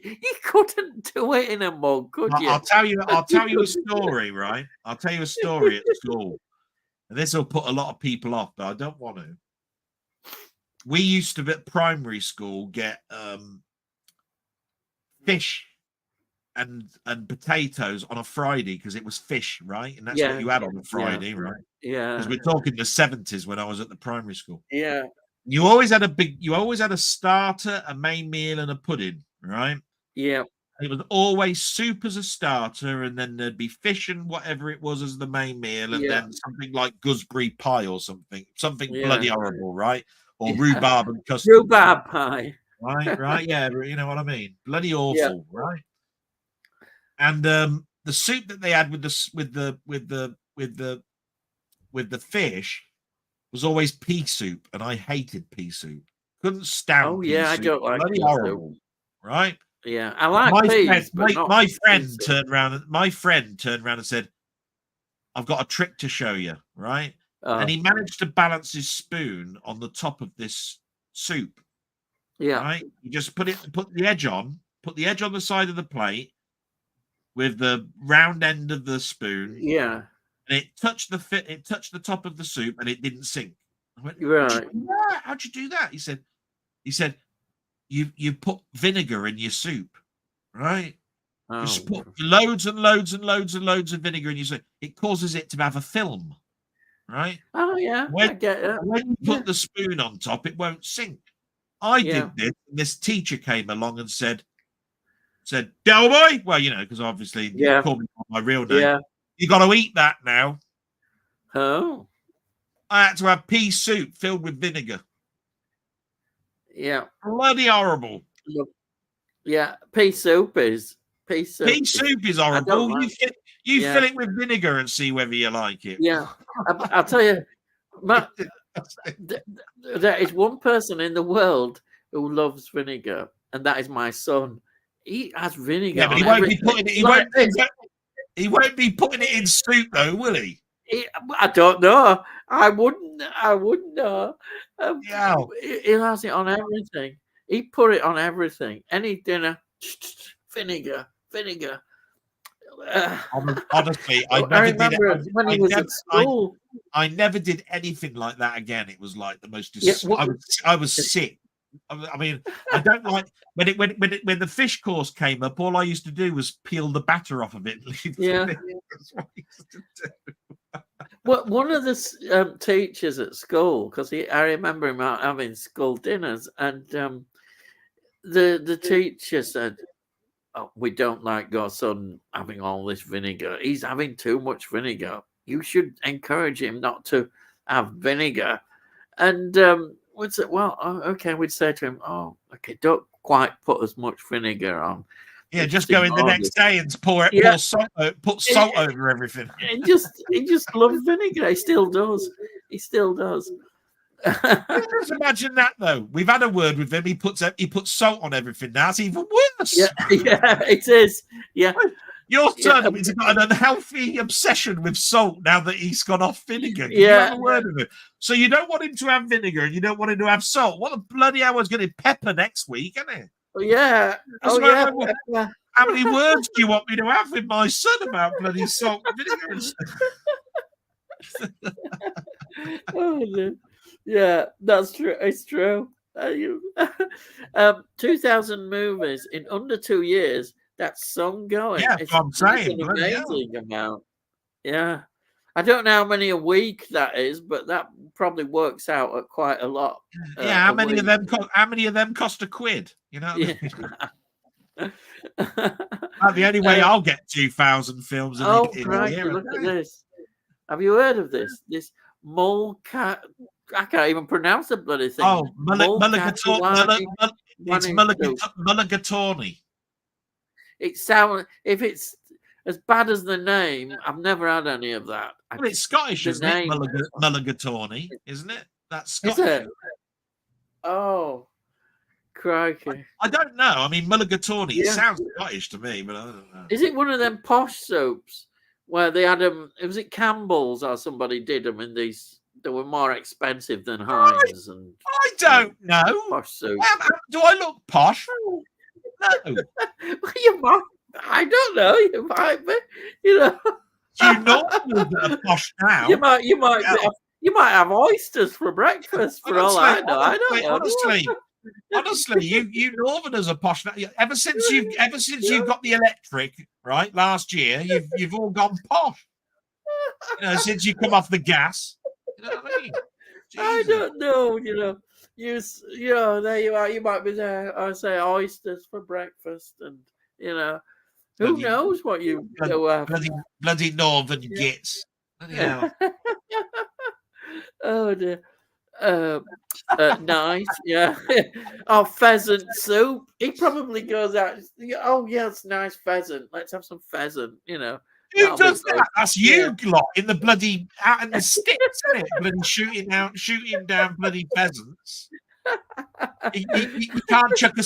do it in a mug, could you? I'll tell you a story, right? I'll tell you a story at school. And this will put a lot of people off, but I don't want to. We used to, at primary school, get fish and potatoes on a Friday because it was fish, right? And that's what you had on a Friday, right? Yeah. Because we're talking the 70s when I was at the primary school. Yeah. You always had a starter, a main meal, and a pudding, right? Yeah. It was always soup as a starter, and then there'd be fish and whatever it was as the main meal, and then something like gooseberry pie or something bloody horrible, right? Or rhubarb and custard. Rhubarb pie. Right, yeah, you know what I mean. Bloody awful, right? And the soup that they had with the fish was always pea soup, and I hated pea soup. Couldn't stand pea soup. I don't like bloody pea horrible, soup. right? Yeah, I like peas, my friend turned around and said, "I've got a trick to show you," right? And he managed to balance his spoon on the top of this soup. Yeah. Right? You just put the edge on the side of the plate with the round end of the spoon. Yeah. And it touched the top of the soup and it didn't sink. I went, right. How'd you do that? He said, you put vinegar in your soup, right? You just put loads and loads and loads and loads of vinegar in your soup. It causes it to have a film, right? Oh yeah, I get it. When you put the spoon on top, it won't sink. I did this, and this teacher came along and said, Delboy, well, because obviously you called me by my real name. Yeah. You got to eat that now. Oh. I had to have pea soup filled with vinegar. Yeah. Bloody horrible. Yeah, pea soup is horrible. You fill it with vinegar and see whether you like it. Yeah. I'll tell you, there is one person in the world who loves vinegar, and that is my son. He has vinegar. Yeah, but he won't be putting it. He won't be putting it in soup, though, will he? I don't know. I wouldn't know. He has it on everything. He put it on everything. Any dinner, vinegar. Honestly, I never did anything like that again. It was like the most. I was sick. I mean, I don't like when the fish course came up. All I used to do was peel the batter off of it. That's what I used to do. Well, one of the teachers at school, because I remember him having school dinners, and the teacher said, "Oh, we don't like your son having all this vinegar. He's having too much vinegar. You should encourage him not to have vinegar." And we'd say, well, okay, we'd say to him, "Oh, okay, don't quite put as much vinegar on." Yeah, just go in the next day and put salt over everything. He just loves vinegar. He still does. Just imagine that, though. We've had a word with him. He puts salt on everything now. It's even worse. Yeah, it is. Yeah. Your son has got an unhealthy obsession with salt now that he's gone off vinegar. You have a word with him. So you don't want him to have vinegar and you don't want him to have salt. What the bloody hell is going to pepper next week, isn't it? Yeah. How many words do you want me to have with my son about bloody salt and vinegar and stuff? Yeah, that's true. It's true. 2,000 movies in under 2 years. That's some going. Yeah, I'm saying. It's an amazing amount. Yeah. I don't know how many a week that is, but that probably works out at quite a lot. Yeah, how many of them cost £1? You know. The only way I'll get 2,000 films in a year. Look at this. Have you heard of this? This mulcat. I can't even pronounce the bloody thing. Oh, mulligatawny. It sounds, if it's as bad as the name, I've never had any of that. Well, it's Scottish, isn't it? Mulligatawny, isn't it? That's Scottish. Is it? Oh, crikey. I don't know. I mean, mulligatawny, it sounds Scottish to me, but I don't know. Is it one of them posh soups where they had them, was it Campbell's or somebody did them in these, they were more expensive than Heinz? I don't know. Posh soup. Do I look posh? No. You might. I don't know. You might be. Do you not those that are posh now. You might have oysters for breakfast for all I know. Honestly, you Northerners are posh now. Ever since you got the electric, right, last year, you've all gone posh. You know, since you come off the gas. You know what I mean? I don't know, you know, there you are. You might be there. I say oysters for breakfast, and who knows what you do. Bloody Northern gits. Yeah. Oh dear. Nice, yeah. Oh, pheasant soup. He probably goes out. Oh, yeah, it's nice pheasant. Let's have some pheasant. Who does that? That's you lot in the bloody out in the sticks, isn't it? Bloody shooting down bloody pheasants. You can't chuck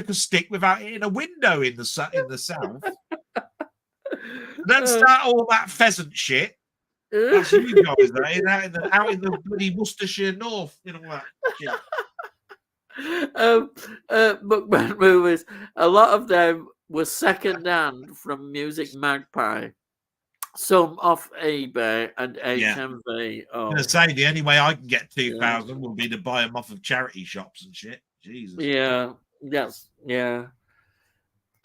a stick without hitting a window in the south. Don't start all that pheasant shit. That's you guys, out in the bloody Worcestershire North, all that shit. Bookman movies. A lot of them were second-hand from Music Magpie. Some off eBay and HMV. I'm going to say the only way I can get 2,000 will be to buy them off of charity shops and shit. Jesus. Yeah. Yes. Yeah.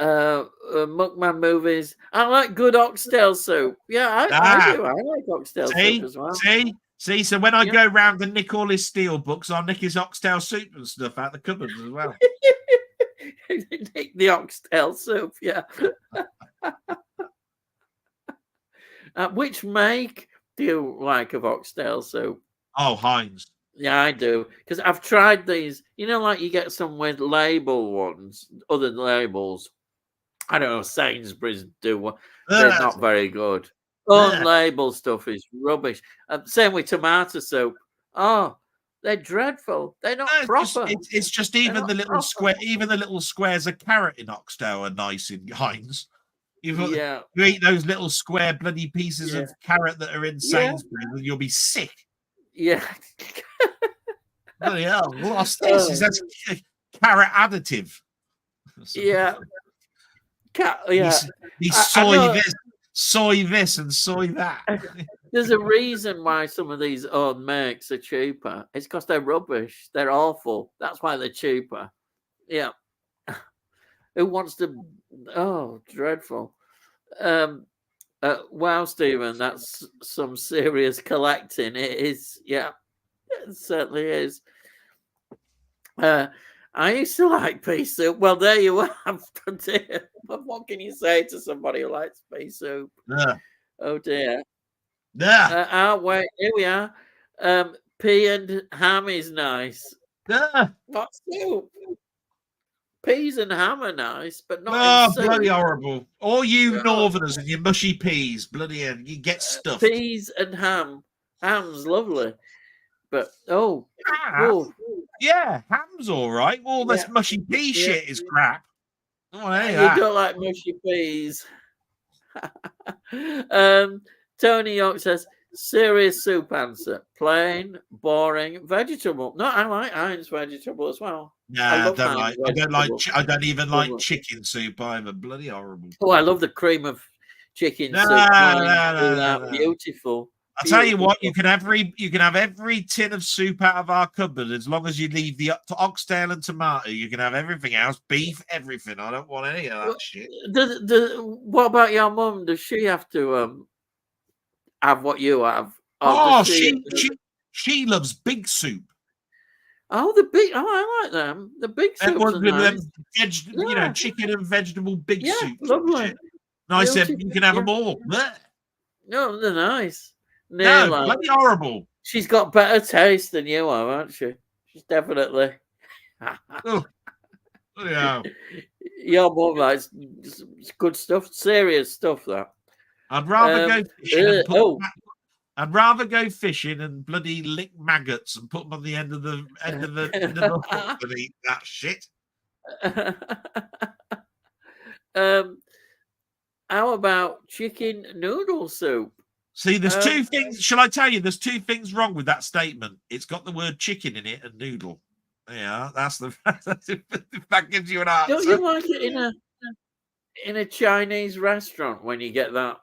Muckman movies. I like good oxtail soup. Yeah, I do. I like oxtail soup as well. See. So when I go round and nick all his steel books, I'll nick his oxtail soup and stuff out the cupboards as well. Nick the oxtail soup. Yeah. Which make do you like of oxtail soup? Oh, Heinz. Yeah, I do. Because I've tried these. Like you get some with label ones, other labels. I don't know, Sainsbury's do one. They're not very good. Unlabeled stuff is rubbish. Same with tomato soup. Oh, they're dreadful. They're not proper. It's just even the little squares of carrot in oxtail are nice in Heinz. You eat those little square bloody pieces of carrot that are in Sainsbury's and you'll be sick. Yeah. Bloody hell, what's this? That's carrot additive. Yeah. Soy this and soy that. There's a reason why some of these old makes are cheaper. It's because they're rubbish. They're awful. That's why they're cheaper. Yeah. Who wants to? Oh, dreadful. Wow, Stephen, that's some serious collecting. It is. Yeah, it certainly is. I used to like pea soup. Well, there you have. What can you say to somebody who likes pea soup? Yeah. Oh dear. Yeah. Wait, here we are. Pea and ham is nice. Yeah. What soup? Peas and ham are nice, but not. Oh, bloody horrible! All you Northerners and your mushy peas, bloody hell, you get stuffed. Peas and ham. Ham's lovely, but yeah, ham's all right. All this mushy pea shit is crap. Oh, you don't like mushy peas. Tony York says, serious soup answer. Plain, boring, vegetable. No, I like Heinz vegetable as well. Yeah, I don't even like chicken soup either. Bloody horrible. Oh, I love the cream of chicken soup. No. Beautiful. I tell you what, you can have every tin of soup out of our cupboard as long as you leave the oxtail and tomato. You can have everything else, beef, everything. I don't want any of that shit. What about your mum? Does she have to have what you have? She loves big soup. Oh, the big! Oh, I like them. The big soups are nice. Chicken and vegetable big soup. Lovely. Nice. You can have them all. No, they're nice. No, bloody horrible. She's got better taste than you have, hasn't she? She's definitely. Yeah. Your mum likes good stuff, serious stuff. That I'd rather go fishing. I'd rather go fishing and bloody lick maggots and put them on the end of the hook than eat that shit. How about chicken noodle soup? See, there's two things. Shall I tell you? There's two things wrong with that statement. It's got the word chicken in it and noodle. Yeah, that's that gives you an answer. Don't you like it in a Chinese restaurant when you get that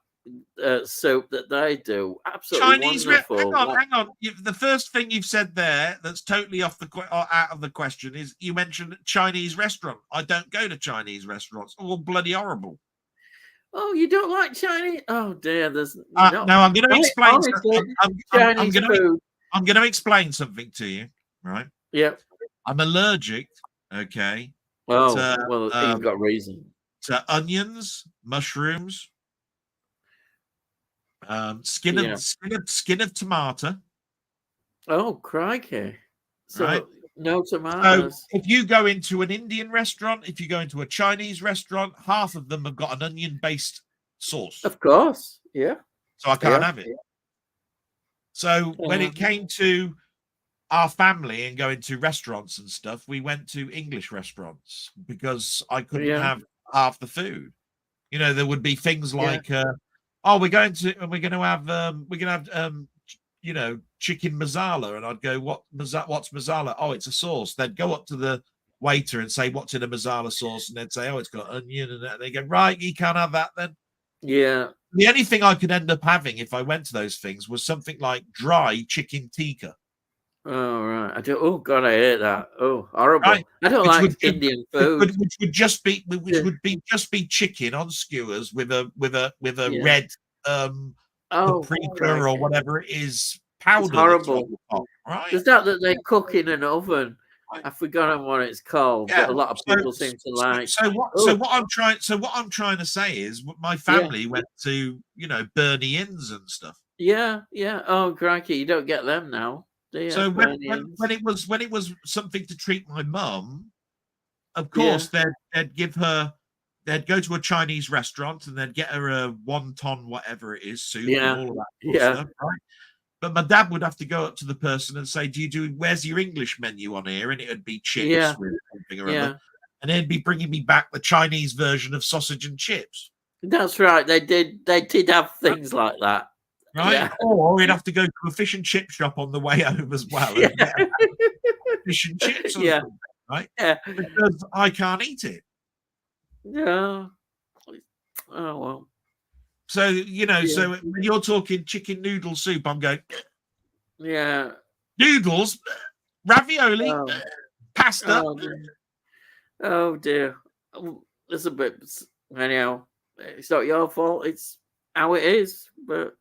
soup that they do. Absolutely wonderful. Hang on. The first thing you've said there that's totally off the out of the question is you mentioned Chinese restaurant. I don't go to Chinese restaurants. All bloody horrible. Oh, you don't like Chinese? Oh dear, there's no. I'm going to explain. Honestly, Chinese food. I'm going to explain something to you, right? Yep. I'm allergic. Okay. Oh, well, you've got reason. To onions, mushrooms, skin of tomato. Oh, crikey! So right? No tomatoes. So if you go into an Indian restaurant, if you go into a Chinese restaurant, half of them have got an onion-based sauce. Of course, yeah. So I can't have it. So when it came to our family and going to restaurants and stuff, we went to English restaurants because I couldn't have half the food. You know, there would be things like, we're going to have you know, chicken masala, and I'd go, what's masala? Oh, it's a sauce. They'd go up to the waiter and say, what's in a masala sauce? And they'd say, oh, it's got onion and that. And they go, right, you can't have that then. Yeah. The only thing I could end up having if I went to those things was something like dry chicken tikka. Oh, right. I do. Oh, God, I hate that. Oh, horrible. Right. I don't like Indian food. Which would just be chicken on skewers with a red paprika or whatever it is powder. It's horrible. Right? There's that they cook in an oven. I've forgotten what it's called, but a lot of people seem to like. So what I'm trying to say is, my family went to, you know, Bernie Inns and stuff. Yeah. Oh, crikey, you don't get them now. So when it was something to treat my mum, of course they'd go to a Chinese restaurant and they'd get her a wonton, whatever it is, soup and all of that stuff, right? But my dad would have to go up to the person and say, where's your English menu on here? And it would be chips with something or other. And they'd be bringing me back the Chinese version of sausage and chips. That's right. They did have things like that. Right? Yeah. Or we'd have to go to a fish and chip shop on the way home as well. And get fish and chips or something, right? Yeah. Because I can't eat it. Yeah. Oh, well. So, you know, so when you're talking chicken noodle soup, I'm going, noodles, ravioli, pasta. Oh, dear. It's a bit, anyhow, it's not your fault. It's how it is. But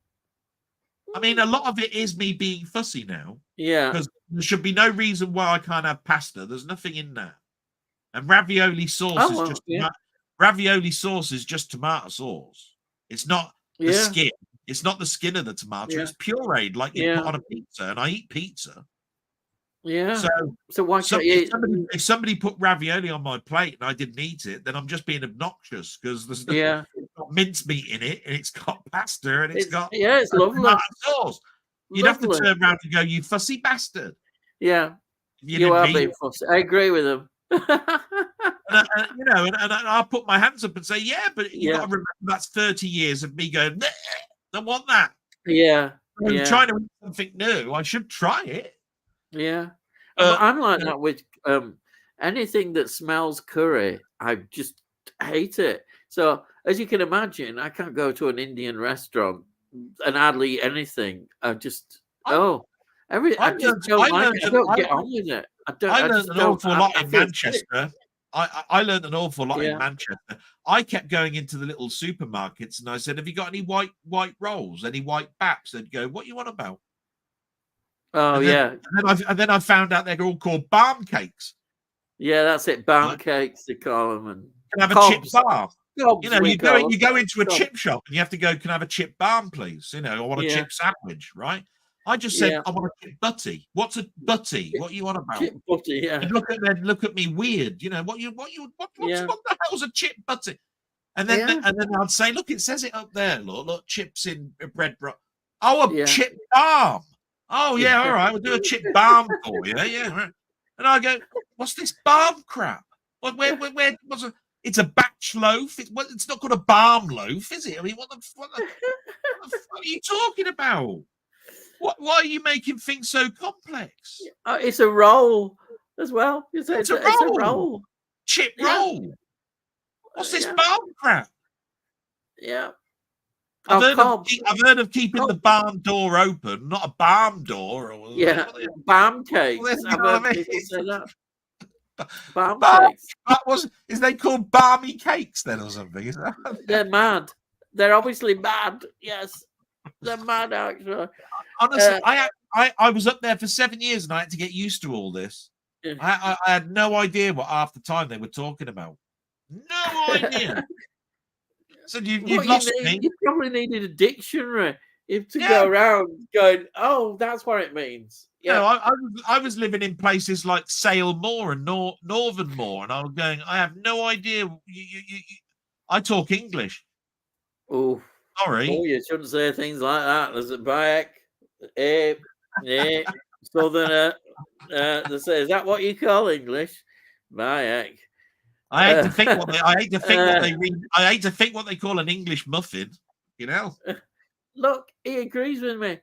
I mean, a lot of it is me being fussy now. Yeah. Because there should be no reason why I can't have pasta. There's nothing in that. And ravioli sauce is just tomato sauce. It's not the skin. It's not the skin of the tomato. It's pureed like you put on a pizza. And I eat pizza. Yeah. So why can't you? If somebody put ravioli on my plate and I didn't eat it, then I'm just being obnoxious because there's it's got mincemeat in it and it's got pasta and it's got it's lovely sauce. You'd have to turn around and go, you fussy bastard. Yeah. You are being fussy. I agree with them. and I'll put my hands up and say, but you got to remember that's 30 years of me going, don't want that. Yeah. I'm trying to eat something new. I should try it. Yeah. But I'm like that with anything that smells curry. I just hate it. So as you can imagine, I can't go to an Indian restaurant and hardly eat anything. I just I just don't like it. I don't get on with it. I learned an awful lot in Manchester. I learned an awful lot in Manchester. I kept going into the little supermarkets and I said, have you got any white rolls, any white baps? They'd go, what you want about? Oh, and then I found out they're all called balm cakes. Yeah, that's it. Balm cakes, they call them. And can I have a chip balm? You know, you go into a chip shop and you have to go, can I have a chip balm, please? You know, I want a chip sandwich, right? I just said, I want a chip butty. What's a butty? What you want about? Chip butty, yeah. They'd look at me weird. You know, what the hell's a chip butty? And then I'd say, look, it says it up there. Look, chips in bread. Chip balm. Oh yeah, all right. We'll do a chip balm for you. Yeah, right. And I go, what's this balm crap? Where what's a? It's a batch loaf. It's not called a balm loaf, is it? I mean, what the fuck are you talking about? Why are you making things so complex? It's a roll as well. It's a roll. Chip roll. What's this balm crap? Yeah. I've Cobb. heard of keeping the barn door open, not a barn door. Or Yeah, barm cakes. You I've know heard what I mean? people say that. Barm Bar- cakes. is they called barmy cakes then or something? Is that They're mad. They're obviously mad. Yes, they're mad. Actually, honestly, I was up there for 7 years and I had to get used to all this. I had no idea what half the time they were talking about. No idea. So you've lost me. You probably needed a dictionary to go around going, oh, that's what it means. Yeah. No, I was living in places like Sale Moor and Northern Moor, and I was going, I have no idea. I talk English. Oh, sorry. Oh, you shouldn't say things like that. There's a back, Southerner. They say, is that what you call English? Bayak. I hate to think what they. I hate to think what they read. I hate to think what they call an English muffin. You know. Look, he agrees with me.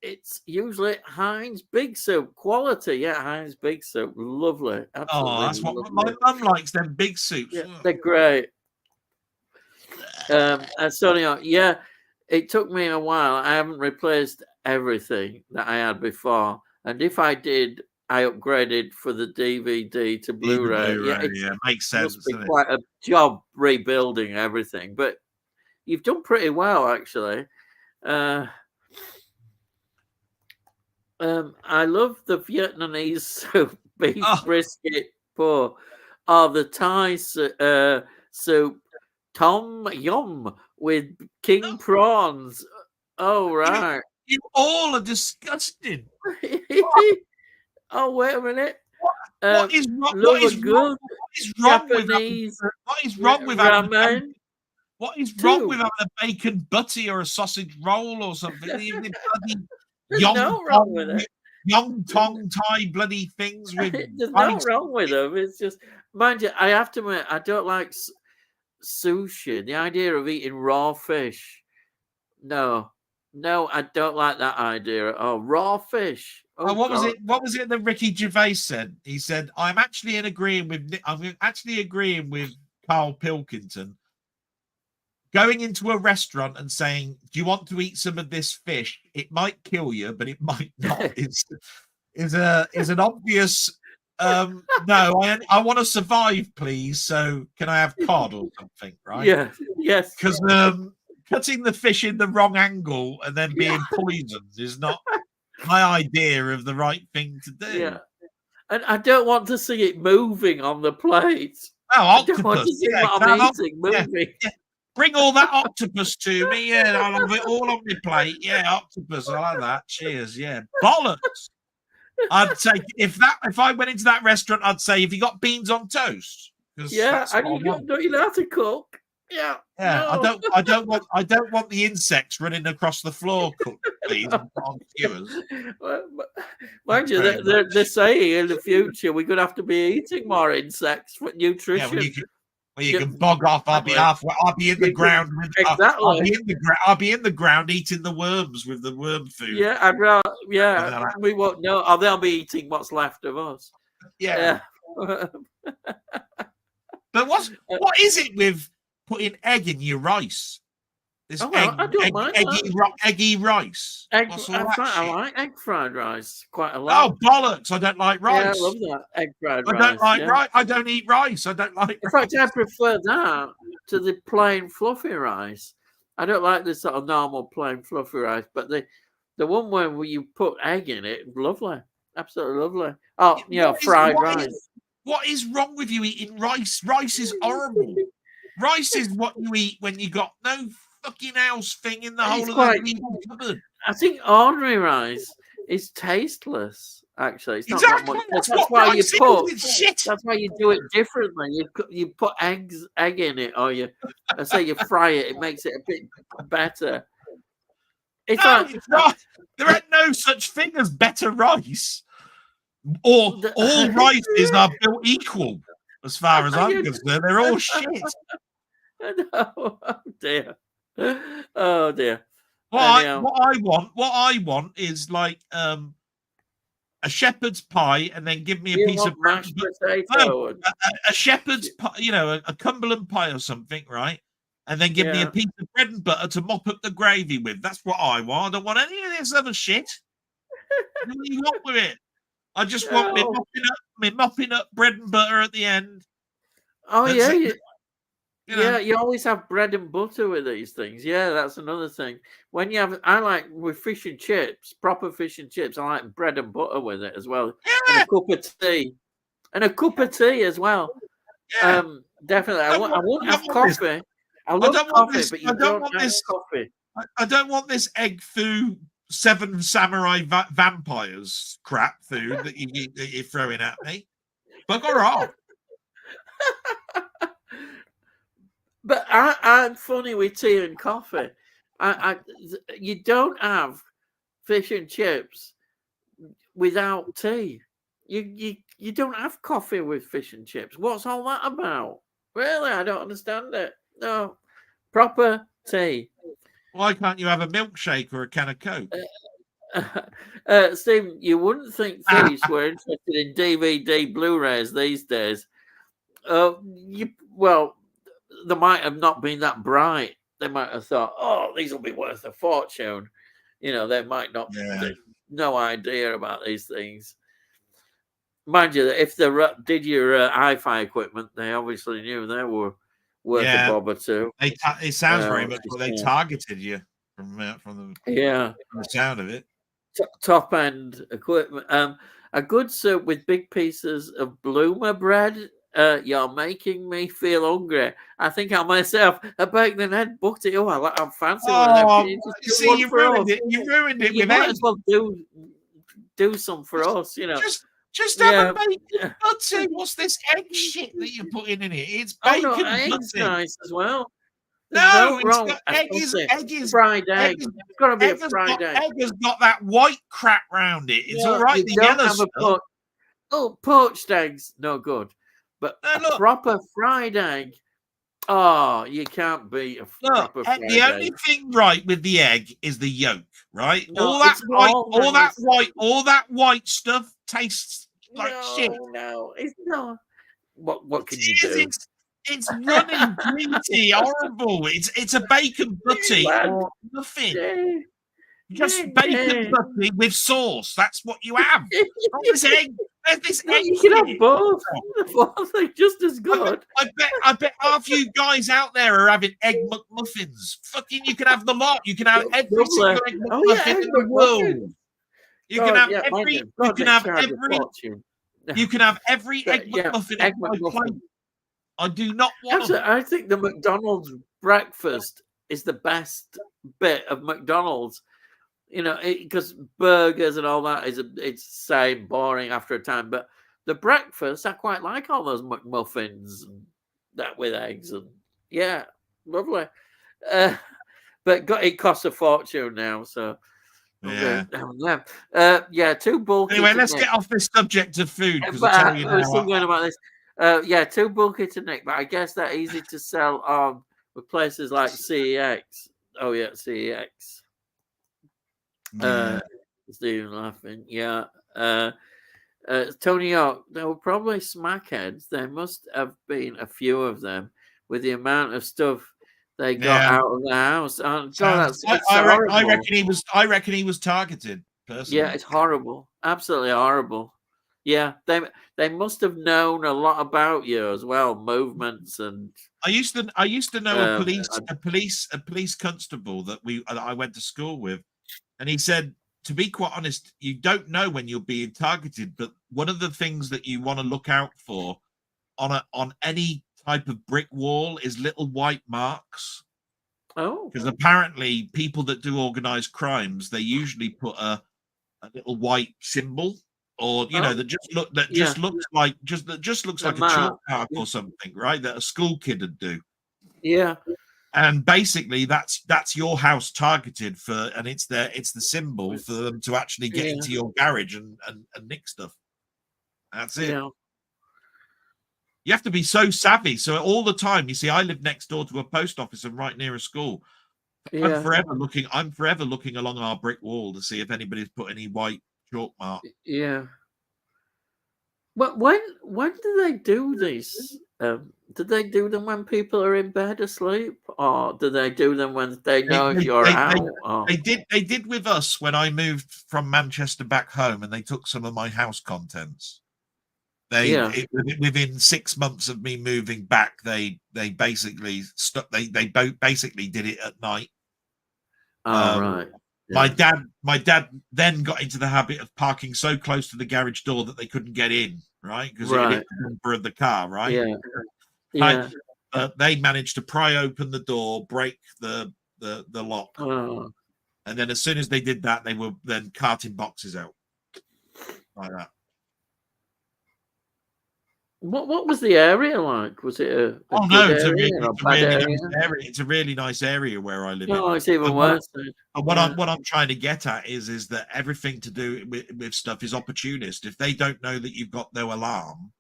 It's usually Heinz Big Soup quality. Yeah, Heinz Big Soup, lovely. Absolutely. That's what my mum likes. Them big soups. Yeah, they're great. Antonio, yeah, it took me a while. I haven't replaced everything that I had before, and if I did, I upgraded for the DVD to Blu-ray. Yeah, makes sense. Must be quite a job rebuilding everything, but you've done pretty well actually. I love the Vietnamese soup, beef brisket pork, or the Thai soup, tom yum with king prawns. Oh, right. You all are disgusting. Oh, wait a minute. What is wrong with ramen? What is wrong with having a bacon butty or a sausage roll or something? There's no wrong with it. Young Tong Thai bloody things with. There's no wrong with them. It's just, mind you, I have to admit, I don't like sushi. The idea of eating raw fish. No, I don't like that idea. Oh, raw fish. Oh, what was it? What was it that Ricky Gervais said? He said, I'm actually agreeing with Carl Pilkington. Going into a restaurant and saying, do you want to eat some of this fish? It might kill you, but it might not. is an obvious no, I want to survive, please. So can I have cod or something, right? Yeah, yes. Because cutting the fish in the wrong angle and then being poisoned is not my idea of the right thing to do. Yeah. And I don't want to see it moving on the plate. Oh, octopus. I don't want to see what I'm eating moving. Yeah. Bring all that octopus to me. Yeah, I'll have it all on my plate. Yeah, octopus. I like that. Cheers. Yeah. Bollocks. I'd say if I went into that restaurant, I'd say, have you got beans on toast? Yeah, and don't you know how to cook? Yeah. Yeah. No. I don't want the insects running across the floor cooked, please, on skewers. Mind you, they're saying in the future we're gonna have to be eating more insects for nutrition. Yeah, you can bog off. I'll be halfway. I'll be in the ground. Exactly. I'll be in the ground eating the worms with the worm food. Yeah, I'd rather. Yeah, we won't know. Or they'll be eating what's left of us. Yeah. But what is it with putting egg in your rice? This eggy rice. I like egg fried rice quite a lot. Oh, bollocks! I don't like rice. Yeah, I love that egg fried rice. I don't like rice. I don't eat rice. I don't like. In fact, I prefer that to the plain fluffy rice. I don't like the sort of normal plain fluffy rice, but the one where you put egg in it, lovely, absolutely lovely. Oh, fried rice. What is wrong with you eating rice? Rice is horrible. Rice is what you eat when you got no fucking else thing in the whole of the cupboard. I think ordinary rice is tasteless. Actually, it's not exactly. that much. That's why you put. That's why you do it differently. You put egg in it, or you fry it. It makes it a bit better. It's right. There ain't no such thing as better rice. Or all rices are built equal, as far as I'm concerned. They're all shit. No. Oh dear. Oh dear. What I want is like a shepherd's pie, and then give me a piece of mashed potato. A shepherd's pie, a Cumberland pie or something, right? and then give me a Yeah. piece of bread and butter to mop up the gravy with. That's what I want. I don't want any of this other shit. What do you want with it? I just want me Oh, mopping up bread and butter at the end. oh That's yeah, it. you, You know. yeah. You always have bread and butter with these things. Yeah, that's another thing. When you have, I like with fish and chips, proper fish and chips. I like bread and butter with it as well, and a Yeah, cup of tea, and a cup of tea as well. yeah. Definitely. I don't I want, won't I don't have want this. coffee. I I love don't want coffee, this. but I you don't don't want have this. coffee. I don't want this egg foo seven samurai vampires crap food that you're throwing at me. Bugger off. But I'm funny with tea and coffee. You don't have fish and chips without tea. You don't have coffee with fish and chips. What's all that about? Really, I don't understand it. No, proper tea. Why can't you have a milkshake or a can of Coke? Stephen, you wouldn't think thieves were interested in DVD Blu-rays these days. Well, they might have not been that bright. They might have thought, "Oh, these will be worth a fortune." You know, they might not. Yeah. No idea about these things. Mind you, if they did your hi-fi equipment, they obviously knew they were worth a Yeah. bob or two. It sounds very much Which like is they nice. targeted you from Yeah, the sound of it. top end equipment. A good soup with big pieces of bloomer bread. You're making me feel hungry. I think I myself a bacon and egg butty. Oh, I'm fancy one of them. Can Oh, you just you do see, one you for ruined us? it. You ruined it You with might egg. as well do some for us. You know. Just have Yeah. a bacon butty. What's this egg shit that you're putting in it? It's Oh no, bacon eggs butty. nice as well. There's No, no it's wrong. got egg is Fried egg. It's got to be a fried egg. egg has got that white crap round it. It's all No, right. you The don't yellow have a stuff. poached eggs. No good. But a Look, proper fried egg. Oh, you can't beat a look. proper The fried only egg. thing right with the egg is the yolk. Right, No, it's all nice. all that white stuff tastes like shit. No, it's not. What It can you is. do? It's running greasy, horrible. It's a bacon butty Lad, or nothing. eh, Just bacon eh. butty with sauce. That's what you have. Not this egg. There's this No, egg you can have shit. both. Both are just as I bet, good. I bet half you guys out there are having egg McMuffins. Fucking, you can have the lot. You can have every single egg Oh yeah, McMuffin egg in the McMuffin. world. You can God, have yeah, mind every. you, You God, can they have charge a every. fortune. You can have every egg Yeah, McMuffin egg on my plate. McMuffin. I do not want Actually, them. I think the McDonald's breakfast is the best bit of McDonald's. You know, because burgers and all that it's the same, boring after a time. But the breakfast, I quite like all those McMuffins and that with eggs and yeah, lovely. Uh, but it costs a fortune now, so Yeah. yeah, too bulky. Anyway, to let's nick. get off this subject of food because I But tell you we're still now, going about this. Yeah, too bulky to nick, but I guess they're easy to sell on with places like CEX. Oh yeah, CEX. yeah. Stephen laughing. Yeah. Tony York, there were probably smackheads. There must have been a few of them with the amount of stuff they got Yeah. out of the house. Oh, God, it's I horrible. reckon he was targeted personally. Yeah, it's horrible. Absolutely horrible. Yeah, they must have known a lot about you as well, movements and. I used to know Um, a police constable that I went to school with, and he said, to be quite honest, you don't know when you're being targeted, but one of the things that you want to look out for on any type of brick wall is little white marks. Oh, Because apparently people that do organized crimes, they usually put a little white symbol, or that just looks like a chalk mark or something, right? That a school kid would do. Yeah. And basically that's your house targeted for, and it's the symbol for them to actually get into your garage and nick stuff. That's it. Yeah. You have to be so savvy. So all the time, you see, I live next door to a post office and right near a school. Yeah. I'm forever looking along our brick wall to see if anybody's put any white chalk mark. Yeah. When do they do these? Do they do them when people are in bed asleep, or do they do them when they They, know if they, you're they, out? they, Or they did with us when I moved from Manchester back home, and they took some of my house contents. yeah, Within 6 months of me moving back, they basically basically did it at night. oh Um, right, my yeah, dad then got into the habit of parking so close to the garage door that they couldn't get in, right? Because it hit right, the bumper of the car, right? yeah, Right. yeah. They managed to pry open the door, break the lock, Oh, and then as soon as they did that, they were then carting boxes out like that. what was the area like? Was it a Oh no, good area or a it's a bad really area? nice area. It's a really nice area where I live in. No, it's even And what, worse. Then. and what Yeah, I'm trying to get at is that everything to do with stuff is opportunist. If they don't know that you've got no alarm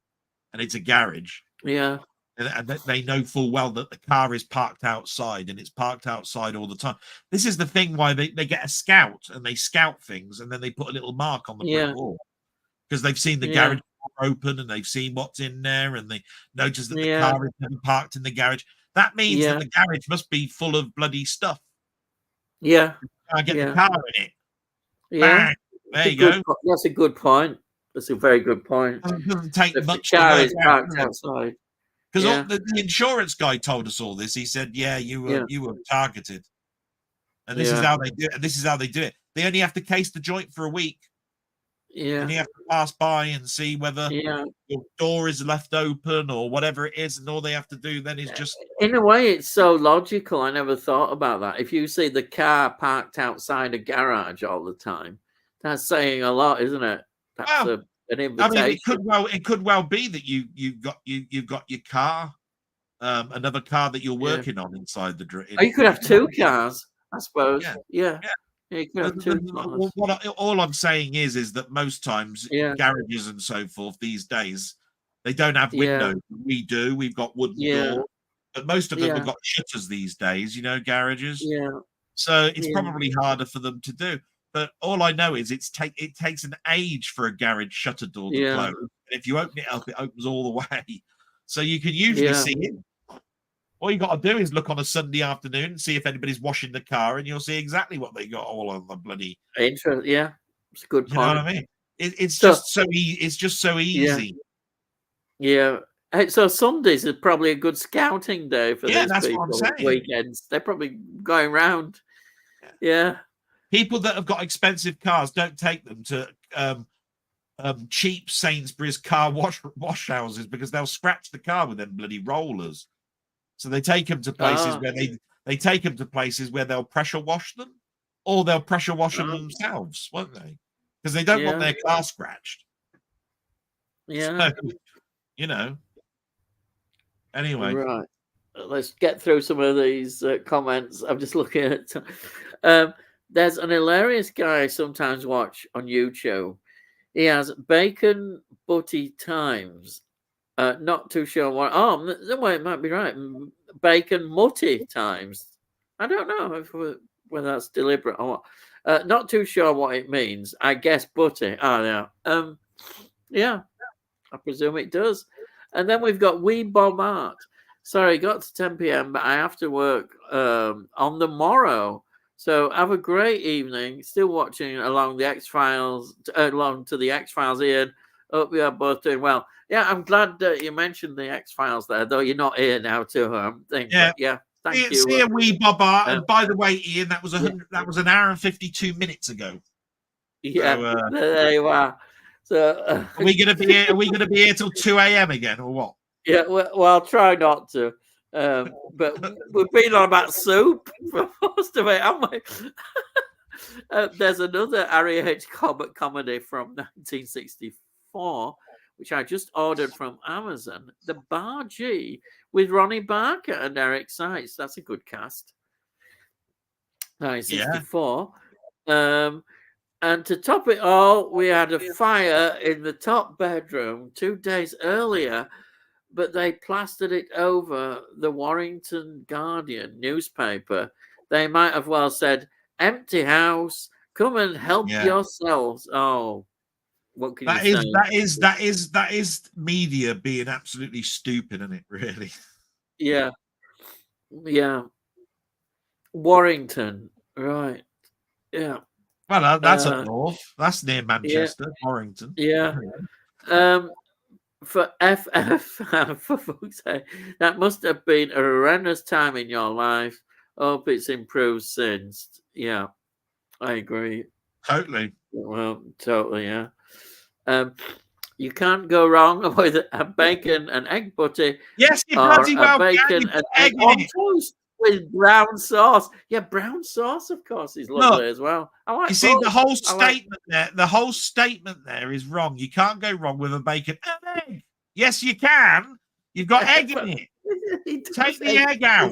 and it's a garage, yeah, and they know full well that the car is parked outside and it's parked outside all the time. This is the thing why they get a scout and they scout things and then they put a little mark on the brick yeah, wall because they've seen the yeah, garage door open and they've seen what's in there and they notice that the yeah, car is never parked in the garage. That means that yeah, the garage must be full of bloody stuff. yeah, I get the yeah, car in it. yeah. Bang. It's There a you go. That's a good point. That's a very good point. Doesn't take If the much to car work is out, parked does it? outside, Because yeah, the insurance guy told us all this. He said, "Yeah, yeah, you were targeted." And this is yeah, how they do it. And this is how they do it. They only have to case the joint for a week. And yeah, you have to pass by and see whether yeah. your door is left open or whatever it is. And all they have to do then is just In a way, it's so logical. I never thought about that. If you see the car parked outside a garage all the time, that's saying a lot, isn't it? That's well, an I mean, invitation. it could well be that you've got your car, another car that you're Yeah. working on inside the Or you could have you know, two cars, I suppose. yeah. Yeah. Yeah. Yeah, you could have two cars. All I'm saying is that most times Yeah. garages and so forth these days they don't have Yeah. windows. We do. We've got wooden Yeah. doors, but most of them have Yeah. got shutters these days. Garages. Yeah. So it's Yeah. probably harder for them to do. But all I know is it takes an age for a garage shutter door to Yeah. close. And if you open it up, it opens all the way. So you can usually Yeah. see it. All you got to do is look on a Sunday afternoon and see if anybody's washing the car, and you'll see exactly what they got all on the bloody. Yeah. It's a good You know what point. I mean? It's So, just so it's just so yeah. easy. Yeah. Hey, so Sundays is probably a good scouting day for Yeah, these that's what I'm people. saying. Weekends. They're probably going round. Yeah. People that have got expensive cars don't take them to cheap Sainsbury's car wash houses because they'll scratch the car with them bloody rollers. So they take them to places Ah. where they take them to places where they'll pressure wash them, or they'll pressure wash them Ah. themselves, won't they? Because they don't want Yeah. their car scratched. Yeah. So, you know. Anyway, Right. Let's get through some of these comments. I'm just looking at. There's an hilarious guy I sometimes watch on YouTube. He has Bacon Butty Times. Not too sure what. Oh, no, way, it might be right. Bacon Mutty Times. I don't know whether that's deliberate or what. Not too sure what it means. I guess butty. Oh, yeah. Yeah, I presume it does. And then we've got Wee Bob Art. Sorry, got to 10 p.m., but I have to work on the morrow. So have a great evening. Still watching along the X-Files, along to the X-Files, Ian. Hope you are both doing well. Yeah, I'm glad that you mentioned the X-Files there, though you're not here now to think. yeah. But yeah, thank you. See a wee Bob Art. And by the way, Ian, that was that was an hour and 52 minutes ago. Yeah, So, there you are. So are we gonna be here? Are we gonna be here till 2 a.m. again, or what? yeah, well, I'll try not to. But we've been on about soup for most of it, haven't we? There's another Harry H. Cobbett comedy from 1964, which I just ordered from Amazon. The Bar G with Ronnie Barker and Eric Sykes. That's a good cast. 1964. And to top it all, we had a fire in the top bedroom 2 days earlier, but they plastered it over the Warrington Guardian newspaper. They might have said, "Empty house, come and help yourselves." Oh, What can That you is say? that is media being absolutely stupid, isn't it? Really. Yeah, yeah. Warrington, right? Yeah, Well, that's up uh, north. That's near yeah, Manchester, Warrington. yeah. Um, for FF, for fuck's sake, that must have been a horrendous time in your life. Hope it's improved since. Yeah, I agree. Totally. Well, totally, yeah. Um, you can't go wrong with a bacon and egg butty Yes, you or bloody a well can. bacon You and put egg egg in on it. toast with brown sauce. Yeah, brown sauce, of course, is Look, lovely as well. I you like see both. the whole I like. statement there. The whole statement there is wrong. You can't go wrong with a bacon and egg. Yes, you can. You've got egg in it. He Take does the egg out.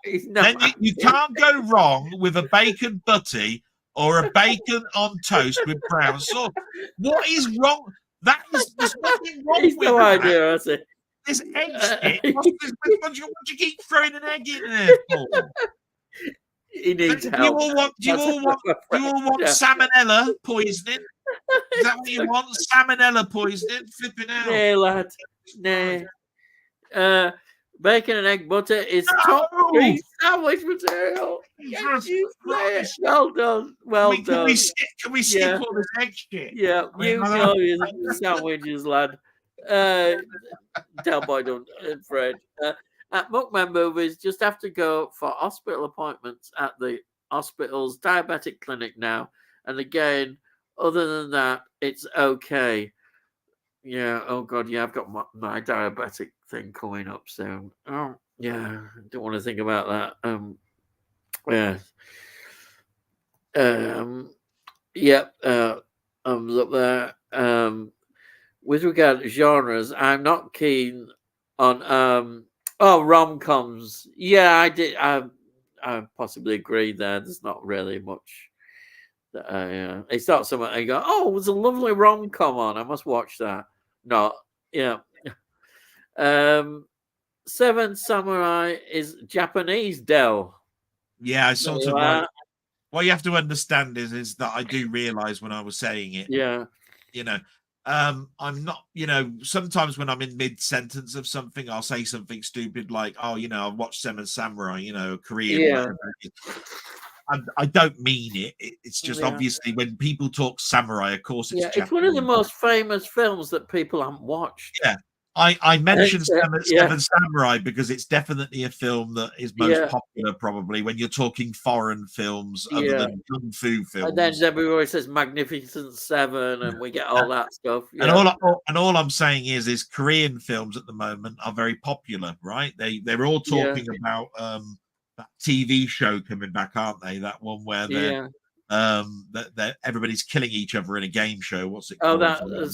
he's no Then you can't go wrong with a bacon butty or a bacon on toast with brown sauce. What is wrong? There's nothing wrong he's with no that. idea, has he? This egg shit. What do you keep throwing an egg in there for? He needs Do you help. all want? Do you all want? Do you all want Yeah. salmonella poisoning? Is that what you want? Salmonella poisoning? Flipping out. Nay, lad. Nay. Bacon and egg butter is top No! sandwich material. Yes, Jesus you say it. Christ. Well done. Well Can done. we skip Yeah. all this egg shit? Yeah, I mean, you know your sandwiches, lad. Delboy don't, Fred. At Muckman Movies, just have to go for hospital appointments at the hospital's diabetic clinic now. And again, other than that, it's okay. Yeah. Oh God. Yeah. I've got my diabetic thing coming up soon. Oh yeah. Don't want to think about that. Yeah. Yep. Thumbs up there. With regard to genres, I'm not keen on rom-coms. Yeah, I did. I possibly agree there. There's not really much. It's not something I go. Oh, there's a lovely rom-com on. I must watch that. No, yeah. Seven Samurai is Japanese, Del. Yeah, I sort of like. What you have to understand is that I do realize when I was saying it. Yeah. You know, I'm not. Sometimes when I'm in mid-sentence of something, I'll say something stupid like, "Oh, I've watched Seven Samurai." Korean. Yeah. Whatever. I don't mean it. It's just obviously when people talk samurai, of course it's Japanese. It's one of the most famous films that people haven't watched. Yeah. I mentioned Seven Samurai because it's definitely a film that is most popular, probably when you're talking foreign films other than kung fu films. And then everybody says Magnificent Seven, and we get all that stuff. And all I'm saying is Korean films at the moment are very popular, right? They're all talking about that TV show coming back, aren't they? That one where they're everybody's killing each other in a game show. What's it called? Oh, that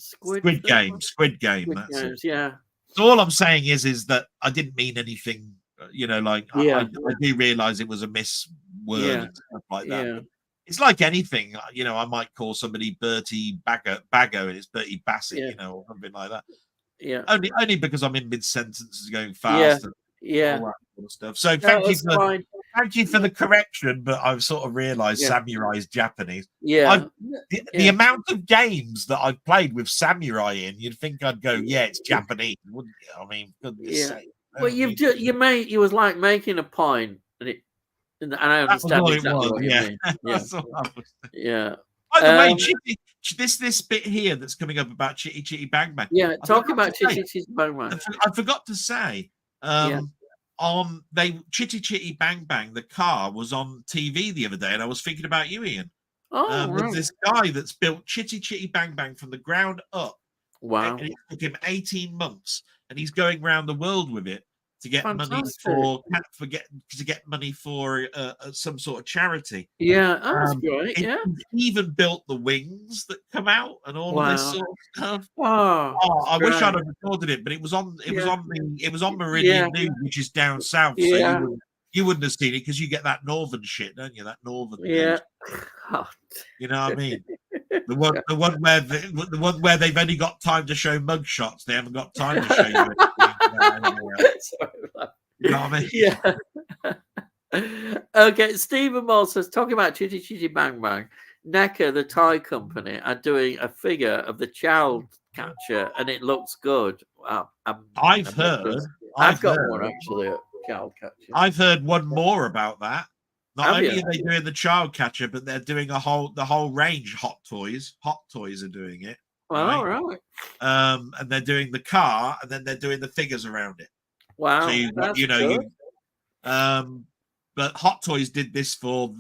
Squid Game. That's Games, it. Yeah. So all I'm saying is that I didn't mean anything. I do realize it was a misword and stuff like that. Yeah. It's like anything. I might call somebody Bertie Baggo, and it's Bertie Bassett, or something like that. Yeah. Only because I'm in mid sentences going fast. Yeah. All that sort of stuff. So thank you for the correction, but I've sort of realized samurai is Japanese. Yeah. The amount of games that I've played with samurai in, you'd think I'd go, yeah, it's Japanese, wouldn't you? I mean, goodness sake. Well, you was like making a point, and I understand exactly what you mean. Yeah. By the way, this bit here that's coming up about Chitty Chitty Bang Bang. Yeah, talk about Chitty Chitty Bang Bang. I forgot to say, Chitty Chitty Bang Bang, the car was on TV the other day, and I was thinking about you, Ian. There's this guy that's built Chitty Chitty Bang Bang from the ground up. Wow. And it took him 18 months, and he's going around the world with it to get money for some sort of charity. Yeah, that's great. Yeah, he even built the wings that come out and all of this sort of stuff. Wow. I wish I'd have recorded it, but it was on Meridian News, which is down south. So you wouldn't have seen it because you get that northern shit, don't you? That northern. Yeah. You know what I mean? The one where they've only got time to show mug shots. They haven't got time to show you you know what I mean? Yeah. Okay, Stephen Moore says, talking about Chitty Chitty Bang Bang, NECA, the toy company, are doing a figure of the child catcher, and it looks good. I've heard. I've got one actually, a child catcher. I've heard one more about that. Not Have only you? are they doing the child catcher, but they're doing the whole range. Hot Toys are doing it. Well, Right? right. And they're doing the car, and then they're doing the figures around it. Wow, So but Hot Toys did this for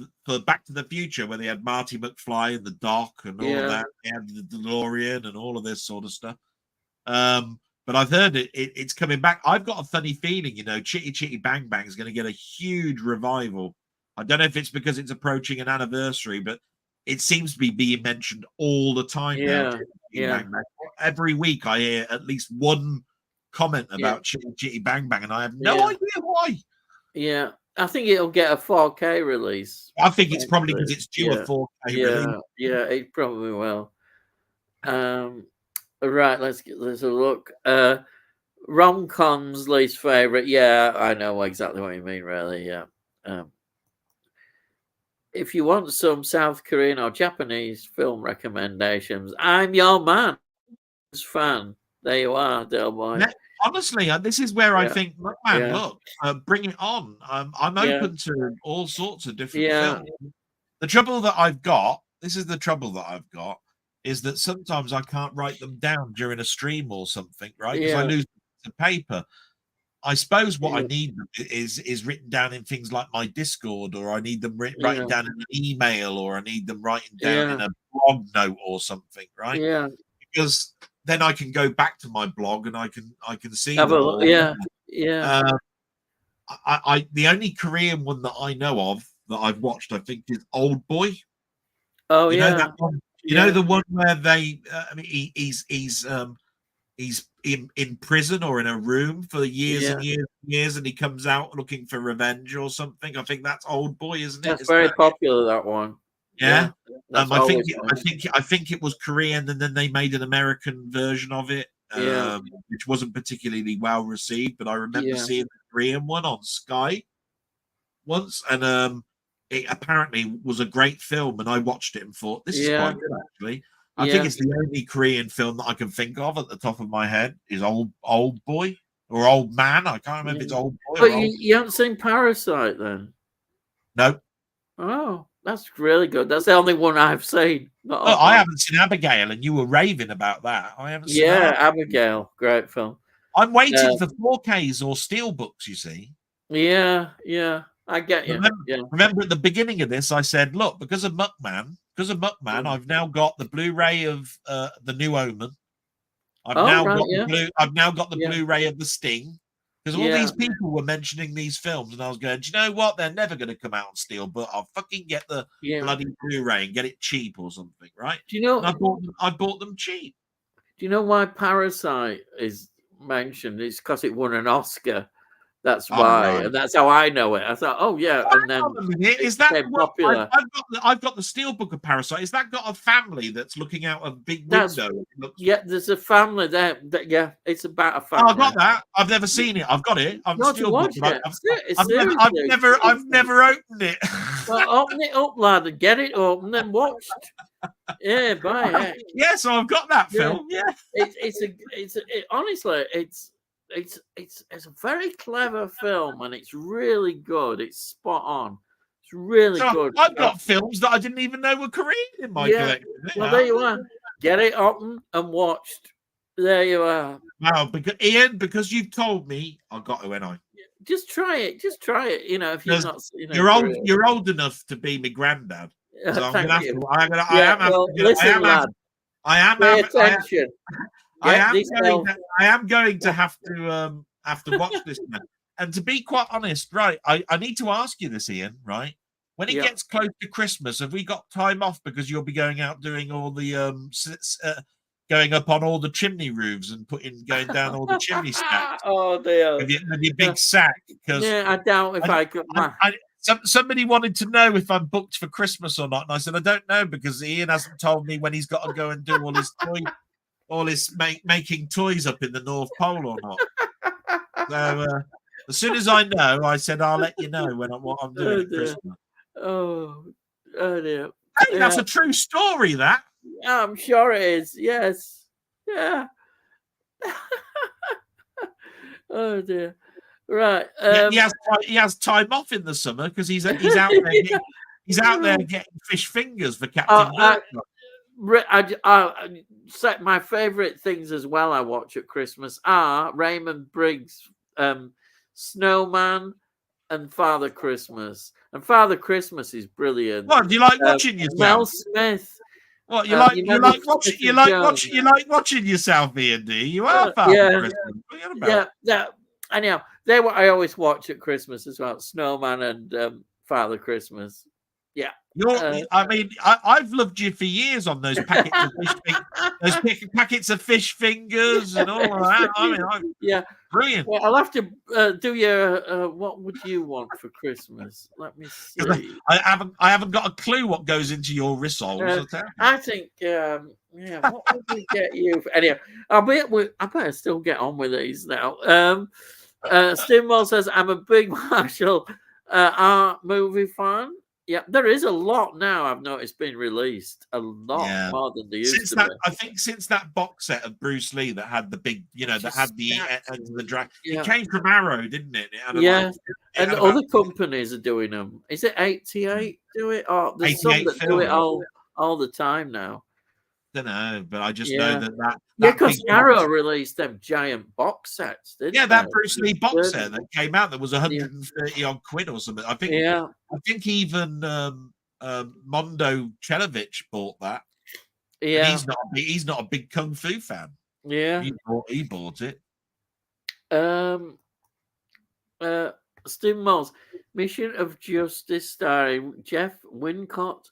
Back to the Future, where they had Marty McFly and the Doc and all of that. They had the DeLorean and all of this sort of stuff. But I've heard it's coming back. I've got a funny feeling, Chitty Chitty Bang Bang is going to get a huge revival. I don't know if it's because it's approaching an anniversary, but it seems to be being mentioned all the time now. Yeah. Bang Bang. Every week I hear at least one comment about Chitty Chitty Bang Bang, and I have no idea why. Yeah, I think it'll get a 4K release. I think it's probably because it's due a 4K release. Yeah, it probably will. Right, let's a look. Rom-com's least favorite. Yeah, I know exactly what you mean. Really, yeah. If you want some South Korean or Japanese film recommendations, I'm your man. Fan. There you are, Delboy. Honestly, this is where I think, man, look, bring it on. I'm open to all sorts of different films. The trouble that I've got, is that sometimes I can't write them down during a stream or something, right? Because I lose the paper. I suppose what I need is written down in things like my Discord, or I need them written down in an email, or I need them written down in a blog note or something, right? Yeah. Because then I can go back to my blog and I can see them all. Yeah. The only Korean one that I know of that I've watched, I think, is Old Boy. Oh, you know that one? You know the one where they he's in prison or in a room for years and years and years, and he comes out looking for revenge or something. I think that's Old Boy, isn't it? That's very popular, that one. Yeah. I think it was Korean, and then they made an American version of it, which wasn't particularly well received. But I remember seeing the Korean one on Sky once, and it apparently was a great film. And I watched it and thought, this is quite good, actually. I think it's the only Korean film that I can think of at the top of my head is Old Boy or Old Man. I can't remember if it's Old Boy. But you haven't seen Parasite then? No. Oh, that's really good. That's the only one I've seen. I haven't seen Abigail, and you were raving about that. I haven't seen Abigail, great film. I'm waiting for 4Ks or steelbooks, you see. Yeah, I get you. Remember at the beginning of this, I said, look, because of Muckman, I've now got the Blu-ray of The New Omen. I've now got the Blu-ray of The Sting. Because all these people were mentioning these films, and I was going, do you know what? They're never going to come out on steel, but I'll fucking get the bloody Blu-ray and get it cheap or something, right? Do you know? And I bought them cheap. Do you know why Parasite is mentioned? It's because it won an Oscar. That's why, and that's how I know it. I thought, and then is that popular? I've got the steelbook of Parasite. Is that got a family that's looking out a big window? There's a family there. It's about a family. Oh, I got that. I've never seen it. I've got it. I've never opened it. Well, open it up, lad, and get it open and watched. Yeah, buy it. Yeah, so I've got that film. Yeah, honestly, it's a very clever film, and it's really good. It's spot on. It's really good. I've got films that I didn't even know were Korean in my collection. Well, there you are. Get it open and watched. There you are. Wow, because you've told me, I've got to, I. Just try it. If you're not, you're old enough to be my granddad. So I'm gonna have to. Listen, lad. Pay attention. I am going to have to watch this now. And to be quite honest, right, I need to ask you this, Ian, right? When it gets close to Christmas, have we got time off because you'll be going out doing all the going up on all the chimney roofs and going down all the chimney stacks? Oh dear. With your big sack. I doubt if I could. Somebody wanted to know if I'm booked for Christmas or not, and I said I don't know because Ian hasn't told me when he's got to go and do all his making toys up in the North Pole or not. So as soon as I know, I said I'll let you know what I'm doing at Christmas. Oh dear. Hey, that's a true story, that. Yeah, I'm sure it is. Yes. Yeah. Oh dear. Right. Yeah, he has time off in the summer because he's out there getting fish fingers for Captain I set my favorite things as well. I watch at Christmas are Raymond Briggs' Snowman and Father Christmas. And Father Christmas is brilliant. What do you like watching yourself? Mel Smith. What you like watching yourself, Ian? Do you are Father Christmas? What are you on about? Yeah. Anyhow, they're what I always watch at Christmas as well. Snowman and Father Christmas. Yeah. I mean, I've loved you for years on those packets of packets of fish fingers and all of that. I mean, yeah, brilliant. Well, I'll have to do your. What would you want for Christmas? Let me see. I haven't got a clue what goes into your rissoles. I think, what would we get you? Anyway, I better still get on with these now. Steve Moore says, I'm a big Martial art movie fan. Yeah, there is a lot now I've noticed being released. A lot more than there used to be. I think since that box set of Bruce Lee that had the big, that had the dragon. It came from Arrow, didn't it? And other companies are doing them. Is it 88 do it? Or there's some that do it all the time now. Don't know, but I just know that because Arrow released them giant box sets, didn't they? That Bruce Lee box set that came out that was 130 odd quid or something. I think even Mondo Chelovich bought that. Yeah, he's not a big kung fu fan. Yeah, he bought it. Steve Moss, Mission of Justice starring Jeff Wincott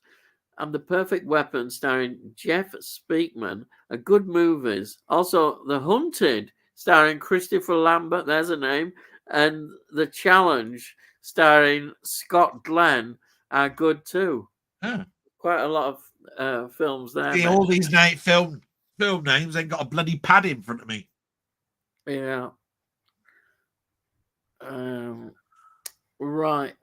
and The Perfect Weapon starring Jeff Speakman are good movies. Also, The Hunted starring Christopher Lambert, there's a name, and The Challenge starring Scott Glenn are good too. Quite a lot of films there. See, all these film names ain't got a bloody pad in front of me. Yeah. Right.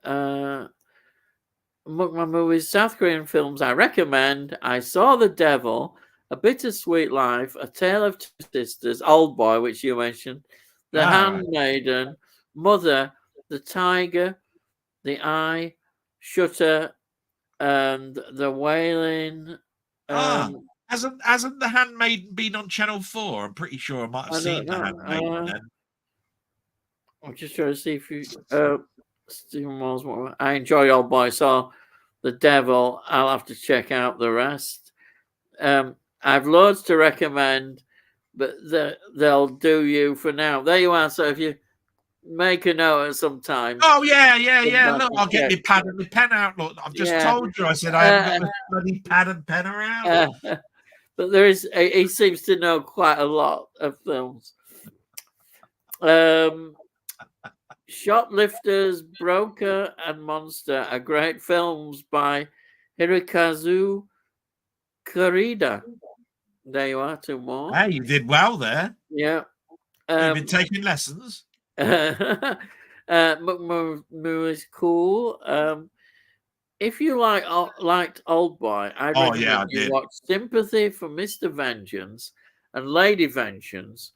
Among my movies, South Korean films I recommend: I Saw the Devil, A Bittersweet Life, A Tale of Two Sisters, Old Boy, which you mentioned, The Handmaiden, Mother, The Tiger, The Eye, Shutter, and The Wailing. Hasn't The Handmaiden been on Channel 4? I'm pretty sure I might have seen The Handmaiden then. I'm just trying to see if you Stephen Moores. I enjoy Old Boy. Saw the Devil. I'll have to check out the rest. I've loads to recommend, but they'll do you for now. There you are. So if you make a note at some time. Oh yeah. Look, I'll get my pad and my pen out. Look, I've just told you. I said I haven't got my bloody pad and pen around. But there is. He seems to know quite a lot of films. Shoplifters, Broker, and Monster are great films by Hirokazu Kurita. There you are, two more. Hey, you did well there. Yeah. You've been taking lessons. Movie's cool. If you liked Old Boy, I'd recommend you watch Sympathy for Mr. Vengeance and Lady Vengeance,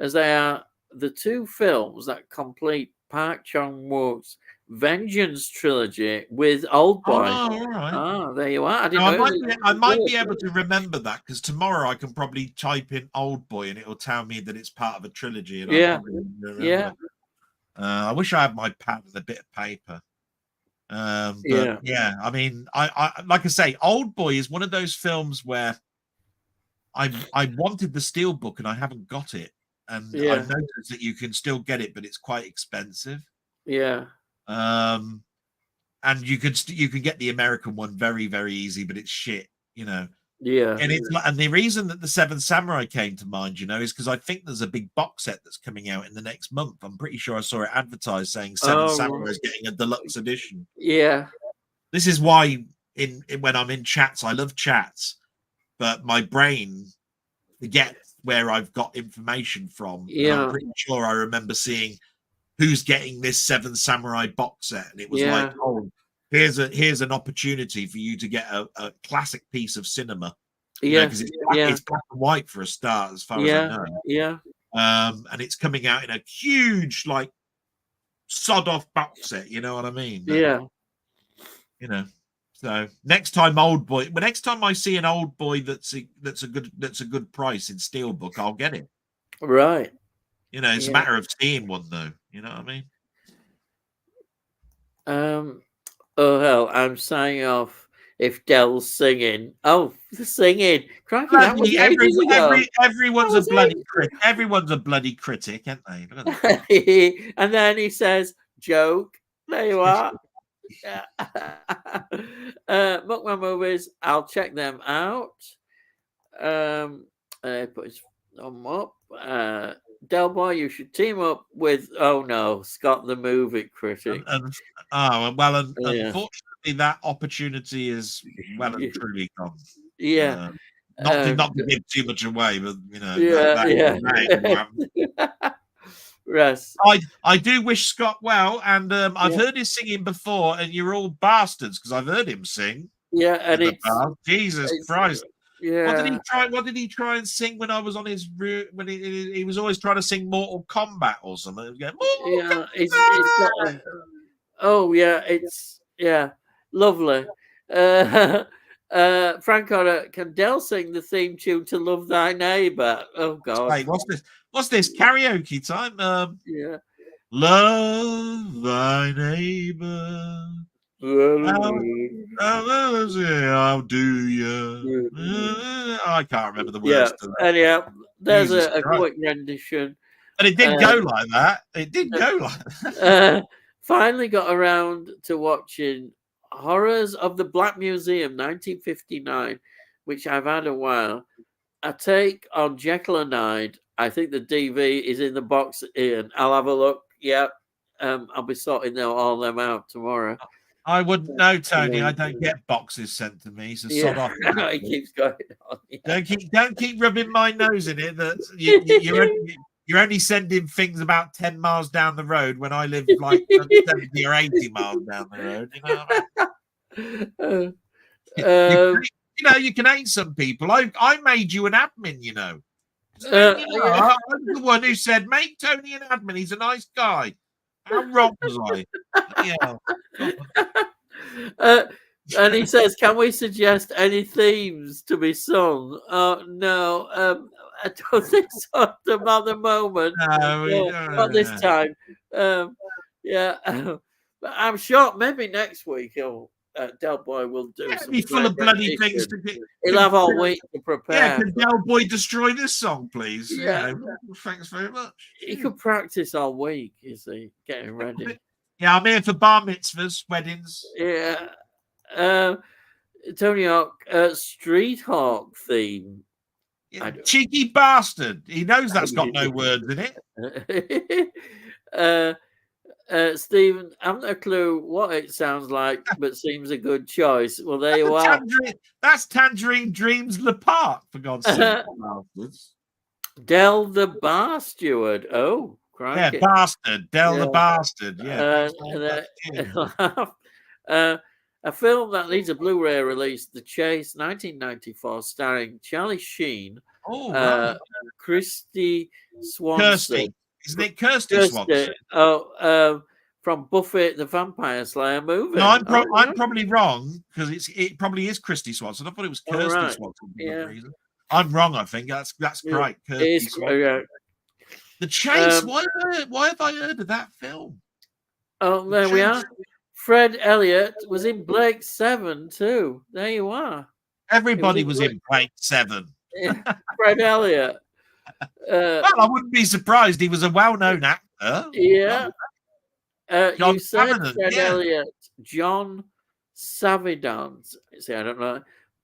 as they are the two films that complete Park Chan-wook's Vengeance trilogy with Old Boy. Oh, all right. There you are. I might be able to remember that because tomorrow I can probably type in Old Boy and it'll tell me that it's part of a trilogy. And I wish I had my pad and a bit of paper. I mean, I like I say, Old Boy is one of those films where I wanted the steelbook and I haven't got it. And I noticed that you can still get it, but it's quite expensive. Yeah. And you can get the American one very, very easy, but it's shit, Yeah. And the reason that the Seven Samurai came to mind, is because I think there's a big box set that's coming out in the next month. I'm pretty sure I saw it advertised saying Seven Samurai is getting a deluxe edition. Yeah. This is why when I'm in chats, I love chats, but my brain forgets where I've got information from. Yeah. I'm pretty sure I remember seeing who's getting this Seven Samurai box set, and it was like, here's an opportunity for you to get a classic piece of cinema. Yeah, Because it's black and white for a start, as far as I know. Yeah. And it's coming out in a huge, like, sod off box set. You know what I mean? Yeah. So next time I see an Old Boy that's a good price in Steelbook, I'll get it. Right. It's a matter of seeing one, though. You know what I mean? Oh hell, I'm signing off if Dell's singing. Oh, the singing. Crikey, that was ages ago. Everyone's a bloody critic, aren't they? And then he says, joke. There you are. Bookman Movies, I'll check them out. Put his thumb up. Delboy, you should team up with Scott the movie critic. Unfortunately, that opportunity is well and truly gone. Yeah. Not to give too much away, but Yes. I do wish Scott well, and I've heard his singing before, and you're all bastards because I've heard him sing. Yeah, and Jesus Christ. Yeah. What did he try and sing when I was on his route? When he was always trying to sing Mortal Kombat or something. It's lovely. Frank Otter, can Dell sing the theme tune to Love Thy Neighbor? Oh God. Hey, what's this? Karaoke time? Yeah. Love thy neighbor. How do you? I can't remember the words to that. Anyhow, there's a quick rendition. And it did go like that. It did go like that. Finally got around to watching Horrors of the Black Museum, 1959, which I've had a while. A take on Jekyll and Hyde. I think the DV is in the box, Ian. I'll have a look. Yeah. I'll be sorting all them out tomorrow. I wouldn't know, Tony. I don't get boxes sent to me, so sod off. He keeps going on. Yeah. Don't keep rubbing my nose in it. That you're only sending things about 10 miles down the road when I live like 70 or 80 miles down the road. You can hate some people. I made you an admin. I'm the one who said make Tony an admin. He's a nice guy. How wrong was I? And he says, can we suggest any themes to be sung? No, I don't think so about the moment. Not this time. But I'm sure maybe next week Delboy will do some be full of bloody things to get. He'll have all week to prepare. Yeah, can Delboy destroy this song, please? Yeah. Thanks very much. He could practice all week, is he? Getting ready. Yeah, I'm here for bar mitzvahs, weddings. Yeah. Tony Hawk, Street Hawk theme. Yeah, cheeky bastard. He knows that's got no words in it. Stephen, I haven't a clue what it sounds like, but seems a good choice. Well, there you are. That's Tangerine Dreams Le Park, for God's sake. Del the Bar Steward. Oh, crikey. Yeah, bastard. Del the Bastard. Yeah. A film that needs a Blu-ray release, The Chase, 1994, starring Charlie Sheen, Christy Swanson. Kirsty. Isn't it Kirsty Swanson? From Buffy the Vampire Slayer movie. No, I'm probably wrong because it probably is Christy Swanson. I thought it was Kirsty Swanson for some reason. I'm wrong. I think that's right. Kirsty Swanson. The Chase. Why have I heard of that film? Oh, there we are. Fred Elliott was in Blake 7 too. There you are. Everybody was in Blake 7. Fred Elliott. Well, I wouldn't be surprised. He was a well-known actor. Yeah. You said Savidan, Fred Elliott, John Savidan. See, I don't know.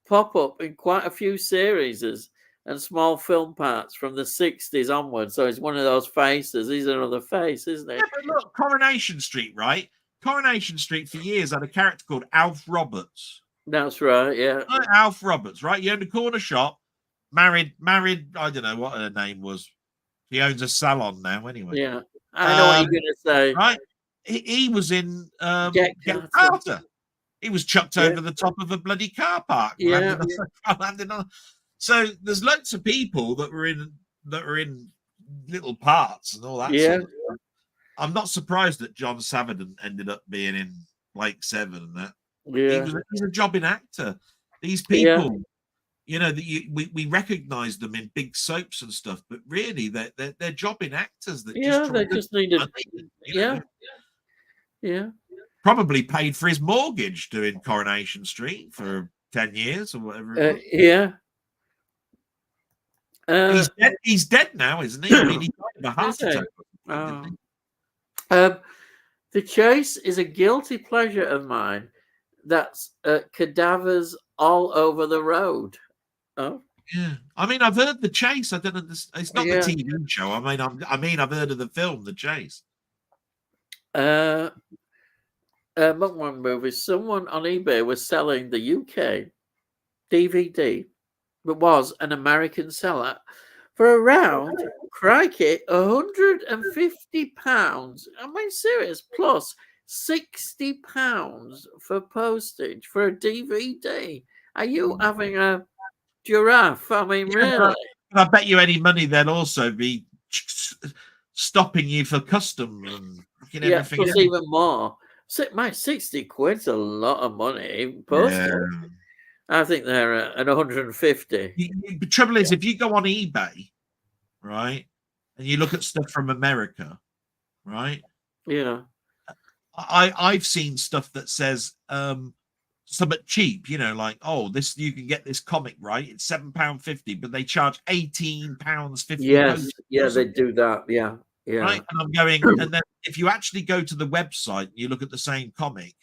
Pop up in quite a few series and small film parts from the 60s onwards. So he's one of those faces. He's another face, isn't he? Yeah, but look, Coronation Street, right? Coronation Street for years had a character called Alf Roberts. That's right, yeah. Alf Roberts, right? He owned a corner shop, married, I don't know what her name was. He owns a salon now, anyway. Yeah, I know what you're going to say. Right? He was in Get Carter. He was chucked over the top of a bloody car park, landing on. So there's lots of people that were in little parts and all that sort of stuff. I'm not surprised that John Savidan ended up being in Blake Seven and that. Yeah. He's a jobbing actor. These people, you know, we recognize them in big soaps and stuff, but really they're jobbing actors that they just needed money, probably paid for his mortgage doing Coronation Street for 10 years or whatever it was. He's dead now, isn't he? I mean, he died of a heart attack. The Chase is a guilty pleasure of mine. That's cadavers all over the road. Oh, yeah. I mean, I've heard The Chase. I don't understand. It's not the TV show. I mean, I've heard of the film The Chase. One movie. Someone on eBay was selling the UK DVD, but was an American seller for around, crikey, £150. I mean, serious, plus £60 for postage for a DVD. Are you having a giraffe? I mean, really? I bet you any money they'll also be stopping you for customs and everything. Plus even more. My 60 quid's a lot of money. Postage. Yeah. I think they're at 150. The trouble is, if you go on eBay, right, and you look at stuff from America, right? Yeah. I've seen stuff that says somewhat cheap, like, oh, this you can get this comic, right? It's £7.50, but they charge £18.50. Yes, they do that. Yeah. Right. And I'm going, and then if you actually go to the website and you look at the same comic,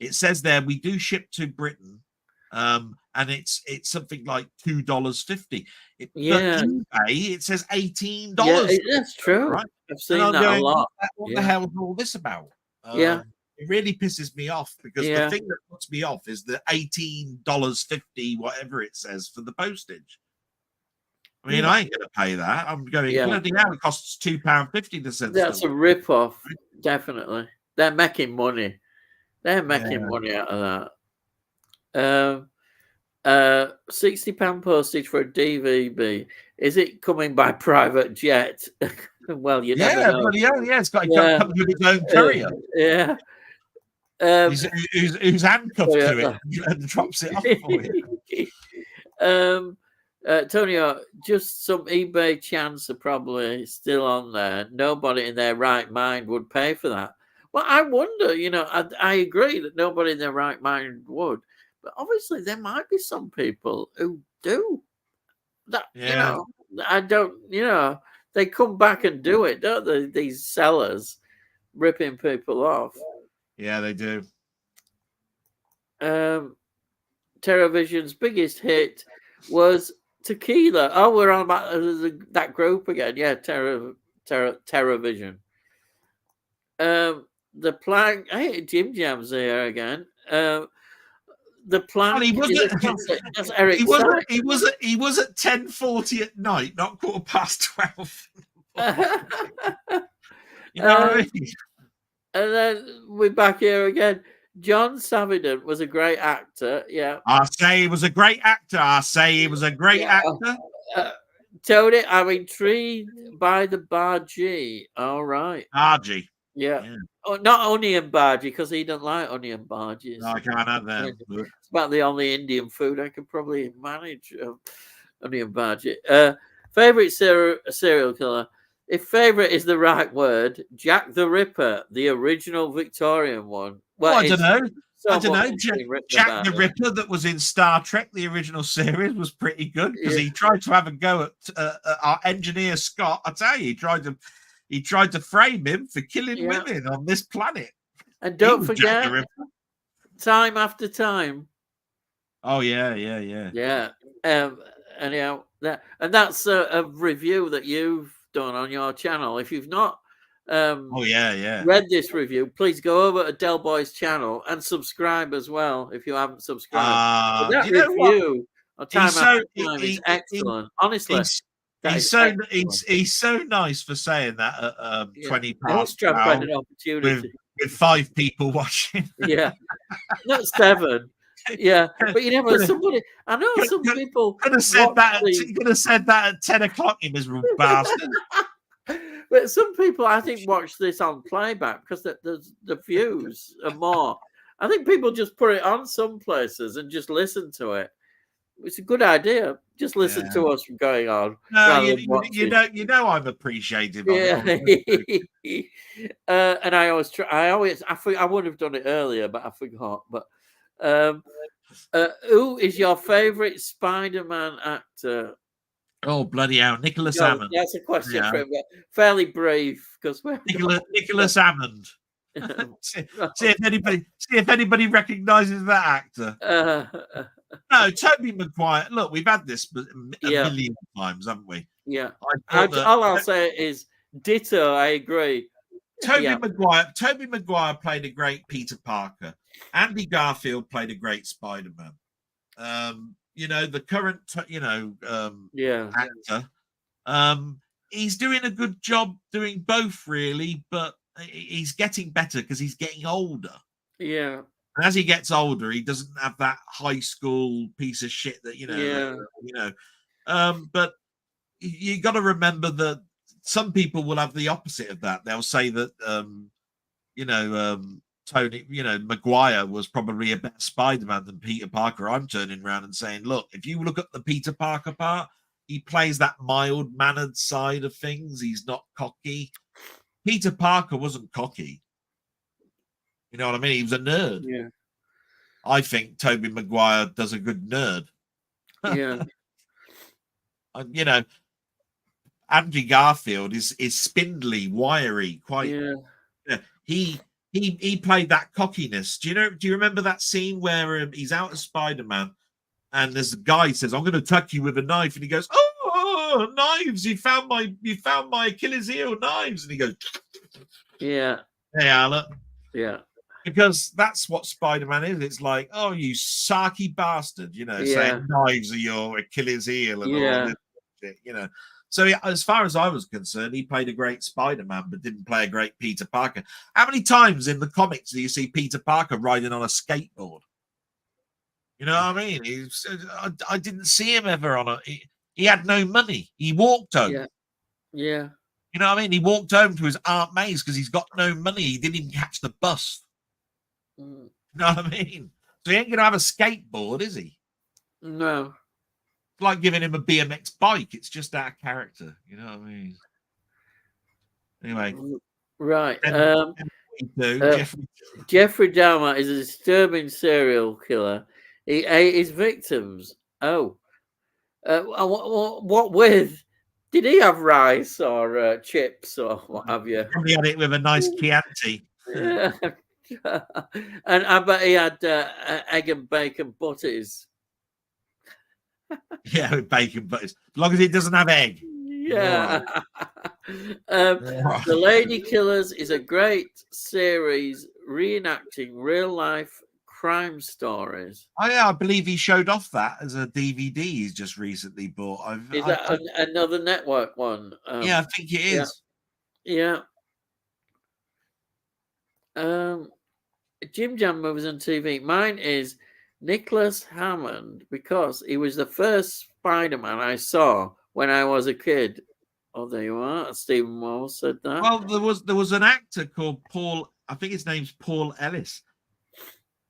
it says there we do ship to Britain. And it's something like $2.50. But eBay, it says $18. Yeah, that's true. Right? I've seen that a lot. What the hell is all this about? It really pisses me off because the thing that puts me off is the $18.50, whatever it says for the postage. I mean, I ain't going to pay that. I'm going, bloody hell, it costs £2.50 to send. That's a rip-off, definitely. They're making money. They're making money out of that. £60 postage for a DVD. Is it coming by private jet? Well, you never know. It's got to come with its own courier. Who's handcuffed to it and drops it off for you. Tonio, just some eBay chance are probably still on there. Nobody in their right mind would pay for that. Well, I wonder, I agree that nobody in their right mind would. But obviously, there might be some people who do that. I don't. They come back and do it, don't they? These sellers ripping people off. Yeah, they do. TerraVision's biggest hit was Tequila. Oh, we're on about that group again. Yeah, TerraVision. The Plank. Hey, Jim Jam's here again. The Plank. He was at 10:40 at night, not 12:15. You know what I mean? And then we're back here again. John Savidan was a great actor. Yeah. I say he was a great actor. Tony, I'm intrigued by the Bargee. All right. Bargee. Yeah. Oh, not onion bargee, because he doesn't like onion bargees. No, I can't have them. It's about the only Indian food I could probably manage. Onion bargee. Favorite serial killer. If favorite is the right word, Jack the Ripper, the original Victorian one. Well, I don't know. Jack the Ripper that was in Star Trek, the original series, was pretty good because he tried to have a go at our engineer Scott. I tell you, he tried to frame him for killing women on this planet. And don't forget, Time After Time. Oh yeah. Anyhow, that's a review that you've done on your channel. If you've not read this review, please go over to Delboy's channel and subscribe as well if you haven't subscribed. That review on Time After Time is excellent. Honestly. He's so nice for saying that at 20 past with 5 people watching. Yeah, not 7. Yeah, but you never. Somebody, I know some people could have said watch that. the- You could have said that at 10 o'clock, you miserable bastard. But some people, I think, watch this on playback because the views are more. I think people just put it on some places and just listen to it. It's a good idea. Just listen Yeah. to us going on. No, rather than you watching. know I'm appreciative of Yeah. it. And I always try. I would have done it earlier, but I forgot. But who is your favourite Spider-Man actor? Oh, bloody hell. Nicholas No, Hammond. that's a question Yeah. for him. Fairly brief because we're Nicholas Hammond. see if anybody recognises that actor. No, Tobey Maguire. Look, we've had this a million times, haven't we? Yeah. All I'll say is ditto. I agree. Tobey Maguire played a great Peter Parker. Andy Garfield played a great Spider-Man. The current actor, he's doing a good job doing both, really, but he's getting better because he's getting older. Yeah. And as he gets older, he doesn't have that high school piece of shit that but you got to remember that some people will have the opposite of that. They'll say that Tony, Maguire was probably a better Spider-Man than Peter Parker. I'm turning around and saying, look, if you look at the Peter Parker part, he plays that mild-mannered side of things. He's not cocky. Peter Parker wasn't cocky. You know what I mean? He was a nerd. Yeah. I think Tobey Maguire does a good nerd. Yeah. Andrew Garfield is spindly, wiry, quite. Yeah. He played that cockiness. Do you remember that scene where he's out as Spider-Man and there's a guy who says, "I'm going to attack you with a knife," and he goes, "Oh, knives! You found my Achilles heel, knives!" And he goes, "Yeah, hey, Alan." Yeah. Because that's what Spider-Man is. It's like, "Oh, you sarky bastard," saying knives are your Achilles heel and all this shit, So as far as I was concerned, he played a great Spider-Man, but didn't play a great Peter Parker. How many times in the comics do you see Peter Parker riding on a skateboard? You know what I mean? I didn't see him ever on he had no money. He walked home. Yeah. You know what I mean? He walked home to his Aunt May's because he's got no money. He didn't even catch the bus. You know what I mean? So he ain't going to have a skateboard, is he? No. Like giving him a BMX bike. It's just our character. You know what I mean? Anyway. Right. Jeffrey Dahmer is a disturbing serial killer. He ate his victims. Oh. What with? Did he have rice or chips or what have you? He had it with a nice Chianti. And I bet he had egg and bacon butties. Yeah, with bacon butties. As long as it doesn't have egg. Yeah. The Lady Killers is a great series reenacting real life crime stories. Oh yeah, I believe he showed off that as a DVD he's just recently bought. Is that another network one? Yeah, I think it is. Yeah. Jim Jam movies on TV. Mine is Nicholas Hammond because he was the first Spider-Man I saw when I was a kid. Oh, there you are. Stephen Wall said that. Well, there was an actor called Paul. I think his name's Paul Ellis.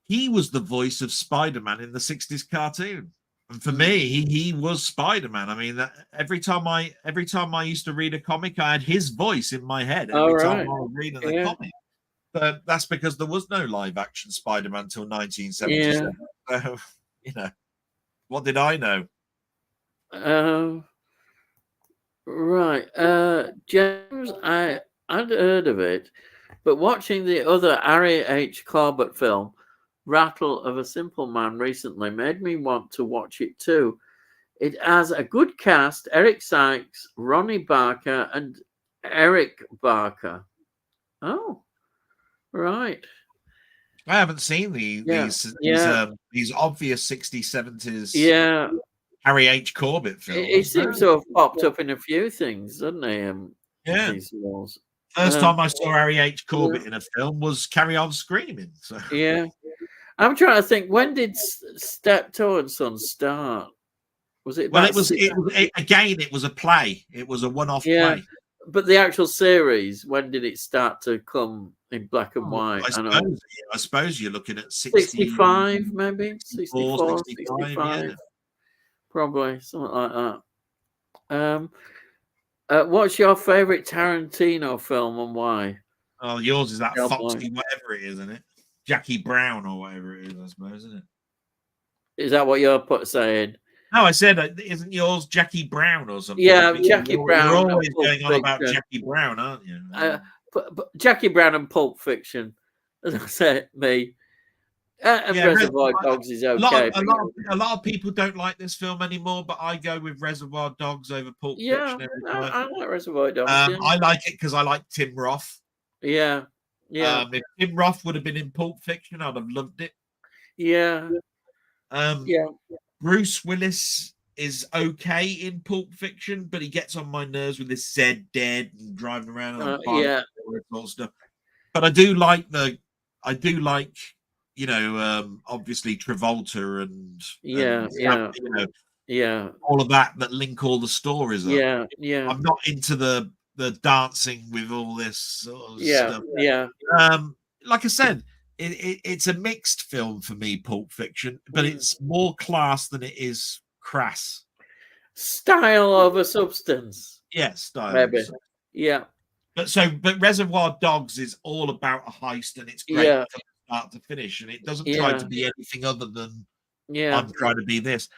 He was the voice of Spider-Man in the 60s cartoon. And for me, he was Spider-Man. I mean, every time I used to read a comic, I had his voice in my head every time I was reading the comic. But that's because there was no live-action Spider-Man until 1977. So, what did I know? Right. James, I'd heard of it, but watching the other Harry H. Corbett film, Rattle of a Simple Man, recently made me want to watch it too. It has a good cast: Eric Sykes, Ronnie Barker, and Eric Barker. Oh, right. I haven't seen these obvious 60s, 70s. Yeah. Harry H. Corbett films. He seems to have popped up in a few things, doesn't he? Yeah. These roles. First time I saw Harry H. Corbett in a film was Carry On Screaming. So yeah, I'm trying to think. When did Steptoe and Son start? Was it? Well, About it was a play. It was a one-off play. But the actual series, when did it start to come in black and white? I suppose you're looking at 65, maybe 64, 65, 65, yeah. Probably something like that. What's your favorite Tarantino film and why? Oh, yours is that Delboy. Foxy, whatever it is, isn't it? Jackie Brown or whatever it is, I suppose, isn't it? Is that what you're saying? No, I said, isn't yours Jackie Brown or something? Yeah, Jackie Brown. You're always going on about Jackie Brown, aren't you? But Jackie Brown and Pulp Fiction, as I said, me. And Reservoir Dogs is okay. A lot of people don't like this film anymore, but I go with Reservoir Dogs over Pulp Fiction. I like Reservoir Dogs. I like it because I like Tim Roth. Yeah. If Tim Roth would have been in Pulp Fiction, I'd have loved it. Yeah. Bruce Willis is okay in Pulp Fiction, but he gets on my nerves with this Zed dead and driving around on bike and all that stuff. But I do like obviously Travolta and all of that link all the stories up. I'm not into the dancing with all this sort of stuff. Like I said, it's a mixed film for me, Pulp Fiction, but it's more class than it is crass. Style over substance. Yeah, style. Maybe. Yeah. But Reservoir Dogs is all about a heist, and it's great from start to finish, and it doesn't try to be anything other than I'm trying to be this.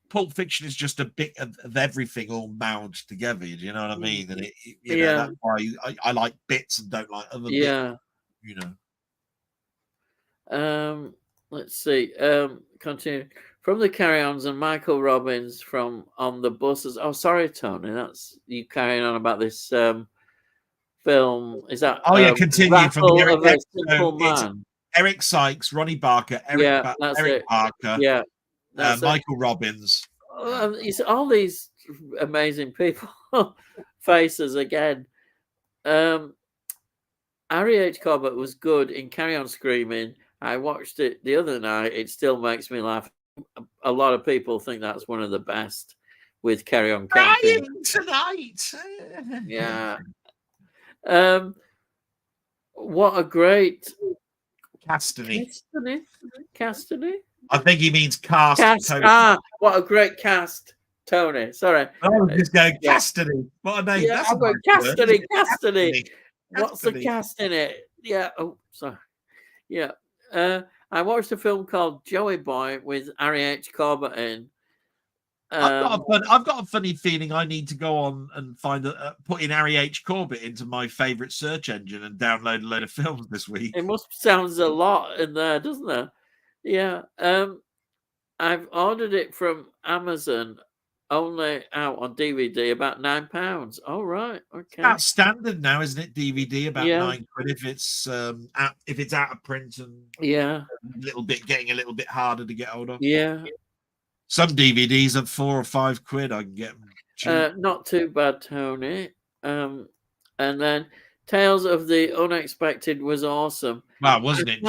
Pulp Fiction is just a bit of everything all mounded together. Do you know what I mean? And that's why I like bits and don't like other bits. You know. Let's see. Continue. From the Carry-Ons and Michael Robbins from On the Buses. Oh, sorry, Tony. That's you carrying on about this film. Is that? Oh yeah, continue from the Simple Man. Eric Sykes, Ronnie Barker, Eric Barker, Michael Robbins. All these amazing people faces again. Harry H. Corbett was good in Carry On Screaming. I watched it the other night. It still makes me laugh. A lot of people think that's one of the best with Carry On Camping. Tonight. Yeah. What a great Castany. I think he means cast. What a great cast, Tony. Sorry. Oh, just going Castany. What a name. Yeah, I'm going Castany. What's the cast in it? Yeah. Oh, sorry. Yeah. I watched a film called Joey Boy with Harry H. Corbett in. I've got a funny feeling I need to go on and put in Harry H. Corbett into my favorite search engine and download a load of films this week. It must sound a lot in there, doesn't there? Yeah. I've ordered it from Amazon, only out on DVD, about £9. Oh, right. Okay. That's standard now, isn't it? DVD about £9 if it's out of print and getting a little bit harder to get hold of. Yeah. Some DVDs are £4 or £5 I can get them cheap. Not too bad, Tony. And then Tales of the Unexpected was awesome. Well, wasn't it?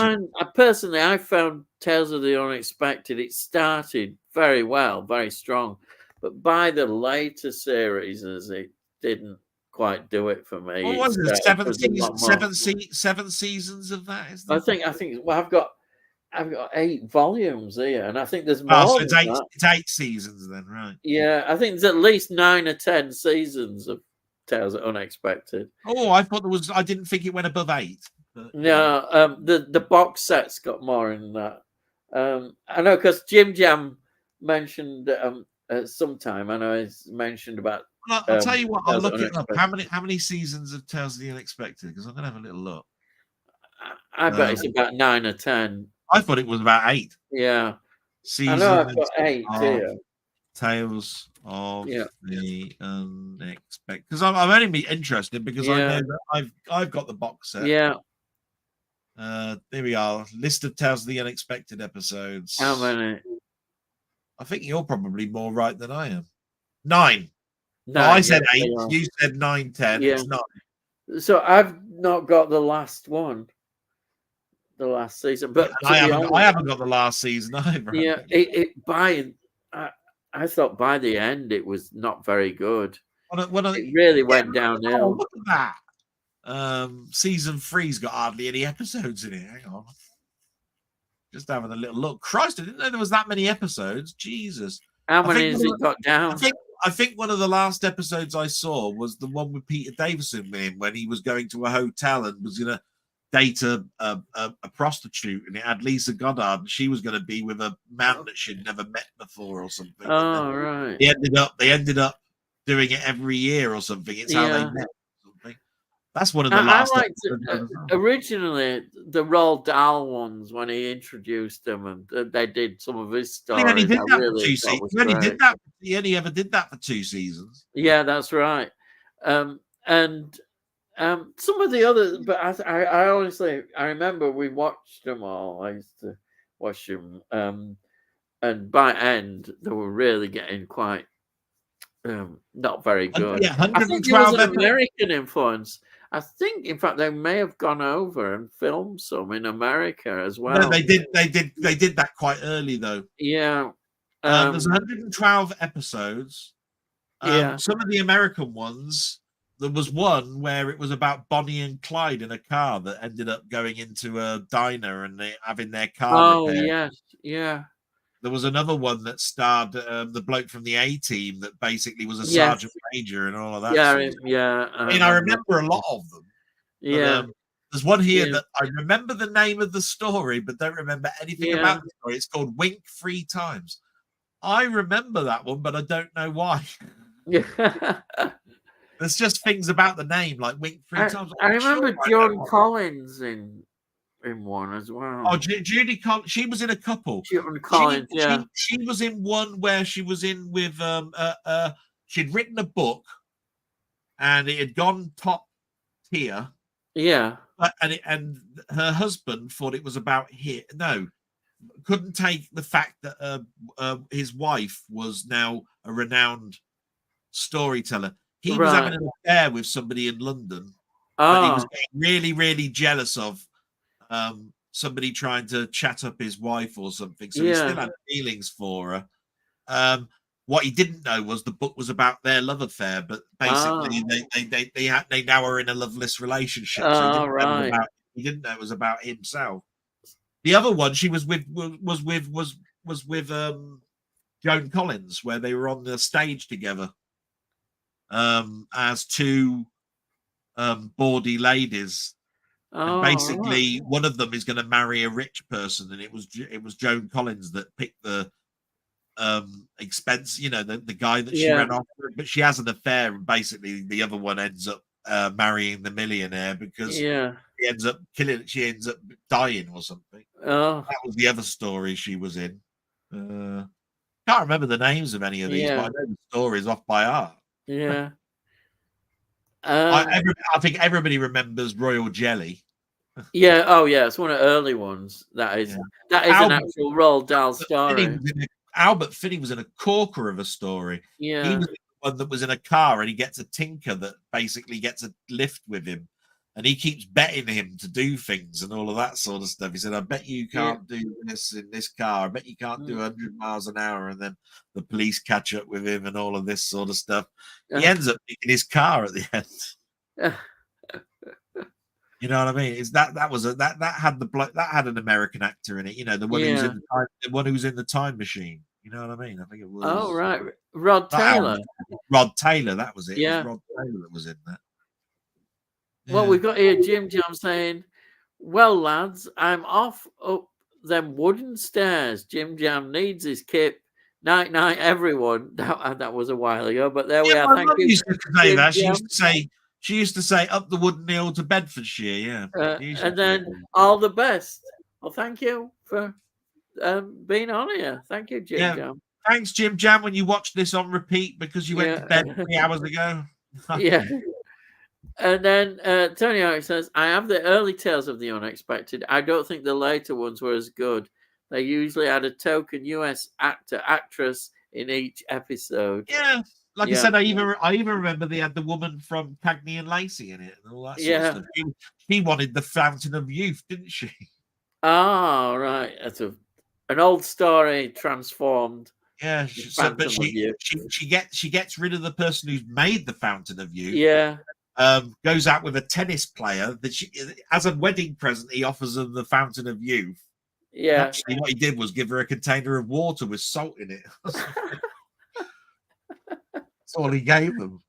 Personally, I found Tales of the Unexpected, it started very well, very strong. But by the later series, it didn't quite do it for me. What was it? Seven seasons of that? I think. Well, I've got 8 volumes here, and I think there's more. Oh, so it's 8 seasons then, right? Yeah, I think there's at least 9 or 10 seasons of Tales of Unexpected. Oh, I thought there was. I didn't think it went above 8. But, no, the box set's got more in that. I know because Jim Jam mentioned sometime. I know he's mentioned about. I'll tell you what. I'll look it up. How many seasons of Tales of the Unexpected? Because I'm gonna have a little look. I bet it's about 9 or 10. I thought it was about 8. Yeah. Seasons I know I've got 8 here. Tales of the Unexpected. Because I'm only interested because I know that I've got the box set. Yeah. There we are. List of Tales of the Unexpected episodes. How many? I think you're probably more right than I am. 9. No, I said 8. You said 9, 10. Yeah. It's 9. So I've not got the last one, the last season. But And to be honest, I haven't got the last season either. yeah, I thought by the end it was not very good. It really went downhill. Look at that. Season 3's got hardly any episodes in it. Hang on. Just having a little look. Christ, I didn't know there was that many episodes. Jesus. How many has it got down? I think one of the last episodes I saw was the one with Peter Davison in when he was going to a hotel and was going to date a prostitute, and it had Lisa Goddard, and she was going to be with a man that she'd never met before or something. Oh, right. They ended up doing it every year or something. It's how they met. That's one of the last. I liked originally the Roald Dahl ones when he introduced them, and they did some of his stories. He only did that for 2 seasons. He only ever did that for 2 seasons. Yeah, that's right. And some of the others, but I honestly, I remember we watched them all. I used to watch them, and by end they were really getting quite not very good. Yeah, I think there was an American influence. I think, in fact, they may have gone over and filmed some in America as well. No, they did that quite early though. Yeah. There's 112 episodes. Some of the American ones, there was one where it was about Bonnie and Clyde in a car that ended up going into a diner and they having their car repaired. Yes, yeah. There was another one that starred the bloke from the A-Team that basically was a sergeant major and all of that. Yeah. I remember a lot of them. Yeah. But, there's one here that I remember the name of the story, but don't remember anything about the story. It's called Wink 3 Times. I remember that one, but I don't know why. There's just things about the name, like Wink 3 Times. I remember Joan Collins in one as well. Oh, Judy Collins. She was in a couple. Joan Collins, she was in one where she was in with she'd written a book, and it had gone top tier. Yeah. And her husband thought it was about him. No, couldn't take the fact that his wife was now a renowned storyteller. He was having an affair with somebody in London, but he was getting really, really jealous of somebody trying to chat up his wife or something. So he still had feelings for her. What he didn't know was the book was about their love affair, but basically they now are in a loveless relationship. So he didn't know it was about himself. The other one she was with was with Joan Collins, where they were on the stage together as two bawdy ladies. And basically, one of them is going to marry a rich person, and it was Joan Collins that picked the expense, the guy that she ran off with, but she has an affair, and basically the other one ends up marrying the millionaire because she ends up dying or something. That was the other story she was in. Can't remember the names of any of these, but I know the stories off by heart. Yeah. I think everybody remembers Royal Jelly. Yeah. Oh, yeah. It's one of the early ones. That is an actual Roald Dahl story. Albert Finney was in a corker of a story. Yeah. He was the one that was in a car, and he gets a tinker that basically gets a lift with him, and he keeps betting him to do things and all of that sort of stuff. He said, I bet you can't do this in this car. I bet you can't do 100 miles an hour. And then the police catch up with him and all of this sort of stuff. He ends up in his car at the end. You know what I mean? That had an American actor in it. The one who's in the one who's in the time machine. You know what I mean? I think it was. Oh right, Rod Taylor. Rod Taylor, that was it. Yeah, it was Rod Taylor that was in that. Yeah. Well, we've got here Jim Jam saying, "Well, lads, I'm off up them wooden stairs. Jim Jam needs his kip. Night, night, everyone." That was a while ago, but there we are. Thank you. Used to say that. She used to say, "Up the wooden hill to Bedfordshire." Yeah, and then all the best. Well, thank you for being on here. Thank you, Jim Jam. Thanks, Jim Jam. When you watched this on repeat because you went to bed 3 hours ago. Yeah. And then Tony Alex says, I have the early tales of the unexpected. I don't think the later ones were as good. They usually had a token US actor, actress in each episode. Yeah. like I Yeah. said, I even remember they had the woman from Cagney and Lacey in it and all that sort of Yeah. stuff. She wanted the Fountain of Youth, didn't she? Oh, right. That's an old story transformed. Yeah. The So, but Phantom of Youth. she gets rid of the person who's made the Fountain of Youth. Yeah. Goes out with a tennis player that she, as a wedding present, he offers her the Fountain of Youth. Yeah. Actually, what he did was give her a container of water with salt in it. That's all he gave them.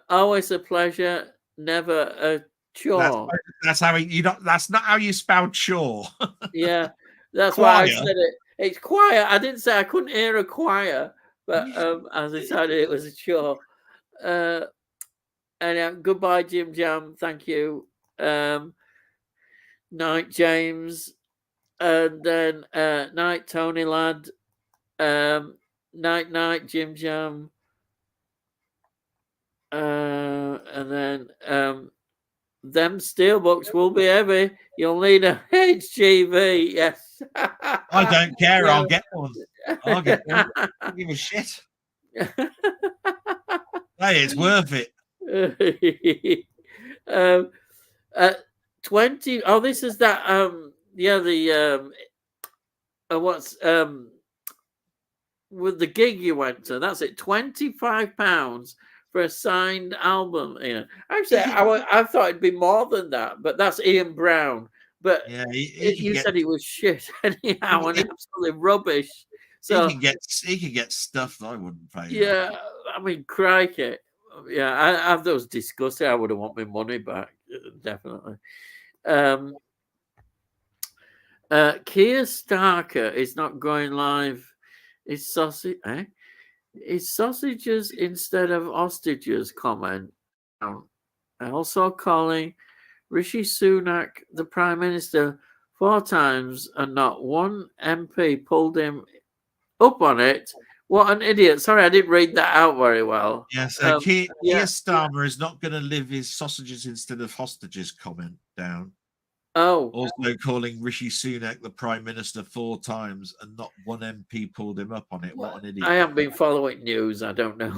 Always a pleasure, never a chore. That's how that's not how you spell chore. Yeah, that's why I Choir. said it. It's choir. I didn't say I couldn't hear a choir, but I decided it was a chore. And goodbye, Jim Jam. Thank you. Night, James. And then night, Tony Lad. Night, Jim Jam. And then them steelbooks will be heavy. You'll need a HGV. Yes. I don't care. I'll get one. I'll get one. I don't give a shit. Hey, it's worth it. 20. Oh, this is that. The what's with the gig you went to. That's it. £25 for a signed album. Yeah, actually, I thought it'd be more than that, but that's Ian Brown. But yeah, you said it was shit anyhow and absolutely rubbish. So he can get stuff that I wouldn't pay. Yeah, I mean, crikey. Yeah, I that was disgusting. I would have want my money back, definitely. Keir Starker is not going live. Is sausage? Is sausages instead of hostages? Comment. Also calling Rishi Sunak the Prime Minister 4 times and not one MP pulled him up on it. What an idiot. Sorry, I didn't read that out very well. Yes, Keir Starmer is not going to live his sausages instead of hostages comment down. Oh. Also calling Rishi Sunak the Prime Minister 4 times and not one MP pulled him up on it. What an idiot. I haven't been following news. I don't know.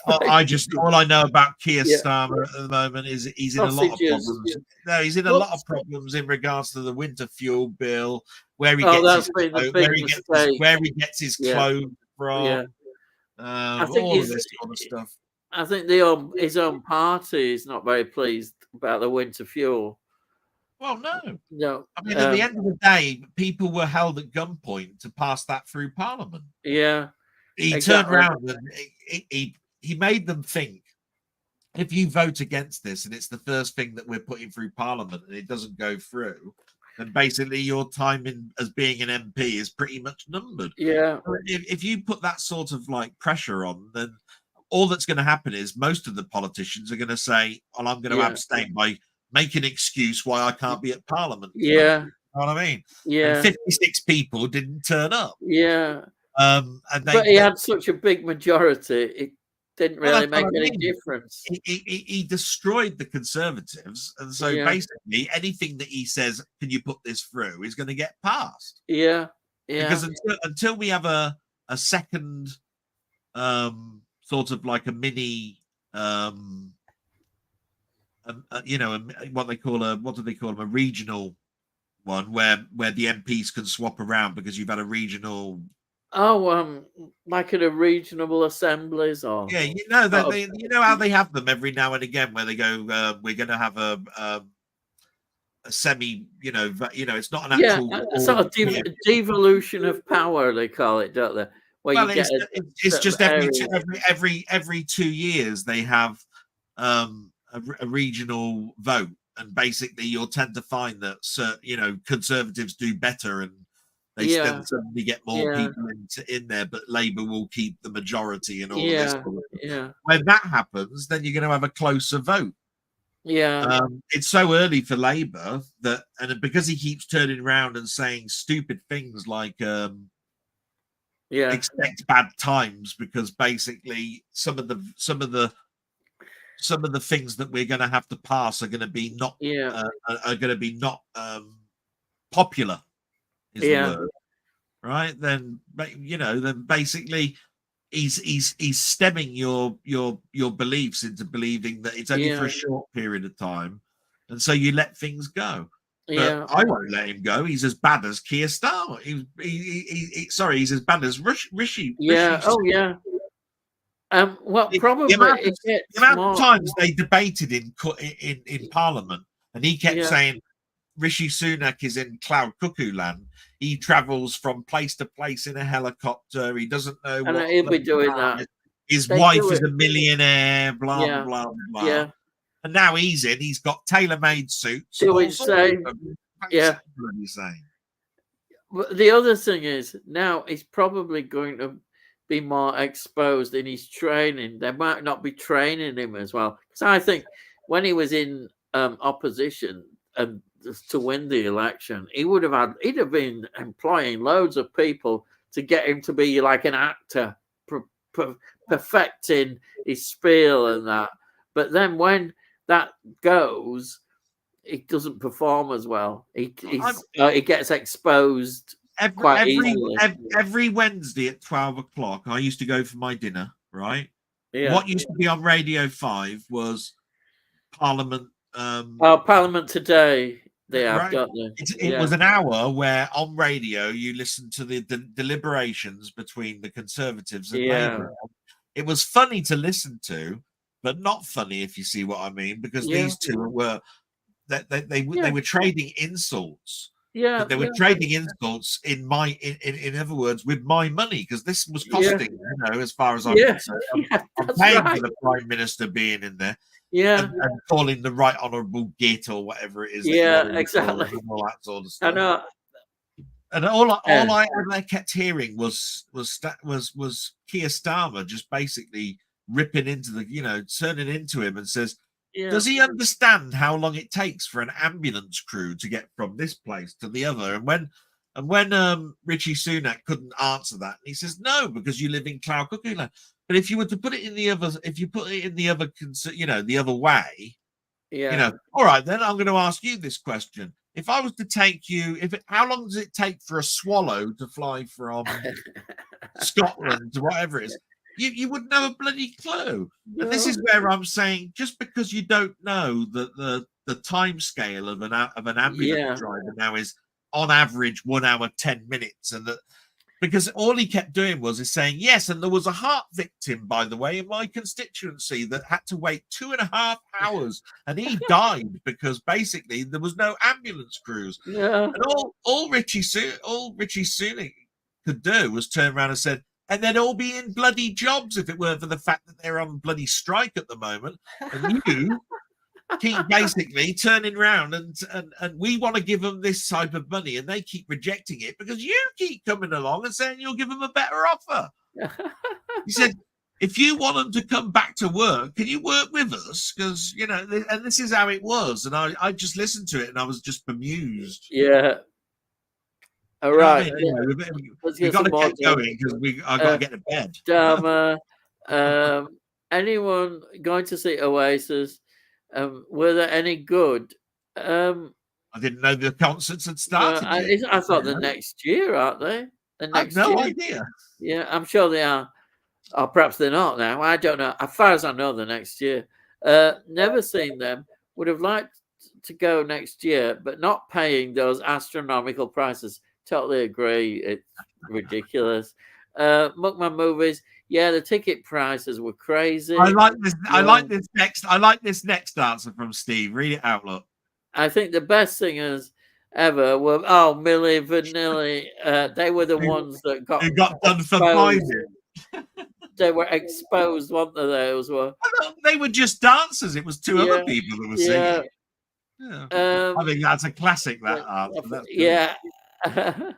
All I know about Keir Starmer at the moment is he's in a lot of problems. No, he's in a lot of problems in regards to the winter fuel bill, where he gets his clothes from. Yeah. I think all of this sort of stuff. I think his own party is not very pleased about the winter fuel. Well, no. No. I mean, at the end of the day, people were held at gunpoint to pass that through Parliament. Yeah. He turned around and he made them think, if you vote against this and it's the first thing that we're putting through Parliament and it doesn't go through, then basically your time as being an MP is pretty much numbered. Yeah. If you put that sort of like pressure on, then all that's going to happen is most of the politicians are going to say, well, I'm going to abstain by making an excuse why I can't be at Parliament. Yeah. You know what I mean? Yeah. And 56 people didn't turn up. Yeah. But he had such a big majority, it didn't really make any difference. He destroyed the Conservatives, and so basically anything that he says, can you put this through, is going to get passed. Yeah. Because until we have a second sort of like a mini what do they call them, a regional one where the MPs can swap around because you've had a regional like at a regional assemblies or you know how they have them every now and again where they go we're going to have a semi it's not an actual sort of devolution of power, they call it, don't they? Where it's just every 2 years they have a regional vote, and basically you'll tend to find that Conservatives do better and they still suddenly get more people in there, but Labour will keep the majority and all of this. When that happens, then you're going to have a closer vote. It's so early for Labour and because he keeps turning around and saying stupid things like expect bad times, because basically some of the things that we're going to have to pass are going to be not popular. Is the word. right, then then basically he's stemming your beliefs into believing that it's only for a short period of time, and so you let things go. But I won't let him go. He's as bad as Keir Starmer. Sorry, he's as bad as Rishi. Yeah. Oh, yeah. Well, probably the amount of times they debated in Parliament, and he kept saying Rishi Sunak is in cloud cuckoo land. He travels from place to place in a helicopter. He doesn't know and what he'll be doing that. His wife is a millionaire. Blah blah blah. Yeah. And now he's got tailor-made suits. So it's saying, yeah. But the other thing is now he's probably going to be more exposed in his training. They might not be training him as well. Because I think when he was in opposition and to win the election, he'd have been employing loads of people to get him to be like an actor, perfecting his spiel and that. But then when that goes, he doesn't perform as well. He gets exposed quite easily. Every Wednesday at 12 o'clock, I used to go for my dinner, right? Yeah. What used to be on Radio 5 was Parliament. Parliament Today. They have, don't they? It was an hour where on radio you listened to the deliberations between the Conservatives and Labour. It was funny to listen to, but not funny, if you see what I mean, because these two were they were trading insults. Yeah, they were trading insults in other words, with my money, because this was costing, as far as I'm concerned. I'm paying for the Prime Minister being in there. Yeah, and calling the Right Honourable Git or whatever it is. Exactly. And all that sort of stuff. I know. And all I ever kept hearing was Keir Starmer just basically ripping into turning into him and says, does he understand how long it takes for an ambulance crew to get from this place to the other? And when Rishi Sunak couldn't answer that, he says, no, because you live in cloud cuckoo land. But if you were to put it in the other, the other way, all right, then I'm going to ask you this question. If I was to take you, how long does it take for a swallow to fly from Scotland to whatever it is? You wouldn't have a bloody clue. And this is where I'm saying, just because you don't know that the time scale of an ambulance driver now is on average 1 hour 10 minutes, and that. Because all he kept doing was saying, yes, and there was a heart victim, by the way, in my constituency that had to wait 2.5 hours, and he died because basically there was no ambulance crews. Yeah. And all Richie Sunak could do was turn around and said, and they'd all be in bloody jobs if it weren't for the fact that they're on bloody strike at the moment. And you keep basically turning around and we want to give them this type of money, and they keep rejecting it because you keep coming along and saying you'll give them a better offer. He said, if you want them to come back to work, can you work with us? Because, and this is how it was. And I just listened to it and I was just bemused. Yeah. All right. We've got to get going because I've got to get to bed. Anyone going to see Oasis? Were there any good? I didn't know the concerts had started. I thought the next year, aren't they? I have no idea. Yeah, I'm sure they are. Or perhaps they're not now. I don't know. As far as I know, the next year. Never seen them. Would have liked to go next year, but not paying those astronomical prices. Totally agree. It's ridiculous. Muckman Movies. Yeah, the ticket prices were crazy. I like this. I like this next answer from Steve. Read it out, look. I think the best singers ever were Milli Vanilli. They were the ones that got done for private. They were exposed, weren't they? Those were. They were just dancers. It was two other people that were singing. Yeah. I think that's a classic. That answer.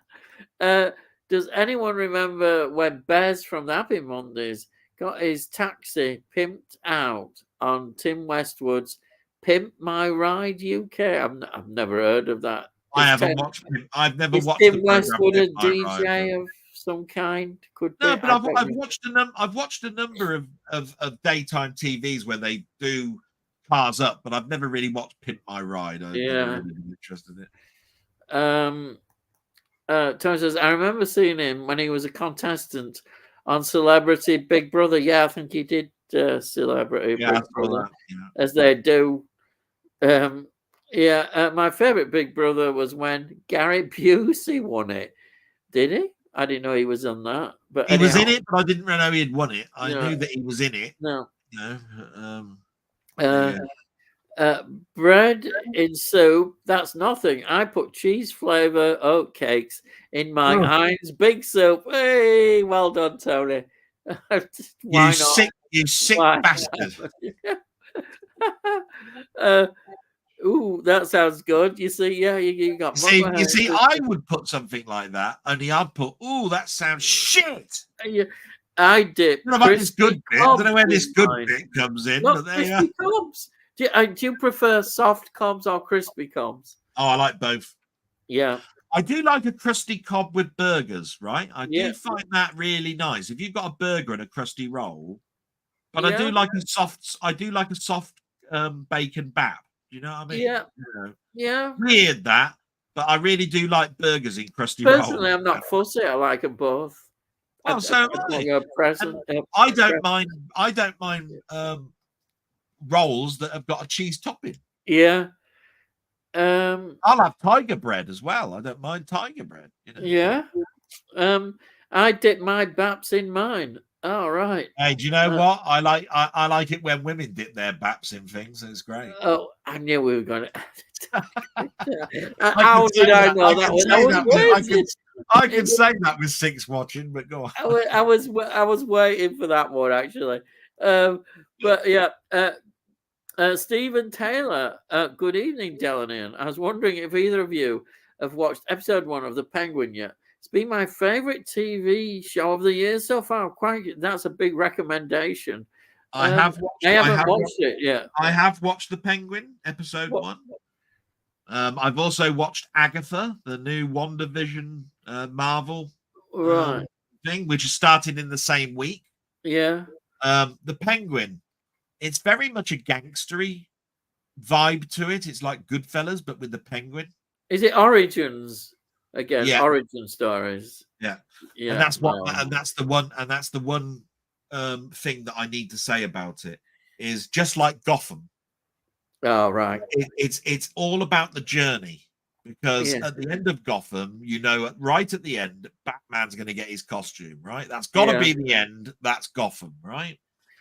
Does anyone remember when Bez from the Happy Mondays got his taxi pimped out on Tim Westwood's "Pimp My Ride UK"? I've never heard of that. I haven't watched. I've never watched. Tim Westwood a DJ of some kind? No, but I've watched a number of daytime TVs where they do cars up, but I've never really watched "Pimp My Ride." I've never really been interested in it. Tony says, I remember seeing him when he was a contestant on Celebrity Big Brother. Yeah, I think he did Celebrity Yeah, I Big saw Brother, that. Yeah. as they do. My favorite Big Brother was when Gary Busey won it. Did he? I didn't know he was on that. But He was anyhow, in it, but I didn't know he had won it. I no, knew that he was in it. no. You know, Uh, yeah. Bread in soup, that's nothing. I put cheese flavor oatcakes in my Oh, Heinz big soup. Hey, well done, Tony. Why not? you sick Why bastard. not? uh, ooh, that sounds good. You see, yeah, you got You mumbo. see, I would put something like that, only I'd put, "Oh, that sounds shit." Yeah, I dip I don't know about this crispy good bit. I don't cobs know where this in good mine. bit comes in, Not but there you are. crispy cobs. Do you prefer soft cobs or crispy cobs? Oh, I like both. Yeah, I do like a crusty cob with burgers, right? I yeah, do find that really nice. If you've got a burger and a crusty roll, but yeah, I do like a soft bacon bap. Do you know what I mean? yeah, You know, yeah. weird that, but I really do like burgers in crusty rolls. Personally, I'm not fussy. I like them both. Well, so am I've got I. a And present. I don't mind. I don't mind rolls that have got a cheese topping. Yeah. Um. I'll have tiger bread as well. I don't mind tiger bread. You know. Yeah. Um. I dip my baps in mine. All right. Hey, do you know Uh, what? I like it when women dip their baps in things. It's great. oh, I knew we were going to. I can How say did I that. know that one? I was waiting. I can say that with six watching, but go on. I was waiting for that one actually. But yeah. Stephen Taylor. Good evening, Delanian. I was wondering if either of you have watched episode 1 of The Penguin yet. It's been my favorite TV show of the year so far. That's a big recommendation. I have watched. I haven't watched it yet. I have watched The Penguin episode What? 1. I've also watched Agatha, the new WandaVision Marvel Right. thing, which is starting in the same week. Yeah. The Penguin, it's very much a gangstery vibe to it. It's like Goodfellas, but with the Penguin. Is it Origins again? Yeah. Origin stories. Yeah. Yeah. And that's the one thing that I need to say about it is just like Gotham. Oh, right. It's all about the journey. Because Yeah. at the end of Gotham, you know, right at the end, Batman's going to get his costume, right? That's got to be the end. That's Gotham, right?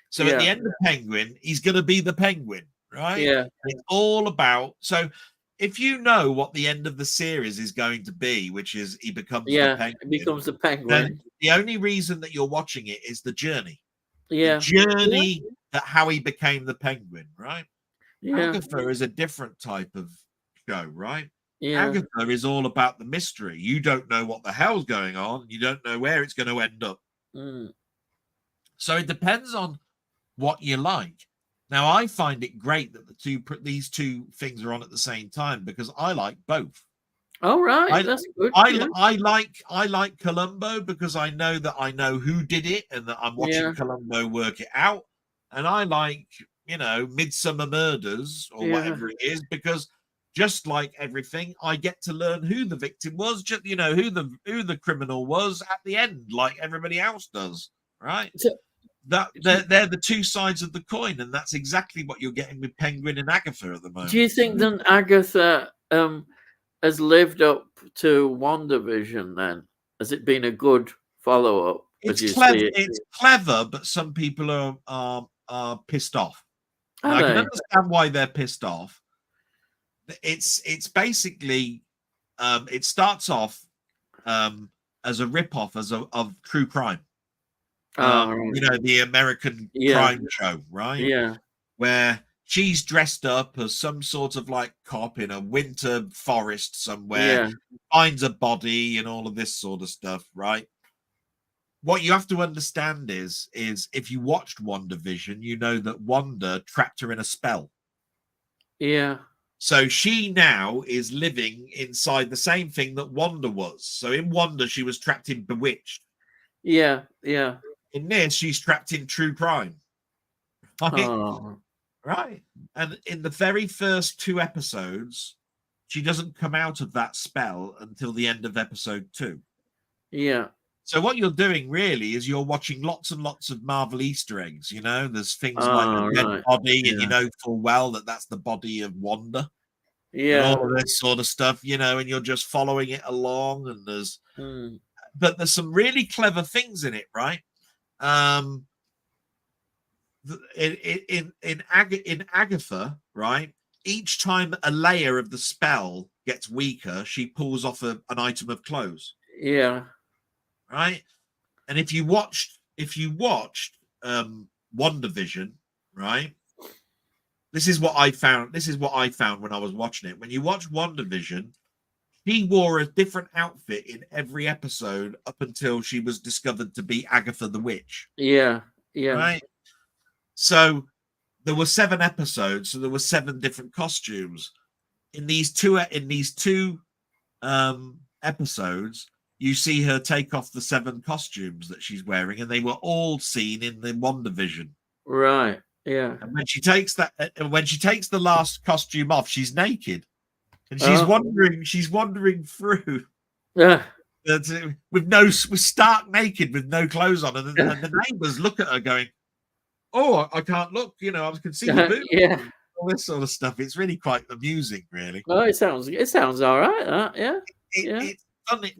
So at the end of Penguin, he's going to be the Penguin, right? Yeah. It's all about. So if you know what the end of the series is going to be, which is he becomes the Penguin, it becomes the Penguin. then the only reason that you're watching it is the journey. Yeah. The journey that how he became the Penguin, right? Yeah. Agatha is a different type of show, right? Yeah. Agatha is all about the mystery. You don't know what the hell's going on. You don't know where it's going to end up. So it depends on what you like. Now, I find it great that these two things are on at the same time because I like both. Oh, right. That's good. I like Columbo because I know who did it and that I'm watching Columbo work it out. And I like, Midsummer Murders or whatever it is because just like everything, I get to learn who the victim was, just who the criminal was at the end, like everybody else does, right? So, they're the two sides of the coin, and that's exactly what you're getting with Penguin and Agatha at the moment. Do you think that Agatha has lived up to WandaVision? Then has it been a good follow-up? It's clever. It's clever, but some people are pissed off. I can understand why they're pissed off. It's basically it starts off as a rip-off of true crime. The American crime show, right? Yeah. Where she's dressed up as some sort of like cop in a winter forest somewhere, finds a body and all of this sort of stuff, right? What you have to understand is if you watched WandaVision, you know that Wanda trapped her in a spell. Yeah. So she now is living inside the same thing that Wanda was. So in Wanda, she was trapped in Bewitched. Yeah, yeah. In this, she's trapped in true crime. Right? And in the very first 2 episodes, she doesn't come out of that spell until the end of episode 2. Yeah. So what you're doing really is you're watching lots and lots of Marvel Easter eggs. There's things like a dead Right. body, Yeah. and you know full well that that's the body of Wanda, and Yeah. all of this sort of stuff. And you're just following it along. And but there's some really clever things in it, right? In Agatha, right? Each time a layer of the spell gets weaker, she pulls off an item of clothes. Yeah. Right. And if you watched WandaVision, right? This is what I found when I was watching it. When you watch WandaVision, she wore a different outfit in every episode up until she was discovered to be Agatha the Witch. Yeah. Yeah. Right. So there were 7 episodes, so there were 7 different costumes. In these two episodes, you see her take off the 7 costumes that she's wearing, and they were all seen in the WandaVision. Right. Yeah. And when she takes the last costume off, she's naked, and she's wandering through. Yeah. with stark naked with no clothes on, and the neighbors look at her going, "Oh, I can't look. I can see the boobs." Yeah. All this sort of stuff. It's really quite amusing, really. Oh, it sounds all right. Yeah. It's funny.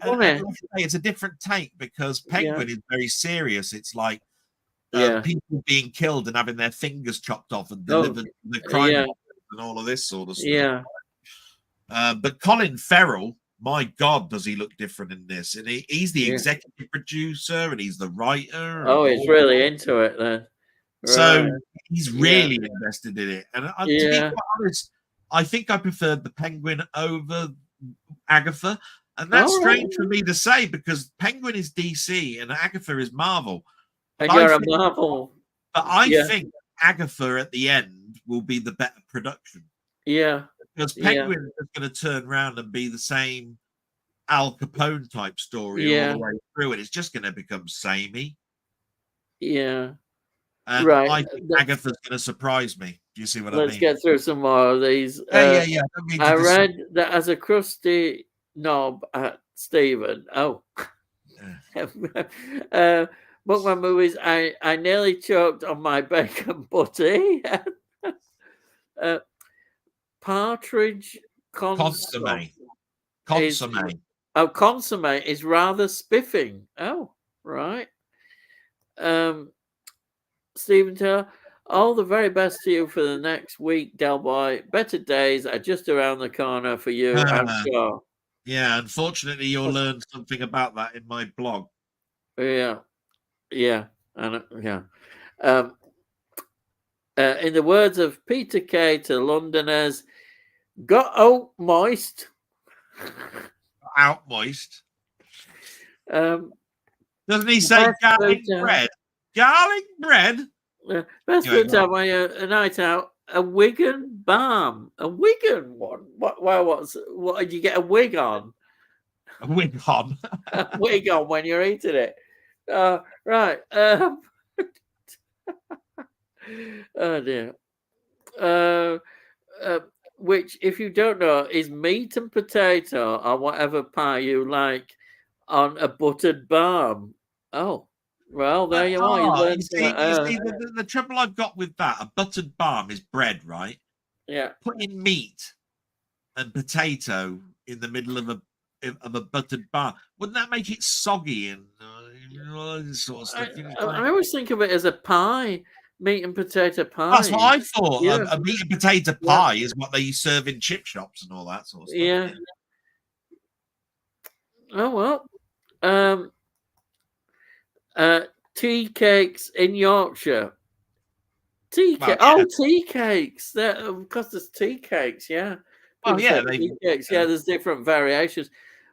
It's a different take because Penguin is very serious. It's like people being killed and having their fingers chopped off and delivered to the crime and all of this sort of stuff. Yeah. But Colin Farrell, my God, does he look different in this? And he's the executive producer and he's the writer. Oh, he's really into it then. So he's really invested in it. And to be quite honest, I think I preferred the Penguin over Agatha. And that's strange for me to say because Penguin is DC and Agatha is Marvel. And you're a Marvel. But I think Agatha at the end will be the better production. Yeah. Because Penguin is going to turn around and be the same Al Capone type story all the way through. And it's just going to become samey. Yeah. And I think Agatha's going to surprise me. Do you see what I mean? Let's get through some more of these. Yeah. I read that as a crusty knob at Stephen. Oh. Bookman movies. I nearly choked on my bacon butty. Partridge consomme. Consomme is rather spiffing. Oh, right. Stephen Taylor, all the very best to you for the next week, Delboy. Better days are just around the corner for you, I'm sure. Yeah, unfortunately, you'll learn something about that in my blog. Yeah. In the words of Peter Kay to Londoners, got out moist. Out moist. Doesn't he say garlic bread? Garlic bread? Best food time when you're a night out. A Wigan balm. A Wigan one? What did you get a wig on? A wig on? A wig on when you're eating it. Right. Oh dear. Which, if you don't know, is meat and potato or whatever pie you like on a buttered balm. Oh, well, there you are. You see, the trouble I've got with that, a buttered balm is bread, right? Yeah. Putting meat and potato in the middle of a buttered balm, wouldn't that make it soggy and all this sort of stuff? I always think of it as a pie. Meat and potato pie. That's what I thought. Yeah. A meat and potato pie is what they serve in chip shops and all that sort of stuff. Yeah. Oh well. Tea cakes in Yorkshire. Tea cakes. Because there's tea cakes. Yeah. Tea cakes. Yeah, there's different variations,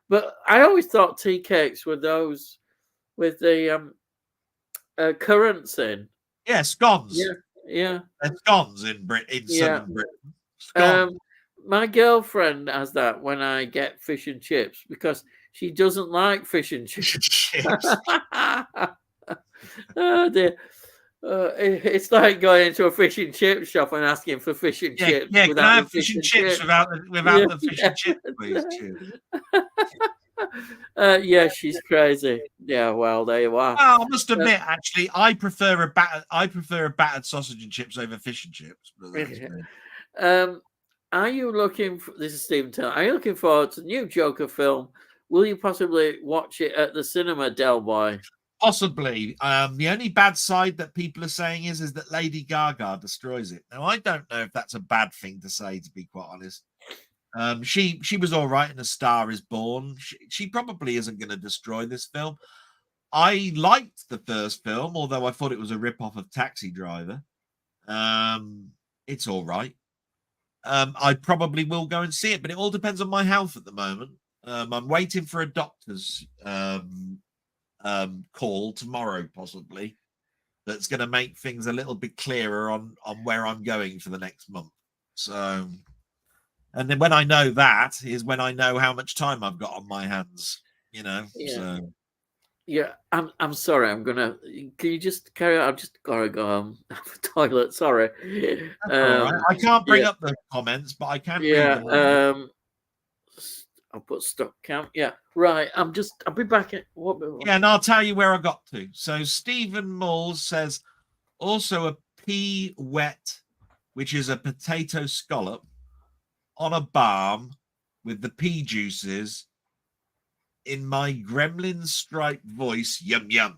but I always thought tea cakes were those with the currants in. Yeah, scones. Yeah. And scones in southern Britain. Scones. My girlfriend has that when I get fish and chips because she doesn't like fish and chips. Oh dear. It's like going into a fish and chip shop and asking for fish and Yeah, chips yeah. Can I without the have fish fish and and chips chips. without Yeah, the fish and chips, please? Cheers. yeah, she's crazy. Yeah, well, there you are. Well, I must admit, actually, I prefer a battered sausage and chips over fish and chips. But that's me. Are you looking for this is Stephen Taylor? Are you looking forward to the new Joker film? Will you possibly watch it at the cinema, Delboy? Possibly. The only bad side that people are saying is that Lady Gaga destroys it. Now, I don't know if that's a bad thing to say, to be quite honest. She was all right in A Star Is Born. She probably isn't going to destroy this film. I liked the first film, although I thought it was a rip-off of Taxi Driver. It's all right. I probably will go and see it, but it all depends on my health at the moment. I'm waiting for a doctor's call tomorrow, possibly, that's going to make things a little bit clearer on where I'm going for the next month. So, and then when I know that is when I know how much time I've got on my hands. Yeah. So. Yeah, I'm sorry. Can you just carry on? I've just got to go have a toilet. Sorry. All right. I can't bring up the comments, but I can read them. I'll put stop count. Yeah, right. I'll be back at what? Yeah, and I'll tell you where I got to. So Stephen Moores says also a pea wet, which is a potato scallop on a balm with the pea juices. In my gremlin striped voice, yum yum.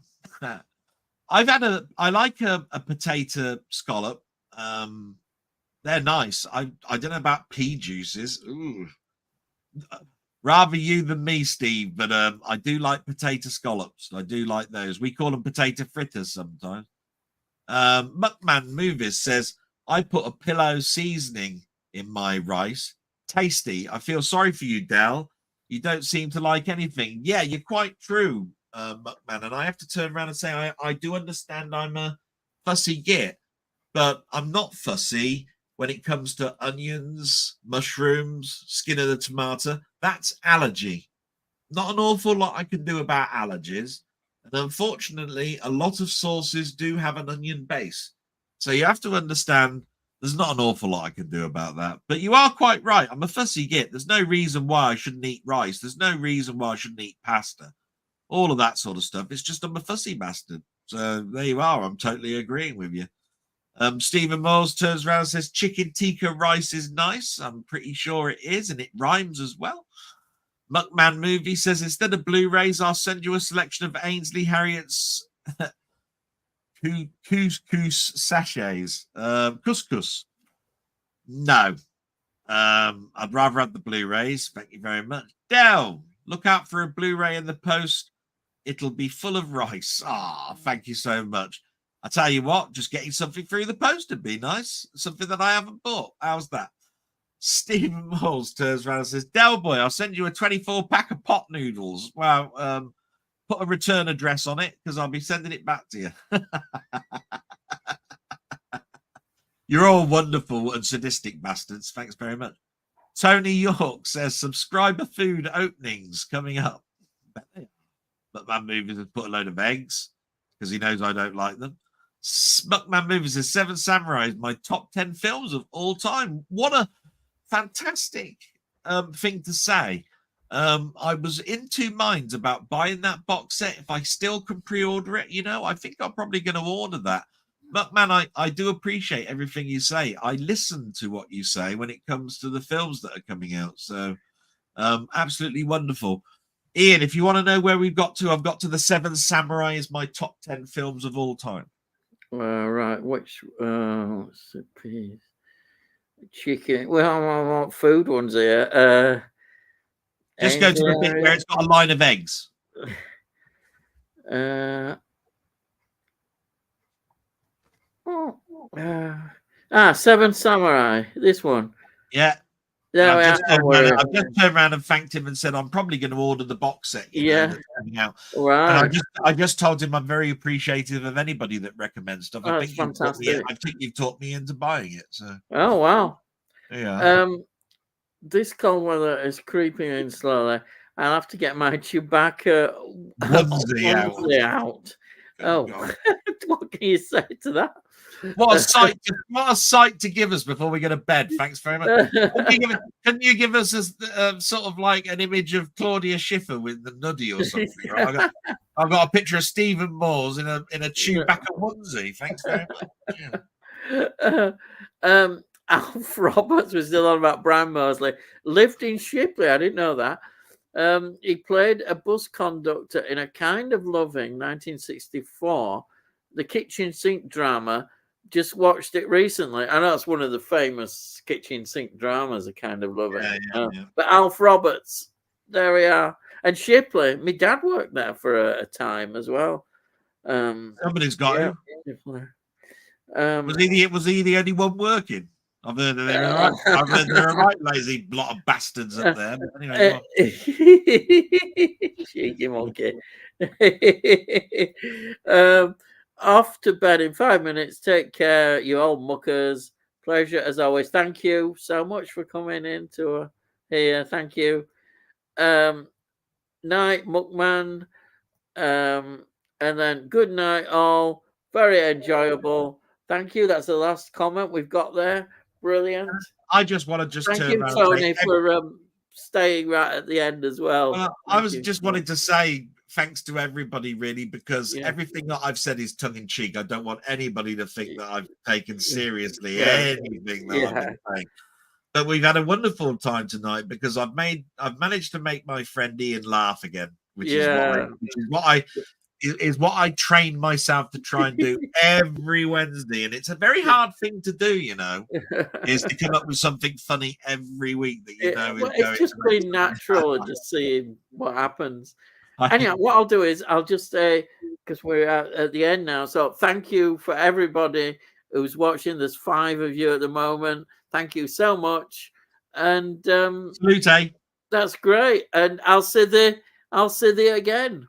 I like a potato scallop. They're nice. I don't know about pea juices. Ooh. Rather you than me, Steve, but I do like potato scallops. I do like those. We call them potato fritters sometimes. Muckman Movies says, I put a pillow seasoning in my rice. Tasty. I feel sorry for you, Del. You don't seem to like anything. Yeah, you're quite true, Muckman. And I have to turn around and say, I do understand I'm a fussy git, but I'm not fussy when it comes to onions, mushrooms, skin of the tomato. That's allergy. Not an awful lot I can do about allergies. And unfortunately, a lot of sauces do have an onion base. So you have to understand there's not an awful lot I can do about that. But you are quite right. I'm a fussy git. There's no reason why I shouldn't eat rice. There's no reason why I shouldn't eat pasta. All of that sort of stuff. It's just I'm a fussy bastard. So there you are. I'm totally agreeing with you. Stephen Moores turns around and says chicken tikka rice is nice. I'm pretty sure it is, and it rhymes as well. Muckman Movie says instead of Blu-rays, I'll send you a selection of Ainsley Harriet's couscous sachets. Couscous. No. I'd rather have the Blu-rays. Thank you very much. Del, look out for a Blu-ray in the post. It'll be full of rice. Thank you so much. I tell you what, just getting something through the post would be nice. Something that I haven't bought. How's that? Stephen Moles turns around and says, Delboy, I'll send you a 24-pack of pot noodles. Well, put a return address on it because I'll be sending it back to you. You're all wonderful and sadistic bastards. Thanks very much. Tony York says, subscriber food openings coming up. But Man Movies has put a load of eggs because he knows I don't like them. Smuckman Movies says, Seven Samurai is my top 10 films of all time. What a fantastic thing to say. I was in two minds about buying that box set. If I still can pre-order it, I think I'm probably going to order that. Muckman, I do appreciate everything you say. I listen to what you say when it comes to the films that are coming out. So absolutely wonderful. Ian, if you want to know where we've got to, I've got to the Seven Samurai is my top 10 films of all time. Right, what's the piece? Chicken. Well, I want food ones here. Just go to the bit where it's got a line of eggs. Seven Samurai. This one. Yeah. No, I've just turned around and thanked him and said I'm probably going to order the box set. That's coming out. Right. And I just told him I'm very appreciative of anybody that recommends stuff. I think you've taught me into buying it. So. Oh wow. Yeah. This cold weather is creeping in slowly. I'll have to get my Chewbacca onesie out. Oh, God. what can you say to that? What a sight! What a sight to give us before we go to bed. Thanks very much. Can you give us a sort of like an image of Claudia Schiffer with the nuddy or something? Right? I've got a picture of Stephen Moores in a Chewbacca onesie. Thanks very much. Alf Roberts was still on about Brian Mosley. Lived in Shipley. I didn't know that. He played a bus conductor in A Kind of Loving, 1964, the kitchen sink drama. Just watched it recently. I know it's one of the famous kitchen sink dramas, A Kind of Loving. Yeah. But Alf Roberts, there we are. And Shipley, my dad worked there for a time as well. Somebody's got him. Was he the only one working? I've heard they're all right. I've heard they're all right, lazy lot of bastards up there. But anyway, cheeky monkey. Off to bed in 5 minutes. Take care, you old muckers. Pleasure as always. Thank you so much for coming in to here. Thank you. Night, Muckman. And then good night, all. Very enjoyable. Thank you. That's the last comment we've got there. Brilliant. I just want to thank you, Tony, for staying right at the end as well. I was just wanting to say thanks to everybody, really, because everything that I've said is tongue in cheek. I don't want anybody to think that I've taken seriously anything that I've been saying. But we've had a wonderful time tonight because I've managed to make my friend Ian laugh again, which is what I train myself to try and do every Wednesday. And it's a very hard thing to do, is to come up with something funny every week that it's just been natural and just seeing what happens. Anyhow, what I'll do is I'll just say, because we're at the end now, so thank you for everybody who's watching. There's 5 of you at the moment. Thank you so much. And salute. That's great. And I'll see you again.